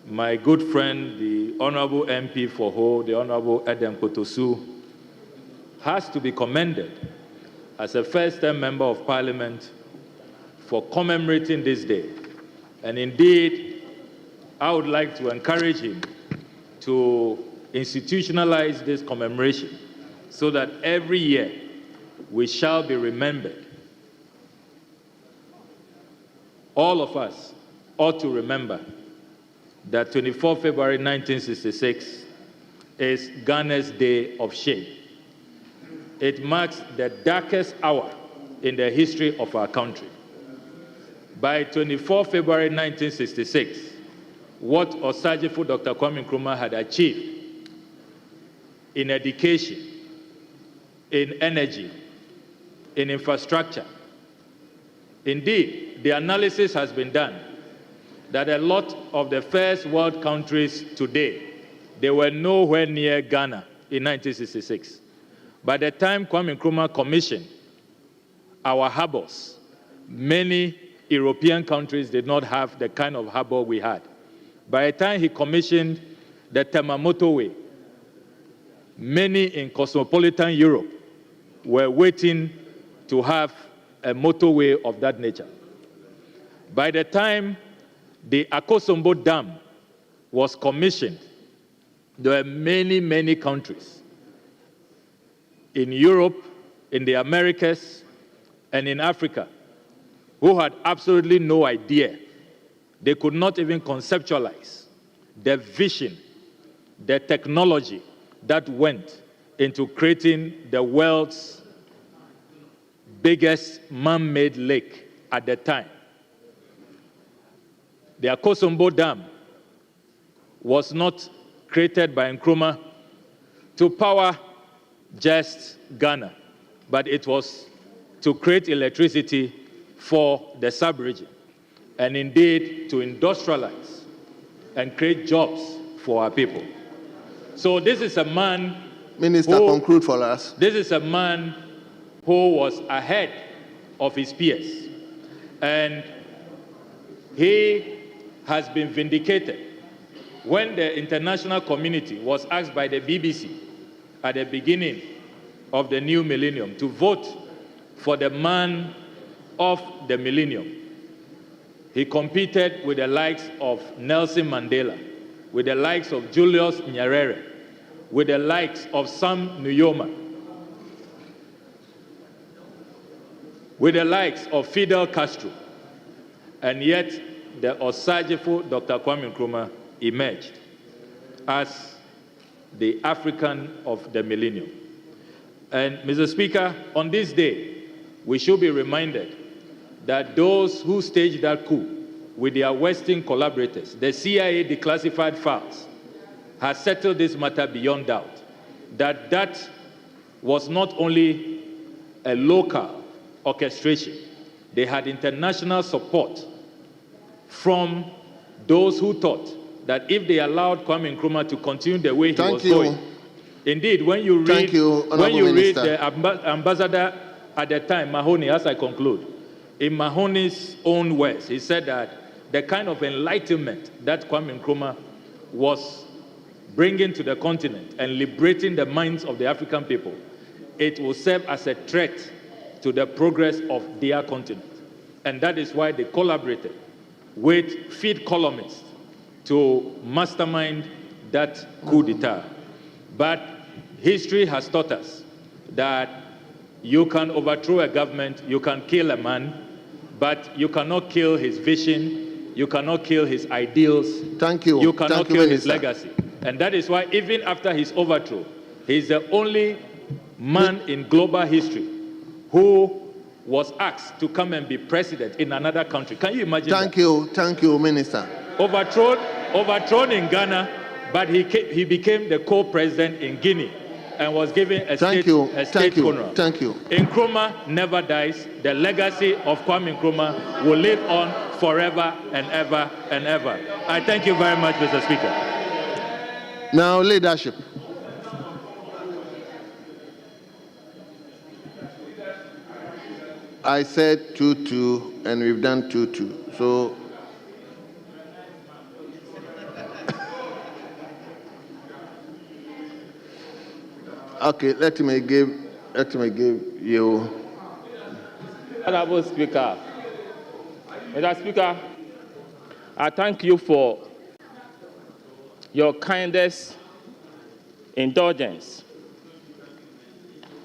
my good friend, the Honorable MP for Ho, the Honorable Edem Kotosu, has to be commended as a first-time member of Parliament for commemorating this day. And indeed, I would like to encourage him to institutionalize this commemoration so that every year we shall be remembered. All of us ought to remember that 24 February 1966 is Ghana's Day of Shame. It marks the darkest hour in the history of our country. By 24 February 1966, what Osajifo Dr. Kwame Nkrumah had achieved in education, in energy, in infrastructure, indeed, the analysis has been done that a lot of the first world countries today, they were nowhere near Ghana in 1966. By the time Kwame Nkrumah commissioned our harbors, many European countries did not have the kind of harbor we had. By the time he commissioned the Tema motorway, many in cosmopolitan Europe were waiting to have a motorway of that nature. By the time the Akosombo Dam was commissioned, there were many, many countries in Europe, in the Americas, and in Africa who had absolutely no idea. They could not even conceptualize the vision, the technology that went into creating the world's biggest man-made lake at the time. The Akosombo Dam was not created by Nkrumah to power just Ghana, but it was to create electricity for the sub-region, and indeed to industrialize and create jobs for our people. So this is a man... Minister, conclude for us. This is a man who was ahead of his peers, and he has been vindicated. When the international community was asked by the BBC at the beginning of the new millennium to vote for the man of the millennium, he competed with the likes of Nelson Mandela, with the likes of Julius Nyerere, with the likes of Sam Nujoma, with the likes of Fidel Castro, and yet the Osajifo Dr. Kwame Nkrumah emerged as the African of the millennium. And Mr. Speaker, on this day, we should be reminded that those who staged that coup with their Western collaborators, the CIA declassified files, has settled this matter beyond doubt. That was not only a local orchestration, they had international support from those who thought that if they allowed Kwame Nkrumah to continue the way he was going. Indeed, when you read the ambassador at the time, Mahoney, as I conclude, in Mahoney's own words, he said that the kind of enlightenment that Kwame Nkrumah was bringing to the continent and liberating the minds of the African people, it will serve as a threat to the progress of their continent. And that is why they collaborated with feed columnists to mastermind that coup d'etat. But history has taught us that you can overthrow a government, you can kill a man, but you cannot kill his vision, you cannot kill his ideals, you cannot kill his legacy. And that is why even after his overthrow, he's the only man in global history who was asked to come and be president in another country. Can you imagine that? Thank you, Minister. Overthrown in Ghana, but he became the co-president in Guinea and was given a state funeral. Thank you. Nkrumah never dies. The legacy of Kwame Nkrumah will live on forever and ever and ever. I thank you very much, Mr. Speaker. Now, leadership. I said 2-2, and we've done 2-2. So, okay, let me give you. Honorable Speaker, Mr. Speaker, I thank you for your kindest indulgence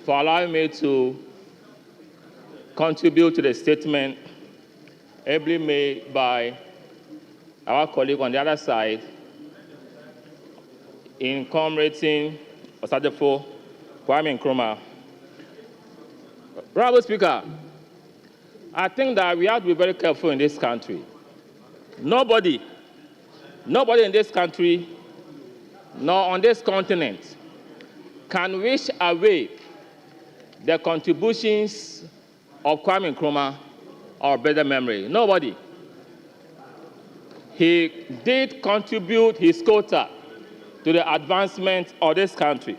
for allowing me to contribute to the statement ably made by our colleague on the other side in commemorating Osadefo Kwame Nkrumah. Honorable Speaker, I think that we have to be very careful in this country. Nobody in this country, nor on this continent, can wish away the contributions of Kwame Nkrumah or better memory. Nobody. He did contribute his quota to the advancement of this country.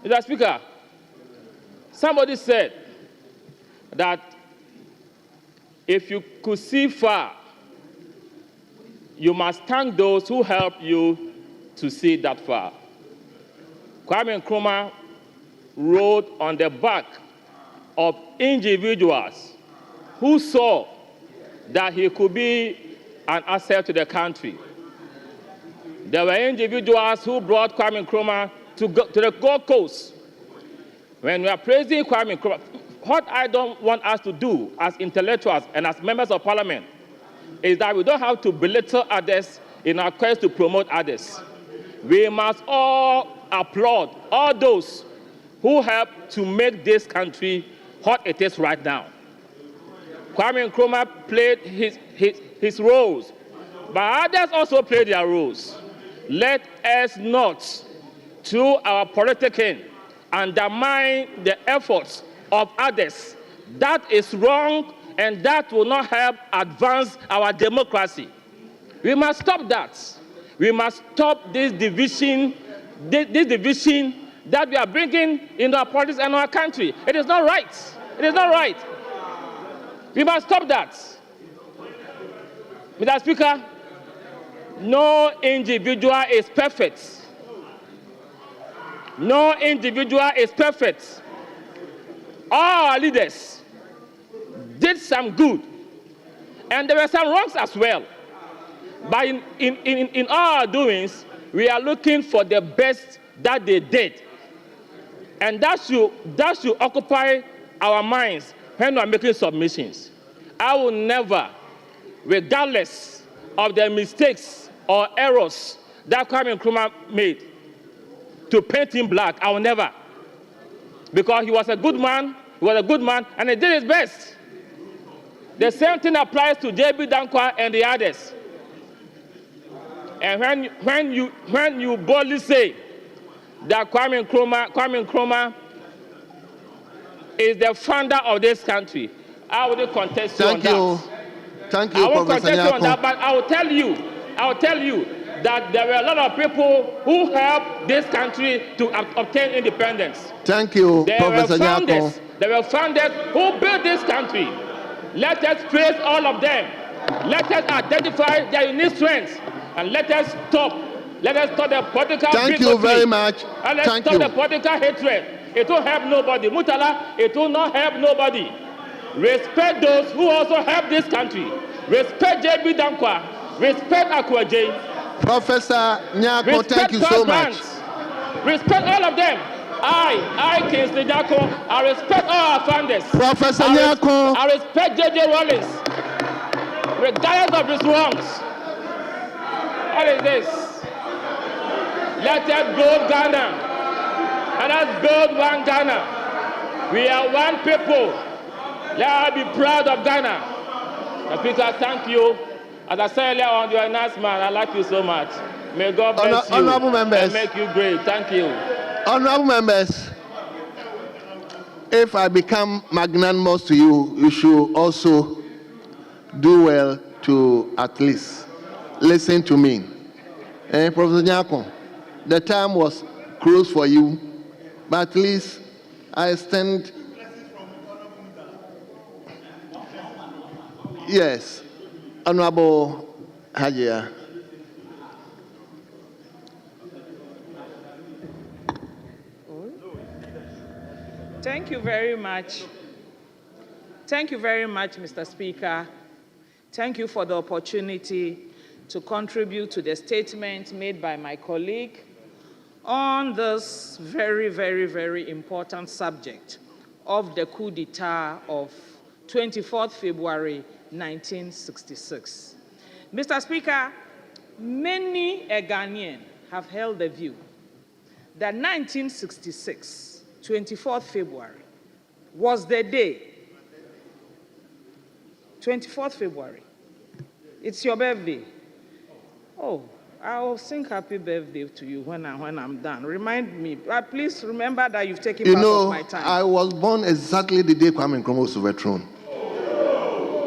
Mr. Speaker, somebody said that if you could see far, you must thank those who helped you to see that far. Kwame Nkrumah rode on the back of individuals who saw that he could be an asset to the country. There were individuals who brought Kwame Nkrumah to the Gold Coast. When we are praising Kwame Nkrumah, what I don't want us to do as intellectuals and as members of parliament is that we don't have to belittle others in our quest to promote others. We must all applaud all those who help to make this country what it is right now. Kwame Nkrumah played his roles, but others also played their roles. Let us not, through our politicking, undermine the efforts of others. That is wrong, and that will not help advance our democracy. We must stop that. We must stop this division that we are bringing into our politics and our country. It is not right. It is not right. We must stop that. Mr. Speaker, no individual is perfect. No individual is perfect. All our leaders did some good, and there were some wrongs as well. But in all our doings, we are looking for the best that they did. And that should occupy our minds when we are making submissions. I will never, regardless of the mistakes or errors that Kwame Nkrumah made, to paint him black, I will never. Because he was a good man, and he did his best. The same thing applies to J.B. Dankwa and the others. And when you boldly say that Kwame Nkrumah is the founder of this country, I will contest you on that. Thank you, I won't Professor contest you on Nyako. that, but I will tell you that there were a lot of people who helped this country to obtain independence. Thank you, Professor Nyako. There were founders who built this country. Let us praise all of them. Let us identify their unique strengths, and let us stop the political Thank you very much. And let's stop the political hatred. It will help nobody. Mutala, it will not help nobody. Respect those who also help this country. Respect J.B. Dankwa. Respect Akwaje. Professor Nyako, thank you so much. Respect all of them. I, Kingsley Nyako, I respect all our founders. Professor Nyako. I respect J.J. Rollins, regardless of his wrongs. What is this? Let us build Ghana. Let us build one Ghana. We are one people. Let us be proud of Ghana. Mr. Speaker, thank you. As I said earlier on, you are a nice man. I like you so much. May God bless you and make you great. Thank you. Honorable members, if I become magnanimous to you, you should also do well to at least listen to me. Professor Nyako, the time was close for you, but at least I extend Yes, Honorable Hajia. Thank you very much. Thank you very much, Mr. Speaker. Thank you for the opportunity to contribute to the statement made by my colleague on this very, very, very important subject of the coup d'etat of 24th February 1966. Mr. Speaker, many Ghanaians have held the view that 1966, 24th February, was the day. 24th February. It's your birthday. Oh, I'll sing happy birthday to you when I'm done. Remind me. Please remember that you've taken part of my time. I was born exactly the day Kwame Nkrumah was overthrown.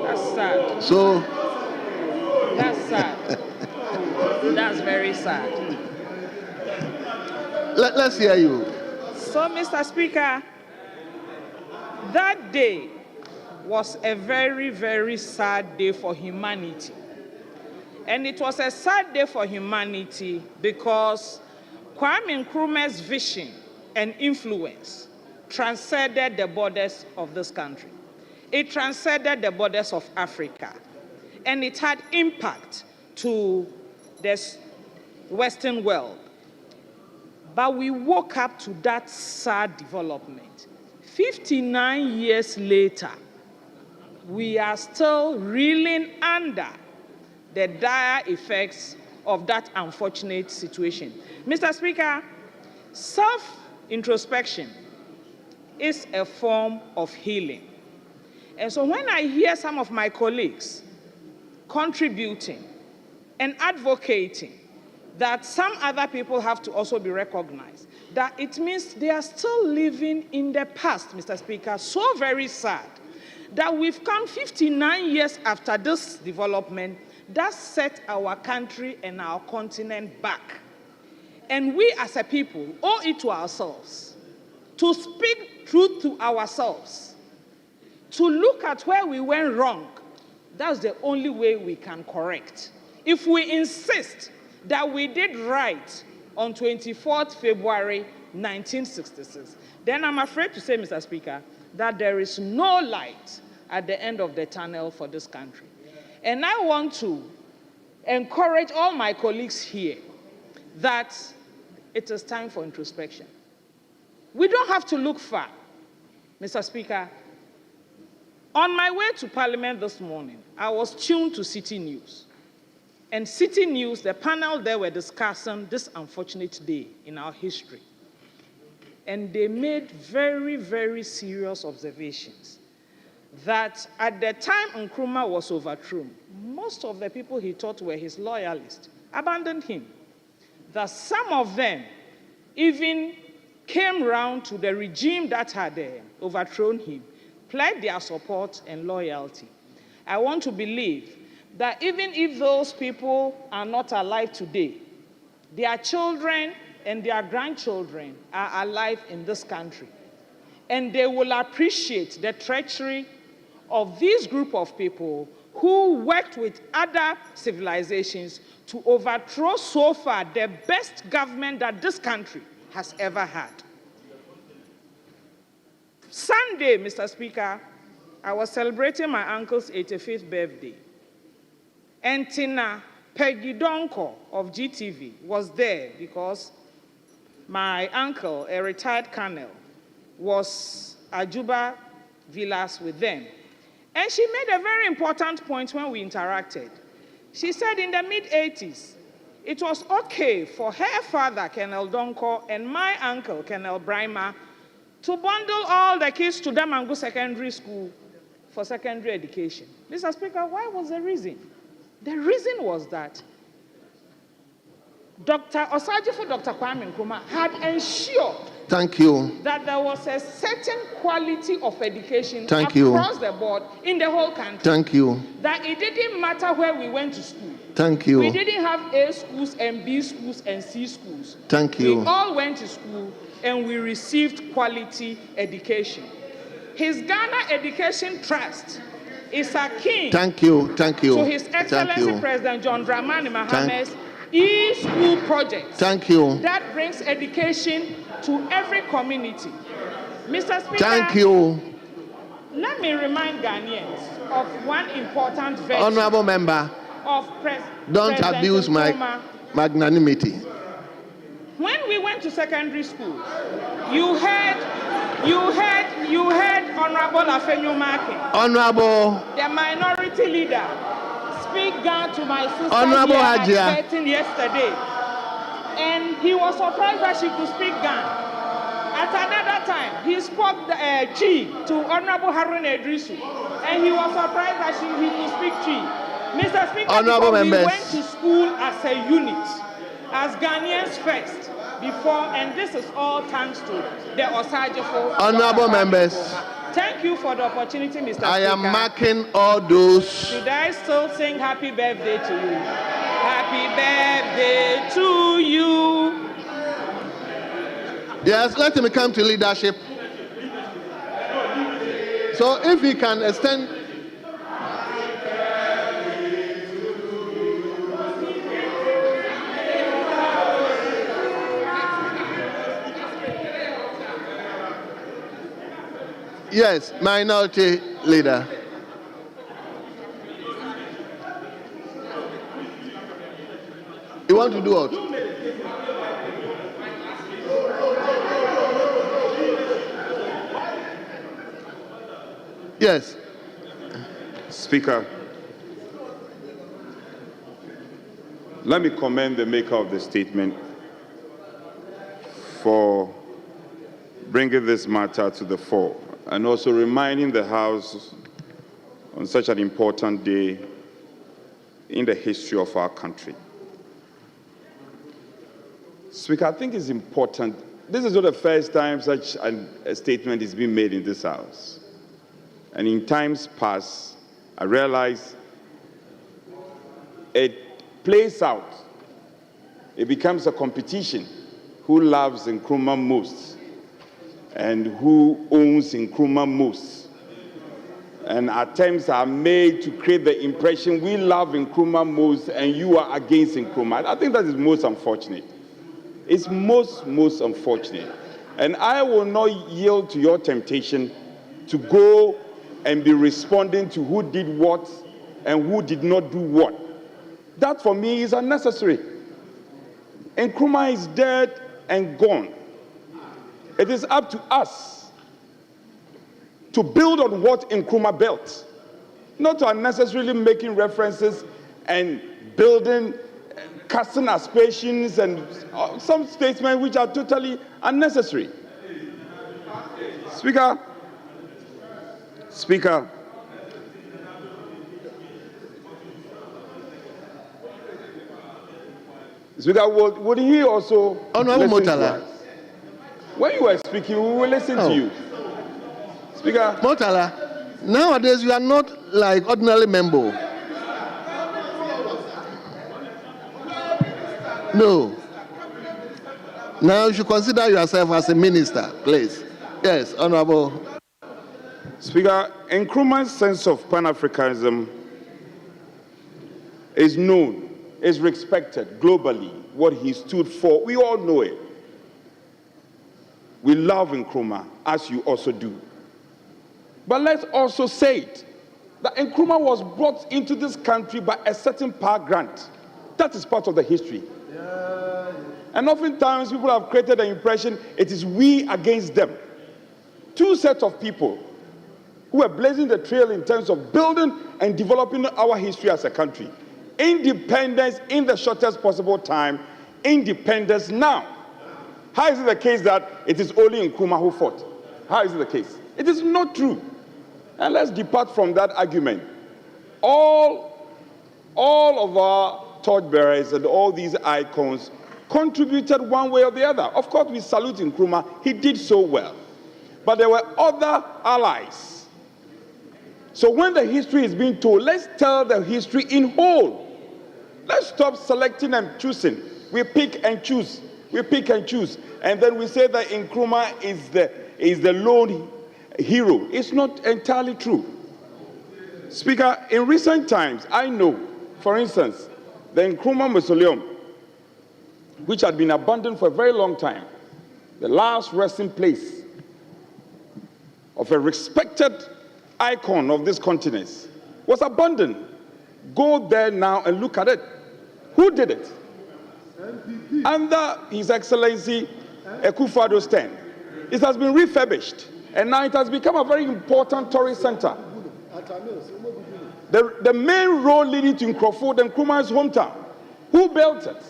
That's sad. So that's sad. That's very sad. Let's hear you. So, Mr. Speaker, that day was a very, very sad day for humanity. And it was a sad day for humanity because Kwame Nkrumah's vision and influence transcended the borders of this country. It transcended the borders of Africa. And it had impact to the Western world. But we woke up to that sad development. 59 years later, we are still reeling under the dire effects of that unfortunate situation. Mr. Speaker, self-introspection is a form of healing. And so when I hear some of my colleagues contributing and advocating that some other people have to also be recognized, that it means they are still living in the past, Mr. Speaker. So very sad that we've come 59 years after this development that set our country and our continent back. And we as a people owe it to ourselves to speak truth to ourselves, to look at where we went wrong. That's the only way we can correct. If we insist that we did right on 24th February 1966, then I'm afraid to say, Mr. Speaker, that there is no light at the end of the tunnel for this country. And I want to encourage all my colleagues here that it is time for introspection. We don't have to look far, Mr. Speaker. On my way to Parliament this morning, I was tuned to City News. And City News, the panel there were discussing this unfortunate day in our history. And they made very, very serious observations that at the time Nkrumah was overthrown, most of the people he thought were his loyalists abandoned him. That some of them even came round to the regime that had overthrown him, pledged their support and loyalty. I want to believe that even if those people are not alive today, their children and their grandchildren are alive in this country. And they will appreciate the treachery of this group of people who worked with other civilizations to overthrow so far the best government that this country has ever had. Sunday, Mr. Speaker, I was celebrating my uncle's 85th birthday. And Tina Peggy Donko of GTV was there because my uncle, a retired colonel, was at Juba Villas with them. And she made a very important point when we interacted. She said in the mid-80s, it was okay for her father, Colonel Donko, and my uncle, Colonel Brima, to bundle all the kids to Damangu Secondary School for secondary education. Mr. Speaker, why was the reason? The reason was that Dr. Osajifo Dr. Kwame Nkrumah had ensured that there was a certain quality of education across the board in the whole country. That it didn't matter where we went to school. We didn't have A schools and B schools and C schools. We all went to school and we received quality education. His Ghana Education Trust is akin Thank you. to His Excellency President John Dramani Mahame's e-school project. Thank you. That brings education to every community. Mr. Speaker, Thank you. Let me remind Ghanaians of one important virtue Honorable member, of don't President abuse my Nkrumah. magnanimity. When we went to secondary school, you heard Honorable Afenyo-Markin, Honorable, the minority leader, speak Ghana to my sister Honorable here Hajia. at 13 yesterday. And he was surprised that she could speak Ghana. At another time, he spoke Chi to Honorable Harun Edrisu, and he was surprised that he could speak Chi. Mr. Speaker, Honorable because members. we went to school as a unit, as Ghanaians first, before, and this is all thanks to the Osajefo. Honorable members. Thank you for the opportunity, Mr. Speaker. I am marking all those. Should I still sing happy birthday to you? Happy birthday to you. Yes, let him come to leadership. So if he can extend. Yes, minority leader. You want to do what? Yes. Speaker, let me commend the maker of the statement for bringing this matter to the fore and also reminding the House on such an important day in the history of our country. Speaker, I think it's important. This is not the first time such a statement is being made in this House. And in times past, I realize it plays out. It becomes a competition. Who loves Nkrumah most? And who owns Nkrumah most? And attempts are made to create the impression we love Nkrumah most and you are against Nkrumah. I think that is most unfortunate. It's most unfortunate. And I will not yield to your temptation to go and be responding to who did what and who did not do what. That for me is unnecessary. Nkrumah is dead and gone. It is up to us to build on what Nkrumah built, not to unnecessarily making references and building, casting aspersions and some statements which are totally unnecessary. Speaker, would he also listen to us? When you were speaking, we will listen to you. Speaker. Motala, nowadays you are not like ordinary member. No. Now you should consider yourself as a minister, please. Yes, Honorable. Speaker, Nkrumah's sense of Pan-Africanism is known, is respected globally, what he stood for. We all know it. We love Nkrumah, as you also do. But let's also say it, that Nkrumah was brought into this country by a certain power grant. That is part of the history. And oftentimes people have created the impression it is we against them. Two sets of people who are blazing the trail in terms of building and developing our history as a country. Independence in the shortest possible time, independence now. How is it the case that it is only Nkrumah who fought? How is it the case? It is not true. And let's depart from that argument. All of our torchbearers and all these icons contributed one way or the other. Of course, we salute Nkrumah. He did so well. But there were other allies. So when the history is being told, let's tell the history in whole. Let's stop selecting and choosing. We pick and choose. We pick and choose. And then we say that Nkrumah is the lone hero. It's not entirely true. Speaker, in recent times, I know, for instance, the Nkrumah Mausoleum, which had been abandoned for a very long time, the last resting place of a respected icon of this continent, was abandoned. Go there now and look at it. Who did it? Under His Excellency Akufo-Addo's term. It has been refurbished, and now it has become a very important tourist center. The main road leading to Nkrumah's hometown. Who built it?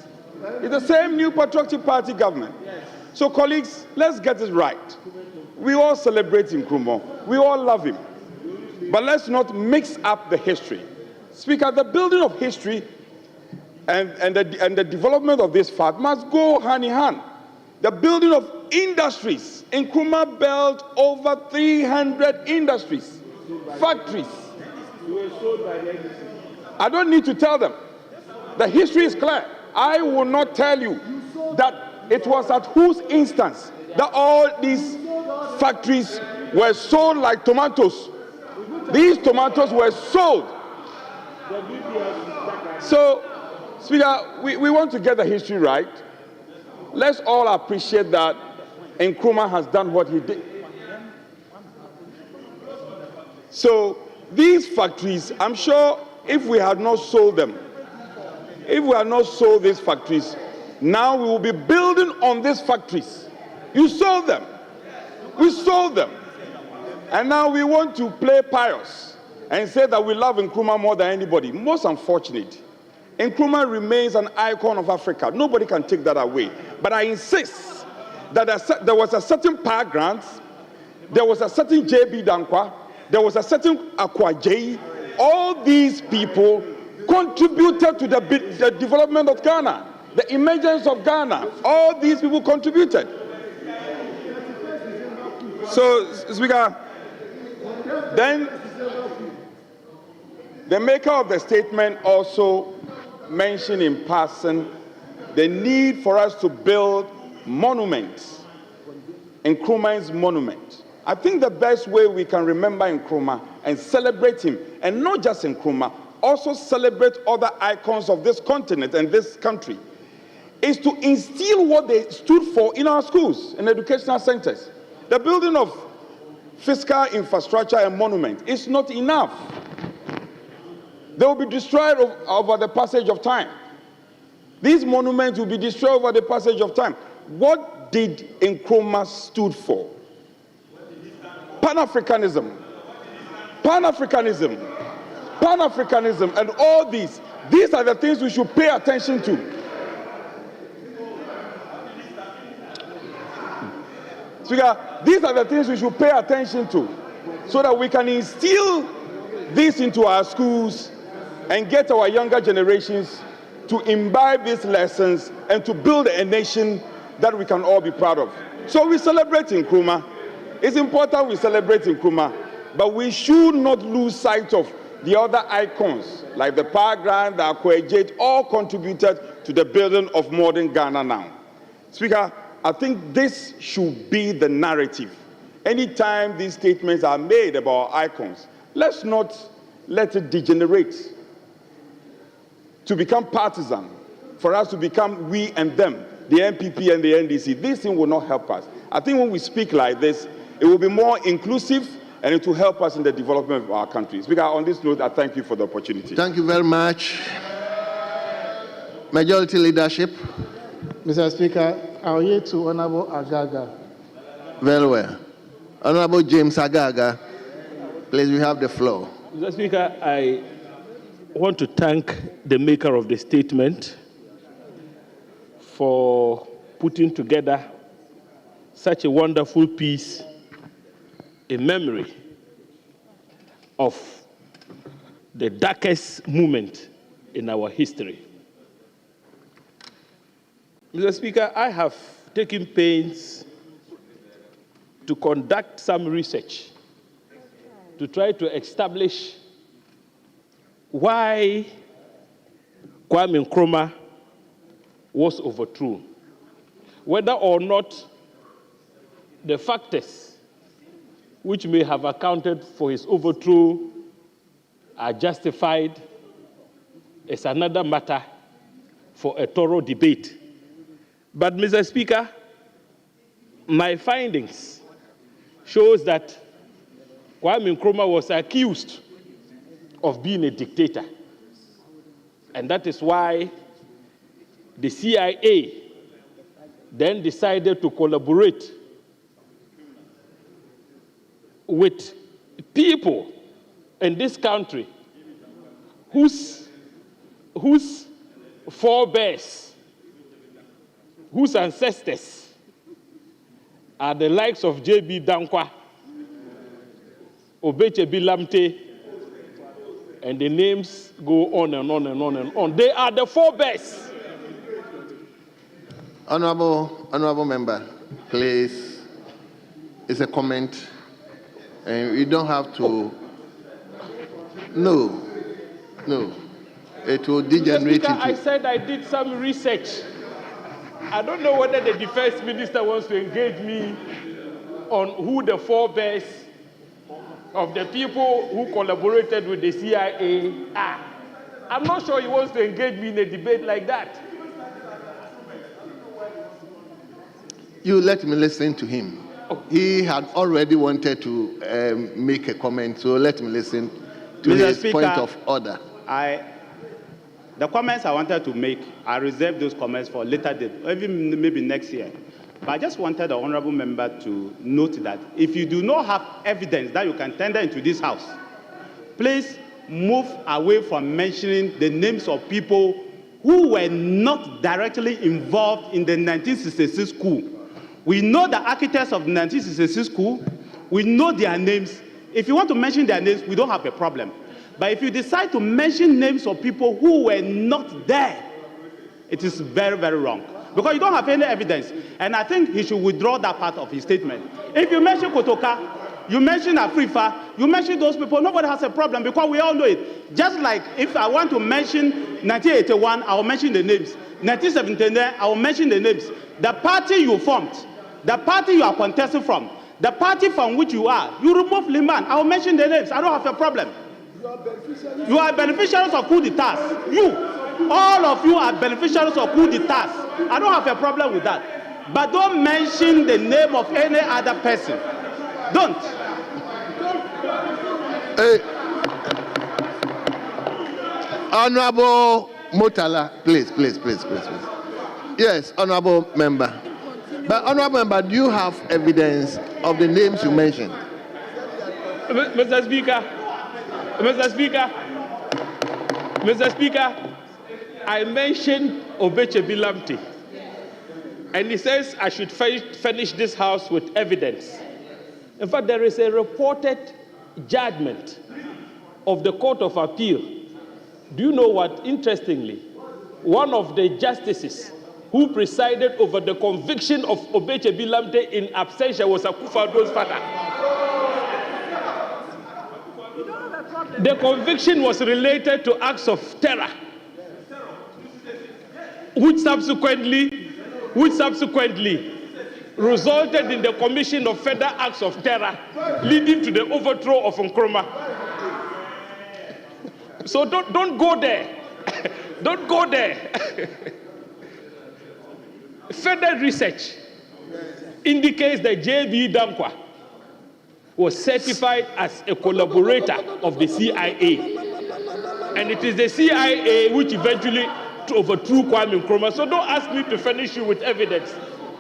It's the same New Patriotic Party government. So, colleagues, let's get this right. We all celebrate Nkrumah. We all love him. But let's not mix up the history. Speaker, the building of history and the development of this fact must go hand in hand. The building of industries. Nkrumah built over 300 industries, factories. I don't need to tell them. The history is clear. I will not tell you that it was at whose instance that all these factories were sold like tomatoes. These tomatoes were sold. So, Speaker, we want to get the history right. Let's all appreciate that Nkrumah has done what he did. So, these factories, I'm sure if we had not sold them, if we had not sold these factories, now we will be building on these factories. You sold them. We sold them. And now we want to play pious and say that we love Nkrumah more than anybody. Most unfortunate. Nkrumah remains an icon of Africa. Nobody can take that away. But I insist that there was a certain power grant, there was a certain J.B. Dankwa, there was a certain Akwa J. All these people contributed to the development of Ghana, the emergence of Ghana. All these people contributed. So, Speaker, then the maker of the statement also mentioned in passing the need for us to build monuments, Nkrumah's monument. I think the best way we can remember Nkrumah and celebrate him, and not just Nkrumah, also celebrate other icons of this continent and this country, is to instill what they stood for in our schools and educational centers. The building of physical infrastructure and monument is not enough. They will be destroyed over the passage of time. These monuments will be destroyed over the passage of time. What did Nkrumah stood for? Pan-Africanism. Pan-Africanism. Pan-Africanism and all these. These are the things we should pay attention to. Speaker, these are the things we should pay attention to so that we can instill this into our schools and get our younger generations to imbibe these lessons and to build a nation that we can all be proud of. So we celebrate Nkrumah. It's important we celebrate Nkrumah, but we should not lose sight of the other icons, like the Power Grant, the Akwa, all contributed to the building of modern Ghana now. Speaker, I think this should be the narrative. Anytime these statements are made about icons, let's not let it degenerate to become partisan, for us to become we and them, the NPP and the NDC. This thing will not help us. I think when we speak like this, it will be more inclusive and it will help us in the development of our country. Speaker, on this note, I thank you for the opportunity. Thank you very much. Majority Leadership. Mr. Speaker, I'll yield to Honorable Agaga. Very well. Honorable James Agaga, please, we have the floor. Mr. Speaker, I want to thank the maker of the statement for putting together such a wonderful piece in memory of the darkest moment in our history. Mr. Speaker, I have taken pains to conduct some research to try to establish why Kwame Nkrumah was overthrown, whether or not the factors which may have accounted for his overthrow are justified is another matter for a thorough debate. But, Mr. Speaker, my findings shows that Kwame Nkrumah was accused of being a dictator. And that is why the CIA then decided to collaborate with people in this country whose forebears, whose ancestors are the likes of J.B. Dankwa, Obechebi Lamte, and the names go on and on and on and on. They are the forebears. Honorable member, please. It's a comment, and you don't have to. No. It will degenerate Speaker, into. I said I did some research. I don't know whether the defense minister wants to engage me on who the forebears of the people who collaborated with the CIA are. I'm not sure he wants to engage me in a debate like that. You let me listen to him. He had already wanted to make a comment, so let me listen to Mr. his Speaker, point of order. The comments I wanted to make, I reserve those comments for later date, even maybe next year. But I just wanted the honorable member to note that if you do not have evidence that you can tender into this house, please move away from mentioning the names of people who were not directly involved in the 1966 coup. We know the architects of the 1966 coup. We know their names. If you want to mention their names, we don't have a problem. But if you decide to mention names of people who were not there, it is very, very wrong. Because you don't have any evidence. And I think he should withdraw that part of his statement. If you mention Kotoka, you mention Afrifa, you mention those people, nobody has a problem because we all know it. Just like if I want to mention 1981, I will mention the names. 1979, I will mention the names. The party you formed, the party you are contesting from, the party from which you are, you remove Liman, I will mention the names. I don't have a problem. You are beneficiaries of coup d'etats. You, all of you are beneficiaries of coup d'etats. I don't have a problem with that. But don't mention the name of any other person. Don't. Honorable Motala, please. Yes, honorable member. But honorable member, do you have evidence of the names you mentioned? Mr. Speaker, I mentioned Obechebi Lamte, and he says I should furnish this house with evidence. In fact, there is a reported judgment of the Court of Appeal. Do you know what? Interestingly, one of the justices who presided over the conviction of Obechebi Lamte in absentia was Akufo-Addo's father. The conviction was related to acts of terror, which subsequently resulted in the commission of further acts of terror, leading to the overthrow of Nkrumah. So don't go there. Don't go there. Further research indicates that J.B. Dankwa was certified as a collaborator of the CIA. And it is the CIA which eventually overthrew Kwame Nkrumah. So don't ask me to furnish you with evidence.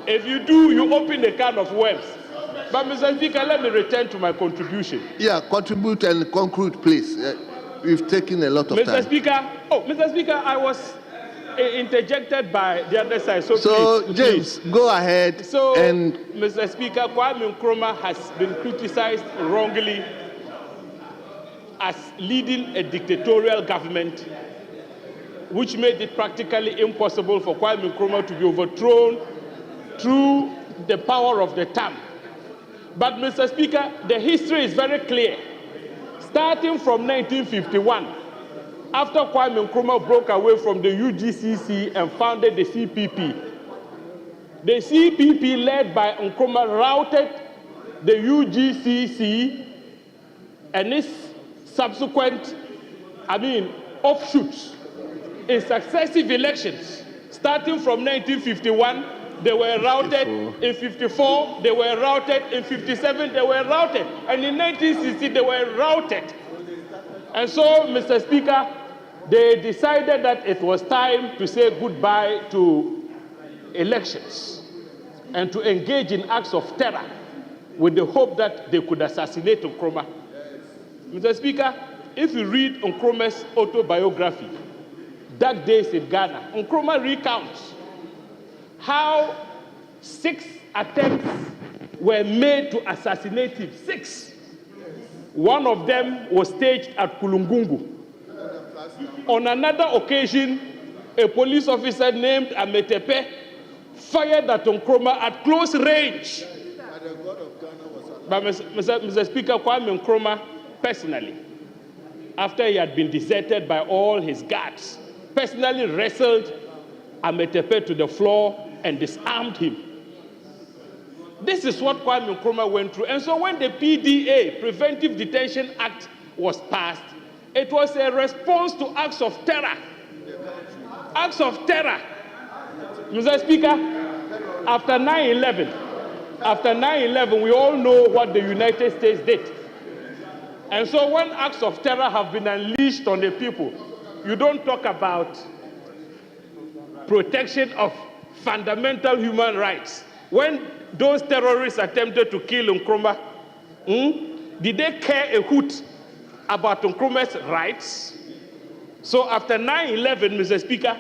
If you do, you open a can of worms. But Mr. Speaker, let me return to my contribution. Yeah, contribute and conclude, please. We've taken a lot of time. Mr. Speaker, I was interjected by the other side. So please, James, go ahead. And Mr. Speaker, Kwame Nkrumah has been criticized wrongly as leading a dictatorial government, which made it practically impossible for Kwame Nkrumah to be overthrown through the power of the thumb. But, Mr. Speaker, the history is very clear. Starting from 1951, after Kwame Nkrumah broke away from the UGCC and founded the CPP led by Nkrumah routed the UGCC and its subsequent offshoots in successive elections, starting from 1951, they were routed. In 54, they were routed. In 57, they were routed. And in 1960, they were routed. And so, Mr. Speaker, they decided that it was time to say goodbye to elections and to engage in acts of terror with the hope that they could assassinate Nkrumah. Mr. Speaker, if you read Nkrumah's autobiography, Dark Days in Ghana, Nkrumah recounts how 6 attempts were made to assassinate him. 6. One of them was staged at Kulungungu. On another occasion, a police officer named Ametepe fired at Nkrumah at close range. But Mr. Speaker, Kwame Nkrumah personally, after he had been deserted by all his guards, personally wrestled Ametepe to the floor and disarmed him. This is what Kwame Nkrumah went through. And so when the PDA, Preventive Detention Act, was passed, it was a response to acts of terror. Acts of terror. Mr. Speaker, after 9/11, we all know what the United States did. And so when acts of terror have been unleashed on the people, you don't talk about protection of fundamental human rights. When those terrorists attempted to kill Nkrumah, did they care a hoot about Nkrumah's rights? So after 9/11, Mr. Speaker,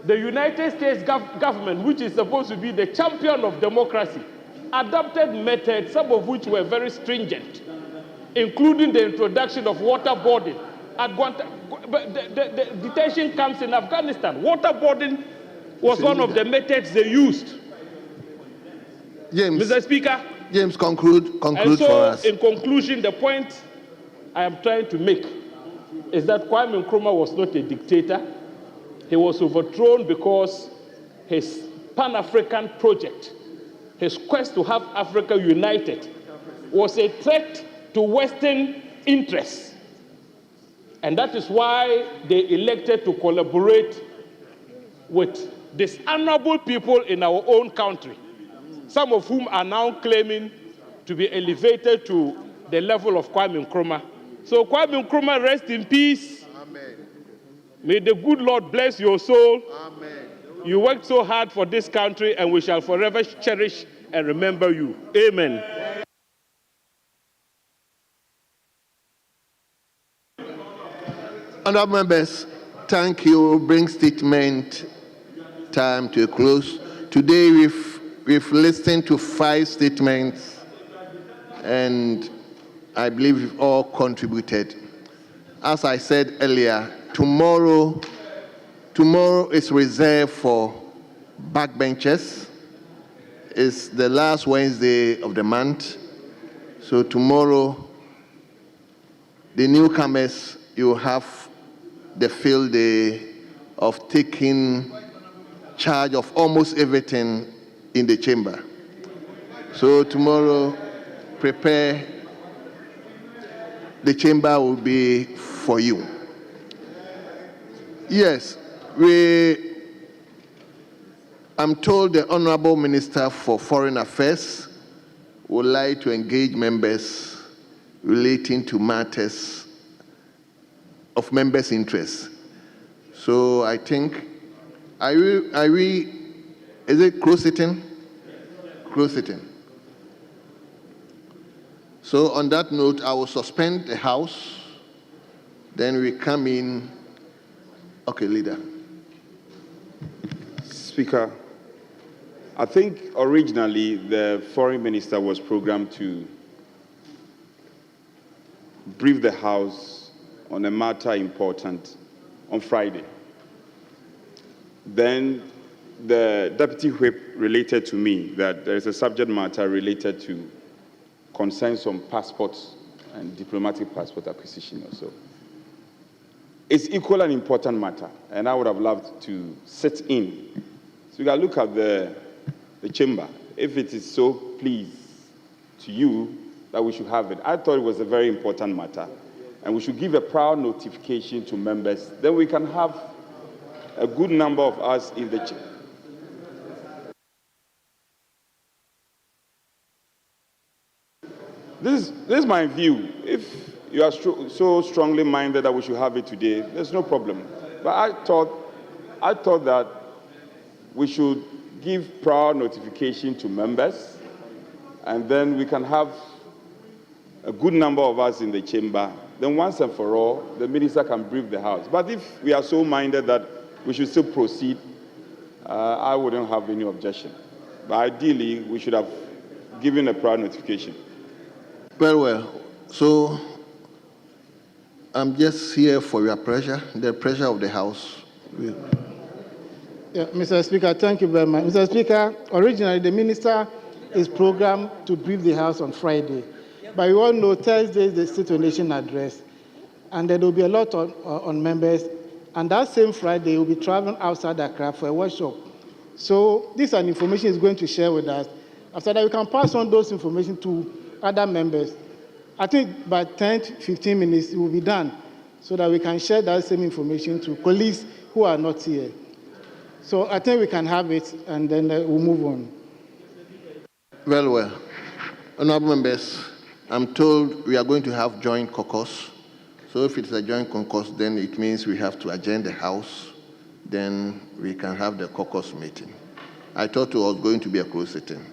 the United States government, which is supposed to be the champion of democracy, adopted methods, some of which were very stringent, including the introduction of waterboarding. At the detention camps in Afghanistan, waterboarding was one of the methods they used. James, Mr. Speaker. James, conclude and so, for us. In conclusion, the point I am trying to make is that Kwame Nkrumah was not a dictator. He was overthrown because his Pan-African project, his quest to have Africa united, was a threat to Western interests. And that is why they elected to collaborate with dishonorable people in our own country, some of whom are now claiming to be elevated to the level of Kwame Nkrumah. So Kwame Nkrumah, rest in peace. Amen. May the good Lord bless your soul. Amen. You worked so hard for this country, and we shall forever cherish and remember you. Amen. Honourable members, thank you. Bring statement time to a close. Today we've listened to 5 statements, and I believe we've all contributed. As I said earlier, tomorrow is reserved for backbenchers. It's the last Wednesday of the month. So tomorrow, the newcomers, you have the field day of taking charge of almost everything in the chamber. So tomorrow, prepare. The chamber will be for you. Yes, I'm told the Honorable Minister for Foreign Affairs would like to engage members relating to matters of members' interest. So I think, is it close-sitting? Close-sitting. So on that note, I will suspend the House. Then we come in. Okay, Leader. Speaker, I think originally the Foreign Minister was programmed to brief the House on a matter important on Friday. Then the Deputy Whip related to me that there is a subject matter related to concerns on passports and diplomatic passport acquisition also. It's equal and important matter, and I would have loved to sit in. So you can look at the chamber. If it is so pleased to you that we should have it. I thought it was a very important matter. and we should give a prior notification to members. Then we can have a good number of us in the chamber. This is my view. If you are so strongly minded that we should have it today, there's no problem. But I thought that we should give prior notification to members, and then we can have a good number of us in the chamber. Then once and for all, the minister can brief the House. But if we are so minded that we should still proceed, I wouldn't have any objection. But ideally, we should have given a prior notification. Very well. So I'm just here for your pressure, the pressure of the House. Yeah, Mr. Speaker, thank you very much. Mr. Speaker, originally the minister is programmed to brief the House on Friday. But you all know Thursday is the State of the Nation address, and there will be a lot on members. And that same Friday, he will be traveling outside Accra for a workshop. So this is information he's going to share with us. After that, we can pass on those information to other members. I think by 10 to 15 minutes, it will be done so that we can share that same information to colleagues who are not here. So I think we can have it, and then we'll move on. Very well. Honorable members, I'm told we are going to have joint caucus. So if it's a joint caucus, then it means we have to adjourn the House. Then we can have the caucus meeting. I thought it was going to be a closed sitting.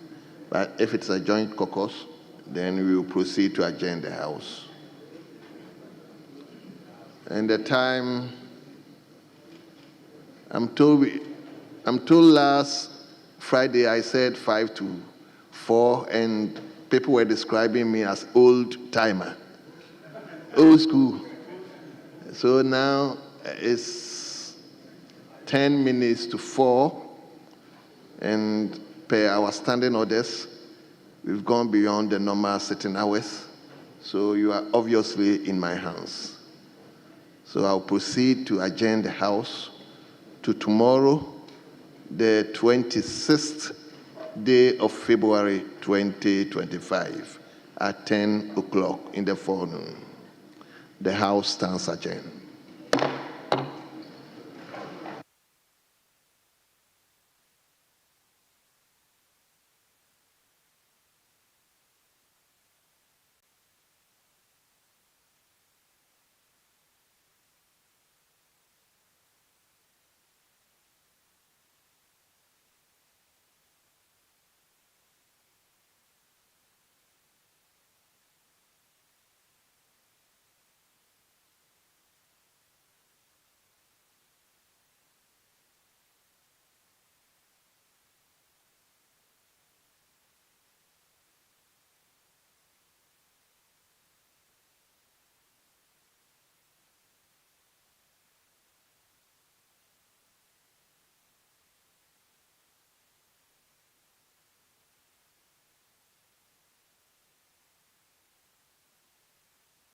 But if it's a joint caucus, then we will proceed to adjourn the House. And the time, I'm told last Friday I said 5 to 4, and people were describing me as old timer, old school. So now it's 10 minutes to 4, and per our standing orders, we've gone beyond the normal sitting hours. So you are obviously in my hands. So I'll proceed to adjourn the House to tomorrow, the 26th day of February 2025 at 10 o'clock in the forenoon. The House stands adjourned.